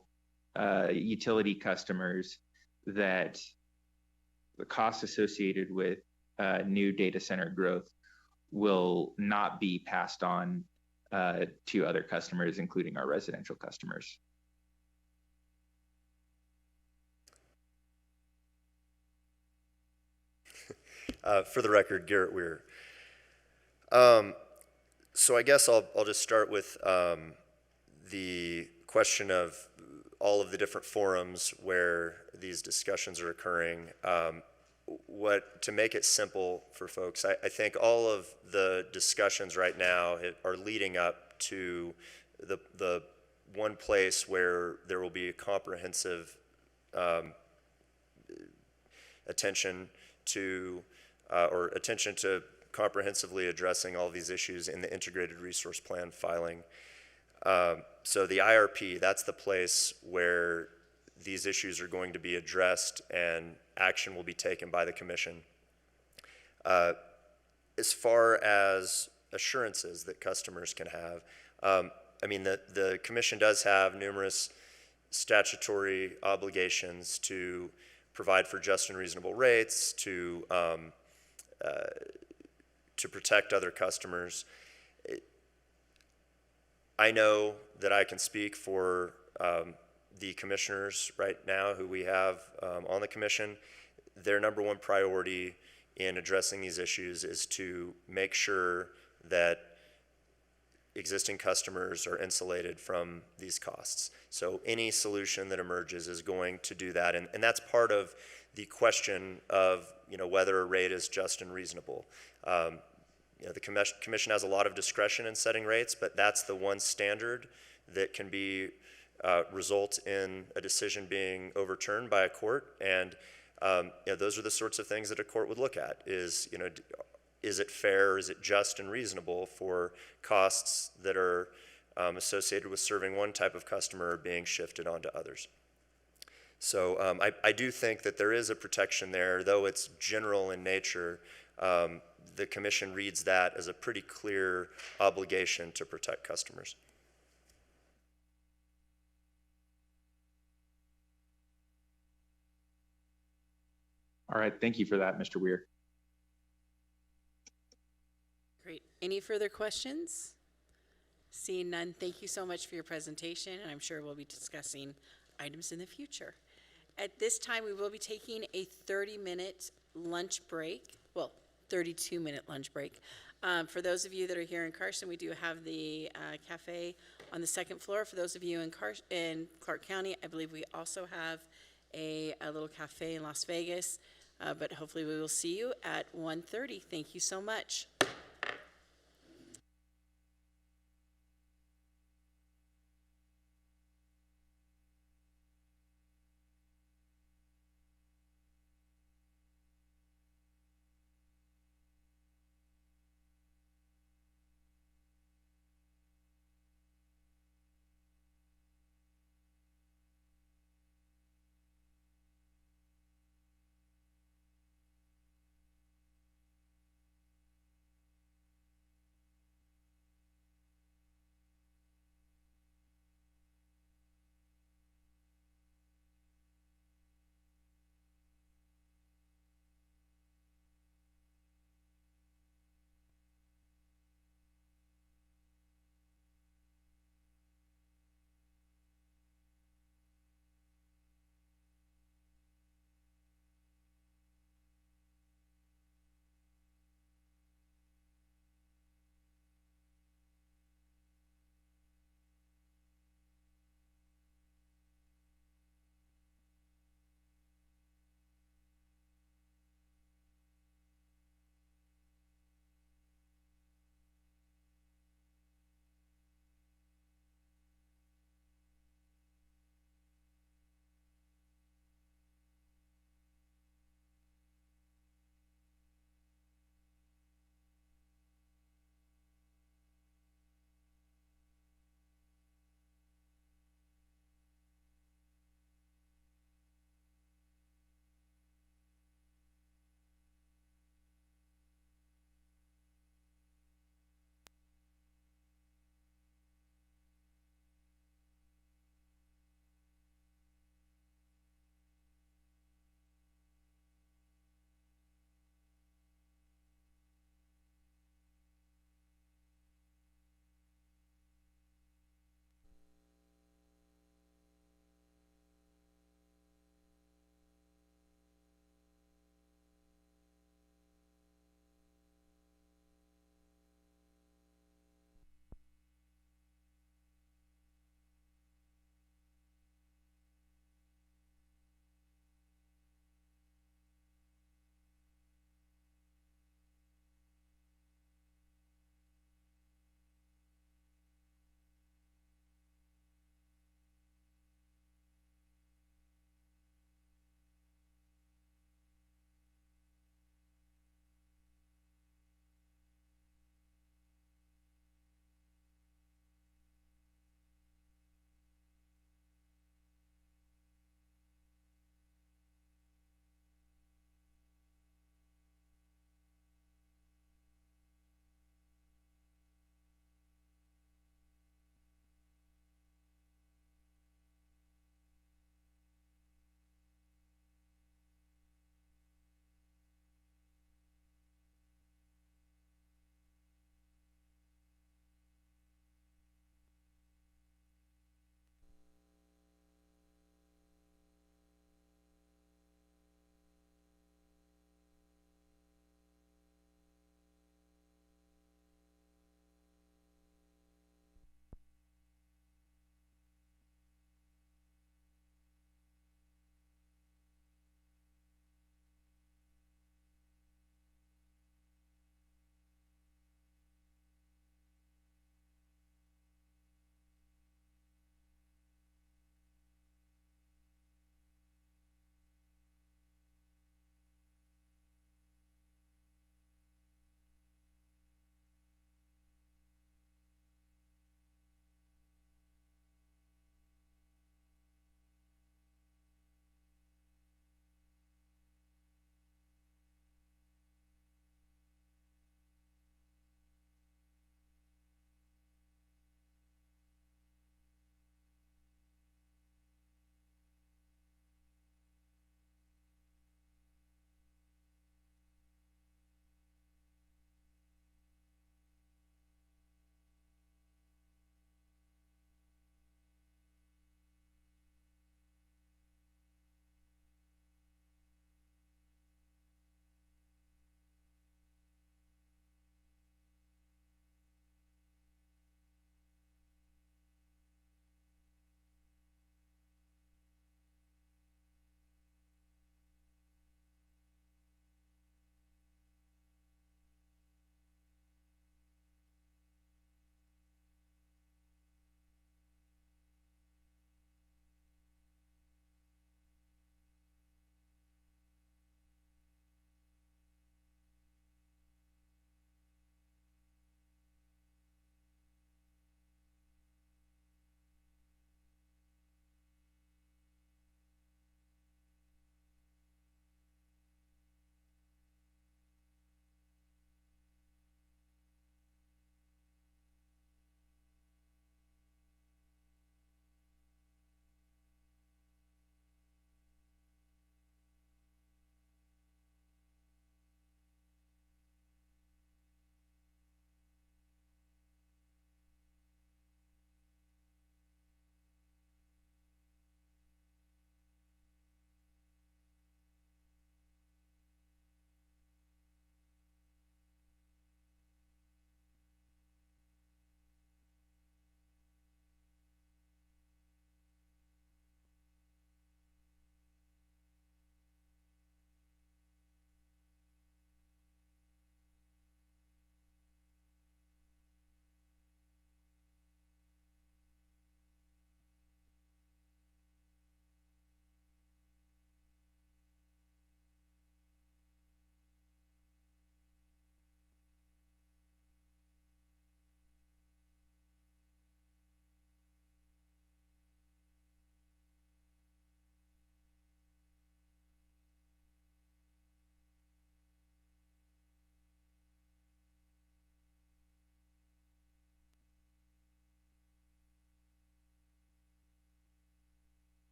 utility customers that the costs associated with new data center growth will not be passed on to other customers, including our residential customers. For the record, Garrett Weir. So I guess I'll just start with the question of all of the different forums where these discussions are occurring. To make it simple for folks, I think all of the discussions right now are leading up to the one place where there will be a comprehensive attention to comprehensively addressing all these issues in the Integrated Resource Plan filing. So the IRP, that's the place where these issues are going to be addressed and action will be taken by the Commission. As far as assurances that customers can have, I mean, the Commission does have numerous statutory obligations to provide for just and reasonable rates, to protect other customers. I know that I can speak for the commissioners right now who we have on the Commission. Their number one priority in addressing these issues is to make sure that existing customers are insulated from these costs. So any solution that emerges is going to do that, and that's part of the question of whether a rate is just and reasonable. The Commission has a lot of discretion in setting rates, but that's the one standard that can be result in a decision being overturned by a court, and those are the sorts of things that a court would look at. Is it fair? Is it just and reasonable for costs that are associated with serving one type of customer being shifted onto others? So I do think that there is a protection there, though it's general in nature. The Commission reads that as a pretty clear obligation to protect customers. All right, thank you for that, Mr. Weir. Great. Any further questions? Seeing none, thank you so much for your presentation, and I'm sure we'll be discussing items in the future. At this time, we will be taking a 30-minute lunch break. Well, 32-minute lunch break. For those of you that are here in Carson, we do have the cafe on the second floor. For those of you in Clark County, I believe we also have a little cafe in Las Vegas, but hopefully we will see you at 1:30. Thank you so much.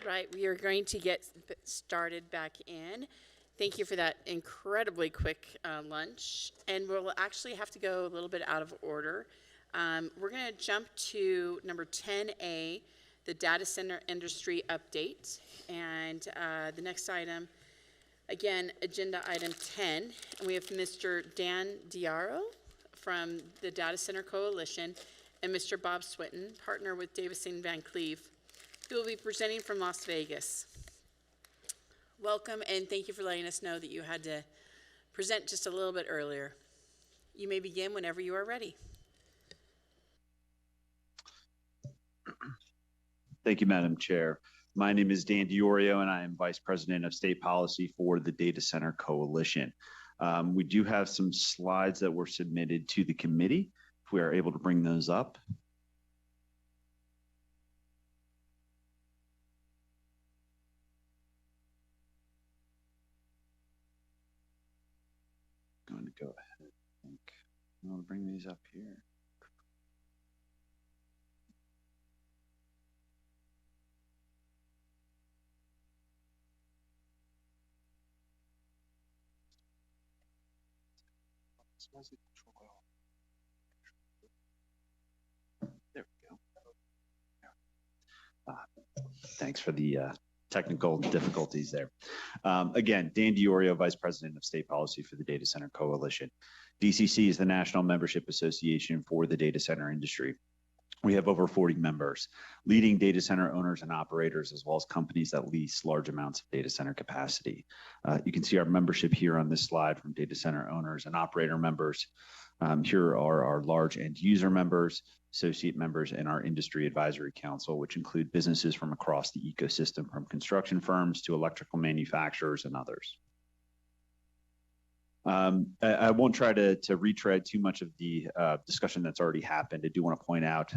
right, we are going to get started back in. Thank you for that incredibly quick lunch. And we'll actually have to go a little bit out of order. We're going to jump to number 10A, the data center industry update. And the next item, again, agenda item 10. And we have Mr. Dan Diaro from the Data Center Coalition and Mr. Bob Swinton, partner with Davison Van Cleve, who will be presenting from Las Vegas. Welcome, and thank you for letting us know that you had to present just a little bit earlier. You may begin whenever you are ready. Thank you, Madam Chair. My name is Dan Diorio, and I am Vice President of State Policy for the Data Center Coalition. We do have some slides that were submitted to the committee, if we are able to bring those up. Going to go ahead, I think. I'll bring these up here. There we go. Thanks for the technical difficulties there. Again, Dan Diorio, Vice President of State Policy for the Data Center Coalition. DCC is the National Membership Association for the data center industry. We have over 40 members, leading data center owners and operators, as well as companies that lease large amounts of data center capacity. You can see our membership here on this slide from data center owners and operator members. Here are our large end user members, associate members, and our industry advisory council, which include businesses from across the ecosystem, from construction firms to electrical manufacturers and others. I won't try to retread too much of the discussion that's already happened. I do want to point out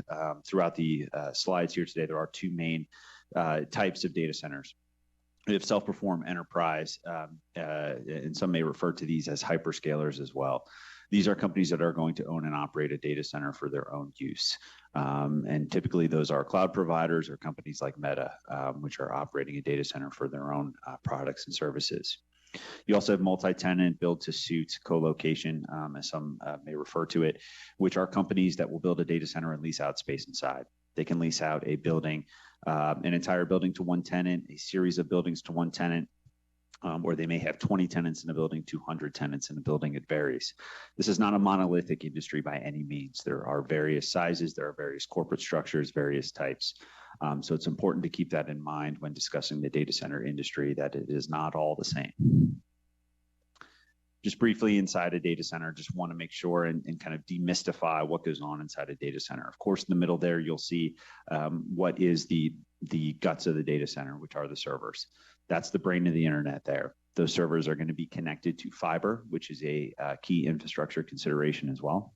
throughout the slides here today, there are two main types of data centers. We have self-perform enterprise, and some may refer to these as hyperscalers as well. These are companies that are going to own and operate a data center for their own use. And typically those are cloud providers or companies like Meta, which are operating a data center for their own products and services. You also have multi-tenant, build-to-suit, co-location, as some may refer to it, which are companies that will build a data center and lease out space inside. They can lease out a building, an entire building to one tenant, a series of buildings to one tenant, or they may have 20 tenants in a building, 200 tenants in a building. It varies. This is not a monolithic industry by any means. There are various sizes, there are various corporate structures, various types. So it's important to keep that in mind when discussing the data center industry, that it is not all the same. Just briefly inside a data center, just want to make sure and kind of demystify what goes on inside a data center. Of course, in the middle there, you'll see what is the guts of the data center, which are the servers. That's the brain of the internet there. Those servers are going to be connected to fiber, which is a key infrastructure consideration as well.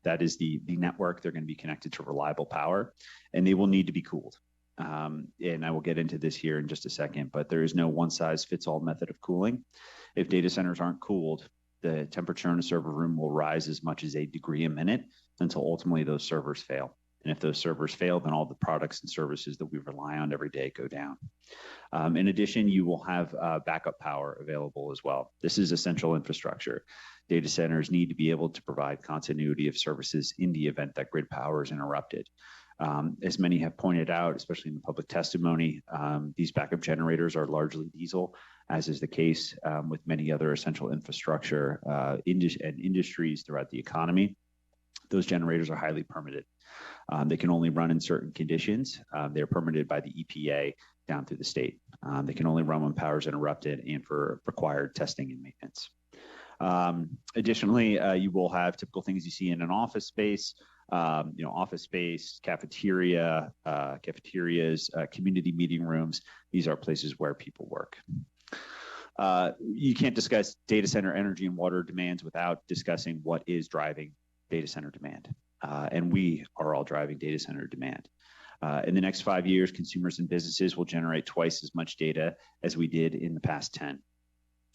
That is the network. They're going to be connected to reliable power, and they will need to be cooled. And I will get into this here in just a second, but there is no one-size-fits-all method of cooling. If data centers aren't cooled, the temperature in a server room will rise as much as 1 degree a minute until ultimately those servers fail. And if those servers fail, then all the products and services that we rely on every day go down. In addition, you will have backup power available as well. This is essential infrastructure. Data centers need to be able to provide continuity of services in the event that grid power is interrupted. As many have pointed out, especially in the public testimony, these backup generators are largely diesel, as is the case with many other essential infrastructure and industries throughout the economy. Those generators are highly permitted. They can only run in certain conditions. They're permitted by the EPA down through the state. They can only run when power is interrupted and for required testing and maintenance. Additionally, you will have typical things you see in an office space, office space, cafeterias, community meeting rooms. These are places where people work. You can't discuss data center energy and water demands without discussing what is driving data center demand. And we are all driving data center demand. In the next 5 years, consumers and businesses will generate twice as much data as we did in the past 10.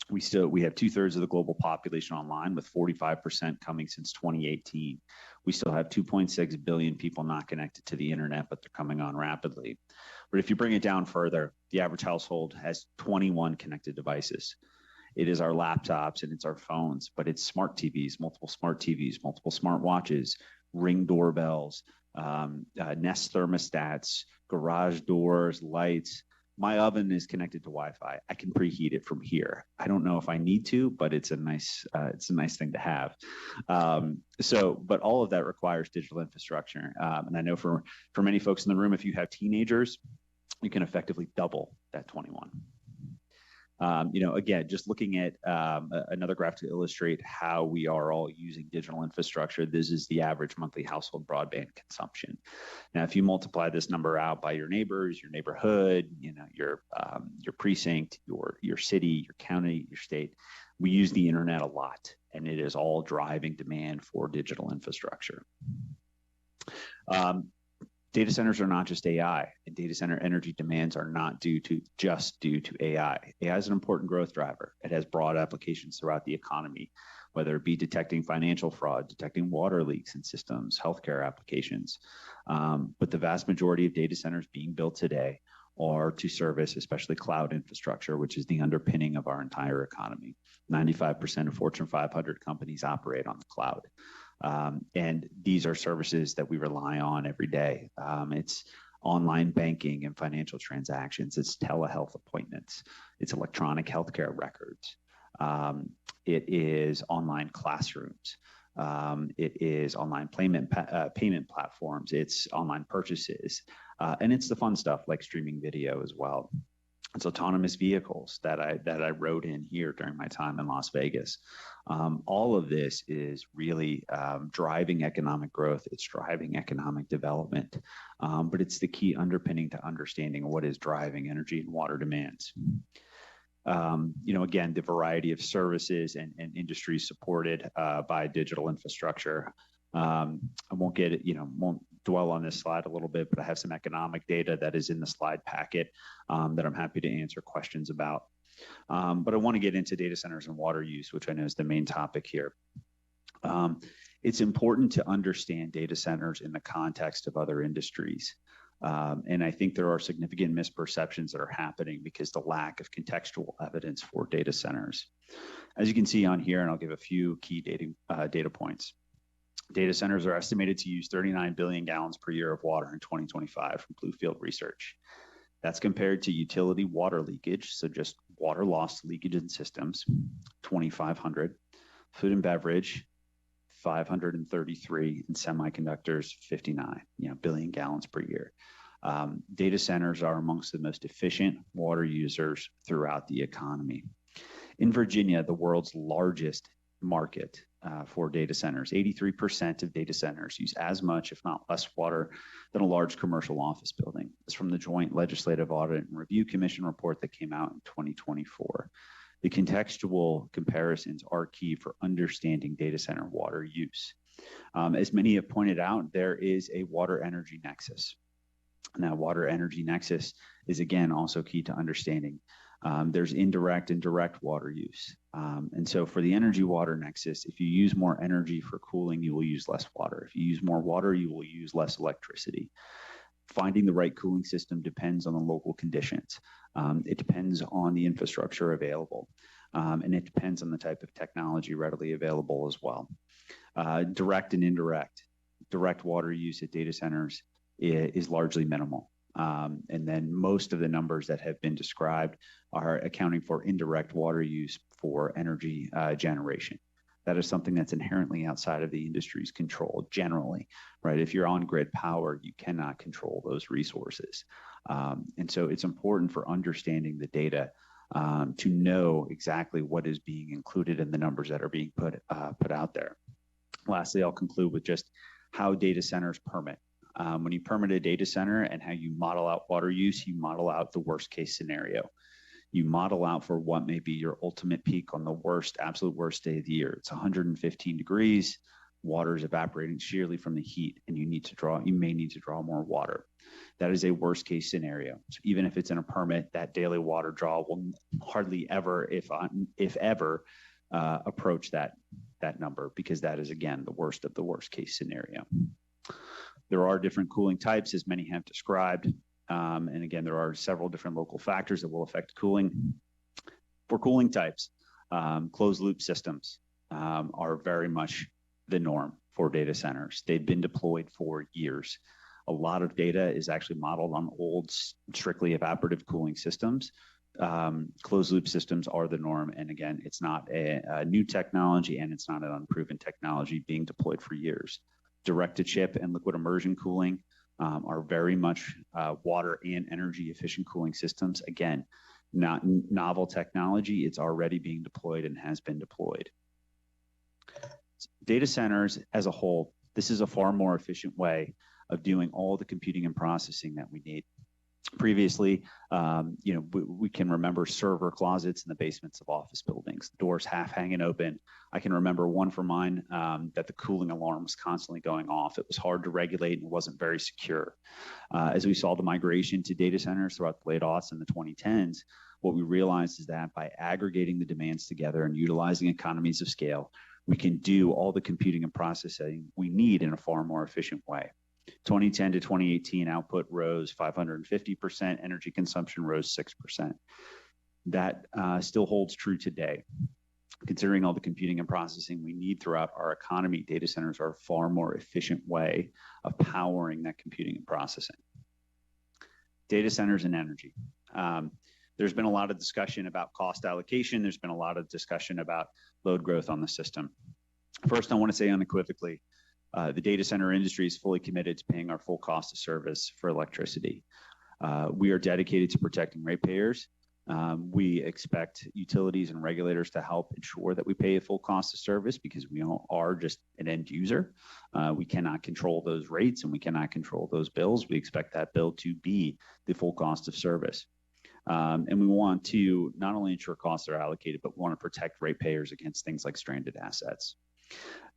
We have 2/3 of the global population online, with 45% coming since 2018. We still have 2.6 billion people not connected to the internet, but they're coming on rapidly. But if you bring it down further, the average household has 21 connected devices. It is our laptops and it's our phones, but it's smart TVs, multiple smart watches, Ring doorbells, Nest thermostats, garage doors, lights. My oven is connected to Wi-Fi. I can preheat it from here. I don't know if I need to, but it's a nice thing to have. But all of that requires digital infrastructure. And I know for many folks in the room, if you have teenagers, you can effectively double that 21. Again, just looking at another graph to illustrate how we are all using digital infrastructure, this is the average monthly household broadband consumption. Now, if you multiply this number out by your neighbors, your neighborhood, your precinct, your city, your county, your state, we use the internet a lot, and it is all driving demand for digital infrastructure. Data centers are not just AI, and data center energy demands are not just due to AI. AI is an important growth driver. It has broad applications throughout the economy, whether it be detecting financial fraud, detecting water leaks in systems, healthcare applications. But the vast majority of data centers being built today are to service, especially cloud infrastructure, which is the underpinning of our entire economy. 95% of Fortune 500 companies operate on the cloud. And these are services that we rely on every day. It's online banking and financial transactions. It's telehealth appointments. It's electronic healthcare records. It is online classrooms. It is online payment platforms. It's online purchases. And it's the fun stuff like streaming video as well. It's autonomous vehicles that I rode in here during my time in Las Vegas. All of this is really driving economic growth. It's driving economic development, but it's the key underpinning to understanding what is driving energy and water demands. Again, the variety of services and industries supported by digital infrastructure. I won't won't dwell on this slide a little bit, but I have some economic data that is in the slide packet that I'm happy to answer questions about. But I want to get into data centers and water use, which I know is the main topic here. It's important to understand data centers in the context of other industries. And I think there are significant misperceptions that are happening because the lack of contextual evidence for data centers. As you can see on here, and I'll give a few key data points. Data centers are estimated to use 39 billion gallons per year of water in 2025 from Bluefield Research. That's compared to utility water leakage, so just water loss to leakage in systems, 2,500, food and beverage, 533, and semiconductors, 59 billion gallons per year. Data centers are amongst the most efficient water users throughout the economy. In Virginia, the world's largest market for data centers, 83% of data centers use as much, if not less, water than a large commercial office building. It's from the Joint Legislative Audit and Review Commission report that came out in 2024. The contextual comparisons are key for understanding data center water use. As many have pointed out, there is a water energy nexus. Now, water energy nexus is, again, also key to understanding. There's indirect and direct water use. And so for the energy water nexus, if you use more energy for cooling, you will use less water. If you use more water, you will use less electricity. Finding the right cooling system depends on the local conditions. It depends on the infrastructure available. And it depends on the type of technology readily available as well. Direct and indirect. Direct water use at data centers is largely minimal. And then most of the numbers that have been described are accounting for indirect water use for energy generation. That is something that's inherently outside of the industry's control generally, right? If you're on grid power, you cannot control those resources. And so it's important for understanding the data to know exactly what is being included in the numbers that are being put out there. Lastly, I'll conclude with just how data centers permit. When you permit a data center and how you model out water use, you model out the worst case scenario. You model out for what may be your ultimate peak on the worst, absolute worst day of the year. It's 115 degrees, Water is evaporating sheerly from the heat, and you may need to draw more water. That is a worst case scenario. So even if it's in a permit, that daily water draw will hardly ever, if ever, approach that number, because that is, again, the worst of the worst case scenario. There are different cooling types, as many have described. And again, there are several different local factors that will affect cooling. For cooling types, closed loop systems are very much the norm for data centers. They've been deployed for years. A lot of data is actually modeled on old, strictly evaporative cooling systems. Closed loop systems are the norm. And again, it's not a new technology, and it's not an unproven technology being deployed for years. Direct to chip and liquid immersion cooling are very much water and energy efficient cooling systems. Again, not novel technology. It's already being deployed and has been deployed. Data centers as a whole, this is a far more efficient way of doing all the computing and processing that we need. Previously, we can remember server closets in the basements of office buildings, doors half hanging open. I can remember one for mine that the cooling alarm was constantly going off. It was hard to regulate and it wasn't very secure. As we saw the migration to data centers throughout the late aughts and the 2010s, what we realized is that by aggregating the demands together and utilizing economies of scale, we can do all the computing and processing we need in a far more efficient way. 2010 to 2018, output rose 550%, energy consumption rose 6%. That still holds true today. Considering all the computing and processing we need throughout our economy, data centers are a far more efficient way of powering that computing and processing. Data centers and energy. There's been a lot of discussion about cost allocation. There's been a lot of discussion about load growth on the system. First, I want to say unequivocally, the data center industry is fully committed to paying our full cost of service for electricity. We are dedicated to protecting ratepayers. We expect utilities and regulators to help ensure that we pay a full cost of service, because we are just an end user. We cannot control those rates and we cannot control those bills. We expect that bill to be the full cost of service. And we want to not only ensure costs are allocated, but we want to protect ratepayers against things like stranded assets.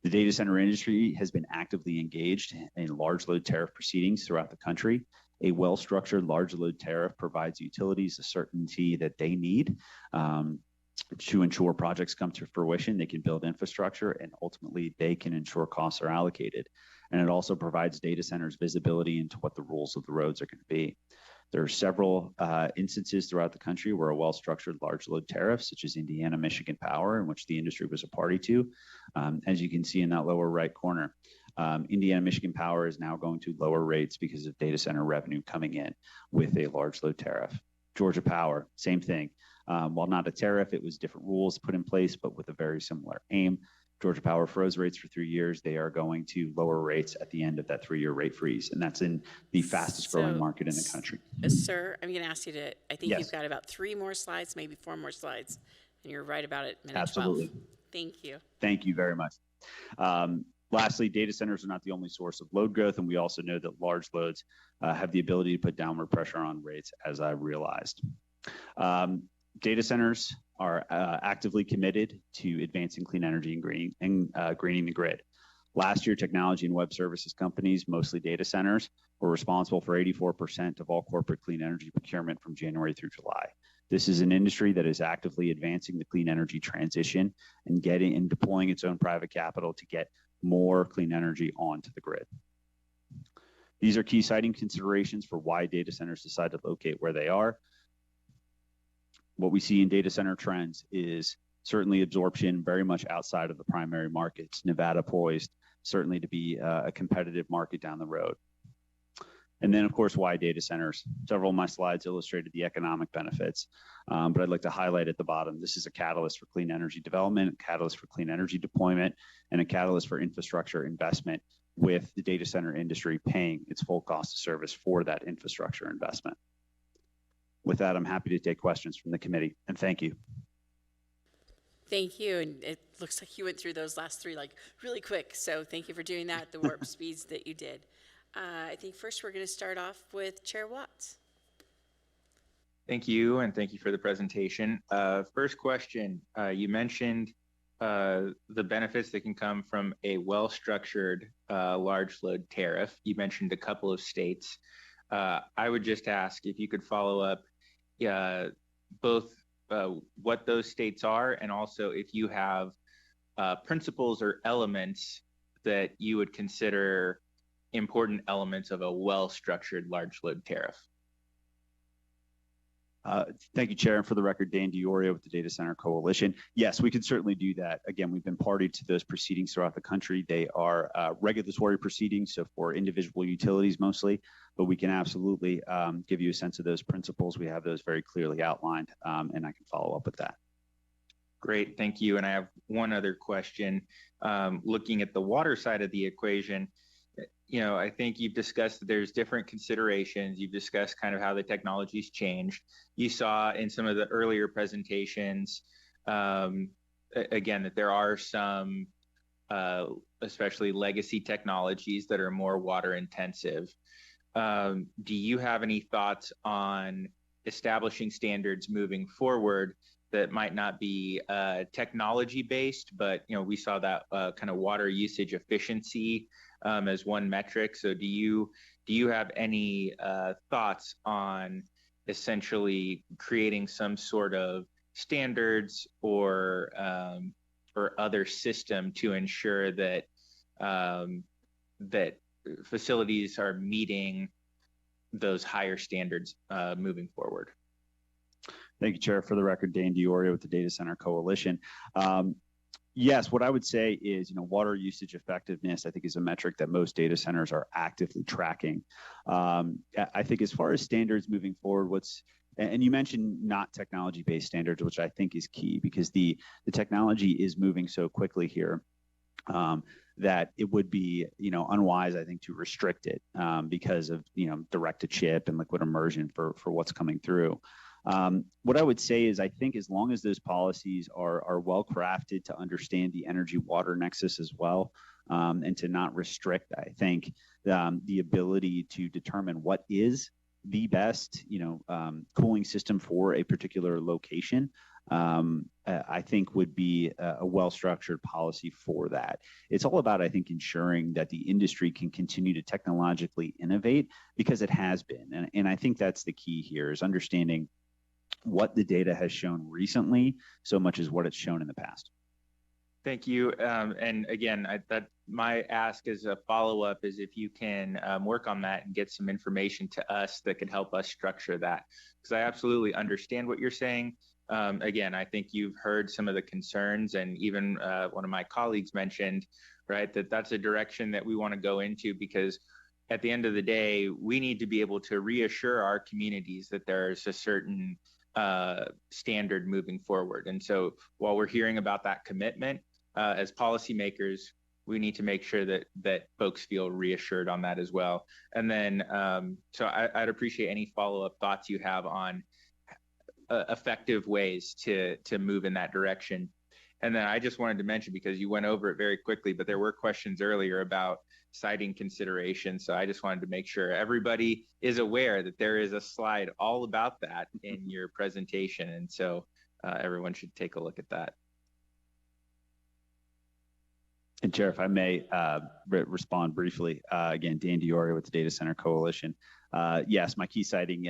The data center industry has been actively engaged in large load tariff proceedings throughout the country. A well-structured large load tariff provides utilities the certainty that they need to ensure projects come to fruition. They can build infrastructure, and ultimately they can ensure costs are allocated. And it also provides data centers visibility into what the rules of the roads are going to be. There are several instances throughout the country where a well-structured large load tariff, such as Indiana Michigan Power, in which the industry was a party to, as you can see in that lower right corner, Indiana Michigan Power is now going to lower rates because of data center revenue coming in with a large load tariff. Georgia Power, same thing. While not a tariff, it was different rules put in place, but with a very similar aim. Georgia Power froze rates for 3 years. They are going to lower rates at the end of that 3-year rate freeze, and that's in the fastest growing market in the country. Sir, I'm going to ask you to, I think Yes. you've got about 3 more slides, maybe 4 more slides, and you're right about it, minute Absolutely. 12. Thank you. Thank you very much. Lastly, data centers are not the only source of load growth, and we also know that large loads have the ability to put downward pressure on rates, as I realized. Data centers are actively committed to advancing clean energy and greening the grid. Last year, technology and web services companies, mostly data centers, were responsible for 84% of all corporate clean energy procurement from January through July. This is an industry that is actively advancing the clean energy transition and deploying its own private capital to get more clean energy onto the grid. These are key siting considerations for why data centers decide to locate where they are. What we see in data center trends is certainly absorption very much outside of the primary markets. Nevada poised certainly to be a competitive market down the road. And then, of course, why data centers? Several of my slides illustrated the economic benefits, but I'd like to highlight at the bottom, this is a catalyst for clean energy development, a catalyst for clean energy deployment, and a catalyst for infrastructure investment, with the data center industry paying its full cost of service for that infrastructure investment. With that, I'm happy to take questions from the committee, and thank you. Thank you, and it looks like you went through those last 3 like really quick, so thank you for doing that, the warp speeds that you did. I think first we're going to start off with Chair Watts. Thank you, and thank you for the presentation. First question, you mentioned the benefits that can come from a well-structured large load tariff. You mentioned a couple of states. I would just ask if you could follow up both what those states are, and also if you have principles or elements that you would consider important elements of a well-structured large load tariff. Thank you, Chair. And for the record, Dan DiOrio with the Data Center Coalition. Yes, we can certainly do that. Again, we've been party to those proceedings throughout the country. They are regulatory proceedings, so for individual utilities mostly, but we can absolutely give you a sense of those principles. We have those very clearly outlined, and I can follow up with that. Great, thank you. And I have one other question. Looking at the water side of the equation, I think you've discussed that there's different considerations. You've discussed kind of how the technology's changed. You saw in some of the earlier presentations, again, that there are some, especially legacy technologies that are more water intensive. Do you have any thoughts on establishing standards moving forward that might not be technology based, but we saw that kind of water usage efficiency as one metric. So do you have any thoughts on essentially creating some sort of standards or other system to ensure that that facilities are meeting those higher standards moving forward? Thank you, Chair. For the record, Dan DiOrio with the Data Center Coalition. Yes, what I would say is, water usage effectiveness, I think, is a metric that most data centers are actively tracking. I think as far as standards moving forward, and you mentioned not technology-based standards, which I think is key because the technology is moving so quickly here that it would be, unwise, I think, to restrict it because of, direct-to-chip and liquid immersion for what's coming through. What I would say is I think as long as those policies are well crafted to understand the energy water nexus as well, and to not restrict, I think, the ability to determine what is the best, cooling system for a particular location, I think would be a well-structured policy for that. It's all about, I think, ensuring that the industry can continue to technologically innovate because it has been. And I think that's the key here is understanding what the data has shown recently so much as what it's shown in the past. Thank you. And again, my ask as a follow-up is if you can work on that and get some information to us that could help us structure that. Because I absolutely understand what you're saying. Again, I think you've heard some of the concerns, and even one of my colleagues mentioned, right, that's a direction that we want to go into, because at the end of the day, we need to be able to reassure our communities that there's a certain standard moving forward. And so while we're hearing about that commitment, as policymakers, we need to make sure that folks feel reassured on that as well. And then, so I'd appreciate any follow-up thoughts you have on effective ways to move in that direction. And then I just wanted to mention, because you went over it very quickly, but there were questions earlier about siting considerations. So I just wanted to make sure everybody is aware that there is a slide all about that in your presentation. And so everyone should take a look at that. And Chair, if I may respond briefly, again, Dan DiOrio with the Data Center Coalition. Yes, my key siting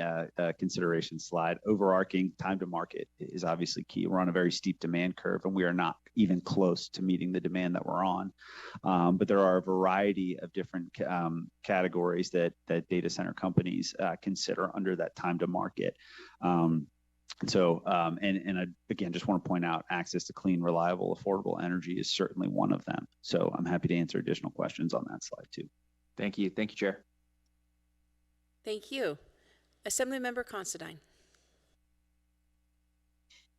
consideration slide, overarching time to market is obviously key. We're on a very steep demand curve, and we are not even close to meeting the demand that we're on. But there are a variety of different categories that data center companies consider under that time to market. So, and I, again, just want to point out access to clean, reliable, affordable energy is certainly one of them. So I'm happy to answer additional questions on that slide too. Thank you. Thank you, Chair. Thank you. Assemblymember Considine.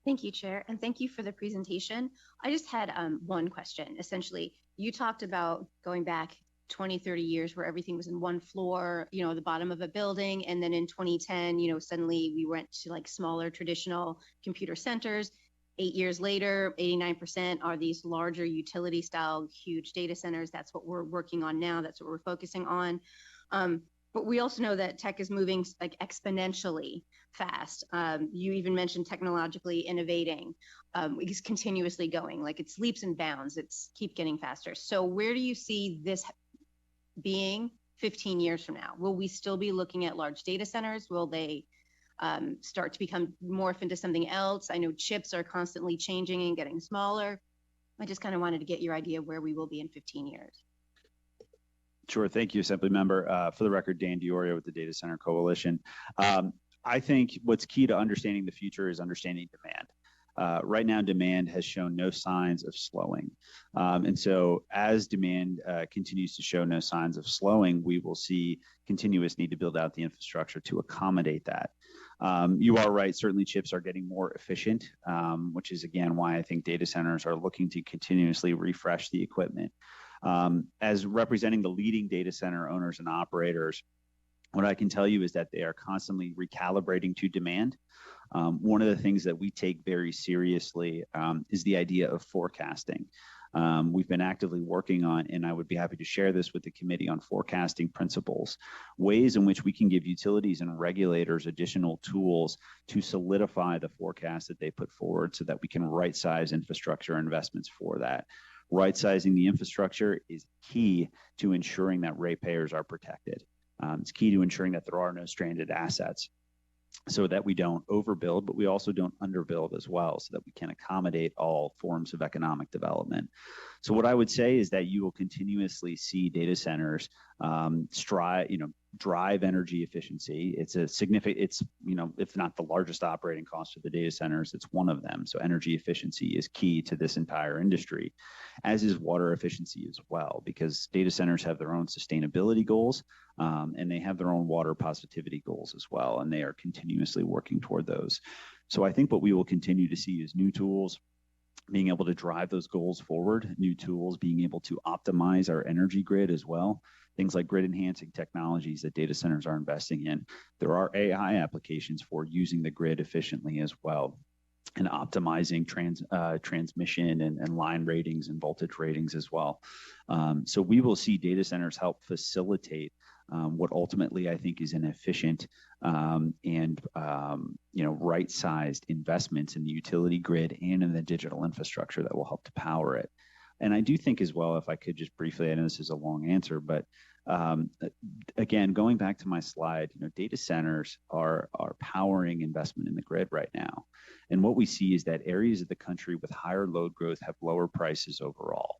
Thank you, Chair, and thank you for the presentation. I just had one question. Essentially, you talked about going back 20, 30 years where everything was in one floor, the bottom of a building. And then in 2010, suddenly we went to like smaller traditional computer centers. 8 years later, 89% are these larger utility style, huge data centers. That's what we're working on now. That's what we're focusing on. But we also know that tech is moving like exponentially fast. You even mentioned technologically innovating. It's continuously going, like it's leaps and bounds. It's keep getting faster. So where do you see this being 15 years from now? Will we still be looking at large data centers? Will they start to become morph into something else? I know chips are constantly changing and getting smaller. I just kind of wanted to get your idea of where we will be in 15 years. Sure. Thank you, Assembly Member. For the record, Dan Diorio with the Data Center Coalition. I think what's key to understanding the future is understanding demand. Right now, demand has shown no signs of slowing. And so as demand continues to show no signs of slowing, we will see continuous need to build out the infrastructure to accommodate that. You are right, certainly chips are getting more efficient, which is again why I think data centers are looking to continuously refresh the equipment. As representing the leading data center owners and operators, what I can tell you is that they are constantly recalibrating to demand. One of the things that we take very seriously is the idea of forecasting. We've been actively working on, and I would be happy to share this with the committee, on forecasting principles, ways in which we can give utilities and regulators additional tools to solidify the forecast that they put forward so that we can right-size infrastructure investments for that. Right-sizing the infrastructure is key to ensuring that ratepayers are protected. It's key to ensuring that there are no stranded assets so that we don't overbuild, but we also don't underbuild as well, so that we can accommodate all forms of economic development. So what I would say is that you will continuously see data centers drive energy efficiency. It's a significant, if not the largest operating cost of the data centers, it's one of them. So energy efficiency is key to this entire industry, as is water efficiency as well, because data centers have their own sustainability goals, and they have their own water positivity goals as well, and they are continuously working toward those. So I think what we will continue to see is new tools, being able to drive those goals forward, new tools, being able to optimize our energy grid as well. Things like grid enhancing technologies that data centers are investing in. There are AI applications for using the grid efficiently as well, and optimizing transmission and line ratings and voltage ratings as well. So we will see data centers help facilitate what ultimately I think is an efficient and right-sized investments in the utility grid and in the digital infrastructure that will help to power it. And I do think as well, if I could just briefly, I know this is a long answer, but again, going back to my slide, data centers are powering investment in the grid right now. And what we see is that areas of the country with higher load growth have lower prices overall.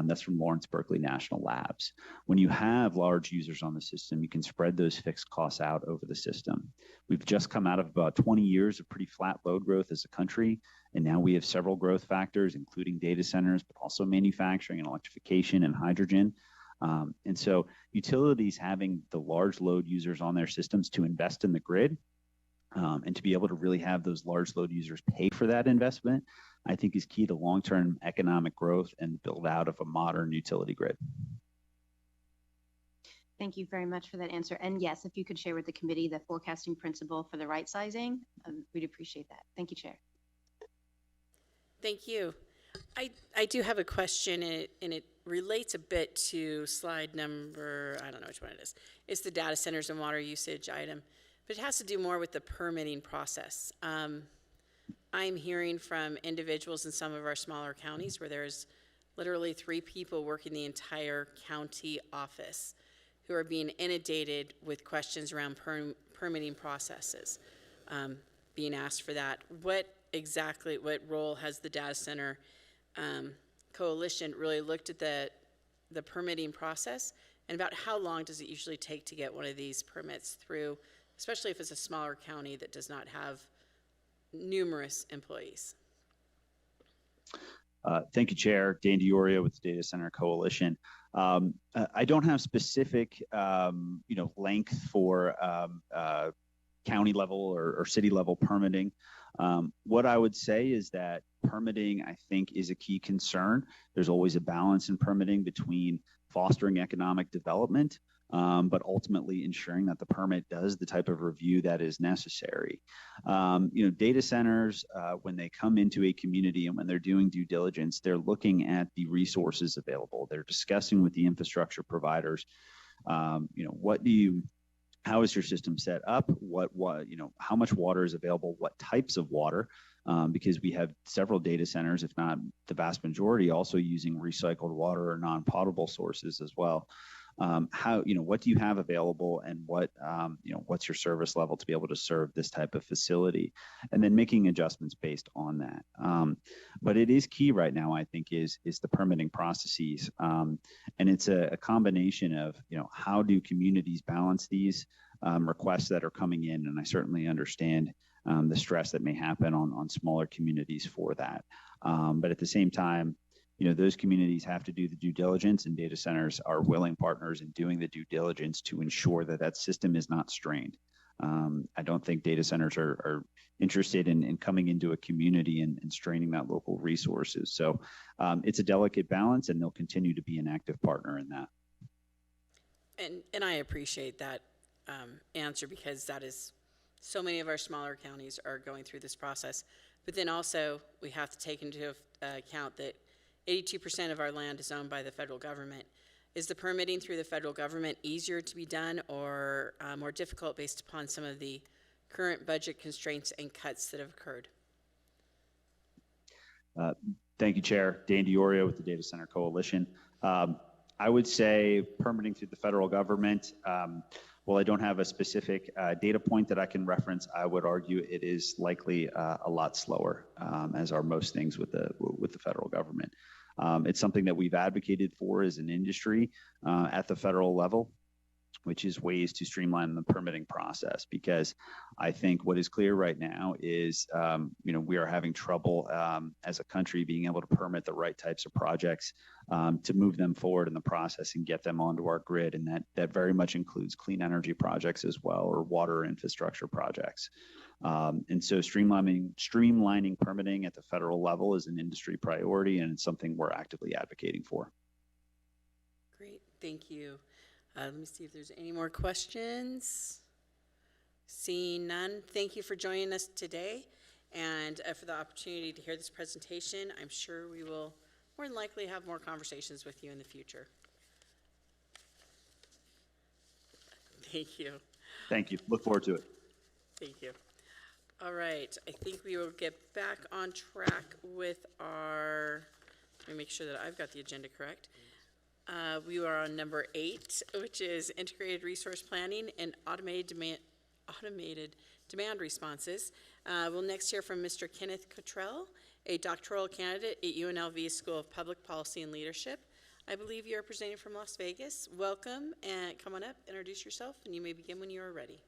That's from Lawrence Berkeley National Labs. When you have large users on the system, you can spread those fixed costs out over the system. We've just come out of about 20 years of pretty flat load growth as a country, and now we have several growth factors, including data centers, but also manufacturing and electrification and hydrogen. And so utilities having the large load users on their systems to invest in the grid, and to be able to really have those large load users pay for that investment, I think is key to long-term economic growth and build out of a modern utility grid. Thank you very much for that answer. And yes, if you could share with the committee the forecasting principle for the right sizing, we'd appreciate that. Thank you, Chair. Thank you. I do have a question, and it relates a bit to slide number, I don't know which one it is. It's the data centers and water usage item, but it has to do more with the permitting process. I'm hearing from individuals in some of our smaller counties where there's literally 3 people working the entire county office who are being inundated with questions around permitting processes, being asked for that. What role has the data center coalition really looked at the permitting process, and about how long does it usually take to get one of these permits through, especially if it's a smaller county that does not have numerous employees? Thank you, Chair. Dan Diorio with the Data Center Coalition. I don't have specific, length for county level or city level permitting. What I would say is that permitting, I think, is a key concern. There's always a balance in permitting between fostering economic development, but ultimately ensuring that the permit does the type of review that is necessary. Data centers, when they come into a community and when they're doing due diligence, they're looking at the resources available. They're discussing with the infrastructure providers, what do you how is your system set up? How much water is available? What types of water? Because we have several data centers, if not the vast majority, also using recycled water or non-potable sources as well. What do you have available, and what's your service level to be able to serve this type of facility, and then making adjustments based on that. But it is key right now, I think, is the permitting processes, and it's a combination of how do communities balance these requests that are coming in, and I certainly understand the stress that may happen on smaller communities for that. But at the same time, those communities have to do the due diligence, and data centers are willing partners in doing the due diligence to ensure that that system is not strained. I don't think data centers are interested in coming into a community and straining that local resources. So it's a delicate balance, and they'll continue to be an active partner in that. And I appreciate that answer, because that is, so many of our smaller counties are going through this process. But then also we have to take into account that 82% of our land is owned by the federal government. Is the permitting through the federal government easier to be done, or more difficult based upon some of the current budget constraints and cuts that have occurred? Thank you, Chair. Dan DiOrio with the Data Center Coalition. I would say permitting through the federal government, while I don't have a specific data point that I can reference, I would argue it is likely a lot slower, as are most things with the federal government. It's something that we've advocated for as an industry at the federal level, which is ways to streamline the permitting process, because I think what is clear right now is, we are having trouble as a country being able to permit the right types of projects to move them forward in the process and get them onto our grid. And that very much includes clean energy projects as well, or water infrastructure projects. And so streamlining permitting at the federal level is an industry priority, and it's something we're actively advocating for. Great, thank you. Let me see if there's any more questions. Seeing none, thank you for joining us today and for the opportunity to hear this presentation. I'm sure we will more than likely have more conversations with you in the future. Thank you. Thank you. Look forward to it. Thank you. All right, I think we will get back on track with our, let me make sure that I've got the agenda correct. We are on number 8, which is integrated resource planning and automated demand responses. We'll next hear from Mr. Kenneth Cottrell, a doctoral candidate at UNLV School of Public Policy and Leadership. I believe you're presenting from Las Vegas. Welcome, and come on up, introduce yourself, and you may begin when you are ready.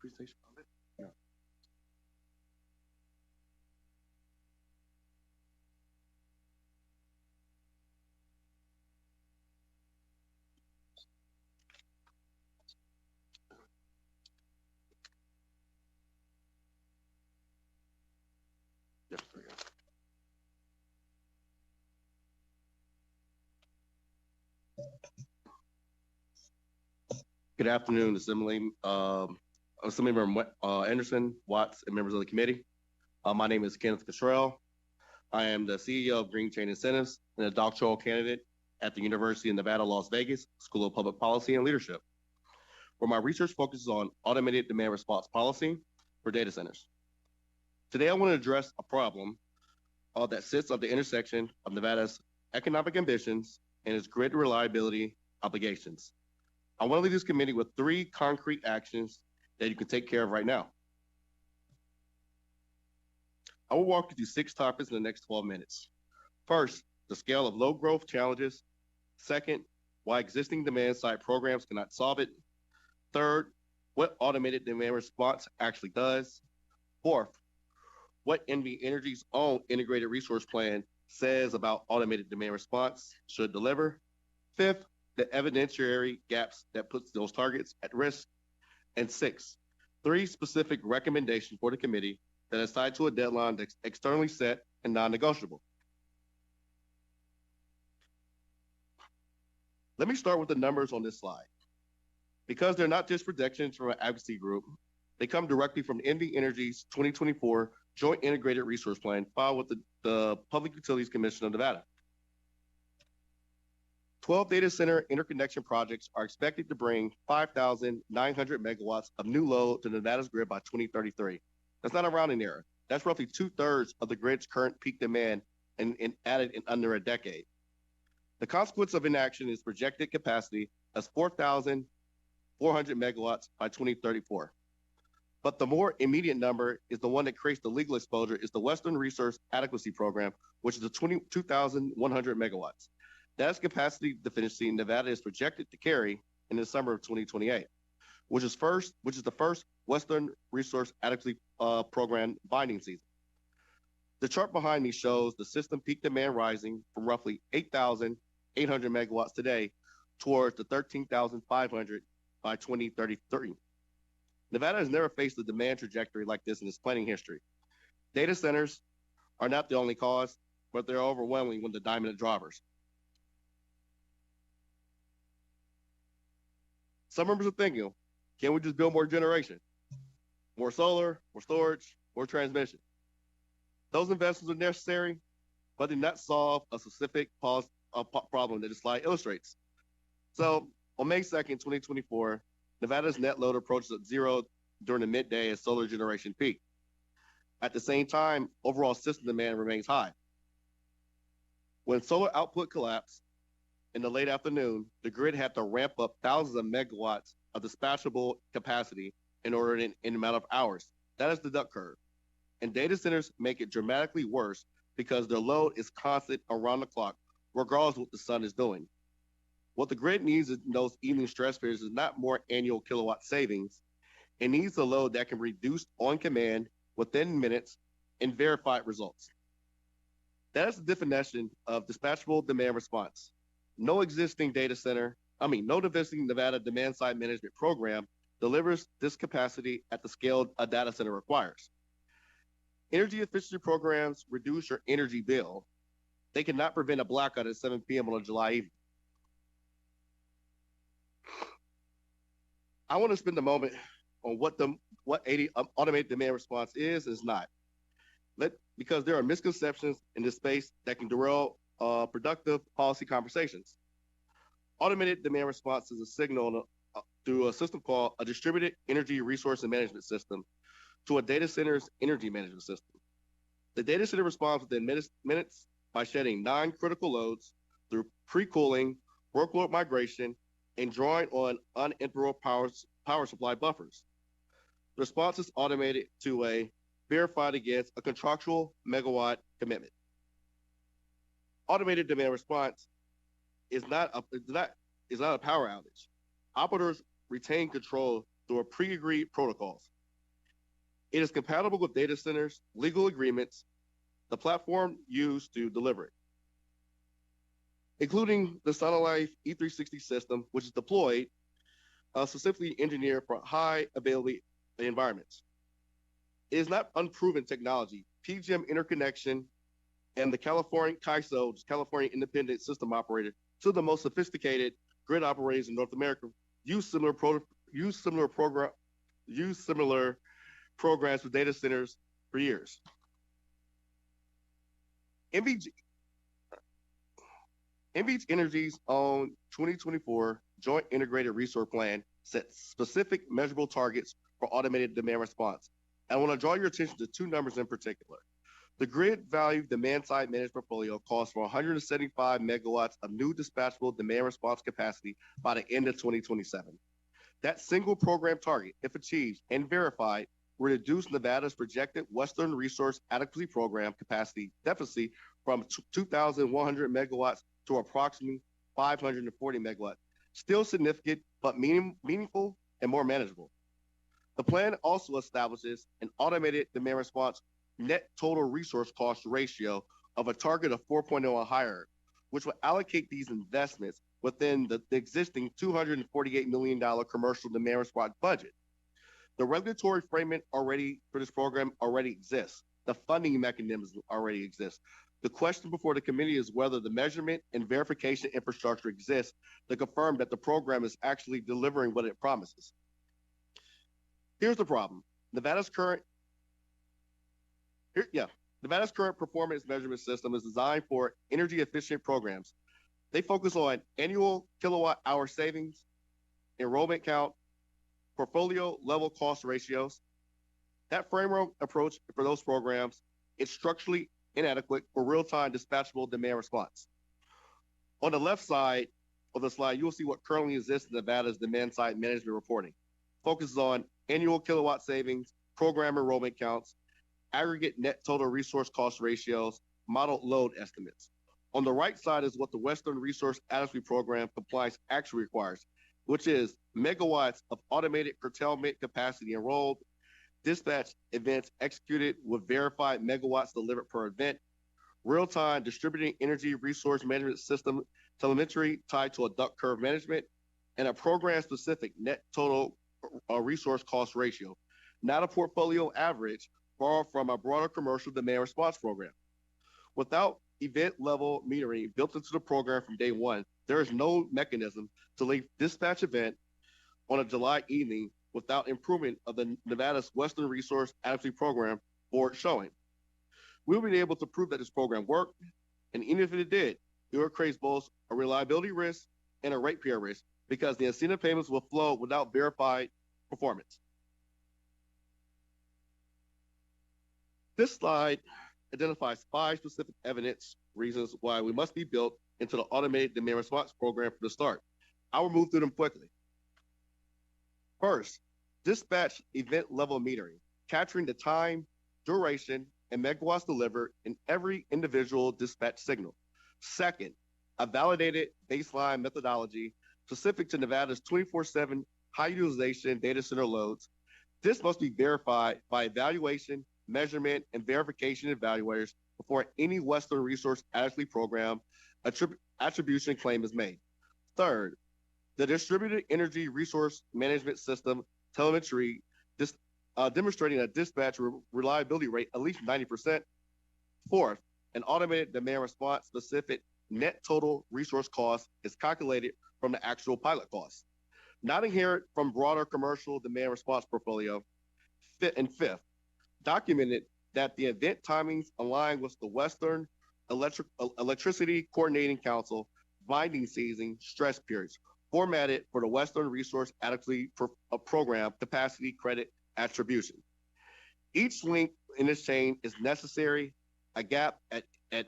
Presentation of it? Yeah. Yes, there you go. Good afternoon, Assembly. Assemblymember Anderson, Watts, and members of the committee. My name is Kenneth Cottrell. I am the CEO of Green Chain Incentives and a doctoral candidate at the University of Nevada, Las Vegas, School of Public Policy and Leadership, where my research focuses on automated demand response policy for data centers. Today, I want to address a problem that sits at the intersection of Nevada's economic ambitions and its grid reliability obligations. I want to leave this committee with 3 concrete actions that you can take care of right now. I will walk you through 6 topics in the next 12 minutes. First, the scale of low growth challenges. Second, why existing demand side programs cannot solve it. Third, what automated demand response actually does. Fourth, what NV Energy's own integrated resource plan says about automated demand response should deliver. Fifth, the evidentiary gaps that puts those targets at risk. And 6, 3 specific recommendations for the committee that is tied to a deadline that's externally set and non-negotiable. Let me start with the numbers on this slide. Because they're not just projections from an advocacy group, they come directly from NV Energy's 2024 Joint Integrated Resource Plan filed with the Public Utilities Commission of Nevada. 12 data center interconnection projects are expected to bring 5,900 megawatts of new load to Nevada's grid by 2033. That's not a rounding error. That's roughly 2/3 of the grid's current peak demand and added in under a decade. The consequence of inaction is projected capacity as 4,400 megawatts by 2034. But the more immediate number is the one that creates the legal exposure is the Western Resource Adequacy Program, which is the 22,100 megawatts. That is capacity deficiency Nevada is projected to carry in the summer of 2028, which is the first Western Resource Adequacy Program binding season. The chart behind me shows the system peak demand rising from roughly 8,800 megawatts today towards the 13,500 by 2033. Nevada has never faced a demand trajectory like this in its planning history. Data centers are not the only cause, but they're overwhelming when the diamond drivers. Some members are thinking, can we just build more generation? More solar, more storage, more transmission. Those investments are necessary, but they do not solve a specific problem that this slide illustrates. So on May 2nd, 2024, Nevada's net load approaches at zero during the midday as solar generation peak. At the same time, overall system demand remains high. When solar output collapsed in the late afternoon, the grid had to ramp up thousands of megawatts of dispatchable capacity in order in a matter of hours. That is the duck curve. And data centers make it dramatically worse because their load is constant around the clock, regardless of what the sun is doing. What the grid needs in those evening stress periods is not more annual kilowatt savings. It needs a load that can be reduced on command within minutes and verified results. That is the definition of dispatchable demand response. No existing Nevada demand side management program delivers this capacity at the scale a data center requires. Energy efficiency programs reduce your energy bill. They cannot prevent a blackout at 7 p.m. on a July evening. I want to spend a moment on what automated demand response is not. Because there are misconceptions in this space that can derail productive policy conversations. Automated demand response is a signal through a system called a distributed energy resource and management system to a data center's energy management system. The data center responds within minutes by shedding non-critical loads through pre-cooling, workload migration, and drawing on uninterruptible power supply buffers. The response is automated to a verified against a contractual megawatt commitment. Automated demand response is not a power outage. Operators retain control through a pre-agreed protocols. It is compatible with data centers, legal agreements, the platform used to deliver it, including the SunLife E360 system, which is deployed specifically engineered for high availability environments. It is not unproven technology. PGM interconnection and the California CAISO, California Independent System Operator, two of the most sophisticated grid operators in North America, use similar programs for data centers for years. NV Energy's own 2024 Joint Integrated Resource Plan sets specific measurable targets for automated demand response. I want to draw your attention to two numbers in particular. The grid value demand side managed portfolio calls for 175 megawatts of new dispatchable demand response capacity by the end of 2027. That single program target, if achieved and verified, will reduce Nevada's projected Western Resource Adequacy Program capacity deficit from 2,100 megawatts to approximately 540 megawatts. Still significant, but meaningful and more manageable. The plan also establishes an automated demand response net total resource cost ratio of a target of 4.0 or higher, which will allocate these investments within the existing $248 million commercial demand response budget. The regulatory framework for this program already exists. The funding mechanisms already exist. The question before the committee is whether the measurement and verification infrastructure exists to confirm that the program is actually delivering what it promises. Here's the problem. Nevada's current performance measurement system is designed for energy efficient programs. They focus on annual kilowatt hour savings, enrollment count, portfolio level cost ratios. That framework approach for those programs is structurally inadequate for real-time dispatchable demand response. On the left side of the slide, you will see what currently exists in Nevada's demand side management reporting. Focuses on annual kilowatt savings, program enrollment counts, aggregate net total resource cost ratios, model load estimates. On the right side is what the Western Resource Adequacy Program compliance actually requires, which is megawatts of automated curtailment capacity enrolled, dispatch events executed with verified megawatts delivered per event, real-time distributed energy resource management system telemetry tied to a duct curve management, and a program-specific net total resource cost ratio, not a portfolio average borrowed from a broader commercial demand response program. Without event-level metering built into the program from day one, there is no mechanism to leave dispatch event on a July evening without improvement of the Nevada's Western Resource Adequacy Program for showing. We'll be able to prove that this program worked, and even if it did, it would create both a reliability risk and a ratepayer risk because the incentive payments will flow without verified performance. This slide identifies 5 specific evidence reasons why we must be built into the automated demand response program from the start. I will move through them quickly. First, dispatch event level metering, capturing the time, duration, and megawatts delivered in every individual dispatch signal. Second, a validated baseline methodology specific to Nevada's 24/7 high utilization data center loads. This must be verified by evaluation, measurement, and verification evaluators before any Western Resource Adequacy Program attribution claim is made. Third, the distributed energy resource management system telemetry demonstrating a dispatch reliability rate at least 90%. Fourth, an automated demand response specific net total resource cost is calculated from the actual pilot cost, not inherent from broader commercial demand response portfolio. And fifth, documented that the event timings align with the Western Electricity Coordinating Council binding season stress periods, formatted for the Western Resource Adequacy Program capacity credit attribution. Each link in this chain is necessary. A gap at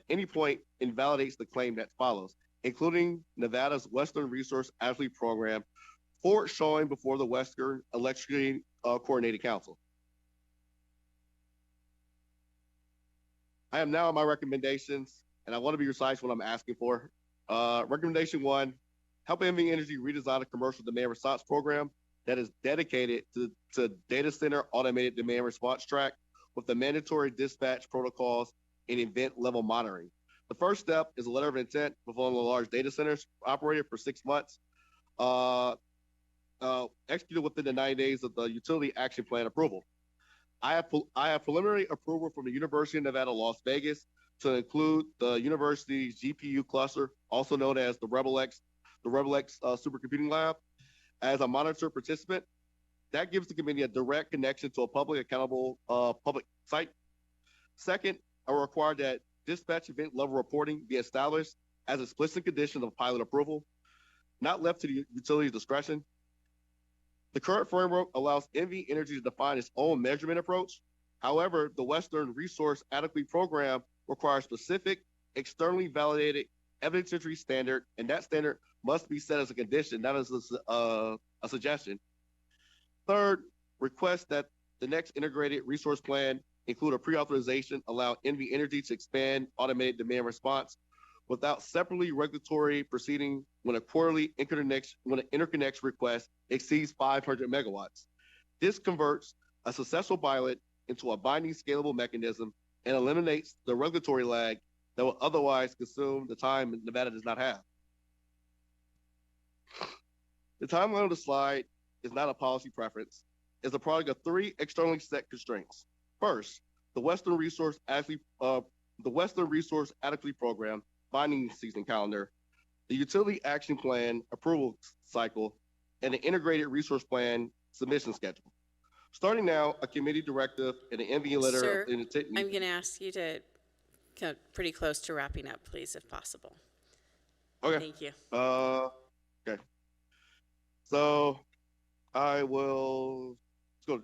any point invalidates the claim that follows, including Nevada's Western Resource Adequacy Program for showing before the Western Electricity Coordinating Council. I am now on my recommendations, and I want to be precise what I'm asking for. Recommendation 1, help NV Energy redesign a commercial demand response program that is dedicated to data center automated demand response track with the mandatory dispatch protocols and event level monitoring. The first step is a letter of intent with one of the large data centers operated for 6 months, executed within the 90 days of the utility action plan approval. I have preliminary approval from the University of Nevada, Las Vegas, to include the university's GPU cluster, also known as the RebelX supercomputing lab, as a monitor participant. That gives the committee a direct connection to a public accountable public site. Second, I will require that dispatch event level reporting be established as an explicit condition of pilot approval, not left to the utility's discretion. The current framework allows NV Energy to define its own measurement approach. However, the Western Resource Adequacy Program requires specific, externally validated evidentiary standard, and that standard must be set as a condition, not as a suggestion. Third, request that the next integrated resource plan include a pre-authorization, allow NV Energy to expand automated demand response without separately regulatory proceeding when an interconnection request exceeds 500 megawatts. This converts a successful pilot into a binding scalable mechanism and eliminates the regulatory lag that will otherwise consume the time Nevada does not have. The timeline of the slide is not a policy preference. It's a product of 3 externally set constraints. First, the Western Resource Adequacy the Western Resource Adequacy Program binding season calendar, the Utility Action Plan approval cycle, and the Integrated Resource Plan submission schedule. Starting now, a committee directive and an NV letter Sir, of intent. I'm going to ask you to come pretty close to wrapping up, please, if possible. Okay. Thank you. Okay. So I will, let's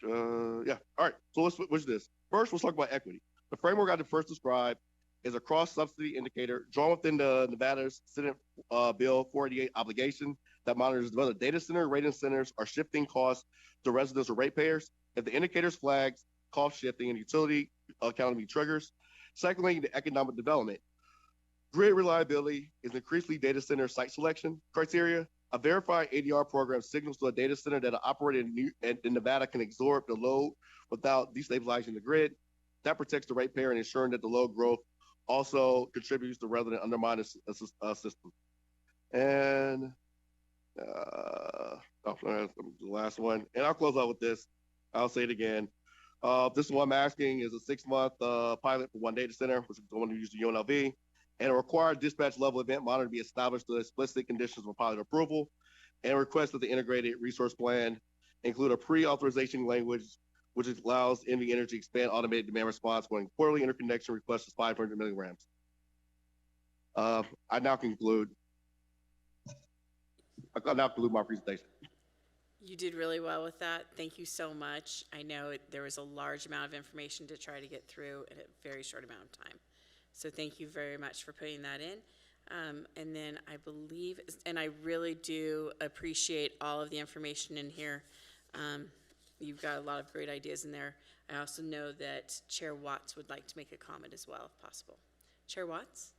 go. Yeah. All right. So what's this? First, let's talk about equity. The framework I first described is a cross-subsidy indicator drawn within the Nevada's Senate Bill 488 obligation that monitors whether data center rating centers are shifting costs to residents or ratepayers. If the indicators flags cost shifting and utility accountability triggers. Secondly, the economic development. Grid reliability is increasingly data center site selection criteria. A verified ADR program signals to a data center that operating in Nevada can absorb the load without destabilizing the grid. That protects the ratepayer and ensuring that the load growth also contributes to rather than undermine the system. And the last one. And I'll close out with this. I'll say it again. This one I'm asking is a 6-month pilot for one data center, which is the one who used the UNLV, and a required dispatch level event monitor to be established to explicit conditions for pilot approval, and request that the integrated resource plan include a pre-authorization language which allows NV Energy to expand automated demand response when quarterly interconnection request is 500 milligrams. I now conclude my presentation. You did really well with that. Thank you so much. I know there was a large amount of information to try to get through in a very short amount of time. So thank you very much for putting that in. And then I believe, and I really do appreciate all of the information in here. You've got a lot of great ideas in there. I also know that Chair Watts would like to make a comment as well, if possible. Chair Watts?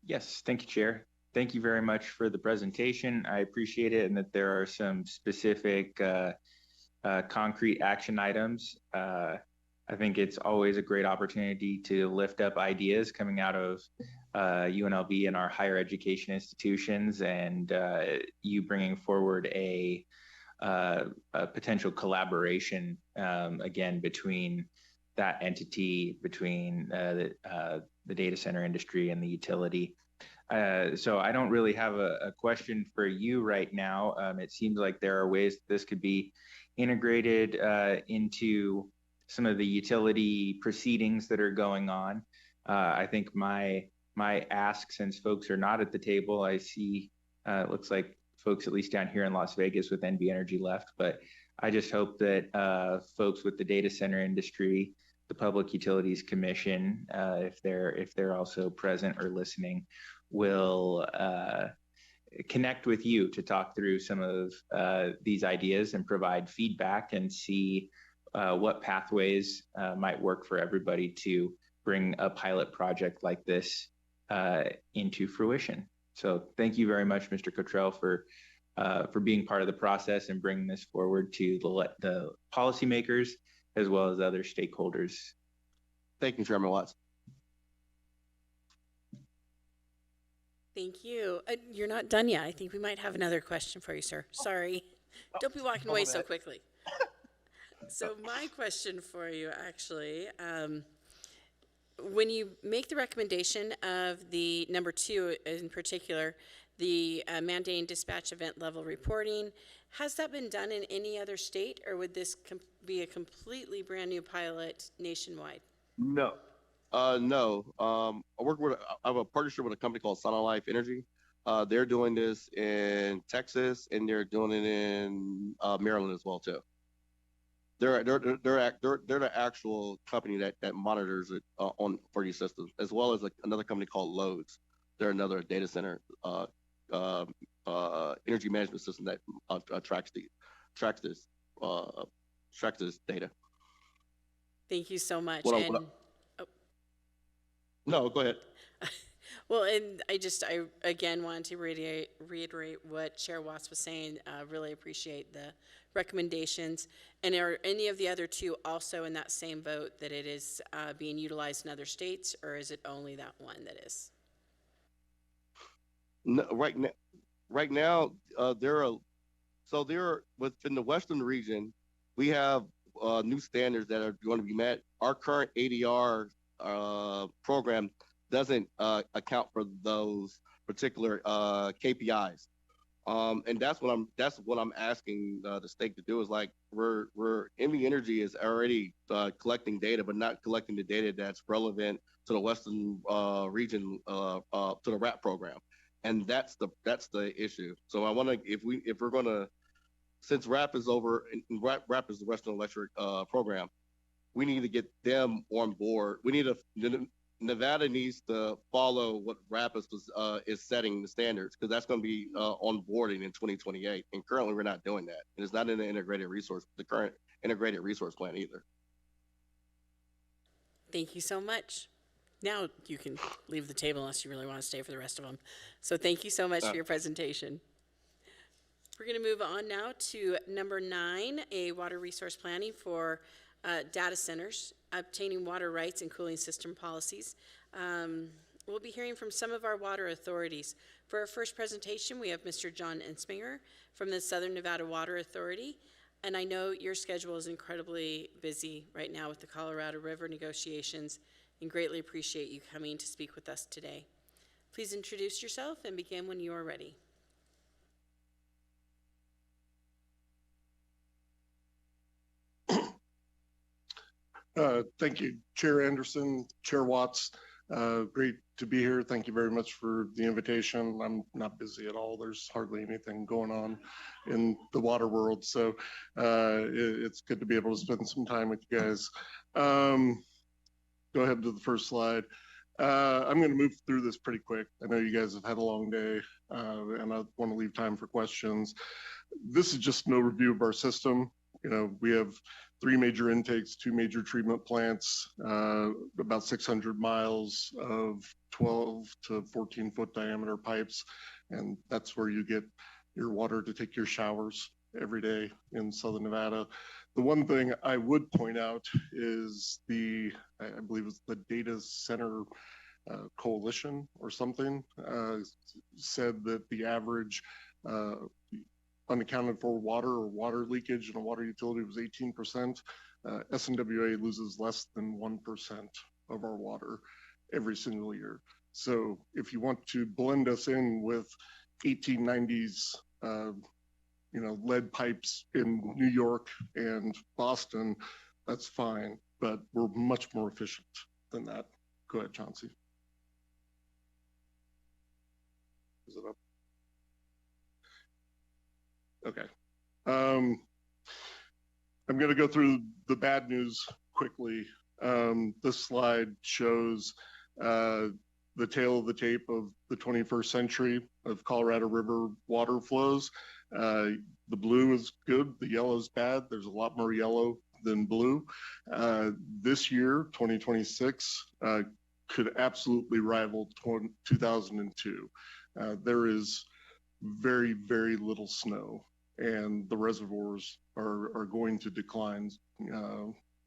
Yes, thank you, Chair. Thank you very much for the presentation. I appreciate it, and that there are some specific concrete action items. I think it's always a great opportunity to lift up ideas coming out of UNLV and our higher education institutions, and you bringing forward a potential collaboration, again, between that entity, between the data center industry and the utility. So I don't really have a question for you right now. It seems like there are ways this could be integrated into some of the utility proceedings that are going on. I think my ask, since folks are not at the table, I see it looks like folks at least down here in Las Vegas with NV Energy left, but I just hope that folks with the data center industry, the Public Utilities Commission, if they're also present or listening, will connect with you to talk through some of these ideas and provide feedback and see what pathways might work for everybody to bring a pilot project like this into fruition. So thank you very much, Mr. Cottrell, for being part of the process and bringing this forward to the policymakers as well as other stakeholders. Thank you, Chairman Watts. Thank you. You're not done yet. I think we might have another question for you, sir. Sorry. Don't be walking away so quickly. So my question for you, actually, when you make the recommendation of the number 2 in particular, the mandating dispatch event level reporting, has that been done in any other state, or would this be a completely brand new pilot nationwide? No. No. I have a partnership with a company called Sun Life Energy. They're doing this in Texas, and they're doing it in Maryland as well too. They're the actual company that monitors it for these systems, as well as another company called Loads. They're another data center energy management system that tracks this data. Thank you so much. No, go ahead. Well, and I again wanted to reiterate what Chair Watts was saying. Really appreciate the recommendations. And are any of the other 2 also in that same vote that it is being utilized in other states, or is it only that one that is? No, right now, there are within the Western region, we have new standards that are going to be met. Our current ADR program doesn't account for those particular KPIs. And that's what I'm asking the state to do is like we're NV Energy is already collecting data, but not collecting the data that's relevant to the Western region to the RAP program, and that's the issue. So I want to if we're gonna, since RAP is over, and RAP is the Western Electric program, we need to get them on board. We need Nevada needs to follow what RAP is setting the standards, because that's going to be onboarding in 2028. And currently, we're not doing that. And it's not in the current integrated resource plan either. Thank you so much. Now you can leave the table unless you really want to stay for the rest of them. So thank you so much for your presentation. We're going to move on now to number 9, a water resource planning for data centers, obtaining water rights and cooling system policies. We'll be hearing from some of our water authorities. For our first presentation, we have Mr. John Ensminger from the Southern Nevada Water Authority. And I know your schedule is incredibly busy right now with the Colorado River negotiations, and greatly appreciate you coming to speak with us today. Please introduce yourself and begin when you are ready. Thank you, Chair Anderson, Chair Watts. Great to be here. Thank you very much for the invitation. I'm not busy at all. There's hardly anything going on in the water world. So it's good to be able to spend some time with you guys. Go ahead to the first slide. I'm going to move through this pretty quick. I know you guys have had a long day, and I want to leave time for questions. This is just an overview of our system. You know, we have 3 major intakes, 2 major treatment plants, about 600 miles of 12 to 14 foot diameter pipes. And that's where you get your water to take your showers every day in Southern Nevada. The one thing I would point out is I believe it's the Data Center Coalition or something, said that the average unaccounted for water or water leakage in a water utility was 18%. SNWA loses less than 1% of our water every single year. So if you want to blend us in with 1890s, lead pipes in New York and Boston, that's fine, but we're much more efficient than that. Go ahead, Chauncey. Is it up? Okay. I'm going to go through the bad news quickly. This slide shows the tail of the tape of the 21st century of Colorado River water flows. The blue is good, the yellow is bad. There's a lot more yellow than blue. This year, 2026, could absolutely rival 2002. There is very, very little snow, and the reservoirs are going to decline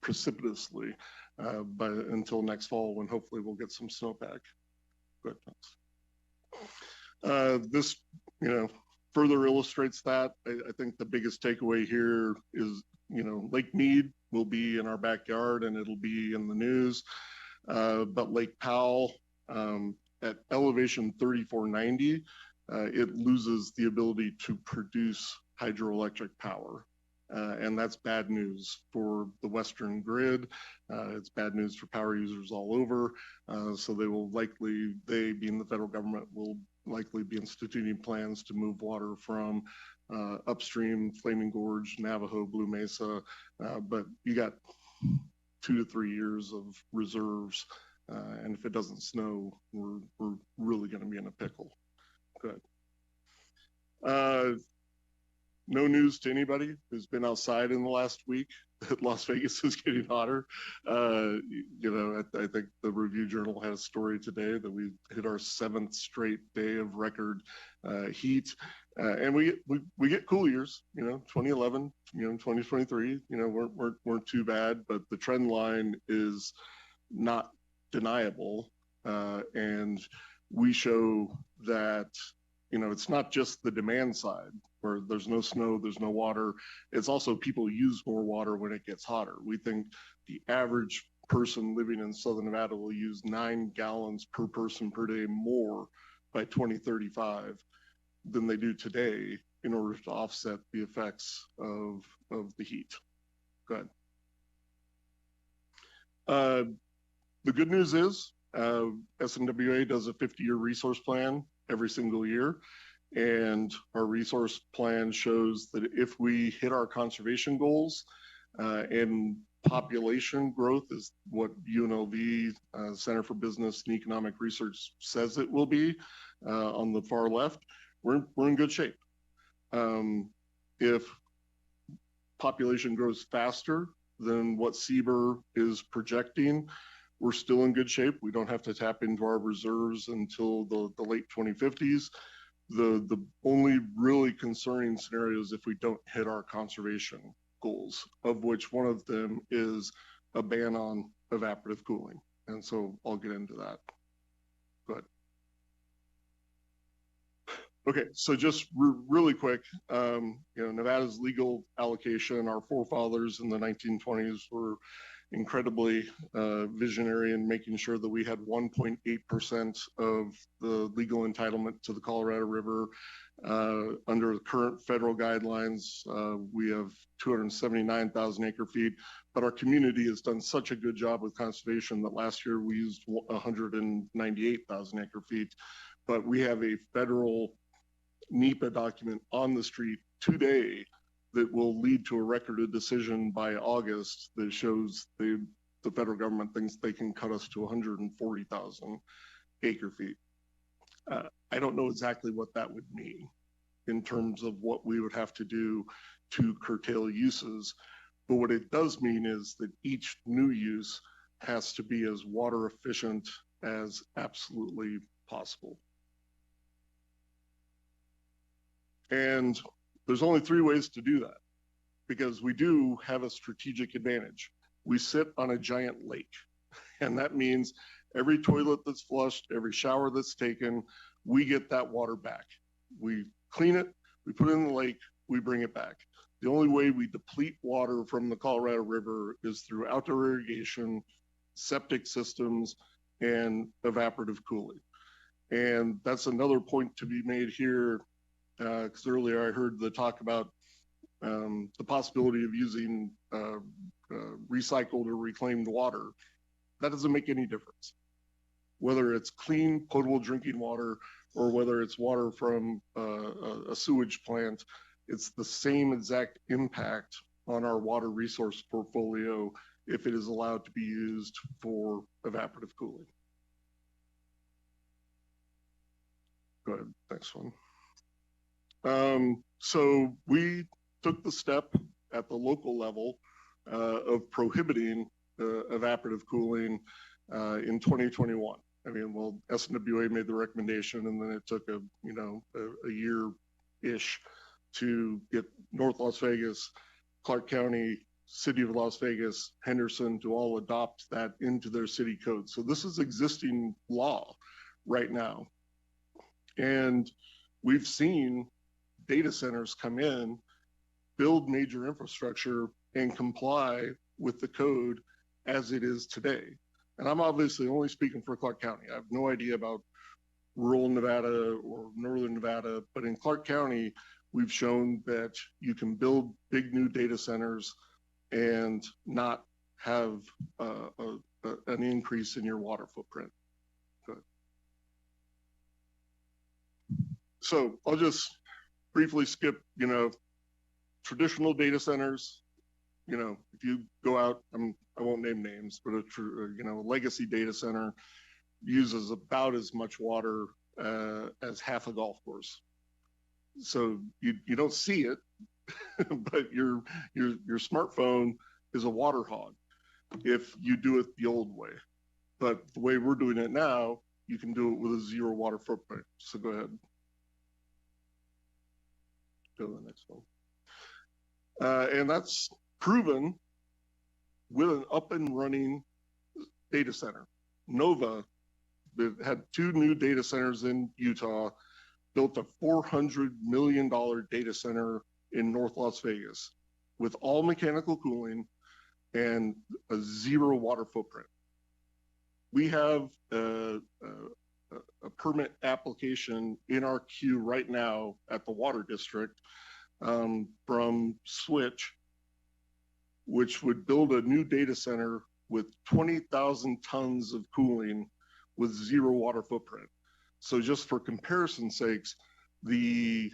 precipitously until next fall, when hopefully we'll get some snowpack. Go ahead. This, further illustrates that. I think the biggest takeaway here is, Lake Mead will be in our backyard and it'll be in the news, but Lake Powell at elevation 3490, it loses the ability to produce hydroelectric power. And that's bad news for the Western grid. It's bad news for power users all over. So they being the federal government, will likely be instituting plans to move water from upstream, Flaming Gorge, Navajo, Blue Mesa. But you got 2 to 3 years of reserves. And if it doesn't snow, we're really going to be in a pickle. Good. No news to anybody who's been outside in the last week that Las Vegas is getting hotter. I think the Review Journal had a story today that we hit our 7th straight day of record heat. And we get cool years, 2011, 2023, weren't too bad, but the trend line is not deniable. And we show that, it's not just the demand side where there's no snow, there's no water. It's also people use more water when it gets hotter. We think the average person living in Southern Nevada will use 9 gallons per person per day more by 2035 than they do today in order to offset the effects of the heat. Go ahead. The good news is SNWA does a 50-year resource plan every single year. And our resource plan shows that if we hit our conservation goals and population growth is what UNLV, Center for Business and Economic Research, says it will be on the far left, we're in good shape. If population grows faster than what CBER is projecting, we're still in good shape. We don't have to tap into our reserves until the late 2050s. The only really concerning scenario is if we don't hit our conservation goals, of which one of them is a ban on evaporative cooling. And so I'll get into that. Go ahead. Okay, so just really quick, Nevada's legal allocation, our forefathers in the 1920s were incredibly visionary in making sure that we had 1.8% of the legal entitlement to the Colorado River. Under the current federal guidelines, we have 279,000 acre feet, but our community has done such a good job with conservation that last year we used 198,000 acre feet, but we have a federal NEPA document on the street today that will lead to a recorded decision by August that shows the federal government thinks they can cut us to 140,000 acre feet. I don't know exactly what that would mean in terms of what we would have to do to curtail uses, but what it does mean is that each new use has to be as water efficient as absolutely possible. And there's only 3 ways to do that, because we do have a strategic advantage. We sit on a giant lake, and that means every toilet that's flushed, every shower that's taken, we get that water back. We clean it, we put it in the lake, we bring it back. The only way we deplete water from the Colorado River is through outdoor irrigation, septic systems, and evaporative cooling. And that's another point to be made here, because earlier I heard the talk about the possibility of using recycled or reclaimed water. That doesn't make any difference. Whether it's clean, potable drinking water, or whether it's water from a sewage plant, it's the same exact impact on our water resource portfolio if it is allowed to be used for evaporative cooling. Go ahead, next one. So we took the step at the local level of prohibiting evaporative cooling in 2021. I mean, well, SNWA made the recommendation, and then it took a year-ish to get North Las Vegas, Clark County, City of Las Vegas, Henderson to all adopt that into their city code. So this is existing law right now. And we've seen data centers come in, build major infrastructure, and comply with the code as it is today. And I'm obviously only speaking for Clark County. I have no idea about rural Nevada or northern Nevada, but in Clark County, we've shown that you can build big new data centers and not have an increase in your water footprint. Good. So I'll just briefly skip, traditional data centers. If you go out, I won't name names, but a legacy data center uses about as much water as half a golf course. So you don't see it, but your smartphone is a water hog if you do it the old way. But the way we're doing it now, you can do it with a 0 water footprint. So go ahead. Go to the next one. And that's proven with an up and running data center. Nova, that had 2 new data centers in Utah, built a $400 million data center in North Las Vegas with all mechanical cooling, and a zero water footprint. We have a permit application in our queue right now at the water district from Switch, which would build a new data center with 20,000 tons of cooling with zero water footprint. So just for comparison's sakes, the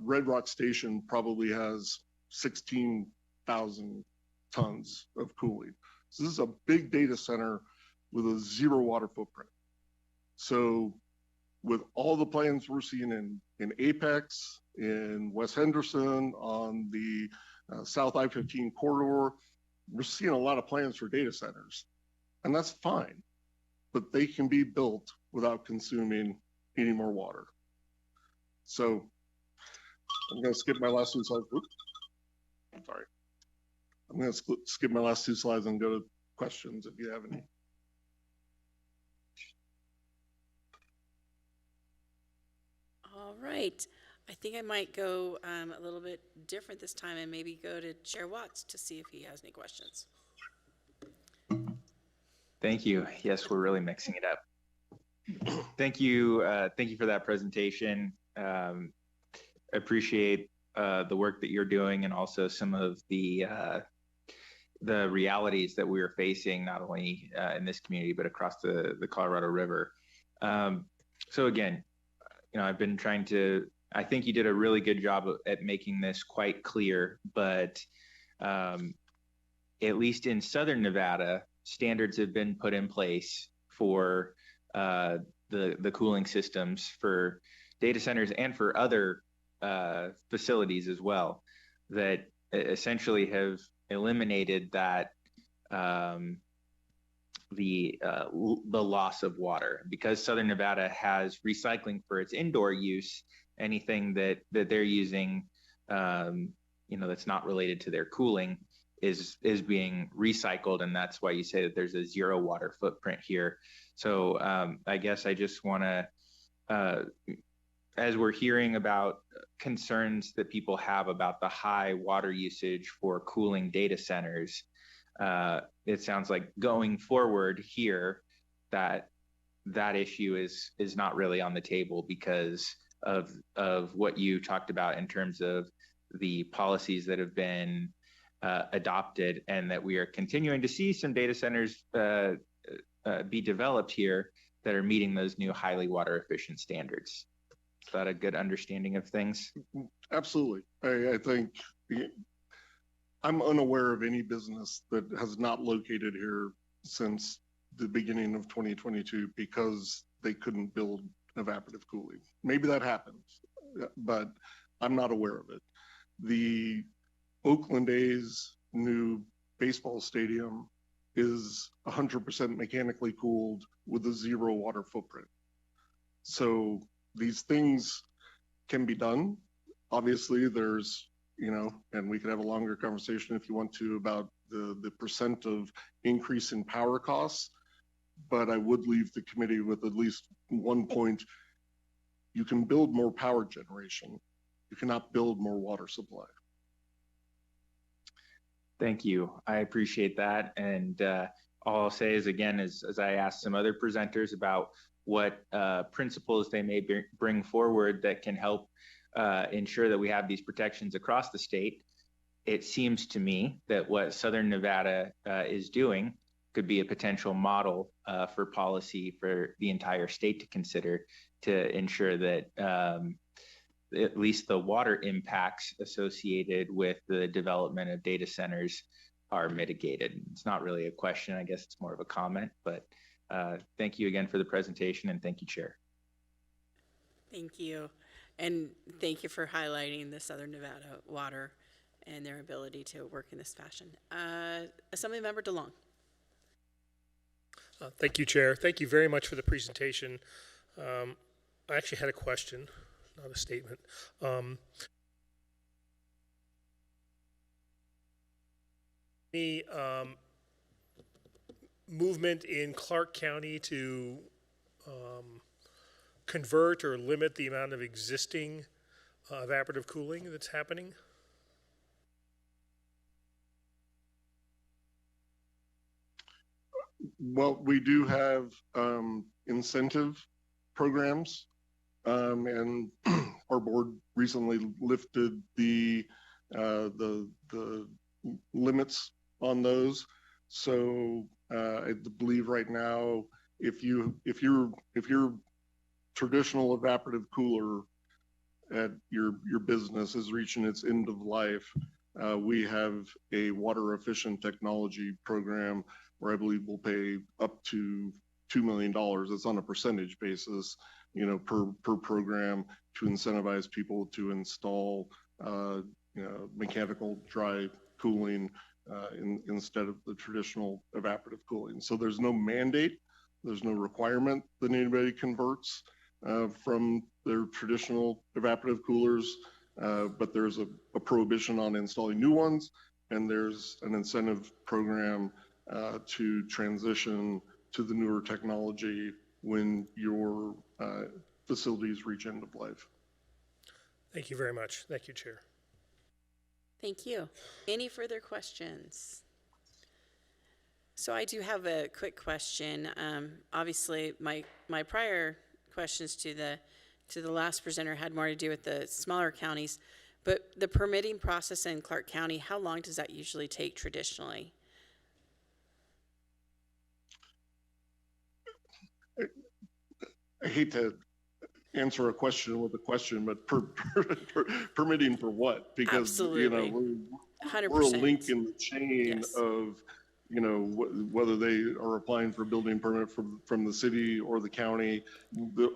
Red Rock Station probably has 16,000 tons of cooling. So this is a big data center with a zero water footprint. So with all the plans we're seeing in Apex, in West Henderson, on the South I-15 corridor, we're seeing a lot of plans for data centers, and that's fine, but they can be built without consuming any more water. So I'm going to skip my last two slides. Oops. Sorry. I'm going to skip my last two slides and go to questions if you have any. All right. I think I might go a little bit different this time and maybe go to Chair Watts to see if he has any questions. Thank you. Yes, we're really mixing it up. Thank you for that presentation. Appreciate the work that you're doing and also some of the realities that we are facing, not only in this community, but across the Colorado River. So again, I've been trying to, I think you did a really good job at making this quite clear, but at least in Southern Nevada, standards have been put in place for the cooling systems for data centers and for other facilities as well that essentially have eliminated that the loss of water. Because Southern Nevada has recycling for its indoor use, anything that they're using that's not related to their cooling is being recycled, and that's why you say that there's a zero water footprint here. So I guess I just want to, as we're hearing about concerns that people have about the high water usage for cooling data centers, it sounds like going forward here that issue is not really on the table because of what you talked about in terms of the policies that have been adopted, and that we are continuing to see some data centers be developed here that are meeting those new highly water efficient standards. Is that a good understanding of things? Absolutely. I think I'm unaware of any business that has not located here since the beginning of 2022 because they couldn't build evaporative cooling. Maybe that happens, but I'm not aware of it. The Oakland A's new baseball stadium is 100% mechanically cooled with a zero water footprint. So these things can be done. Obviously there's, and we could have a longer conversation if you want to about the percent of increase in power costs, but I would leave the committee with at least one point. You can build more power generation. You cannot build more water supply. Thank you. I appreciate that. And all I'll say is, again, as I asked some other presenters about what principles they may bring forward that can help ensure that we have these protections across the state, it seems to me that what Southern Nevada is doing could be a potential model for policy for the entire state to consider to ensure that at least the water impacts associated with the development of data centers are mitigated. It's not really a question, I guess it's more of a comment, but thank you again for the presentation, and thank you, Chair. Thank you. And thank you for highlighting the Southern Nevada water and their ability to work in this fashion. Assemblymember DeLong. Thank you, Chair. Thank you very much for the presentation. I actually had a question, not a statement. Any movement in Clark County to convert or limit the amount of existing evaporative cooling that's happening? Well, we do have incentive programs, and our board recently lifted the limits on those. So I believe right now, if your traditional evaporative cooler at your business is reaching its end of life, we have a water efficient technology program where I believe we'll pay up to $2 million. It's on a percentage basis, per program, to incentivize people to install mechanical dry cooling instead of the traditional evaporative cooling. So there's no mandate, there's no requirement that anybody converts from their traditional evaporative coolers, but there's a prohibition on installing new ones, and there's an incentive program to transition to the newer technology when your facilities reach end of life. Thank you very much. Thank you, Chair. Thank you. Any further questions? So I do have a quick question. Obviously, my prior questions to the last presenter had more to do with the smaller counties, but the permitting process in Clark County, how long does that usually take traditionally? I hate to answer a question with a question, but permitting for what? Because Absolutely. We're a link in the chain Yes. of whether they are applying for a building permit from the city or the county.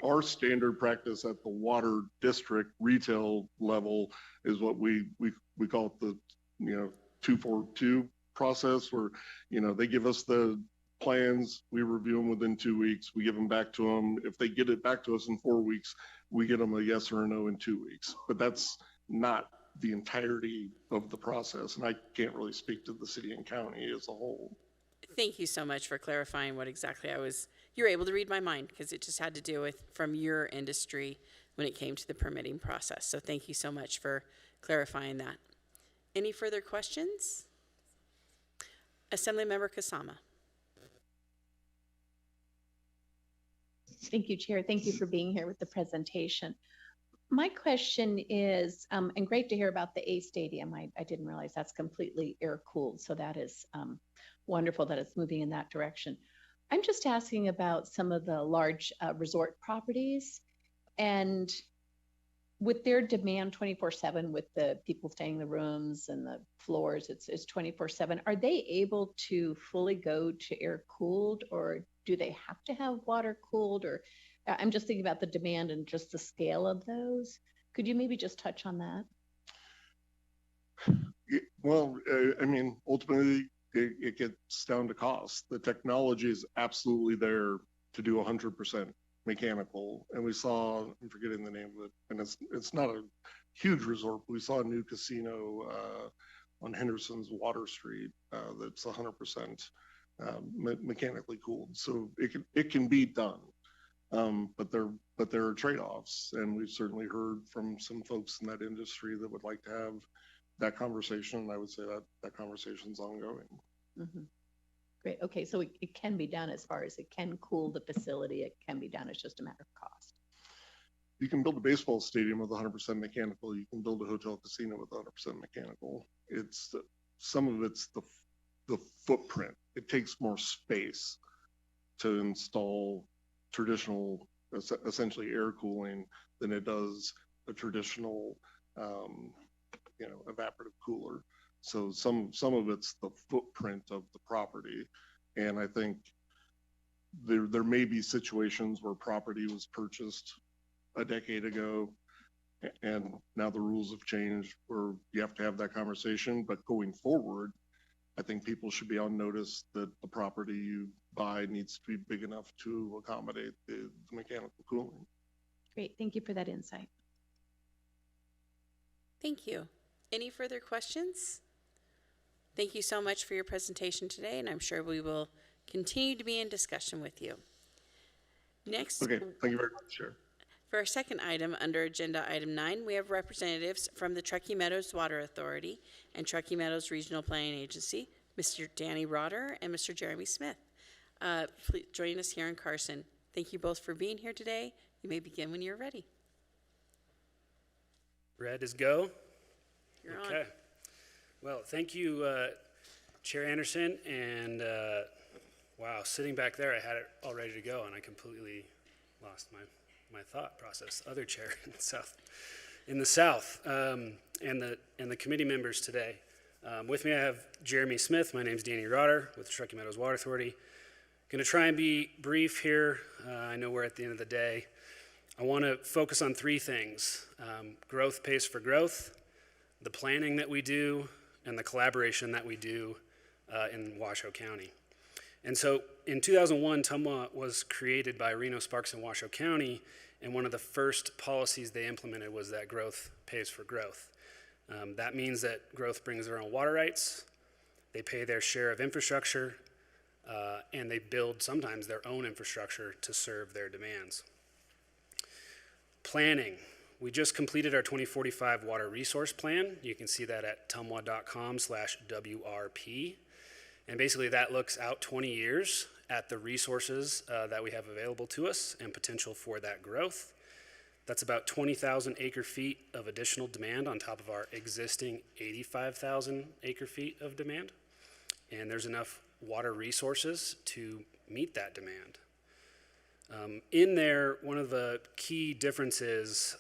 Our standard practice at the water district retail level is what we call it the 242 process, where they give us the plans, we review them within 2 weeks, we give them back to them. If they get it back to us in 4 weeks, we get them a yes or a no in 2 weeks. But that's not the entirety of the process, and I can't really speak to the city and county as a whole. Thank you so much for clarifying what exactly you were able to read my mind, because it just had to do with from your industry when it came to the permitting process. So thank you so much for clarifying that. Any further questions? Assemblymember Kasama. Thank you, Chair. Thank you for being here with the presentation. My question is, and great to hear about the A Stadium. I didn't realize that's completely air-cooled, so that is wonderful that it's moving in that direction. I'm just asking about some of the large resort properties, and with their demand 24/7, with the people staying in the rooms and the floors, it's 24/7. Are they able to fully go to air-cooled, or do they have to have water-cooled? Or I'm just thinking about the demand and just the scale of those. Could you maybe just touch on that? Well, I mean, ultimately, it gets down to cost. The technology is absolutely there to do 100% mechanical. And we saw, I'm forgetting the name of it, and it's not a huge resort, but we saw a new casino on Henderson's Water Street that's 100% mechanically cooled. So it can be done. But there are trade-offs, and we've certainly heard from some folks in that industry that would like to have that conversation. And I would say that conversation's ongoing. Mm-hmm. Great. Okay, so it can be done as far as it can cool the facility. It can be done. It's just a matter of cost. You can build a baseball stadium with 100% mechanical. You can build a hotel casino with 100% mechanical. It's some of it's the footprint. It takes more space to install traditional, essentially air cooling, than it does a traditional, evaporative cooler. So some of it's the footprint of the property, and I think there may be situations where property was purchased a decade ago, and now the rules have changed where you have to have that conversation. But going forward, I think people should be on notice that the property you buy needs to be big enough to accommodate the mechanical cooling. Great. Thank you for that insight. Thank you. Any further questions? Thank you so much for your presentation today, and I'm sure we will continue to be in discussion with you. Next. Okay, thank you very much, Chair. For our second item under agenda item 9, we have representatives from the Truckee Meadows Water Authority and Truckee Meadows Regional Planning Agency, Mr. Danny Rotter and Mr. Jeremy Smith. Please join us here in Carson. Thank you both for being here today. You may begin when you're ready. Red is go. You're okay. on. Well, thank you, Chair Anderson. And wow, sitting back there, I had it all ready to go, and I completely lost my thought process. Other chair in the South, and the committee members today. With me, I have Jeremy Smith. My name's Danny Rotter with the Truckee Meadows Water Authority. Going to try and be brief here. I know we're at the end of the day. I want to focus on three things: growth pays for growth, the planning that we do, and the collaboration that we do in Washoe County. And so in 2001, TUMWA was created by Reno, Sparks, and Washoe County, and one of the first policies they implemented was that growth pays for growth. That means that growth brings their own water rights, they pay their share of infrastructure, and they build sometimes their own infrastructure to serve their demands. Planning. We just completed our 2045 Water Resource Plan. You can see that at tumwa.com/WRP. And basically that looks out 20 years at the resources that we have available to us and potential for that growth. That's about 20,000 acre feet of additional demand on top of our existing 85,000 acre feet of demand. And there's enough water resources to meet that demand. In there, one of the key differences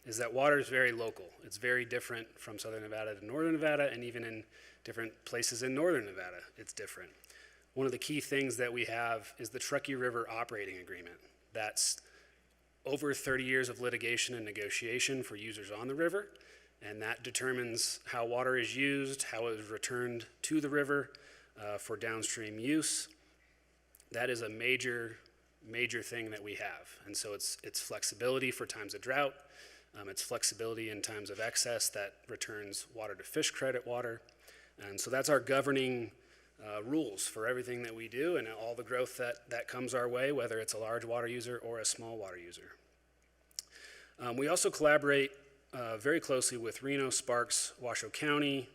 is that water is very local. It's very different from Southern Nevada to Northern Nevada, and even in different places in Northern Nevada, it's different. One of the key things that we have is the Truckee River Operating Agreement. That's over 30 years of litigation and negotiation for users on the river, and that determines how water is used, how it is returned to the river for downstream use. That is a major thing that we have. And so it's flexibility for times of drought. It's flexibility in times of excess that returns water to fish credit water. And so that's our governing rules for everything that we do and all the growth that comes our way, whether it's a large water user or a small water user. We also collaborate very closely with Reno, Sparks, Washoe County,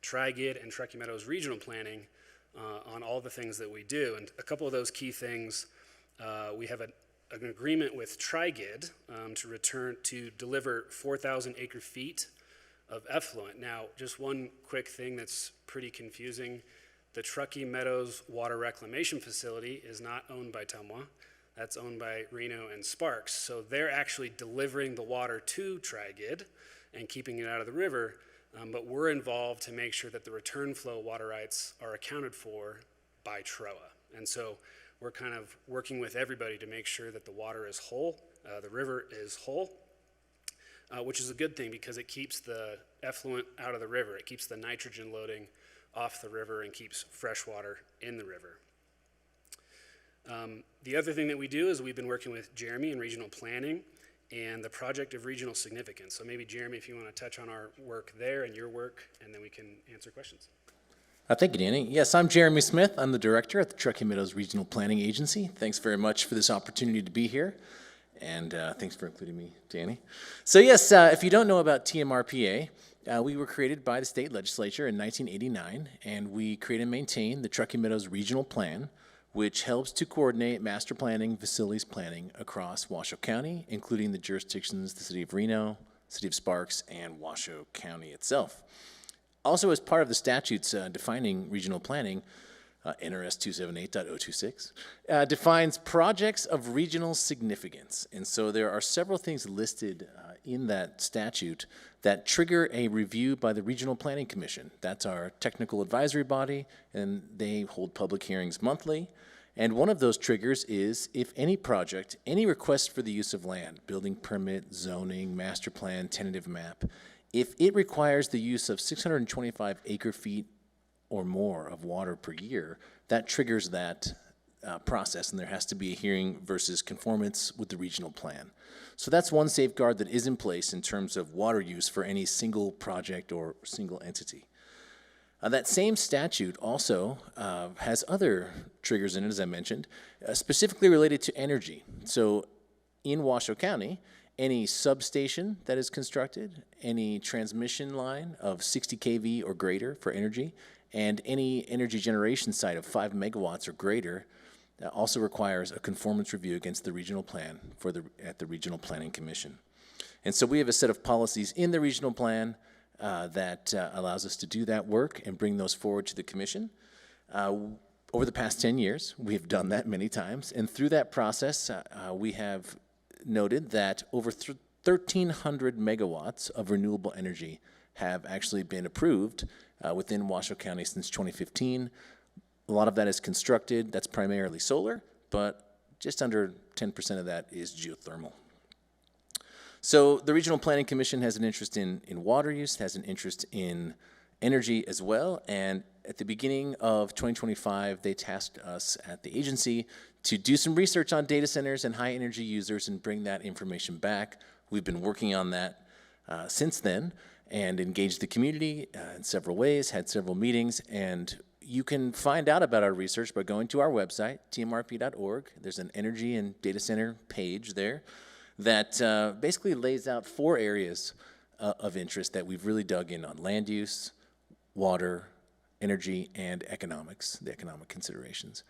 Tri-GID, and Truckee Meadows Regional Planning on all the things that we do. And a couple of those key things, we have an agreement with Tri-GID to deliver 4,000 acre feet of effluent. Now, just one quick thing that's pretty confusing. The Truckee Meadows Water Reclamation Facility is not owned by TUMWA. That's owned by Reno and Sparks. So they're actually delivering the water to Tri-GID and keeping it out of the river. But we're involved to make sure that the return flow water rights are accounted for by TROA. And so we're kind of working with everybody to make sure that the water is whole, the river is whole, which is a good thing because it keeps the effluent out of the river. It keeps the nitrogen loading off the river and keeps fresh water in the river. The other thing that we do is we've been working with Jeremy in regional planning and the project of regional significance. So maybe Jeremy, if you want to touch on our work there and your work, and then we can answer questions. Thank you, Danny. Yes, I'm Jeremy Smith. I'm the director at the Truckee Meadows Regional Planning Agency. Thanks very much for this opportunity to be here, and thanks for including me, Danny. So yes, if you don't know about TMRPA, we were created by the state legislature in 1989, and we create and maintain the Truckee Meadows Regional Plan, which helps to coordinate master planning, facilities planning across Washoe County, including the jurisdictions, the city of Reno, city of Sparks, and Washoe County itself. Also, as part of the statutes defining regional planning, NRS 278.026, defines projects of regional significance. And so there are several things listed in that statute that trigger a review by the Regional Planning Commission. That's our technical advisory body, and they hold public hearings monthly. And one of those triggers is if any project, any request for the use of land, building permit, zoning, master plan, tentative map, if it requires the use of 625 acre feet or more of water per year, that triggers that process, and there has to be a hearing versus conformance with the regional plan. So that's one safeguard that is in place in terms of water use for any single project or single entity. That same statute also has other triggers in it, as I mentioned, specifically related to energy. So in Washoe County, any substation that is constructed, any transmission line of 60 kV or greater for energy, and any energy generation site of 5 megawatts or greater that also requires a conformance review against the regional plan at the Regional Planning Commission. And so we have a set of policies in the regional plan that allows us to do that work and bring those forward to the commission. Over the past 10 years, we have done that many times, and through that process, we have noted that over 1,300 megawatts of renewable energy have actually been approved within Washoe County since 2015. A lot of that is constructed. That's primarily solar, but just under 10% of that is geothermal. So the Regional Planning Commission has an interest in water use, has an interest in energy as well, and at the beginning of 2025, they tasked us at the agency to do some research on data centers and high energy users and bring that information back. We've been working on that since then and engaged the community in several ways, had several meetings, and you can find out about our research by going to our website, tmrp.org. There's an energy and data center page there that basically lays out 4 areas of interest that we've really dug in on: land use, water, energy, and economics, the economic considerations.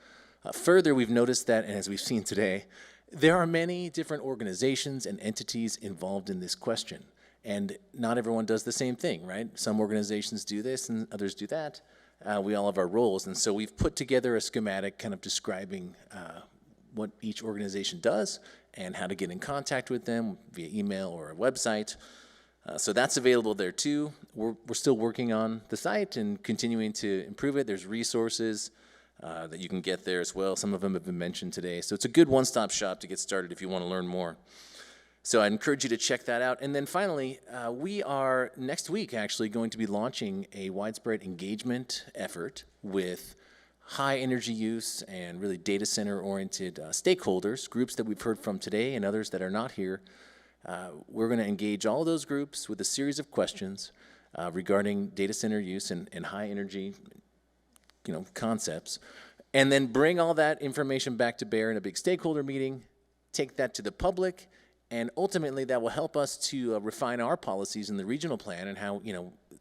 Further, we've noticed that, and as we've seen today, there are many different organizations and entities involved in this question. And not everyone does the same thing, right? Some organizations do this and others do that. We all have our roles. And so we've put together a schematic kind of describing what each organization does and how to get in contact with them via email or a website. So that's available there too. We're still working on the site and continuing to improve it. There's resources that you can get there as well. Some of them have been mentioned today. So it's a good one-stop shop to get started if you want to learn more. So I encourage you to check that out. And then finally, we are next week actually going to be launching a widespread engagement effort with high energy use and really data center oriented stakeholders, groups that we've heard from today and others that are not here. We're going to engage all those groups with a series of questions regarding data center use and high energy concepts, and then bring all that information back to bear in a big stakeholder meeting, take that to the public, and ultimately that will help us to refine our policies in the regional plan and how,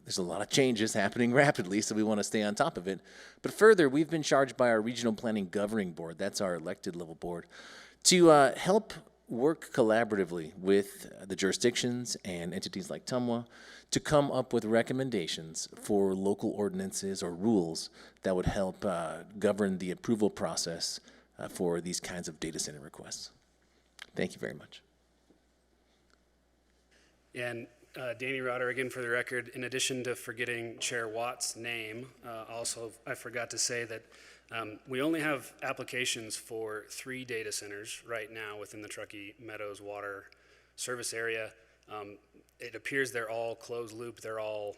there's a lot of changes happening rapidly, so we want to stay on top of it. But further, we've been charged by our Regional Planning Governing Board, that's our elected level board, to help work collaboratively with the jurisdictions and entities like TUMWA to come up with recommendations for local ordinances or rules that would help govern the approval process for these kinds of data center requests. Thank you very much. And Danny Rotter, again for the record, in addition to forgetting Chair Watt's name, also I forgot to say that we only have applications for 3 data centers right now within the Truckee Meadows water service area. It appears they're all closed loop. They're all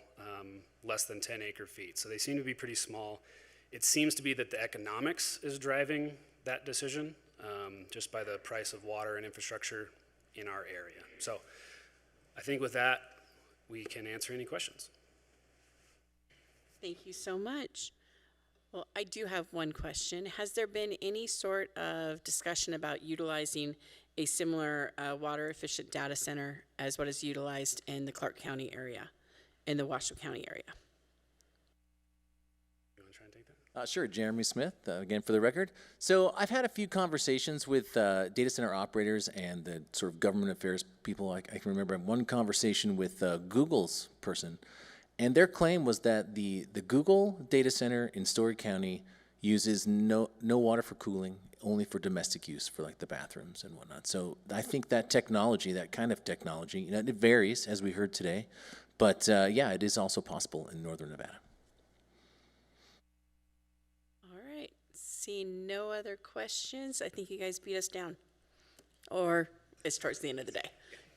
less than 10 acre feet. So they seem to be pretty small. It seems to be that the economics is driving that decision just by the price of water and infrastructure in our area. So I think with that, we can answer any questions. Thank you so much. Well, I do have one question. Has there been any sort of discussion about utilizing a similar water efficient data center as what is utilized in the Clark County area, in the Washoe County area? You want to try and take that? Sure, Jeremy Smith, again for the record. So I've had a few conversations with data center operators and the sort of government affairs people. I can remember one conversation with Google's person, and their claim was that the Google data center in Story County uses no water for cooling, only for domestic use for like the bathrooms and whatnot. So I think that technology, that kind of technology, it varies as we heard today, but yeah, it is also possible in northern Nevada. Seeing no other questions, I think you guys beat us down. Or it's towards the end of the day.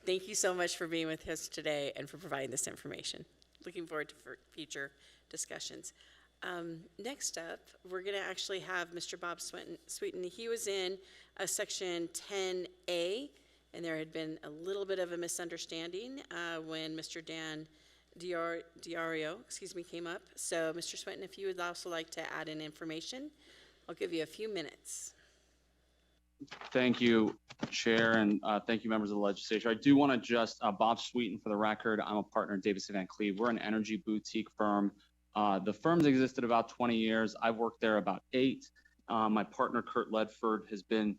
Thank you so much for being with us today and for providing this information. Looking forward to future discussions. Next up, we're going to actually have Mr. Bob Sweeten. He was in section 10A, and there had been a little bit of a misunderstanding when Mr. Dan Diario, came up. So, Mr. Sweeten, if you would also like to add in information, I'll give you a few minutes. Thank you, Chair, and thank you, members of the legislature. I do want to just, Bob Sweeten for the record, I'm a partner in Davis Van Cleve. We're an energy boutique firm. The firm's existed about 20 years. I've worked there about 8, My partner, Kurt Ledford, has been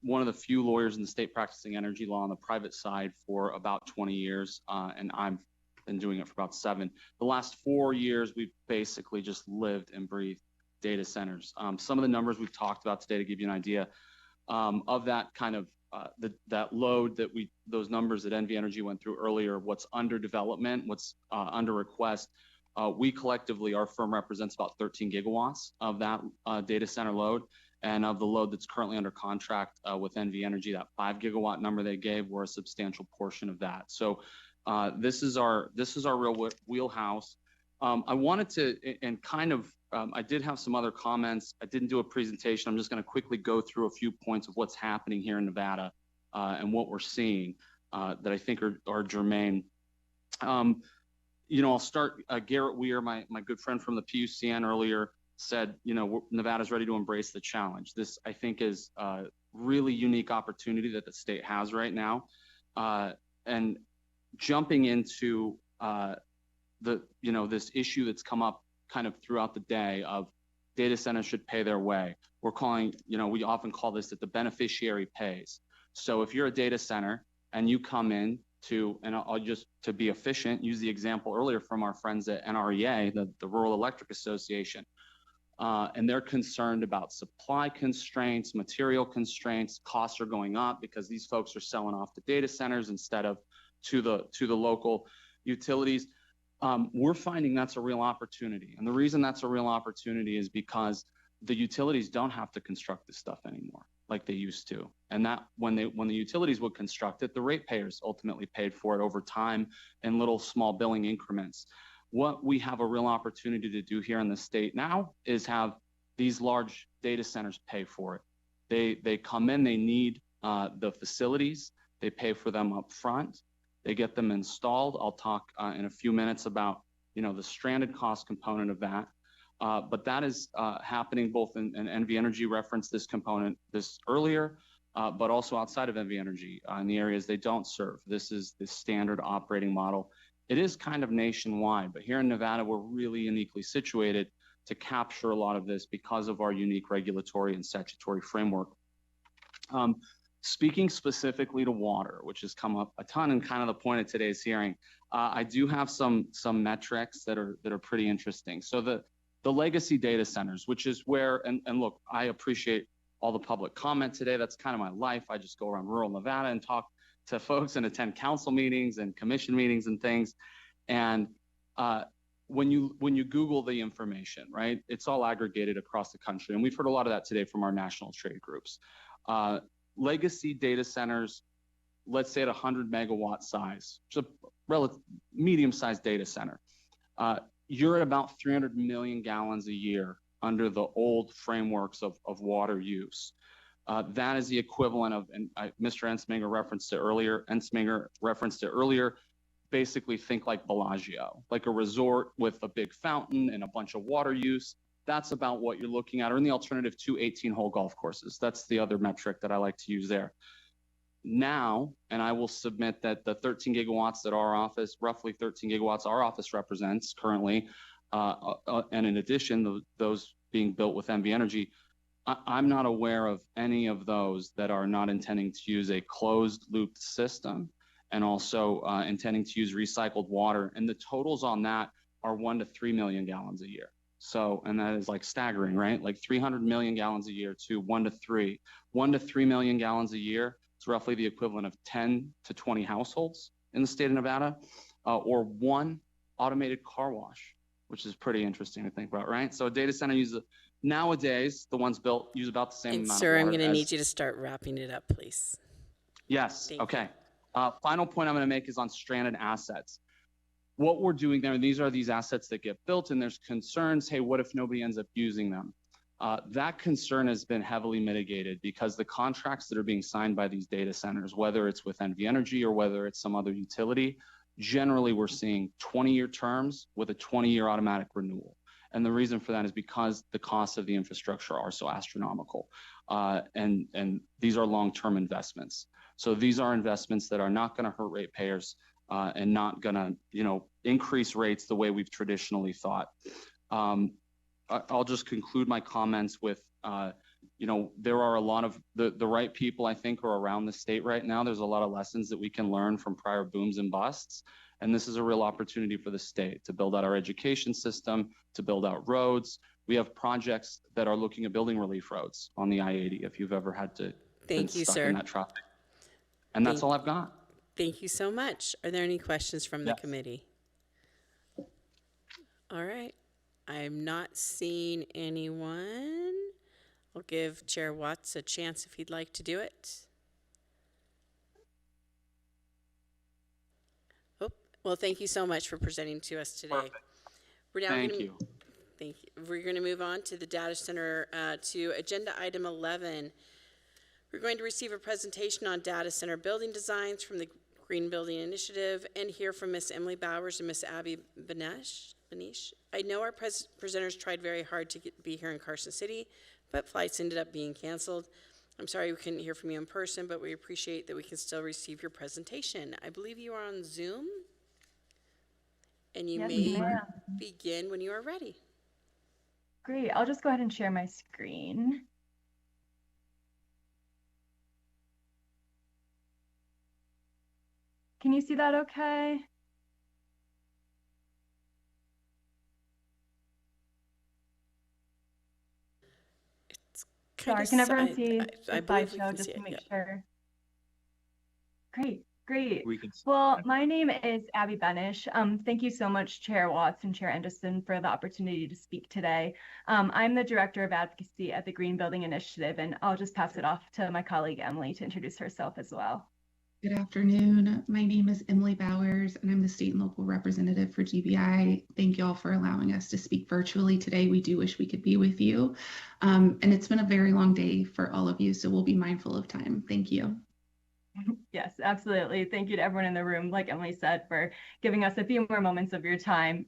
one of the few lawyers in the state practicing energy law on the private side for about 20 years, and I've been doing it for about 7. The last 4 years, we've basically just lived and breathed data centers. Some of the numbers we've talked about today to give you an idea of that kind of that load that those numbers that NV Energy went through earlier, what's under development, what's under request. We collectively, our firm represents about 13 gigawatts of that data center load, and of the load that's currently under contract with NV Energy, that 5 gigawatt number they gave, we're a substantial portion of that. So this is our real wheelhouse. I wanted to, and kind of, I did have some other comments. I didn't do a presentation. I'm just going to quickly go through a few points of what's happening here in Nevada and what we're seeing that I think are germane. I'll start. Garrett Weir, my good friend from the PUCN earlier, said, Nevada's ready to embrace the challenge. This, I think, is a really unique opportunity that the state has right now. And jumping into this issue that's come up kind of throughout the day of data centers should pay their way. We're calling, we often call this that the beneficiary pays. So if you're a data center and you come in and I'll just, to be efficient, use the example earlier from our friends at NREA, the Rural Electric Association, and they're concerned about supply constraints, material constraints, costs are going up because these folks are selling off the data centers instead of to the local utilities. We're finding that's a real opportunity. And the reason that's a real opportunity is because the utilities don't have to construct this stuff anymore like they used to. And that when the utilities would construct it, the ratepayers ultimately paid for it over time in little small billing increments. What we have a real opportunity to do here in the state now is have these large data centers pay for it. They come in, they need the facilities, they pay for them up front. They get them installed. I'll talk in a few minutes about, the stranded cost component of that. But that is happening both in NV Energy referenced this component this earlier, but also outside of NV Energy in the areas they don't serve. This is the standard operating model. It is kind of nationwide, but here in Nevada, we're really uniquely situated to capture a lot of this because of our unique regulatory and statutory framework. Speaking specifically to water, which has come up a ton and kind of the point of today's hearing, I do have some metrics that are pretty interesting. So the legacy data centers, which is where, and look, I appreciate all the public comment today. That's kind of my life. I just go around rural Nevada and talk to folks and attend council meetings and commission meetings and things. And when you Google the information, right, it's all aggregated across the country. And we've heard a lot of that today from our national trade groups. Legacy data centers, let's say at 100 megawatt size, so relative medium-sized data center, you're at about 300 million gallons a year under the old frameworks of water use. That is the equivalent of, and Mr. Ensminger referenced it earlier, basically think like Bellagio, like a resort with a big fountain and a bunch of water use. That's about what you're looking at, or in the alternative to 18-hole golf courses. That's the other metric that I like to use there. Now, and I will submit that the 13 gigawatts that our office, roughly 13 gigawatts our office represents currently, and in addition, those being built with NV Energy, I'm not aware of any of those that are not intending to use a closed loop system and also intending to use recycled water. And the totals on that are 1 to 3 million gallons a year. So, and that is like staggering, right? Like 300 million gallons a year to 1 to 3. 1 to 3 million gallons a year is roughly the equivalent of 10 to 20 households in the state of Nevada, or 1 automated car wash, which is pretty interesting to think about, right? So a data center uses, nowadays, the ones built use about the same amount of water. Sir, I'm going to need you to start wrapping it up, please. Yes, Thank okay. Final point I'm going to make is on stranded assets. What we're doing there, and these are these assets that get built, and there's concerns, hey, what if nobody ends up using them? That concern has been heavily mitigated because the contracts that are being signed by these data centers, whether it's with NV Energy or whether it's some other utility, generally we're seeing 20-year terms with a 20-year automatic renewal. And the reason for that is because the costs of the infrastructure are so astronomical. And these are long-term investments. So these are investments that are not going to hurt ratepayers and not going to, increase rates the way we've traditionally thought. I'll just conclude my comments with, there are a lot of the right people, I think, are around the state right now. There's a lot of lessons that we can learn from prior booms and busts. And this is a real opportunity for the state to build out our education system, to build out roads. We have projects that are looking at building relief roads on the I-80 if you've ever had to been Thank you, stuck sir. in that traffic. And that's all I've got. Thank you so much. Are there any questions from the committee? All right. I'm not seeing anyone. I'll give Chair Watts a chance if he'd like to do it. Oh, well, thank you so much for presenting to us today. Perfect. We're now Thank gonna, you. Thank you. We're going to move on to the data center, to agenda item 11. We're going to receive a presentation on data center building designs from the Green Building Initiative and hear from Ms. Emily Bowers and Ms. Abby Benish. I know our presenters tried very hard to be here in Carson City, but flights ended up being canceled. I'm sorry we couldn't hear from you in person, but we appreciate that we can still receive your presentation. I believe you are on Zoom, and you may begin when you are ready. Great, I'll just go ahead and share my screen. Can you see that okay? Sorry, can everyone see the slideshow just to make sure? Great, great. Well, my name is Abby Benish. Thank you so much, Chair Watts and Chair Anderson, for the opportunity to speak today. I'm the Director of Advocacy at the Green Building Initiative, and I'll just pass it off to my colleague Emily to introduce herself as well. Good afternoon. My name is Emily Bowers, and I'm the state and local representative for GBI. Thank you all for allowing us to speak virtually today. We do wish we could be with you. And it's been a very long day for all of you, so we'll be mindful of time. Thank you. Yes, absolutely. Thank you to everyone in the room, like Emily said, for giving us a few more moments of your time.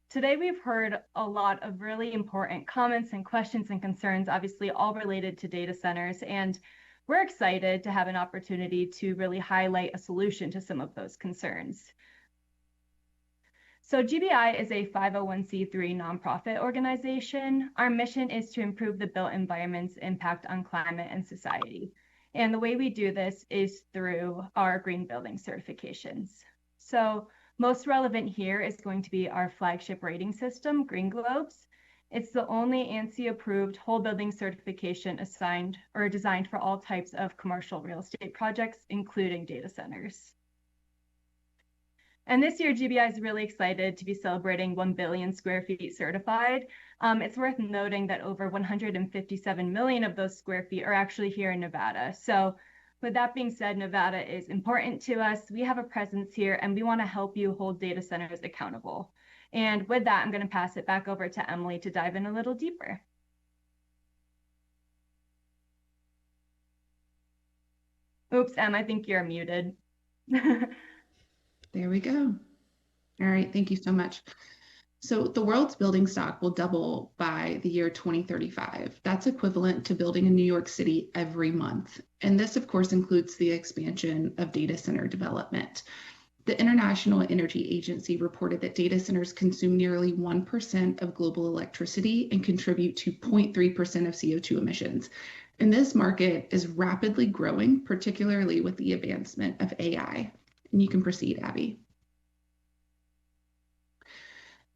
Today, we've heard a lot of really important comments and questions and concerns, obviously all related to data centers. And we're excited to have an opportunity to really highlight a solution to some of those concerns. So GBI is a 501c3 nonprofit organization. Our mission is to improve the built environment's impact on climate and society. And the way we do this is through our green building certifications. So most relevant here is going to be our flagship rating system, Green Globes. It's the only ANSI-approved whole building certification assigned or designed for all types of commercial real estate projects, including data centers. And this year, GBI is really excited to be celebrating 1 billion square feet certified. It's worth noting that over 157 million of those square feet are actually here in Nevada. So with that being said, Nevada is important to us. We have a presence here, and we want to help you hold data centers accountable. And with that, I'm going to pass it back over to Emily to dive in a little deeper. Oops, Em, I think you're muted. There we go. All right, thank you so much. So the world's building stock will double by the year 2035. That's equivalent to building in New York City every month. And this, of course, includes the expansion of data center development. The International Energy Agency reported that data centers consume nearly 1% of global electricity and contribute to 0.3% of CO2 emissions. And this market is rapidly growing, particularly with the advancement of AI. And you can proceed, Abby.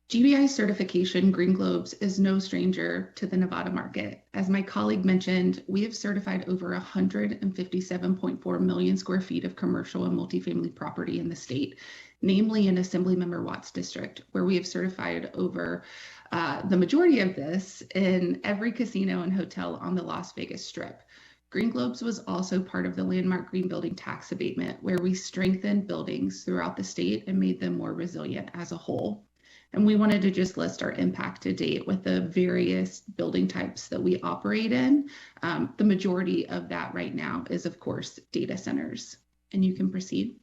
GBI certification, Green Globes, is no stranger to the Nevada market. As my colleague mentioned, we have certified over 157.4 million square feet of commercial and multifamily property in the state, namely in Assemblymember Watts District, where we have certified over the majority of this in every casino and hotel on the Las Vegas Strip. Green Globes was also part of the landmark green building tax abatement, where we strengthened buildings throughout the state and made them more resilient as a whole. And we wanted to just list our impact to date with the various building types that we operate in. The majority of that right now is, of course, data centers. And you can proceed.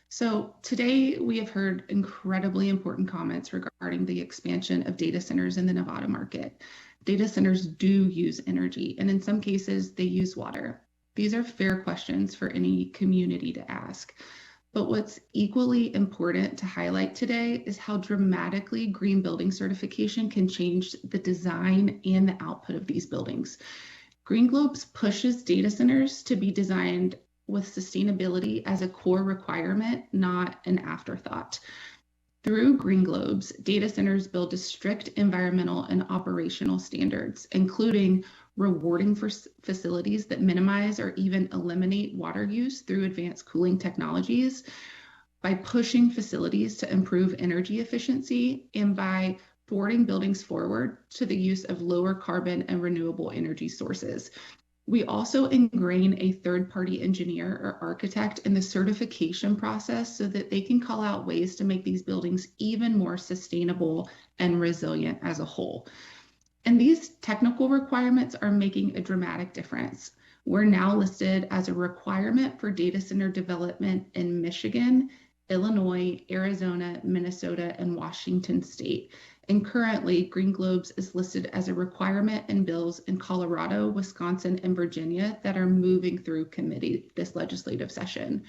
So today we have heard incredibly important comments regarding the expansion of data centers in the Nevada market. Data centers do use energy, and in some cases they use water. These are fair questions for any community to ask. But what's equally important to highlight today is how dramatically green building certification can change the design and the output of these buildings. Green Globes pushes data centers to be designed with sustainability as a core requirement, not an afterthought. Through Green Globes, data centers build to strict environmental and operational standards, including rewarding for facilities that minimize or even eliminate water use through advanced cooling technologies, by pushing facilities to improve energy efficiency, and by forwarding buildings forward to the use of lower carbon and renewable energy sources. We also ingrain a third-party engineer or architect in the certification process so that they can call out ways to make these buildings even more sustainable and resilient as a whole. And these technical requirements are making a dramatic difference. We're now listed as a requirement for data center development in Michigan, Illinois, Arizona, Minnesota, and Washington state. And currently, Green Globes is listed as a requirement in bills in Colorado, Wisconsin, and Virginia that are moving through committee this legislative session.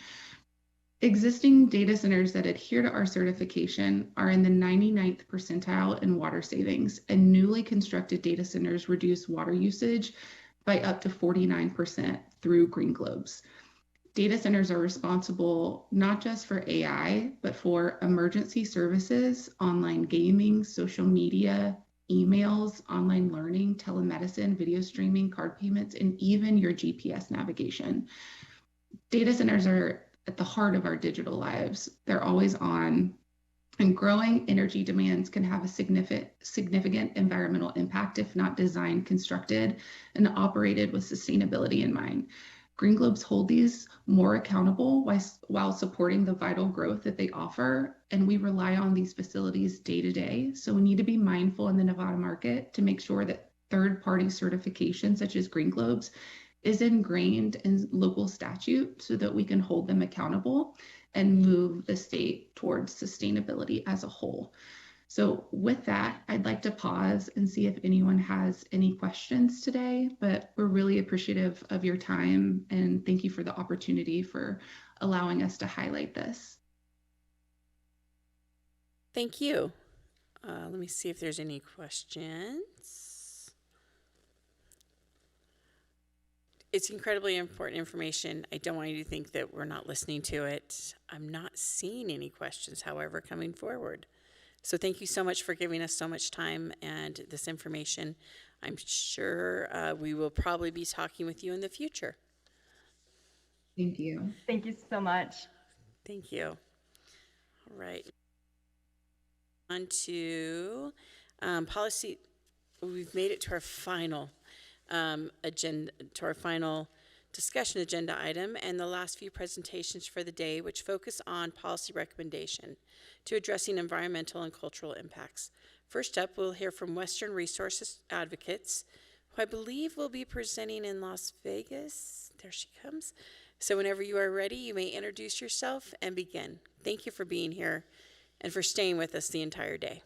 Existing data centers that adhere to our certification are in the 99th percentile in water savings, and newly constructed data centers reduce water usage by up to 49% through Green Globes. Data centers are responsible not just for AI, but for emergency services, online gaming, social media, emails, online learning, telemedicine, video streaming, card payments, and even your GPS navigation. Data centers are at the heart of our digital lives. They're always on, and growing energy demands can have a significant environmental impact if not designed, constructed, and operated with sustainability in mind. Green Globes hold these more accountable while supporting the vital growth that they offer, and we rely on these facilities day to day. So we need to be mindful in the Nevada market to make sure that third-party certification, such as Green Globes, is ingrained in local statute so that we can hold them accountable and move the state towards sustainability as a whole. So with that, I'd like to pause and see if anyone has any questions today, but we're really appreciative of your time and thank you for the opportunity for allowing us to highlight this. Thank you. Let me see if there's any questions. It's incredibly important information. I don't want you to think that we're not listening to it. I'm not seeing any questions, however, coming forward. So thank you so much for giving us so much time and this information. I'm sure we will probably be talking with you in the future. Thank you. Thank you so much. Thank you. All right. On to policy. We've made it to our final discussion agenda item and the last few presentations for the day, which focus on policy recommendation to addressing environmental and cultural impacts. First up, we'll hear from Western Resources Advocates, who I believe will be presenting in Las Vegas. There she comes. So whenever you are ready, you may introduce yourself and begin. Thank you for being here and for staying with us the entire day.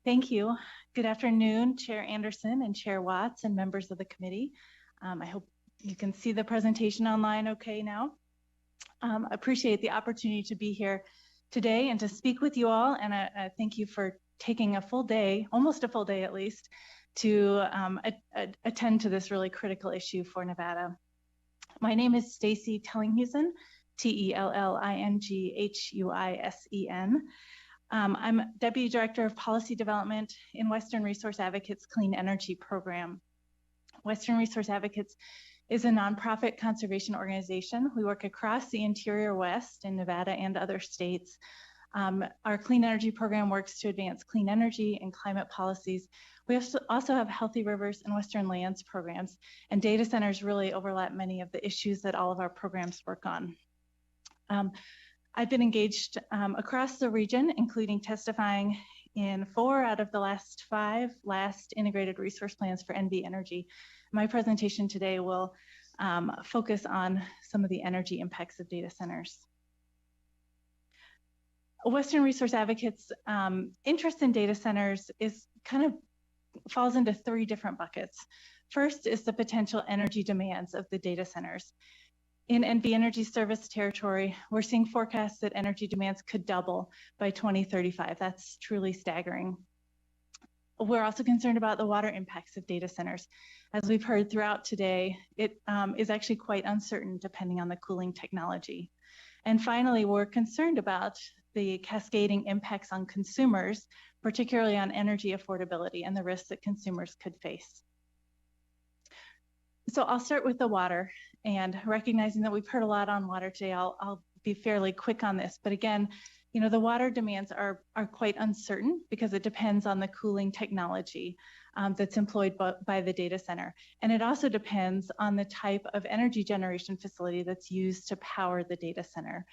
Thank you. Good afternoon, Chair Anderson and Chair Watts and members of the committee. I hope you can see the presentation online okay now. Appreciate the opportunity to be here today and to speak with you all. And I thank you for taking a full day, almost a full day at least, to attend to this really critical issue for Nevada. My name is Stacy Tellinghuisen, Tellinghuisen. I'm Deputy Director of Policy Development in Western Resource Advocates Clean Energy Program. Western Resource Advocates is a nonprofit conservation organization. We work across the interior West in Nevada and other states. Our clean energy program works to advance clean energy and climate policies. We also have Healthy Rivers and Western Lands programs, and data centers really overlap many of the issues that all of our programs work on. I've been engaged across the region, including testifying in 4 out of the last 5 integrated resource plans for NV Energy. My presentation today will focus on some of the energy impacts of data centers. Western Resource Advocates' interest in data centers falls into 3 different buckets. First is the potential energy demands of the data centers. In NV Energy service territory, we're seeing forecasts that energy demands could double by 2035. That's truly staggering. We're also concerned about the water impacts of data centers. As we've heard throughout today, it is actually quite uncertain depending on the cooling technology. And finally, we're concerned about the cascading impacts on consumers, particularly on energy affordability and the risks that consumers could face. So I'll start with the water, and recognizing that we've heard a lot on water today, I'll be fairly quick on this. But again, the water demands are quite uncertain because it depends on the cooling technology that's employed by the data center. And it also depends on the type of energy generation facility that's used to power the data center.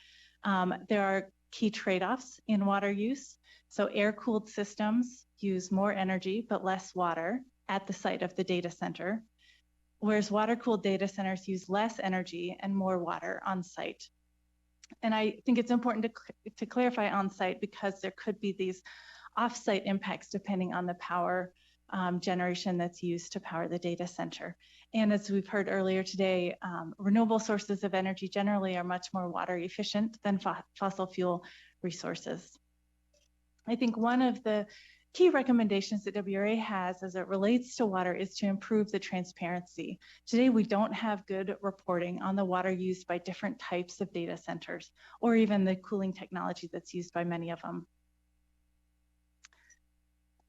There are key trade-offs in water use. So air-cooled systems use more energy but less water at the site of the data center, whereas water-cooled data centers use less energy and more water on site. And I think it's important to clarify on site because there could be these off-site impacts depending on the power generation that's used to power the data center. And as we've heard earlier today, renewable sources of energy generally are much more water efficient than fossil fuel resources. I think one of the key recommendations that WRA has as it relates to water is to improve the transparency. Today, we don't have good reporting on the water used by different types of data centers, or even the cooling technology that's used by many of them.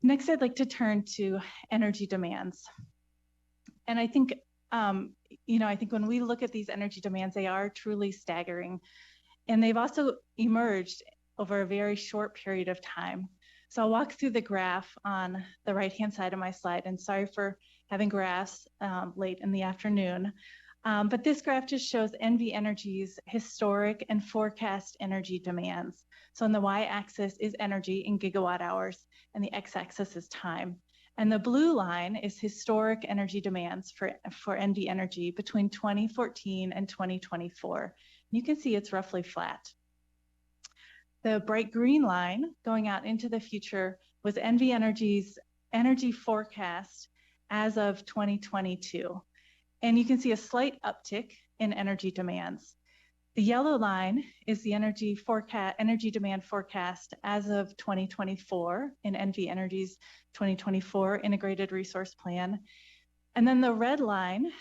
Next, I'd like to turn to energy demands. And I think, I think when we look at these energy demands, they are truly staggering. And they've also emerged over a very short period of time. So I'll walk through the graph on the right-hand side of my slide, and sorry for having graphs late in the afternoon. But this graph just shows NV Energy's historic and forecast energy demands. So on the y-axis is energy in gigawatt hours, and the x-axis is time. And the blue line is historic energy demands for NV Energy between 2014 and 2024. You can see it's roughly flat. The bright green line going out into the future was NV Energy's energy forecast as of 2022. And you can see a slight uptick in energy demands. The yellow line is the energy demand forecast as of 2024 in NV Energy's 2024 Integrated Resource Plan. And then the red line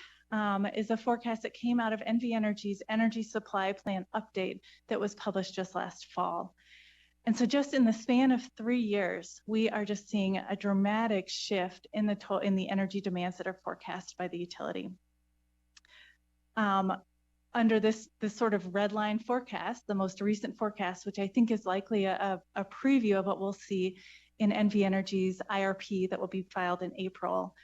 is a forecast that came out of NV Energy's Energy Supply Plan update that was published just last fall. And so just in the span of 3 years, we are just seeing a dramatic shift in the energy demands that are forecast by the utility. Under this sort of red line forecast, the most recent forecast, which I think is likely a preview of what we'll see in NV Energy's IRP that will be filed in April,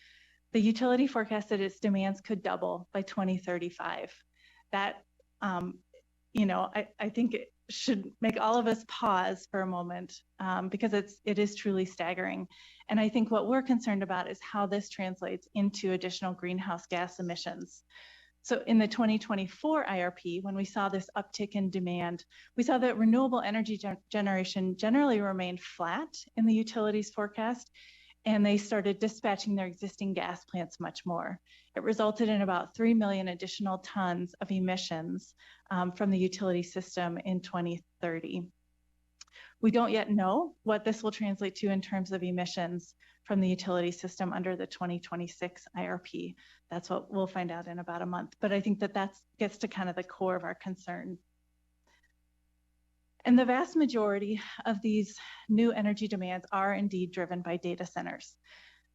the utility forecast that its demands could double by 2035. That, I think it should make all of us pause for a moment because it is truly staggering. And I think what we're concerned about is how this translates into additional greenhouse gas emissions. So in the 2024 IRP, when we saw this uptick in demand, we saw that renewable energy generation generally remained flat in the utilities forecast, and they started dispatching their existing gas plants much more. It resulted in about 3 million additional tons of emissions from the utility system in 2030. We don't yet know what this will translate to in terms of emissions from the utility system under the 2026 IRP. That's what we'll find out in about a month. But I think that gets to kind of the core of our concern. And the vast majority of these new energy demands are indeed driven by data centers.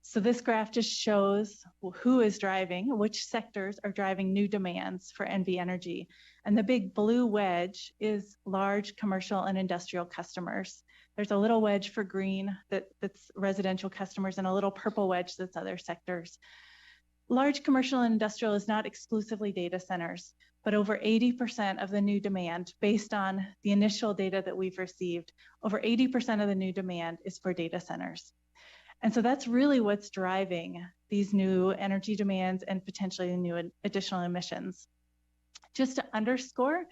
So this graph just shows who is driving, which sectors are driving new demands for NV Energy. And the big blue wedge is large commercial and industrial customers. There's a little wedge for green that's residential customers and a little purple wedge that's other sectors. large commercial and industrial is not exclusively data centers, but over 80% of the new demand, based on the initial data that we've received, over 80% of the new demand is for data centers. And so that's really what's driving these new energy demands and potentially new additional emissions. Just to underscore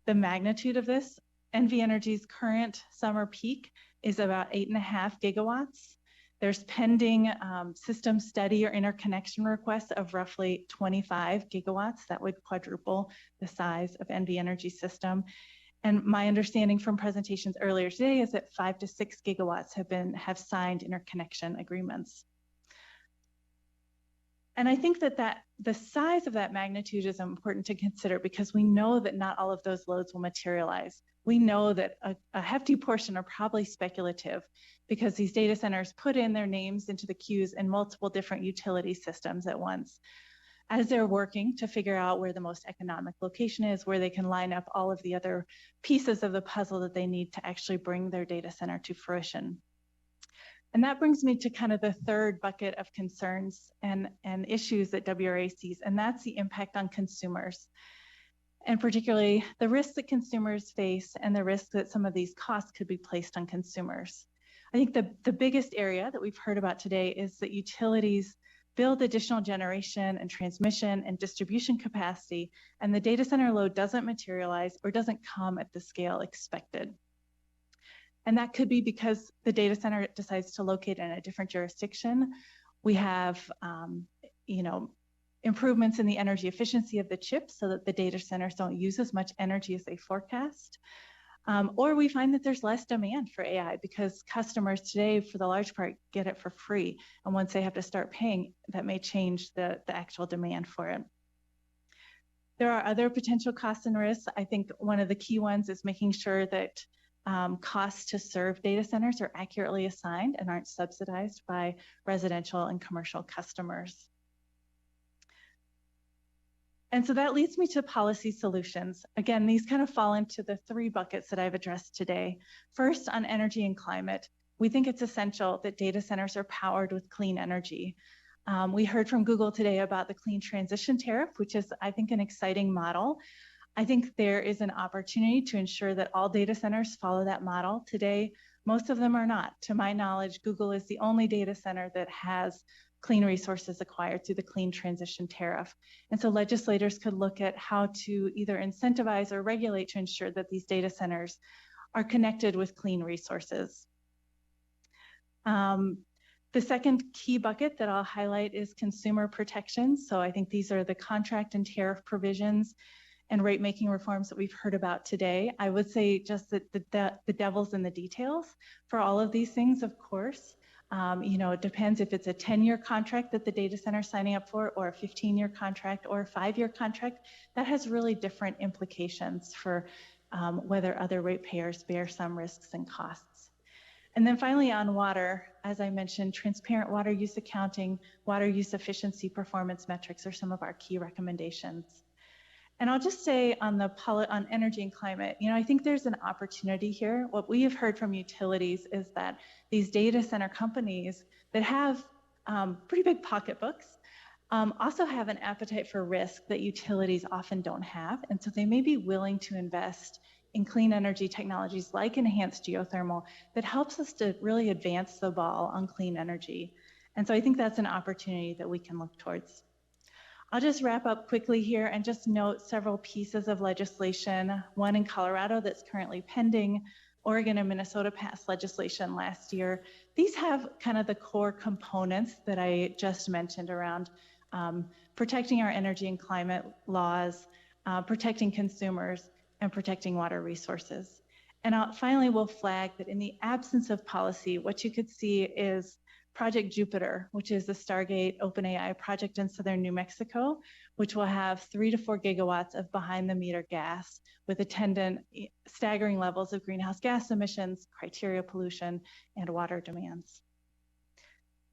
the magnitude of this, NV Energy's current summer peak is about 8.5 gigawatts. There's pending system study or interconnection requests of roughly 25 gigawatts. That would quadruple the size of NV Energy's system. And my understanding from presentations earlier today is that 5 to 6 gigawatts have signed interconnection agreements. And I think that the size of that magnitude is important to consider because we know that not all of those loads will materialize. We know that a hefty portion are probably speculative because these data centers put in their names into the queues in multiple different utility systems at once, as they're working to figure out where the most economic location is, where they can line up all of the other pieces of the puzzle that they need to actually bring their data center to fruition. And that brings me to kind of the third bucket of concerns and issues that WRA sees, and that's the impact on consumers, and particularly the risks that consumers face and the risk that some of these costs could be placed on consumers. I think the biggest area that we've heard about today is that utilities build additional generation and transmission and distribution capacity, and the data center load doesn't materialize or doesn't come at the scale expected. And that could be because the data center decides to locate in a different jurisdiction. We have, improvements in the energy efficiency of the chips so that the data centers don't use as much energy as they forecast. Or we find that there's less demand for AI because customers today, for the large part, get it for free. And once they have to start paying, that may change the actual demand for it. There are other potential costs and risks. I think one of the key ones is making sure that costs to serve data centers are accurately assigned and aren't subsidized by residential and commercial customers. And so that leads me to policy solutions. Again, these kind of fall into the three buckets that I've addressed today. First, on energy and climate, we think it's essential that data centers are powered with clean energy. We heard from Google today about the clean transition tariff, which is, I think, an exciting model. I think there is an opportunity to ensure that all data centers follow that model. Today, most of them are not. To my knowledge, Google is the only data center that has clean resources acquired through the clean transition tariff. And so legislators could look at how to either incentivize or regulate to ensure that these data centers are connected with clean resources. The second key bucket that I'll highlight is consumer protections. So I think these are the contract and tariff provisions and rate-making reforms that we've heard about today. I would say just that the devil's in the details for all of these things, of course. It depends if it's a 10-year contract that the data center is signing up for, or a 15-year contract, or a 5-year contract. That has really different implications for whether other ratepayers bear some risks and costs. And then finally on water, as I mentioned, transparent water use accounting, water use efficiency performance metrics are some of our key recommendations. And I'll just say on energy and climate, I think there's an opportunity here. What we have heard from utilities is that these data center companies that have pretty big pocketbooks also have an appetite for risk that utilities often don't have. And so they may be willing to invest in clean energy technologies like enhanced geothermal that helps us to really advance the ball on clean energy. And so I think that's an opportunity that we can look towards. I'll just wrap up quickly here and just note several pieces of legislation, one in Colorado that's currently pending. Oregon and Minnesota passed legislation last year. These have kind of the core components that I just mentioned around protecting our energy and climate laws, protecting consumers, and protecting water resources. And finally, we'll flag that in the absence of policy, what you could see is Project Jupiter, which is the Stargate OpenAI project in southern New Mexico, which will have 3 to 4 gigawatts of behind-the-meter gas with attendant staggering levels of greenhouse gas emissions, criteria pollution, and water demands.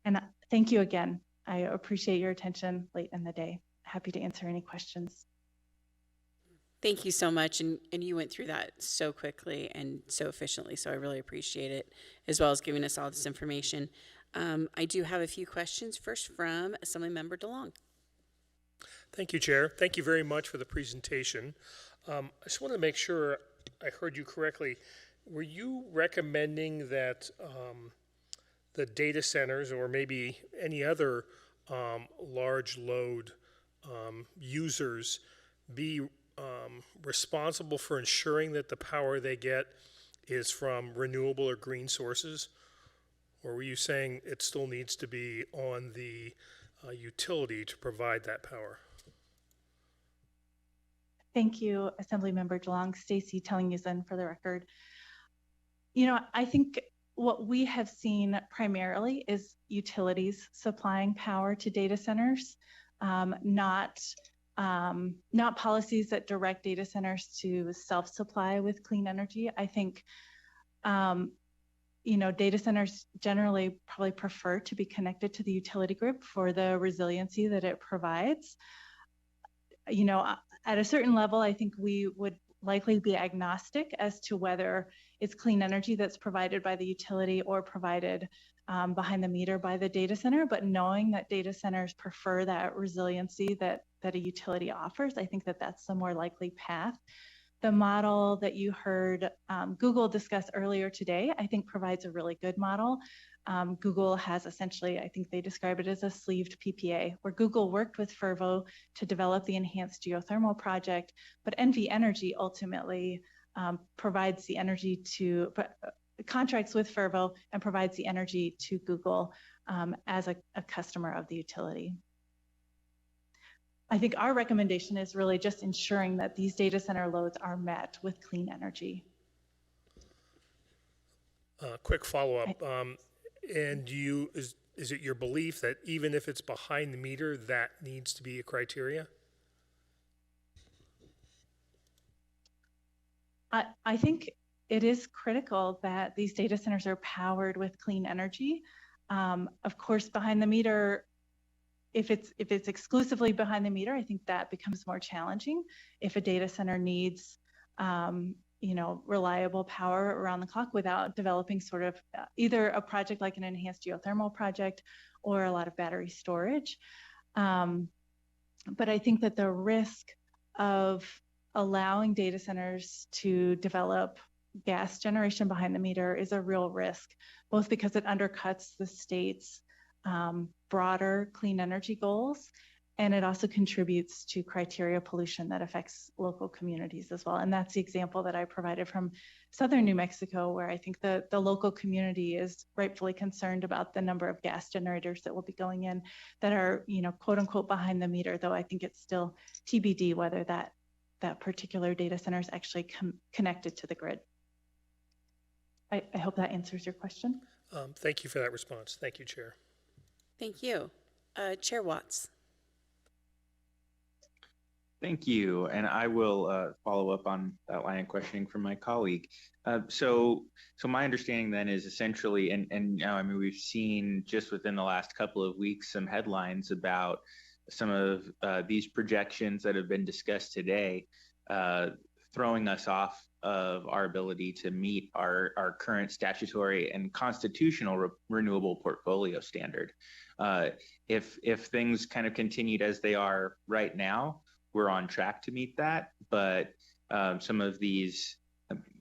And thank you again. I appreciate your attention late in the day. Happy to answer any questions. Thank you so much, and you went through that so quickly and so efficiently, so I really appreciate it, as well as giving us all this information. I do have a few questions, first from Assemblymember DeLong. Thank you, Chair. Thank you very much for the presentation. I just want to make sure I heard you correctly. Were you recommending that the data centers or maybe any other large load users be responsible for ensuring that the power they get is from renewable or green sources? Or were you saying it still needs to be on the utility to provide that power? Thank you, Assemblymember DeLong. Stacy Tellingusen for the record. You know, I think what we have seen primarily is utilities supplying power to data centers, not policies that direct data centers to self-supply with clean energy. I think, you know, data centers generally probably prefer to be connected to the utility grid for the resiliency that it provides. You know, at a certain level, I think we would likely be agnostic as to whether it's clean energy that's provided by the utility or provided behind the meter by the data center, but knowing that data centers prefer that resiliency that a utility offers, I think that that's the more likely path. The model that you heard Google discuss earlier today, I think provides a really good model. Google has essentially, I think they describe it as a sleeved PPA, where Google worked with Fervo to develop the enhanced geothermal project, but NV Energy ultimately provides the energy to, contracts with Fervo and provides the energy to Google as a customer of the utility. I think our recommendation is really just ensuring that these data center loads are met with clean energy. Quick follow-up. And is it your belief that even if it's behind the meter, that needs to be a criteria? I think it is critical that these data centers are powered with clean energy. Of course, behind the meter, if it's exclusively behind the meter, I think that becomes more challenging. If a data center needs you know, reliable power around the clock without developing sort of either a project like an enhanced geothermal project or a lot of battery storage. But I think that the risk of allowing data centers to develop gas generation behind the meter is a real risk, both because it undercuts the state's broader clean energy goals, and it also contributes to criteria pollution that affects local communities as well. And that's the example that I provided from southern New Mexico, where I think the local community is rightfully concerned about the number of gas generators that will be going in that are, you know, quote unquote behind the meter, though I think it's still TBD whether that particular data center is actually connected to the grid. I hope that answers your question. Thank you for that response. Thank you, Chair. Thank you. Chair Watts. Thank you, and I will follow up on that line of questioning from my colleague. So my understanding then is essentially, and now I mean we've seen just within the last couple of weeks some headlines about some of these projections that have been discussed today, throwing us off of our ability to meet our current statutory and constitutional renewable portfolio standard. If things kind of continued as they are right now, we're on track to meet that, but some of these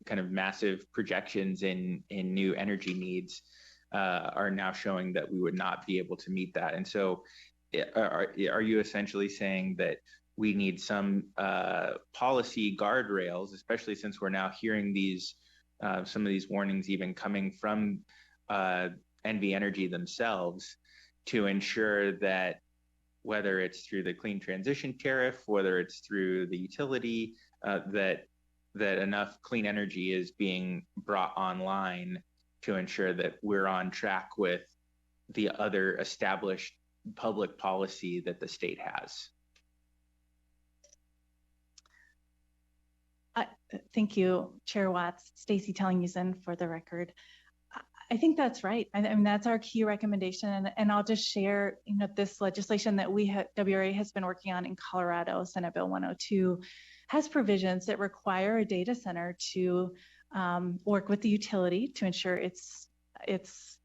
kind of massive projections in new energy needs are now showing that we would not be able to meet that. And so are you essentially saying that we need some policy guardrails, especially since we're now hearing these some of these warnings even coming from NV Energy themselves, to ensure that whether it's through the clean transition tariff, whether it's through the utility, that enough clean energy is being brought online to ensure that we're on track with the other established public policy that the state has? Thank you, Chair Watts. Stacy Tellingusen for the record. I think that's right. I mean, that's our key recommendation. And I'll just share, you know, this legislation that WRA has been working on in Colorado, Senate Bill 102, has provisions that require a data center to work with the utility to ensure it's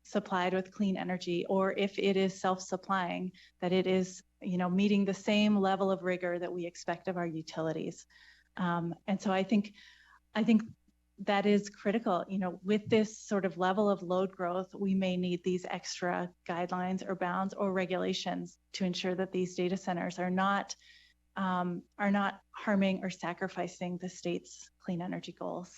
supplied with clean energy, or if it is self-supplying, that it is meeting the same level of rigor that we expect of our utilities. And so I think that is critical. With this sort of level of load growth, we may need these extra guidelines or bounds or regulations to ensure that these data centers are not harming or sacrificing the state's clean energy goals.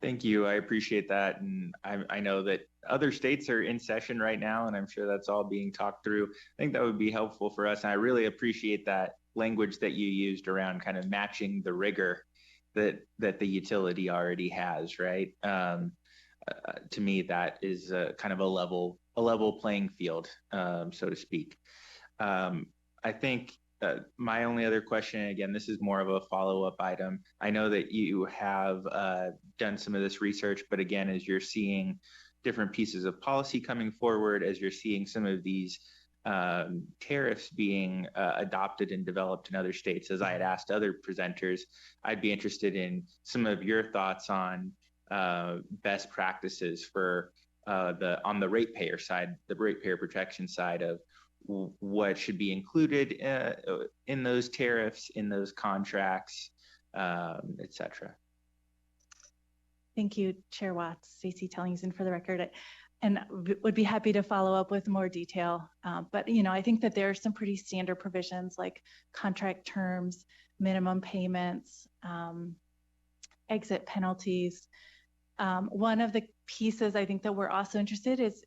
Thank you. I appreciate that. And I know that other states are in session right now, and I'm sure that's all being talked through. I think that would be helpful for us. And I really appreciate that language that you used around kind of matching the rigor that the utility already has, right? To me, that is kind of a level playing field, so to speak. I think my only other question, again, this is more of a follow-up item. I know that you have done some of this research, but again, as you're seeing different pieces of policy coming forward, as you're seeing some of these tariffs being adopted and developed in other states, as I had asked other presenters, I'd be interested in some of your thoughts on best practices for on the ratepayer side, the ratepayer protection side of what should be included in those tariffs, in those contracts, et cetera. Thank you, Chair Watts. Stacey Tellingson for the record. And would be happy to follow up with more detail. But, I think that there are some pretty standard provisions like contract terms, minimum payments, exit penalties. One of the pieces I think that we're also interested is,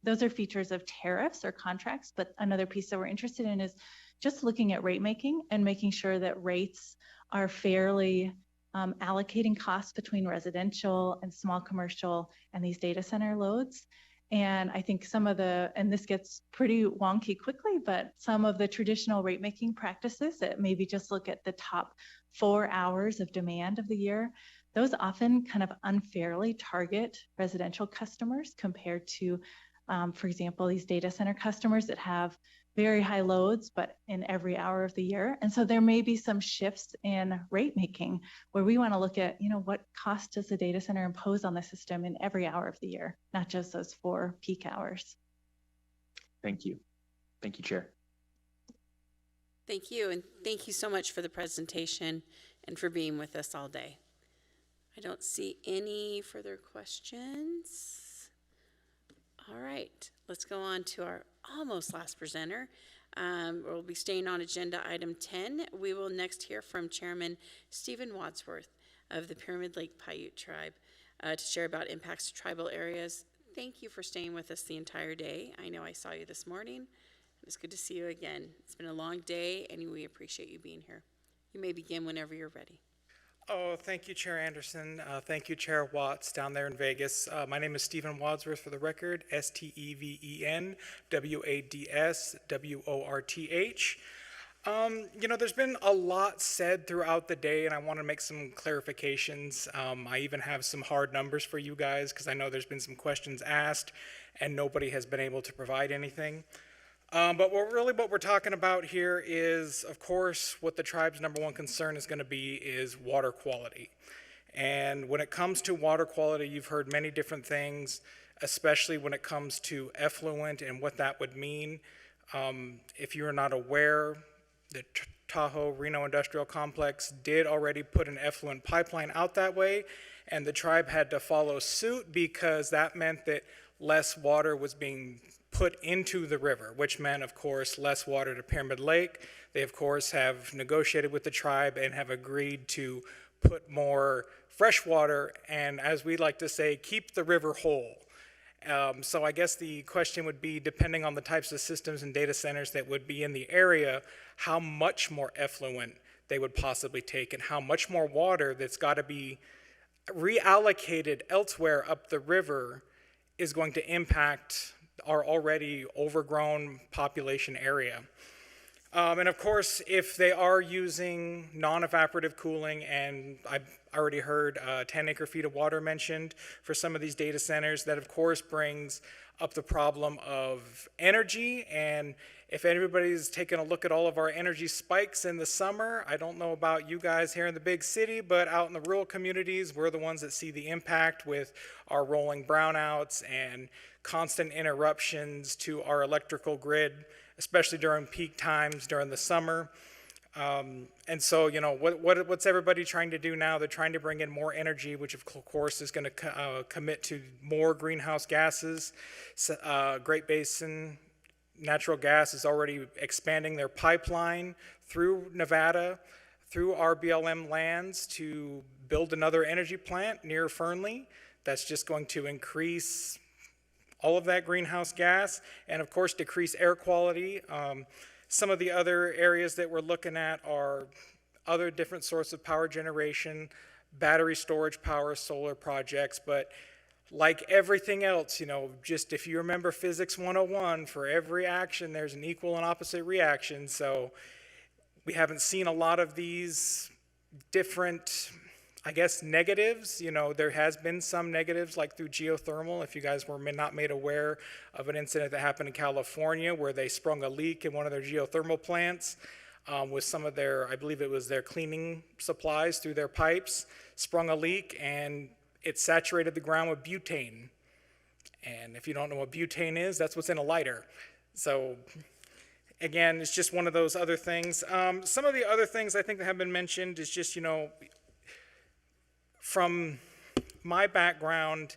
those are features of tariffs or contracts, but another piece that we're interested in is just looking at rate making and making sure that rates are fairly allocating costs between residential and small commercial and these data center loads. And I think and this gets pretty wonky quickly, but some of the traditional rate making practices that maybe just look at the top 4 hours of demand of the year, those often kind of unfairly target residential customers compared to, for example, these data center customers that have very high loads, but in every hour of the year. And so there may be some shifts in rate making where we want to look at, what cost does the data center impose on the system in every hour of the year, not just those 4 peak hours. Thank you. Thank you, Chair. Thank you, and thank you so much for the presentation and for being with us all day. I don't see any further questions. All right, let's go on to our almost last presenter. We'll be staying on agenda item 10. We will next hear from Chairman Stephen Wadsworth of the Pyramid Lake Paiute Tribe to share about impacts to tribal areas. Thank you for staying with us the entire day. I know I saw you this morning. It was good to see you again. It's been a long day, and we appreciate you being here. You may begin whenever you're ready. Oh, thank you, Chair Anderson. Thank you, Chair Watts down there in Vegas. My name is Stephen Wadsworth for the record, Steven Wadsworth. There's been a lot said throughout the day, and I want to make some clarifications. I even have some hard numbers for you guys because I know there's been some questions asked and nobody has been able to provide anything. But what we're talking about here is, of course, what the tribe's #1 concern is going to be is water quality. And when it comes to water quality, you've heard many different things, especially when it comes to effluent and what that would mean. If you're not aware, the Tahoe Reno Industrial Complex did already put an effluent pipeline out that way, and the tribe had to follow suit because that meant that less water was being put into the river, which meant, of course, less water to Pyramid Lake. They, of course, have negotiated with the tribe and have agreed to put more fresh water and, as we like to say, keep the river whole. So I guess the question would be, depending on the types of systems and data centers that would be in the area, how much more effluent they would possibly take and how much more water that's got to be reallocated elsewhere up the river is going to impact our already overgrown population area. And of course, if they are using non-evaporative cooling, and I've already heard 10 acre feet of water mentioned for some of these data centers, that of course brings up the problem of energy. And if anybody's taken a look at all of our energy spikes in the summer, I don't know about you guys here in the big city, but out in the rural communities, we're the ones that see the impact with our rolling brownouts and constant interruptions to our electrical grid, especially during peak times during the summer. And so, you know, what's everybody trying to do now? They're trying to bring in more energy, which of course is going to commit to more greenhouse gases. Great Basin Natural Gas is already expanding their pipeline through Nevada, through our BLM lands to build another energy plant near Fernley. That's just going to increase all of that greenhouse gas and of course decrease air quality. Some of the other areas that we're looking at are other different sources of power generation, battery storage power, solar projects, but like everything else, you know, just if you remember Physics 101, for every action there's an equal and opposite reaction. So we haven't seen a lot of these different, I guess, negatives. You know, there has been some negatives like through geothermal. If you guys were not made aware of an incident that happened in California where they sprung a leak in one of their geothermal plants with some of their, I believe it was their cleaning supplies through their pipes, sprung a leak and it saturated the ground with butane. And if you don't know what butane is, that's what's in a lighter. So again, it's just one of those other things. Some of the other things I think that have been mentioned is just, you know, from my background,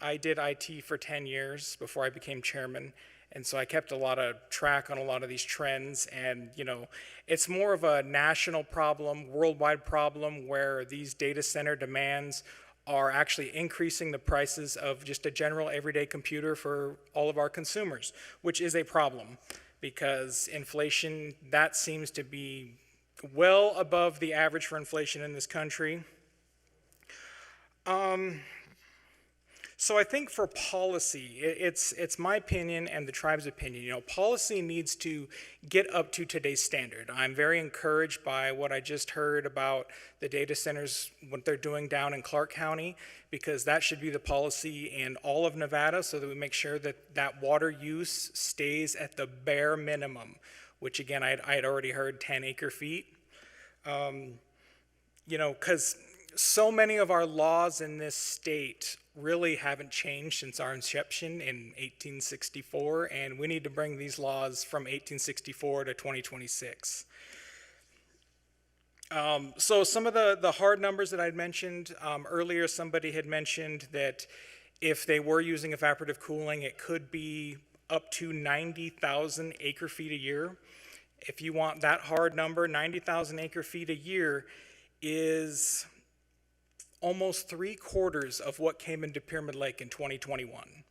I did IT for 10 years before I became chairman. And so I kept a lot of track on a lot of these trends. And, you know, it's more of a national problem, worldwide problem, where these data center demands are actually increasing the prices of just a general everyday computer for all of our consumers, which is a problem because inflation, that seems to be well above the average for inflation in this country. So I think for policy, it's my opinion and the tribe's opinion, you know, policy needs to get up to today's standard. I'm very encouraged by what I just heard about the data centers, what they're doing down in Clark County, because that should be the policy in all of Nevada so that we make sure that that water use stays at the bare minimum, which again, I had already heard 10 acre feet. You know, because so many of our laws in this state really haven't changed since our inception in 1864, and we need to bring these laws from 1864 to 2026. So some of the hard numbers that I'd mentioned earlier, somebody had mentioned that if they were using evaporative cooling, it could be up to 90,000 acre feet a year. If you want that hard number, 90,000 acre feet a year is almost 3/4 of what came into Pyramid Lake in 2021.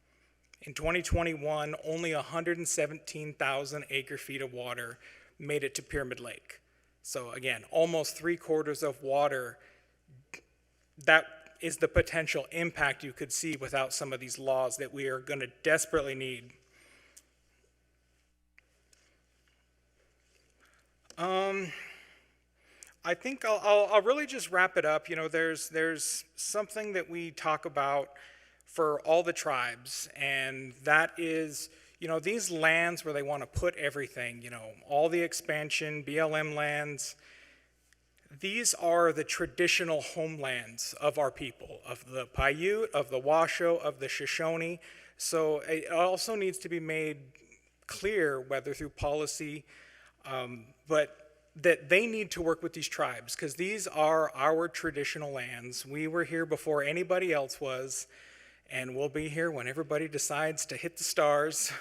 In 2021, only 117,000 acre feet of water made it to Pyramid Lake. So again, almost 3/4 of water. That is the potential impact you could see without some of these laws that we are going to desperately need. I think I'll really just wrap it up. You know, there's something that we talk about for all the tribes, and that is, you know, these lands where they want to put everything, you know, all the expansion, BLM lands, these are the traditional homelands of our people, of the Paiute, of the Washoe, of the Shoshone. So it also needs to be made clear, whether through policy, but that they need to work with these tribes because these are our traditional lands. We were here before anybody else was, and we'll be here when everybody decides to hit the stars.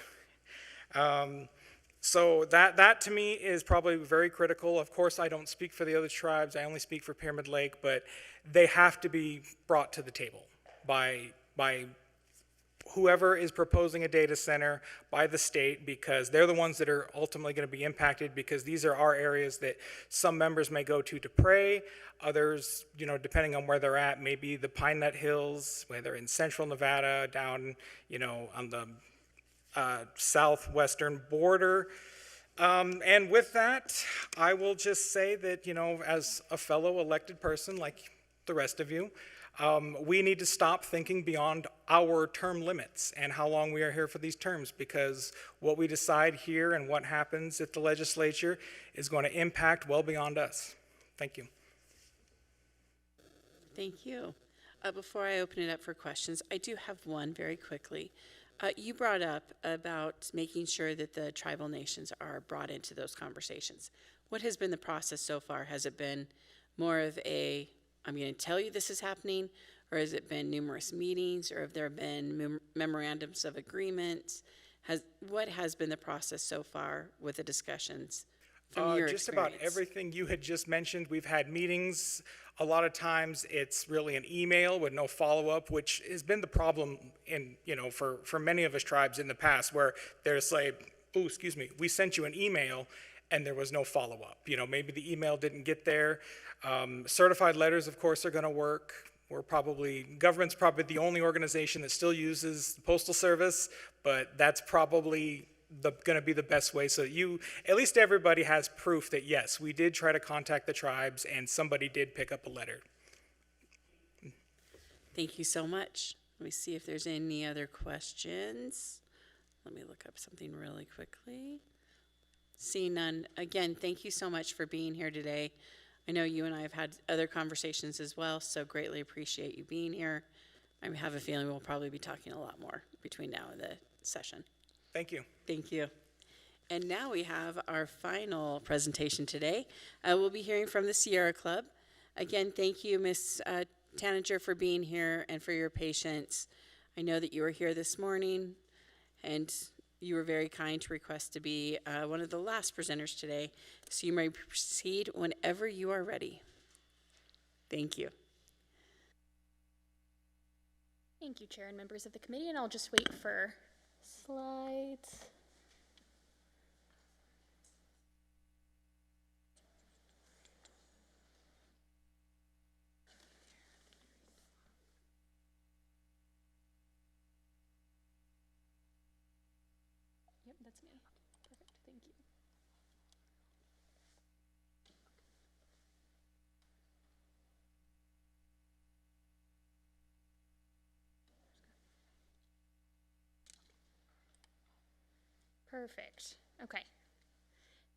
So that to me is probably very critical. Of course, I don't speak for the other tribes. I only speak for Pyramid Lake, but they have to be brought to the table by whoever is proposing a data center, by the state, because they're the ones that are ultimately going to be impacted, because these are our areas that some members may go to pray. Others, you know, depending on where they're at, maybe the Pine Nut Hills, whether in central Nevada, down, you know, on the southwestern border. And with that, I will just say that, you know, as a fellow elected person like the rest of you, we need to stop thinking beyond our term limits and how long we are here for these terms, because what we decide here and what happens at the legislature is going to impact well beyond us. Thank you. Thank you. Before I open it up for questions, I do have one very quickly. You brought up about making sure that the tribal nations are brought into those conversations. What has been the process so far? Has it been more of a, I'm going to tell you this is happening, or has it been numerous meetings, or have there been memorandums of agreement? What has been the process so far with the discussions from your Just experience? about everything you had just mentioned. We've had meetings. A lot of times it's really an email with no follow-up, which has been the problem in, for many of us tribes in the past, where there's like, oh, excuse me, we sent you an email and there was no follow-up. Maybe the email didn't get there. Certified letters, of course, are going to work. Government's probably the only organization that still uses the Postal Service, but that's probably going to be the best way, so at least everybody has proof that yes, we did try to contact the tribes and somebody did pick up a letter. Thank you so much. Let me see if there's any other questions. Let me look up something really quickly. Seeing none, again, thank you so much for being here today. I know you and I have had other conversations as well, so greatly appreciate you being here. I have a feeling we'll probably be talking a lot more between now and the session. Thank you. Thank you. And now we have our final presentation today. We'll be hearing from the Sierra Club. Again, thank you, Ms. Tanager, for being here and for your patience. I know that you were here this morning, and you were very kind to request to be one of the last presenters today. So you may proceed whenever you are ready. Thank you. Thank you, Chair and members of the committee, and I'll just wait for slides. Yep, that's me. Perfect, thank you. Perfect. Okay.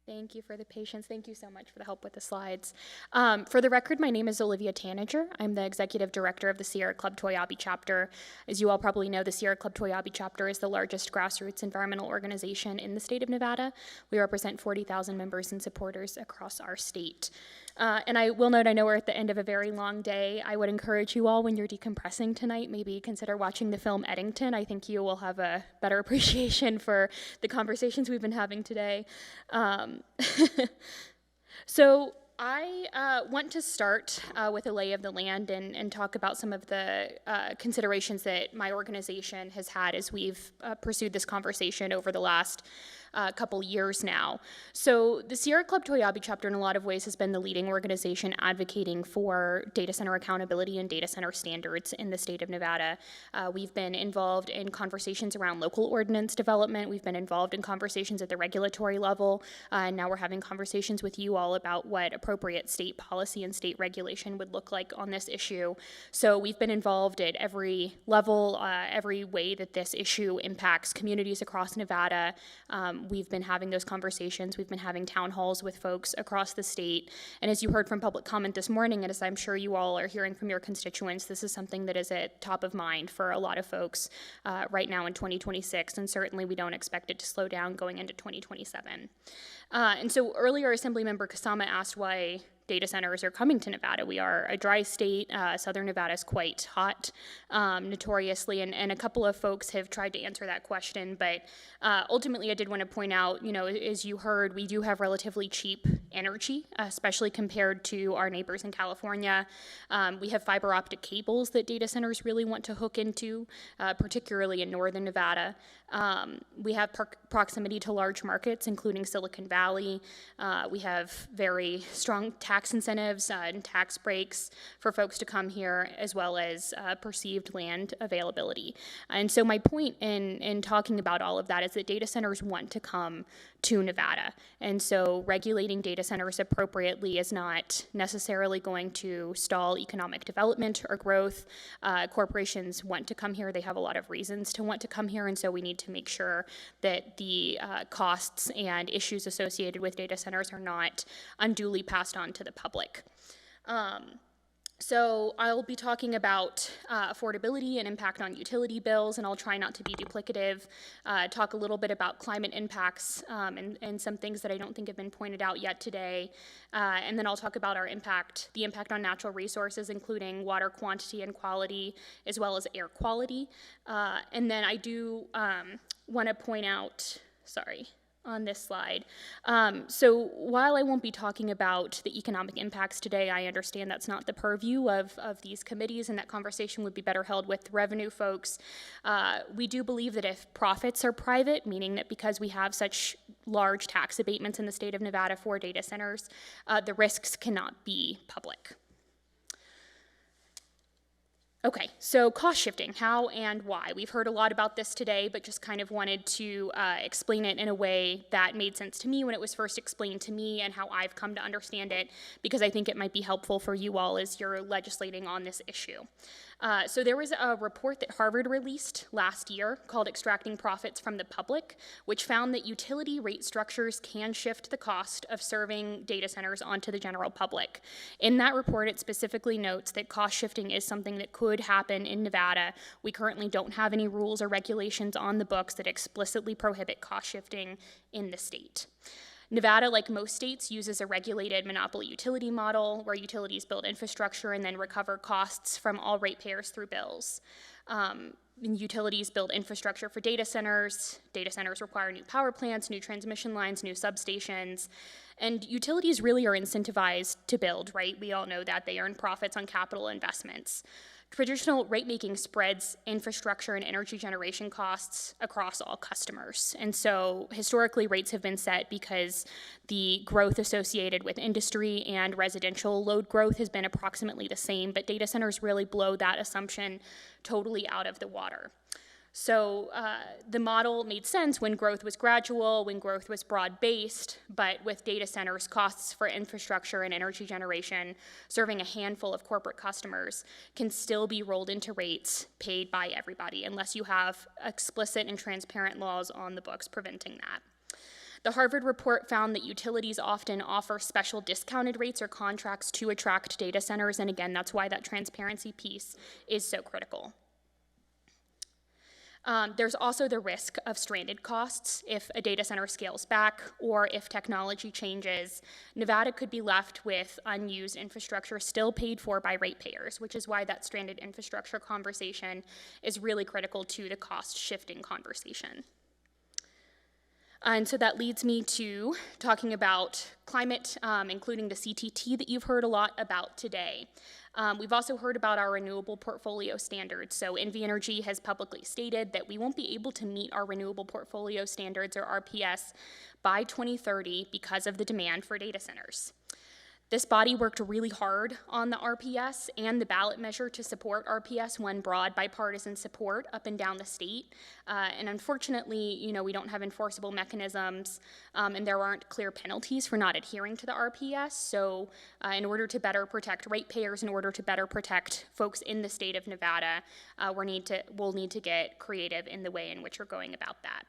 Thank you for the patience. Thank you so much for the help with the slides. For the record, my name is Olivia Tanager. I'm the Executive Director of the Sierra Club Toyabe Chapter. As you all probably know, the Sierra Club Toyabe Chapter is the largest grassroots environmental organization in the state of Nevada. We represent 40,000 members and supporters across our state. And I will note, I know we're at the end of a very long day. I would encourage you all, when you're decompressing tonight, maybe consider watching the film Eddington. I think you will have a better appreciation for the conversations we've been having today. So I want to start with a lay of the land and talk about some of the considerations that my organization has had as we've pursued this conversation over the last couple years now. So the Sierra Club Toyabe Chapter in a lot of ways has been the leading organization advocating for data center accountability and data center standards in the state of Nevada. We've been involved in conversations around local ordinance development. We've been involved in conversations at the regulatory level. And now we're having conversations with you all about what appropriate state policy and state regulation would look like on this issue. So we've been involved at every level, every way that this issue impacts communities across Nevada. We've been having those conversations. We've been having town halls with folks across the state. And as you heard from public comment this morning, and as I'm sure you all are hearing from your constituents, this is something that is at top of mind for a lot of folks right now in 2026. And certainly we don't expect it to slow down going into 2027. And so earlier, Assemblymember Kasama asked why data centers are coming to Nevada. We are a dry state. Southern Nevada is quite hot, notoriously, and a couple of folks have tried to answer that question. But ultimately, I did want to point out, as you heard, we do have relatively cheap energy, especially compared to our neighbors in California. We have fiber optic cables that data centers really want to hook into, particularly in northern Nevada. We have proximity to large markets, including Silicon Valley. We have very strong tax incentives and tax breaks for folks to come here, as well as perceived land availability. And so my point in talking about all of that is that data centers want to come to Nevada. And so regulating data centers appropriately is not necessarily going to stall economic development or growth. Corporations want to come here. They have a lot of reasons to want to come here. And so we need to make sure that the costs and issues associated with data centers are not unduly passed on to the public. So I'll be talking about affordability and impact on utility bills, and I'll try not to be duplicative, talk a little bit about climate impacts and some things that I don't think have been pointed out yet today. And then I'll talk about the impact on natural resources, including water quantity and quality, as well as air quality. And then I do want to point out, on this slide. So while I won't be talking about the economic impacts today, I understand that's not the purview of these committees, and that conversation would be better held with revenue folks. We do believe that if profits are private, meaning that because we have such large tax abatements in the state of Nevada for data centers, the risks cannot be public. Okay, so cost shifting, how and why. We've heard a lot about this today, but just kind of wanted to explain it in a way that made sense to me when it was first explained to me and how I've come to understand it, because I think it might be helpful for you all as you're legislating on this issue. So there was a report that Harvard released last year called Extracting Profits from the Public, which found that utility rate structures can shift the cost of serving data centers onto the general public. In that report, it specifically notes that cost shifting is something that could happen in Nevada. We currently don't have any rules or regulations on the books that explicitly prohibit cost shifting in the state. Nevada, like most states, uses a regulated monopoly utility model where utilities build infrastructure and then recover costs from all ratepayers through bills. Utilities build infrastructure for data centers. Data centers require new power plants, new transmission lines, new substations. And utilities really are incentivized to build, right? We all know that. They earn profits on capital investments. Traditional rate-making spreads infrastructure and energy generation costs across all customers. And so historically, rates have been set because the growth associated with industry and residential load growth has been approximately the same, but data centers really blow that assumption totally out of the water. So the model made sense when growth was gradual, when growth was broad-based, but with data centers, costs for infrastructure and energy generation serving a handful of corporate customers can still be rolled into rates paid by everybody unless you have explicit and transparent laws on the books preventing that. The Harvard report found that utilities often offer special discounted rates or contracts to attract data centers, and again, that's why that transparency piece is so critical. There's also the risk of stranded costs if a data center scales back or if technology changes. Nevada could be left with unused infrastructure still paid for by ratepayers, which is why that stranded infrastructure conversation is really critical to the cost shifting conversation. And so that leads me to talking about climate, including the CTT that you've heard a lot about today. We've also heard about our renewable portfolio standards. So NV Energy has publicly stated that we won't be able to meet our renewable portfolio standards, or RPS, by 2030 because of the demand for data centers. This body worked really hard on the RPS and the ballot measure to support RPS, won broad bipartisan support up and down the state. And unfortunately, we don't have enforceable mechanisms, and there aren't clear penalties for not adhering to the RPS. So in order to better protect ratepayers, in order to better protect folks in the state of Nevada, we'll need to get creative in the way in which we're going about that.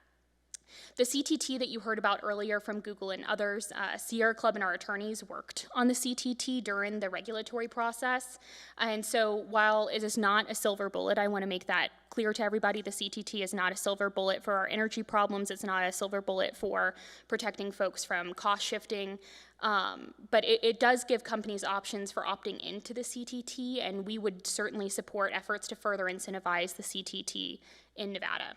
The CTT that you heard about earlier from Google and others, Sierra Club and our attorneys worked on the CTT during the regulatory process. And so while it is not a silver bullet, I want to make that clear to everybody, the CTT is not a silver bullet for our energy problems. It's not a silver bullet for protecting folks from cost shifting. But it does give companies options for opting into the CTT, and we would certainly support efforts to further incentivize the CTT in Nevada.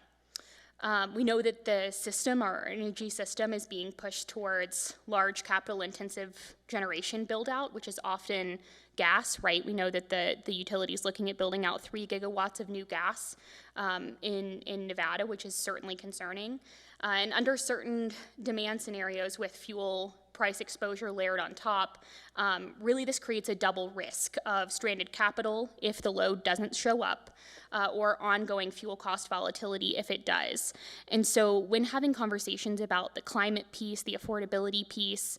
We know that the system, our energy system, is being pushed towards large capital-intensive generation build-out, which is often gas, right? We know that the utility is looking at building out 3 gigawatts of new gas in Nevada, which is certainly concerning. And under certain demand scenarios with fuel price exposure layered on top, really this creates a double risk of stranded capital if the load doesn't show up, or ongoing fuel cost volatility if it does. And so when having conversations about the climate piece, the affordability piece,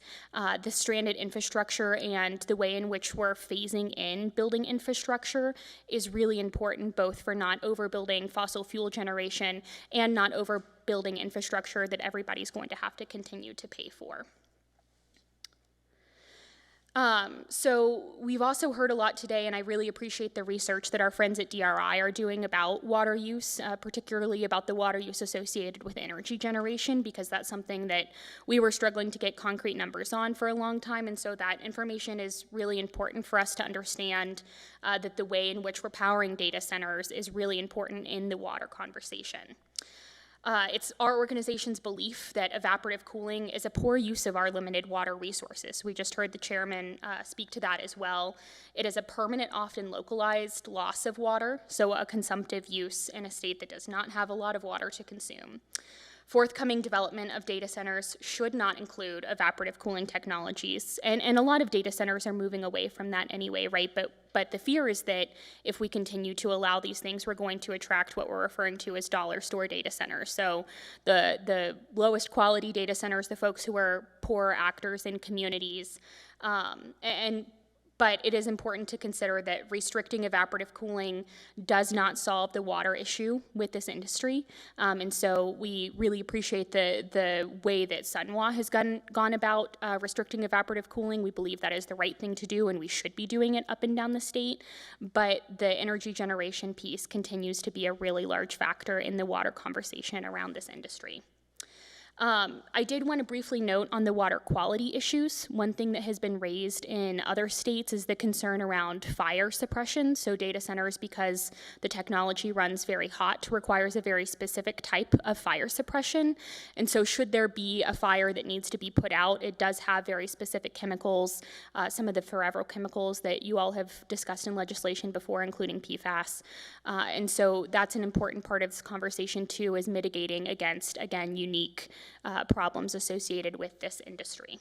the stranded infrastructure, and the way in which we're phasing in building infrastructure is really important, both for not overbuilding fossil fuel generation and not overbuilding infrastructure that everybody's going to have to continue to pay for. So we've also heard a lot today, and I really appreciate the research that our friends at DRI are doing about water use, particularly about the water use associated with energy generation, because that's something that we were struggling to get concrete numbers on for a long time. And so that information is really important for us to understand that the way in which we're powering data centers is really important in the water conversation. It's our organization's belief that evaporative cooling is a poor use of our limited water resources. We just heard the chairman speak to that as well. It is a permanent, often localized loss of water, so a consumptive use in a state that does not have a lot of water to consume. Forthcoming development of data centers should not include evaporative cooling technologies, and a lot of data centers are moving away from that anyway, right? But the fear is that if we continue to allow these things, we're going to attract what we're referring to as dollar store data centers. So the lowest quality data centers, the folks who are poor actors in communities, but it is important to consider that restricting evaporative cooling does not solve the water issue with this industry. And so we really appreciate the way that Sunwa has gone about restricting evaporative cooling. We believe that is the right thing to do, and we should be doing it up and down the state. But the energy generation piece continues to be a really large factor in the water conversation around this industry. I did want to briefly note on the water quality issues. One thing that has been raised in other states is the concern around fire suppression. So data centers, because the technology runs very hot, requires a very specific type of fire suppression. And so should there be a fire that needs to be put out, it does have very specific chemicals, some of the forever chemicals that you all have discussed in legislation before, including PFAS. And so that's an important part of this conversation too, is mitigating against, again, unique problems associated with this industry.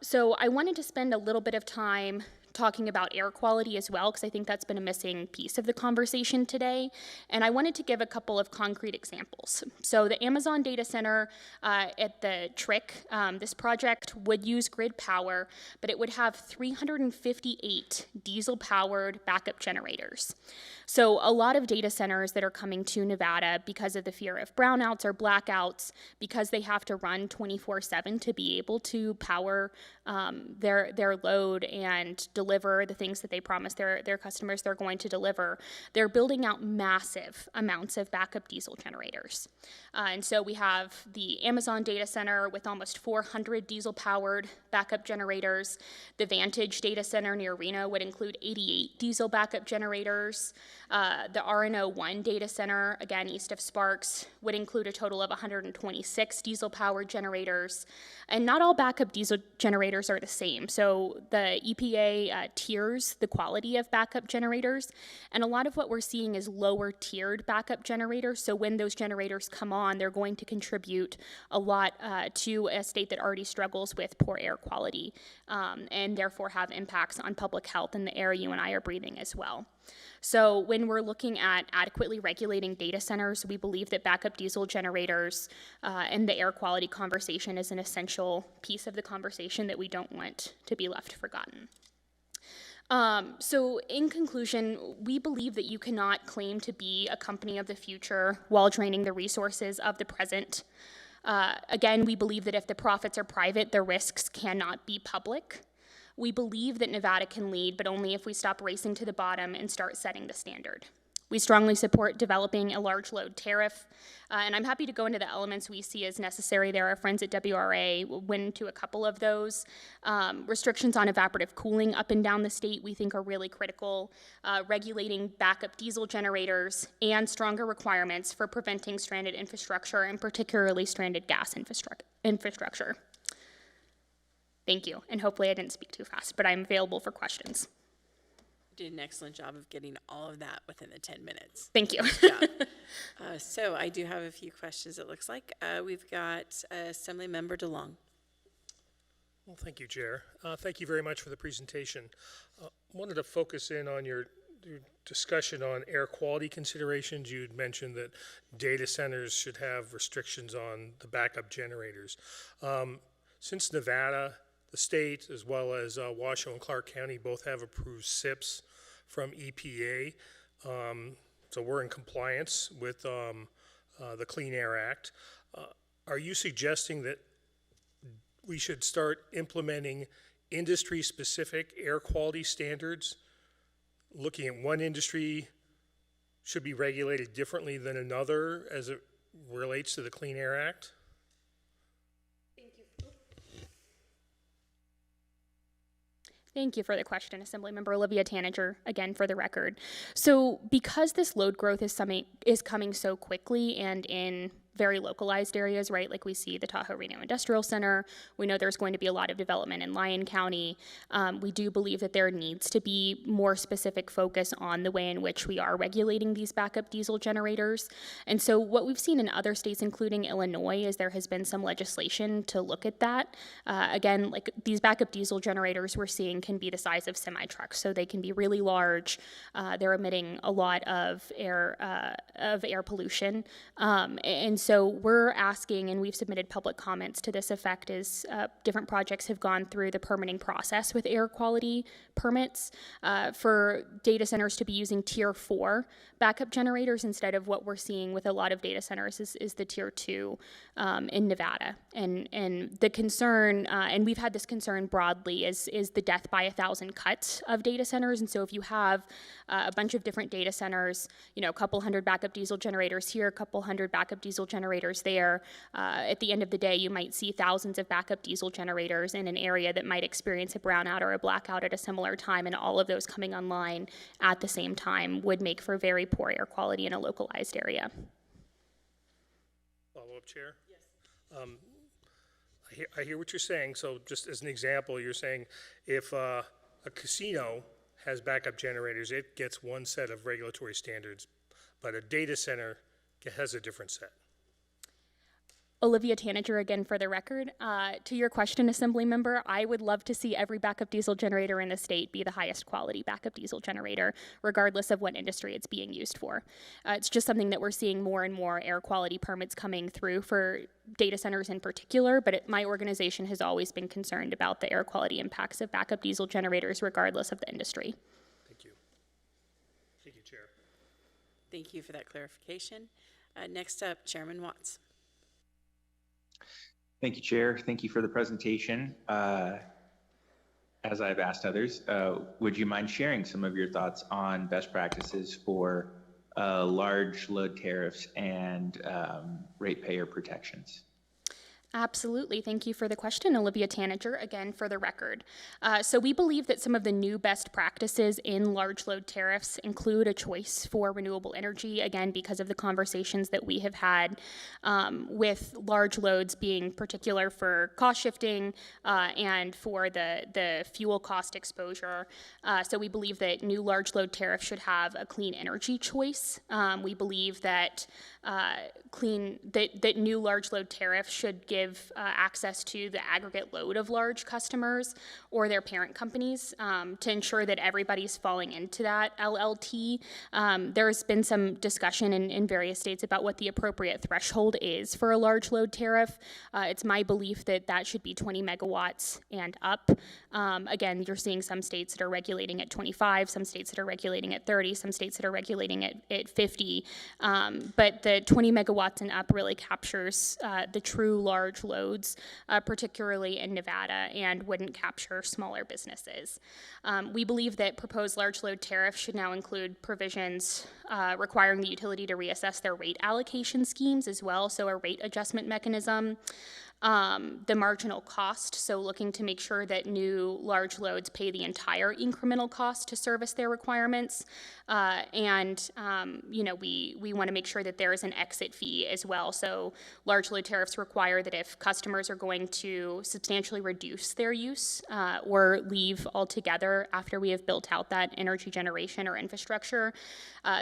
So I wanted to spend a little bit of time talking about air quality as well, because I think that's been a missing piece of the conversation today. And I wanted to give a couple of concrete examples. So the Amazon data center at the TRIC, this project would use grid power, but it would have 358 diesel-powered backup generators. So a lot of data centers that are coming to Nevada because of the fear of brownouts or blackouts, because they have to run 24/7 to be able to power their load and deliver the things that they promise their customers they're going to deliver, they're building out massive amounts of backup diesel generators. And so we have the Amazon data center with almost 400 diesel-powered backup generators. The Vantage data center near Reno would include 88 diesel backup generators. The RNO1 data center, again, east of Sparks, would include a total of 126 diesel-powered generators. And not all backup diesel generators are the same. So the EPA tiers the quality of backup generators. And a lot of what we're seeing is lower tiered backup generators. So when those generators come on, they're going to contribute a lot to a state that already struggles with poor air quality, and therefore have impacts on public health and the air you and I are breathing as well. So when we're looking at adequately regulating data centers, we believe that backup diesel generators and the air quality conversation is an essential piece of the conversation that we don't want to be left forgotten. So in conclusion, we believe that you cannot claim to be a company of the future while draining the resources of the present. Again, we believe that if the profits are private, the risks cannot be public. We believe that Nevada can lead, but only if we stop racing to the bottom and start setting the standard. We strongly support developing a large load tariff, and I'm happy to go into the elements we see as necessary there. Our friends at WRA went into a couple of those. Restrictions on evaporative cooling up and down the state we think are really critical, regulating backup diesel generators, and stronger requirements for preventing stranded infrastructure, and particularly stranded gas infrastructure. Thank you, and hopefully I didn't speak too fast, but I'm available for questions. You did an excellent job of getting all of that within the 10 minutes. Thank you. Good job. So I do have a few questions, it looks like. We've got Assemblymember DeLong. Well, thank you, Chair. Thank you very much for the presentation. Wanted to focus in on your discussion on air quality considerations. You'd mentioned that data centers should have restrictions on the backup generators. Since Nevada, the state, as well as Washoe and Clark County, both have approved SIPs from EPA. So we're in compliance with the Clean Air Act. Are you suggesting that we should start implementing industry-specific air quality standards, looking at one industry should be regulated differently than another as it relates to the Clean Air Act? Thank you for the question, Assemblymember Olivia Tanager, again for the record. So because this load growth is coming so quickly and in very localized areas, right? Like we see the Tahoe Reno Industrial Center. We know there's going to be a lot of development in Lyon County. We do believe that there needs to be more specific focus on the way in which we are regulating these backup diesel generators. And so what we've seen in other states, including Illinois, is there has been some legislation to look at that. Again, like these backup diesel generators we're seeing can be the size of semi-trucks, so they can be really large. They're emitting a lot of air pollution. And so we're asking, and we've submitted public comments to this effect, as different projects have gone through the permitting process with air quality permits for data centers to be using Tier 4 backup generators instead of what we're seeing with a lot of data centers is the Tier 2 in Nevada. And the concern, and we've had this concern broadly, is the death by 1,000 cut of data centers. And so if you have a bunch of different data centers, you know, a couple hundred backup diesel generators here, a couple hundred backup diesel generators there, at the end of the day, you might see thousands of backup diesel generators in an area that might experience a brownout or a blackout at a similar time, and all of those coming online at the same time would make for very poor air quality in a localized area. Follow-up, Chair? Yes. I hear what you're saying. So just as an example, you're saying if a casino has backup generators, it gets one set of regulatory standards, but a data center has a different set. Olivia Tanager, again for the record. To your question, Assembly Member, I would love to see every backup diesel generator in the state be the highest quality backup diesel generator, regardless of what industry it's being used for. It's just something that we're seeing more and more air quality permits coming through for data centers in particular, but my organization has always been concerned about the air quality impacts of backup diesel generators, regardless of the industry. Thank you. Thank you, Chair. Thank you for that clarification. Next up, Chairman Watts. Thank you, Chair. Thank you for the presentation. As I've asked others, would you mind sharing some of your thoughts on best practices for large load tariffs and ratepayer protections? Absolutely. Thank you for the question, Olivia Tanager, again for the record. So we believe that some of the new best practices in large load tariffs include a choice for renewable energy, again, because of the conversations that we have had with large loads being particular for cost shifting and for the fuel cost exposure. So we believe that new large load tariffs should have a clean energy choice. We believe that that new large load tariffs should give access to the aggregate load of large customers or their parent companies to ensure that everybody's falling into that LLT. There's been some discussion in various states about what the appropriate threshold is for a large load tariff. It's my belief that that should be 20 megawatts and up. Again, you're seeing some states that are regulating at 25, some states that are regulating at 30, some states that are regulating at 50. But the 20 megawatts and up really captures the true large loads, particularly in Nevada, and wouldn't capture smaller businesses. We believe that proposed large load tariffs should now include provisions requiring the utility to reassess their rate allocation schemes as well, so a rate adjustment mechanism. The marginal cost, so looking to make sure that new large loads pay the entire incremental cost to service their requirements. You know, we want to make sure that there is an exit fee as well. So large load tariffs require that if customers are going to substantially reduce their use or leave altogether after we have built out that energy generation or infrastructure,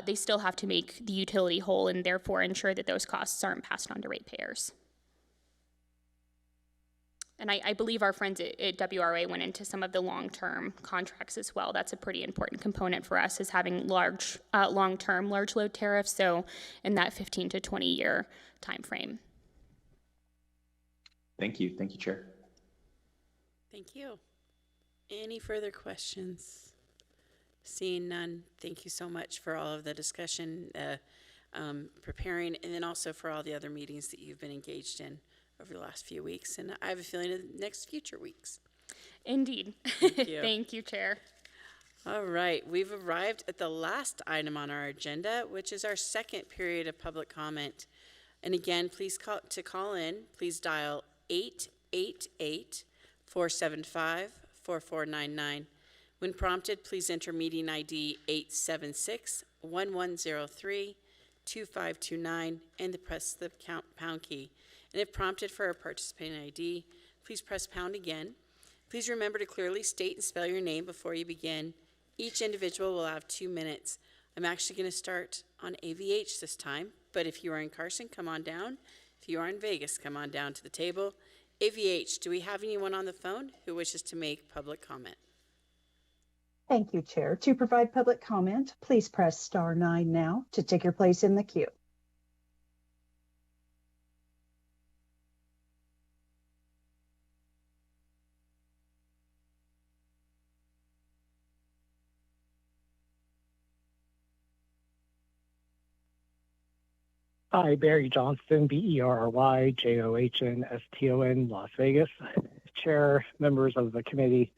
they still have to make the utility whole and therefore ensure that those costs aren't passed on to ratepayers. And I believe our friends at WRA went into some of the long-term contracts as well. That's a pretty important component for us, is having long-term large load tariffs, so in that 15 to 20-year time frame. Thank you. Thank you, Chair. Thank you. Any further questions? Seeing none, thank you so much for all of the discussion, preparing, and then also for all the other meetings that you've been engaged in over the last few weeks, and I have a feeling of the next future weeks. Indeed. Thank you. Thank you, Chair. All right, we've arrived at the last item on our agenda, which is our second period of public comment. And again, please call in, please dial 888-475-4499. When prompted, please enter meeting ID 876-1103-2529 and press the pound key. And if prompted for a participating ID, please press pound again. Please remember to clearly state and spell your name before you begin. Each individual will have 2 minutes. I'm actually going to start on AVH this time, but if you are in Carson, come on down. If you are in Vegas, come on down to the table. AVH, do we have anyone on the phone who wishes to make public comment? Thank you, Chair. To provide public comment, please press star 9 now to take your place in the queue. Hi, Barry Johnston, BERRYJOHNSTON, Las Vegas. Chair, members of the committee,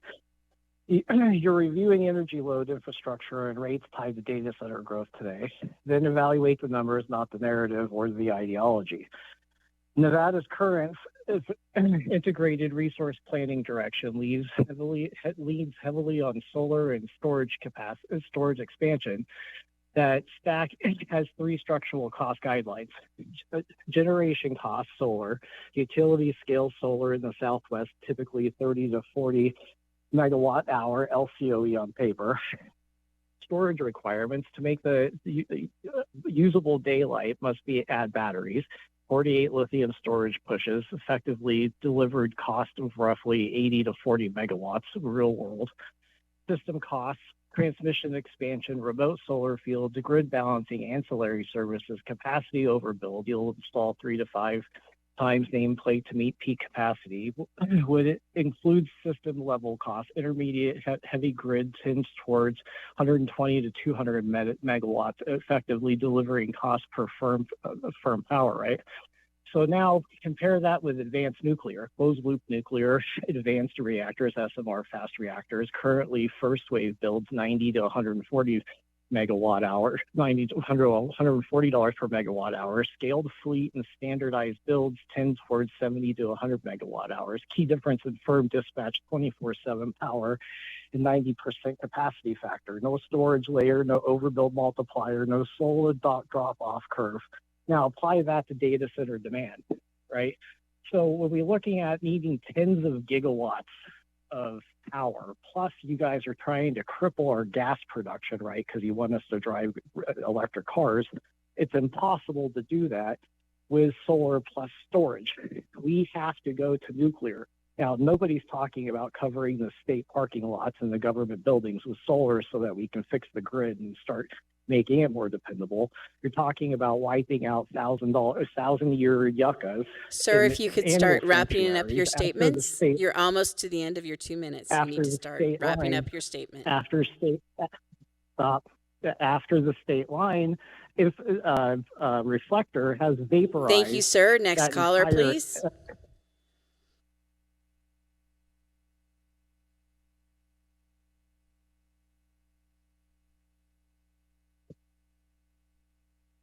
you're reviewing energy load infrastructure and rates tied to data center growth today. Then evaluate the numbers, not the narrative or the ideology. Nevada's current integrated resource planning direction leans heavily on solar and storage expansion. That stack has 3 structural cost guidelines. Generation cost, solar, utility scale solar in the Southwest, typically 30 to 40 megawatt hour LCOE on paper. Storage requirements to make the usable daylight must add batteries. 48 lithium storage pushes, effectively delivered cost of roughly 80 to 40 megawatts real world. System costs, transmission expansion, remote solar fields, grid balancing, ancillary services, capacity overbuild. You'll install 3 to 5 times nameplate to meet peak capacity. Would it include system level costs? Intermediate heavy grid tends towards 120 to 200 megawatts, effectively delivering cost per firm power, right? So now compare that with advanced nuclear, closed loop nuclear, advanced reactors, SMR fast reactors. Currently, first wave builds 90 to 140 megawatt hour, 90 to $140 per megawatt hour. Scaled fleet and standardized builds tend towards 70 to 100 megawatt hours. Key difference in firm dispatch 24/7 power and 90% capacity factor. No storage layer, no overbuild multiplier, no solid drop off curve. Now apply that to data center demand, right? So when we're looking at needing tens of gigawatts of power, plus you guys are trying to cripple our gas production, right? Because you want us to drive electric cars. It's impossible to do that with solar plus storage. We have to go to nuclear. Now, nobody's talking about covering the state parking lots and the government buildings with solar so that we can fix the grid and start making it more dependable. You're talking about wiping out $1,000-year yuccas. Sir, if you could start wrapping up your statements, you're almost to the end of your 2 minutes. You need to start wrapping up your statement. After the state line, if reflector has vaporized. Thank you, sir. Next caller, please.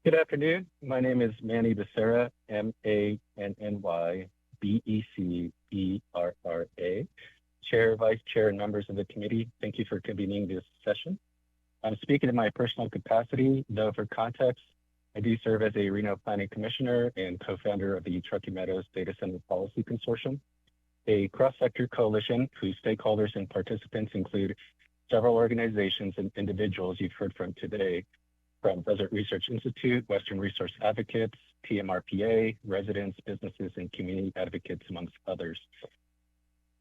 Good afternoon. My name is Manny Becerra, MANNY-BECERRA. Chair, Vice Chair, and members of the committee, thank you for convening this session. I'm speaking in my personal capacity, though for context, I do serve as a Reno Planning Commissioner and co-founder of the Truckee Meadows Data Center Policy Consortium, a cross-sector coalition whose stakeholders and participants include several organizations and individuals you've heard from today, from Desert Research Institute, Western Resource Advocates, PMRPA, residents, businesses, and community advocates, amongst others.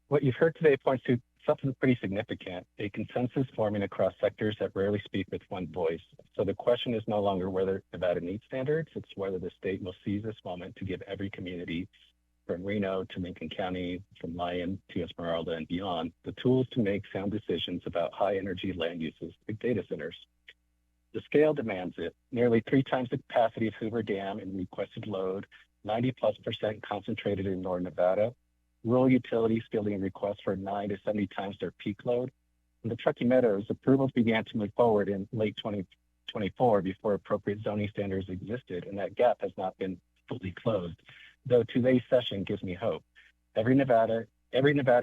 What you've heard today points to something pretty significant, a consensus forming across sectors that rarely speak with one voice. So the question is no longer whether Nevada needs standards, it's whether the state will seize this moment to give every community, from Reno to Lincoln County, from Lyon to Esmeralda and beyond, the tools to make sound decisions about high energy land uses like data centers. The scale demands it. Nearly 3 times the capacity of Hoover Dam in requested load, 90+% concentrated in Northern Nevada, rural utilities fielding requests for 9 to 70 times their peak load. In the Truckee Meadows, approvals began to move forward in late 2024 before appropriate zoning standards existed, and that gap has not been fully closed, though today's session gives me hope. Every Nevada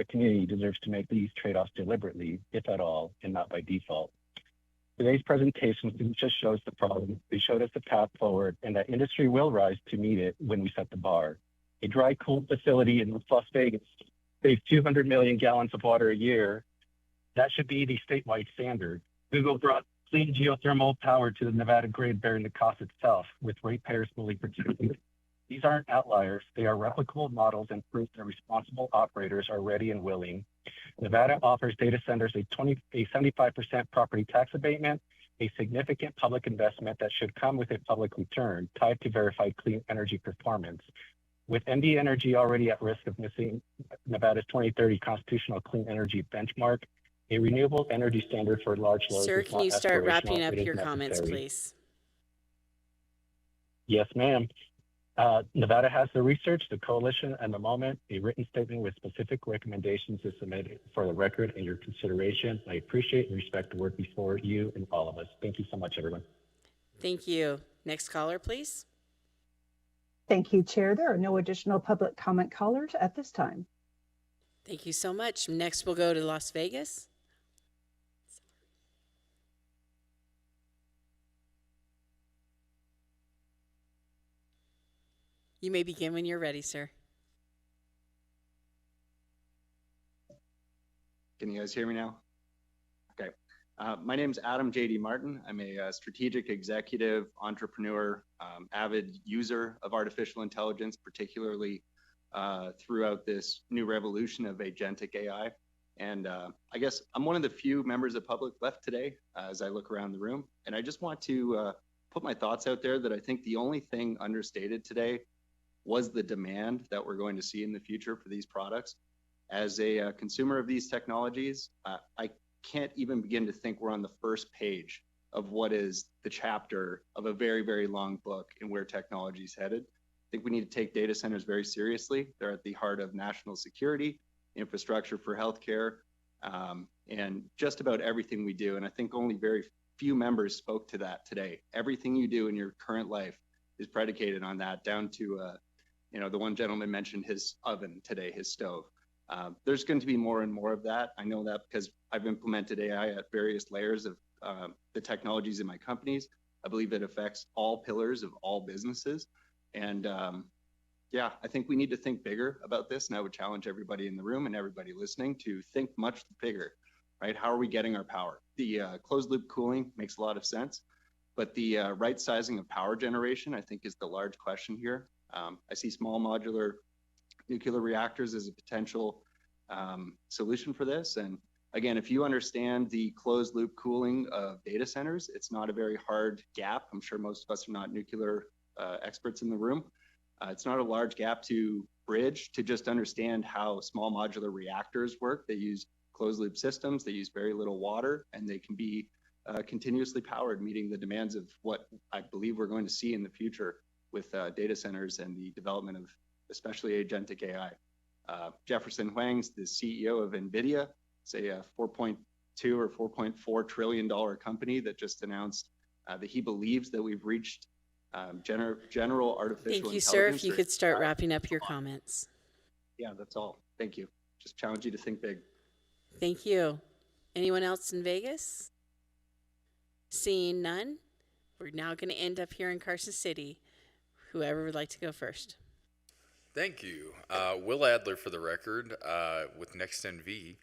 community deserves to make these trade-offs deliberately, if at all, and not by default. Today's presentation didn't just show us the problem, they showed us the path forward, and that industry will rise to meet it when we set the bar. A dry cool facility in Las Vegas saves 200 million gallons of water a year. That should be the statewide standard. Google brought clean geothermal power to the Nevada grid bearing the cost itself, with ratepayers fully protected. These aren't outliers. They are replicable models and proof that responsible operators are ready and willing. Nevada offers data centers a 75% property tax abatement, a significant public investment that should come with a public return tied to verified clean energy performance. With NV Energy already at risk of missing Nevada's 2030 constitutional clean energy benchmark, a renewable energy standard for large loads. Sir, is can not you start wrapping aspirational, up it is your comments, necessary. please? Yes, ma'am. Nevada has the research, the coalition, and the moment. A written statement with specific recommendations is submitted for the record and your consideration. I appreciate and respect the work before you and all of us. Thank you so much, everyone. Thank you. Next caller, please. Thank you, Chair. There are no additional public comment callers at this time. Thank you so much. Next, we'll go to Las Vegas. You may begin when you're ready, sir. Can you guys hear me now? Okay. My name is Adam J.D. Martin. I'm a strategic executive, entrepreneur, avid user of artificial intelligence, particularly throughout this new revolution of agentic AI. And I guess I'm one of the few members of public left today as I look around the room. And I just want to put my thoughts out there that I think the only thing understated today was the demand that we're going to see in the future for these products. As a consumer of these technologies, I can't even begin to think we're on the first page of what is the chapter of a very, very long book in where technology is headed. I think we need to take data centers very seriously. They're at the heart of national security, infrastructure for healthcare, and just about everything we do. And I think only very few members spoke to that today. Everything you do in your current life is predicated on that, down to the one gentleman mentioned his oven today, his stove. There's going to be more and more of that. I know that because I've implemented AI at various layers of the technologies in my companies. I believe it affects all pillars of all businesses. And I think we need to think bigger about this. And I would challenge everybody in the room and everybody listening to think much bigger, right? How are we getting our power? The closed loop cooling makes a lot of sense, but the right sizing of power generation, I think, is the large question here. I see small modular nuclear reactors as a potential solution for this. And again, if you understand the closed loop cooling of data centers, it's not a very hard gap. I'm sure most of us are not nuclear experts in the room. It's not a large gap to bridge to just understand how small modular reactors work. They use closed loop systems, they use very little water, and they can be continuously powered, meeting the demands of what I believe we're going to see in the future with data centers and the development of especially agentic AI. Jefferson Huang's the CEO of NVIDIA. It's a $4.2 or $4.4 trillion company that just announced that he believes that we've reached general artificial intelligence. Thank you, sir. If you could start wrapping up your comments. Yeah, that's all. Thank you. Just challenge you to think big. Thank you. Anyone else in Vegas? Seeing none, we're now going to end up here in Carson City. Whoever would like to go first. Thank you. Will Adler for the record with NextNV.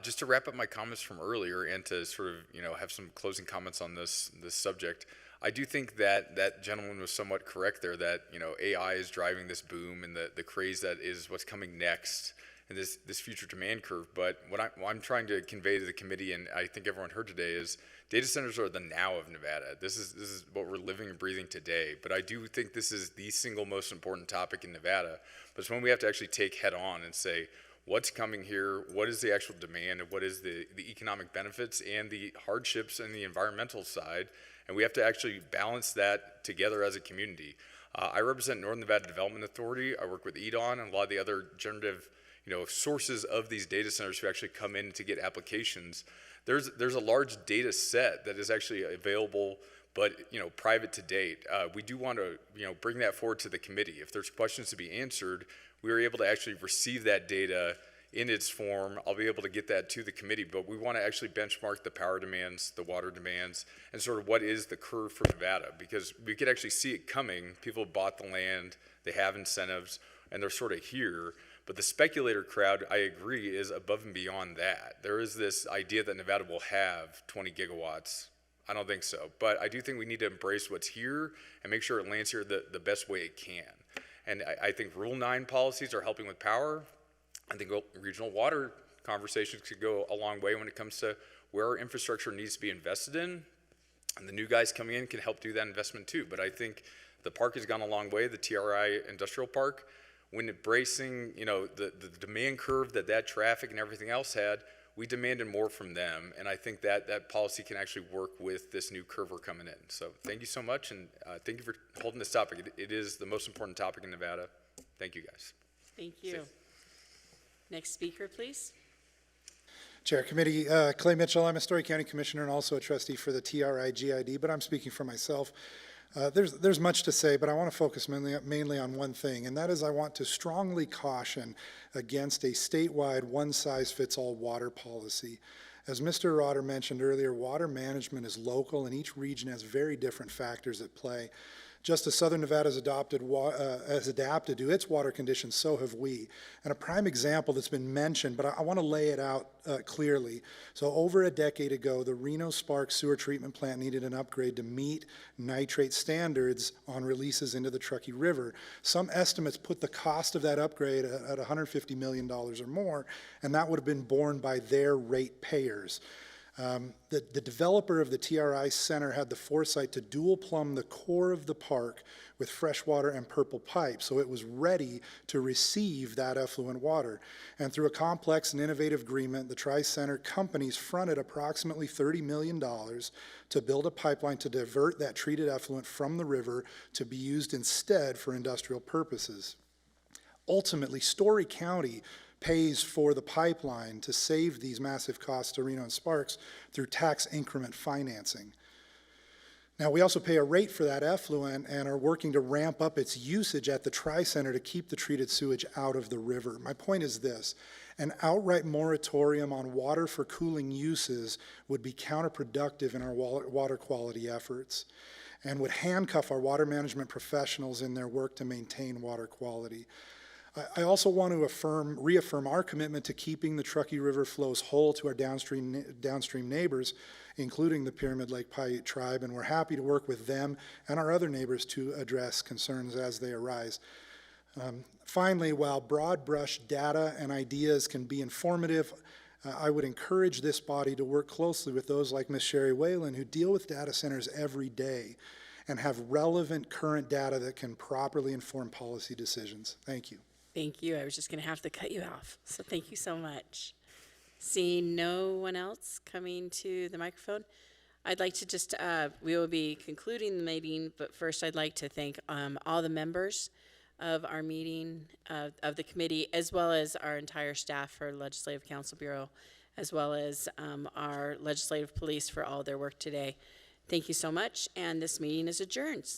Just to wrap up my comments from earlier and to sort of, have some closing comments on this subject, I do think that that gentleman was somewhat correct there that, AI is driving this boom and the craze that is what's coming next and this future demand curve. But what I'm trying to convey to the committee, and I think everyone heard today, is data centers are the now of Nevada. This is what we're living and breathing today. But I do think this is the single most important topic in Nevada. But it's one we have to actually take head on and say, what's coming here? What is the actual demand? And what is the economic benefits and the hardships and the environmental side? And we have to actually balance that together as a community. I represent Northern Nevada Development Authority. I work with EDON and a lot of the other generative, sources of these data centers who actually come in to get applications. There's a large data set that is actually available, but private to date. We do want to bring that forward to the committee. If there's questions to be answered, we are able to actually receive that data in its form. I'll be able to get that to the committee, but we want to actually benchmark the power demands, the water demands, and sort of what is the curve for Nevada, because we could actually see it coming. People have bought the land, they have incentives, and they're sort of here. But the speculator crowd, I agree, is above and beyond that. There is this idea that Nevada will have 20 gigawatts. I don't think so, but I do think we need to embrace what's here and make sure it lands here the best way it can. And I think Rule 9 policies are helping with power. I think regional water conversations could go a long way when it comes to where our infrastructure needs to be invested in. And the new guys coming in can help do that investment too. But I think the park has gone a long way, the TRI industrial park. When embracing, the demand curve that traffic and everything else had, we demanded more from them. And I think that policy can actually work with this new curve we're coming in. So thank you so much. And thank you for holding this topic. It is the most important topic in Nevada. Thank you, guys. Thank you. Next speaker, please. Chair Committee, Clay Mitchell. I'm a Story County Commissioner and also a trustee for the TRI GID, but I'm speaking for myself. There's much to say, but I want to focus mainly on one thing, and that is I want to strongly caution against a statewide one-size-fits-all water policy. As Mr. Rotter mentioned earlier, water management is local, and each region has very different factors at play. Just as Southern Nevada has adapted to its water conditions, so have we. And a prime example that's been mentioned, but I want to lay it out clearly. So over a decade ago, the Reno Sparks sewer treatment plant needed an upgrade to meet nitrate standards on releases into the Truckee River. Some estimates put the cost of that upgrade at $150 million or more, and that would have been borne by their ratepayers. The developer of the TRI Center had the foresight to dual plumb the core of the park with freshwater and purple pipe, so it was ready to receive that effluent water. And through a complex and innovative agreement, the Tri-Center companies fronted approximately $30 million to build a pipeline to divert that treated effluent from the river to be used instead for industrial purposes. Ultimately, Story County pays for the pipeline to save these massive costs to Reno and Sparks through tax increment financing. Now, we also pay a rate for that effluent and are working to ramp up its usage at the Tri-Center to keep the treated sewage out of the river. My point is this: an outright moratorium on water for cooling uses would be counterproductive in our water quality efforts and would handcuff our water management professionals in their work to maintain water quality. I also want to reaffirm our commitment to keeping the Truckee River flows whole to our downstream neighbors, including the Pyramid Lake Paiute tribe, and we're happy to work with them and our other neighbors to address concerns as they arise. Finally, while broad brush data and ideas can be informative, I would encourage this body to work closely with those like Ms. Sherry Whalen, who deal with data centers every day and have relevant current data that can properly inform policy decisions. Thank you. Thank you. I was just going to have to cut you off, so thank you so much. Seeing no one else coming to the microphone, I'd like to just, we will be concluding the meeting, but first I'd like to thank all the members of our meeting, of the committee, as well as our entire staff for Legislative Council Bureau, as well as our legislative police for all their work today. Thank you so much, and this meeting is adjourned.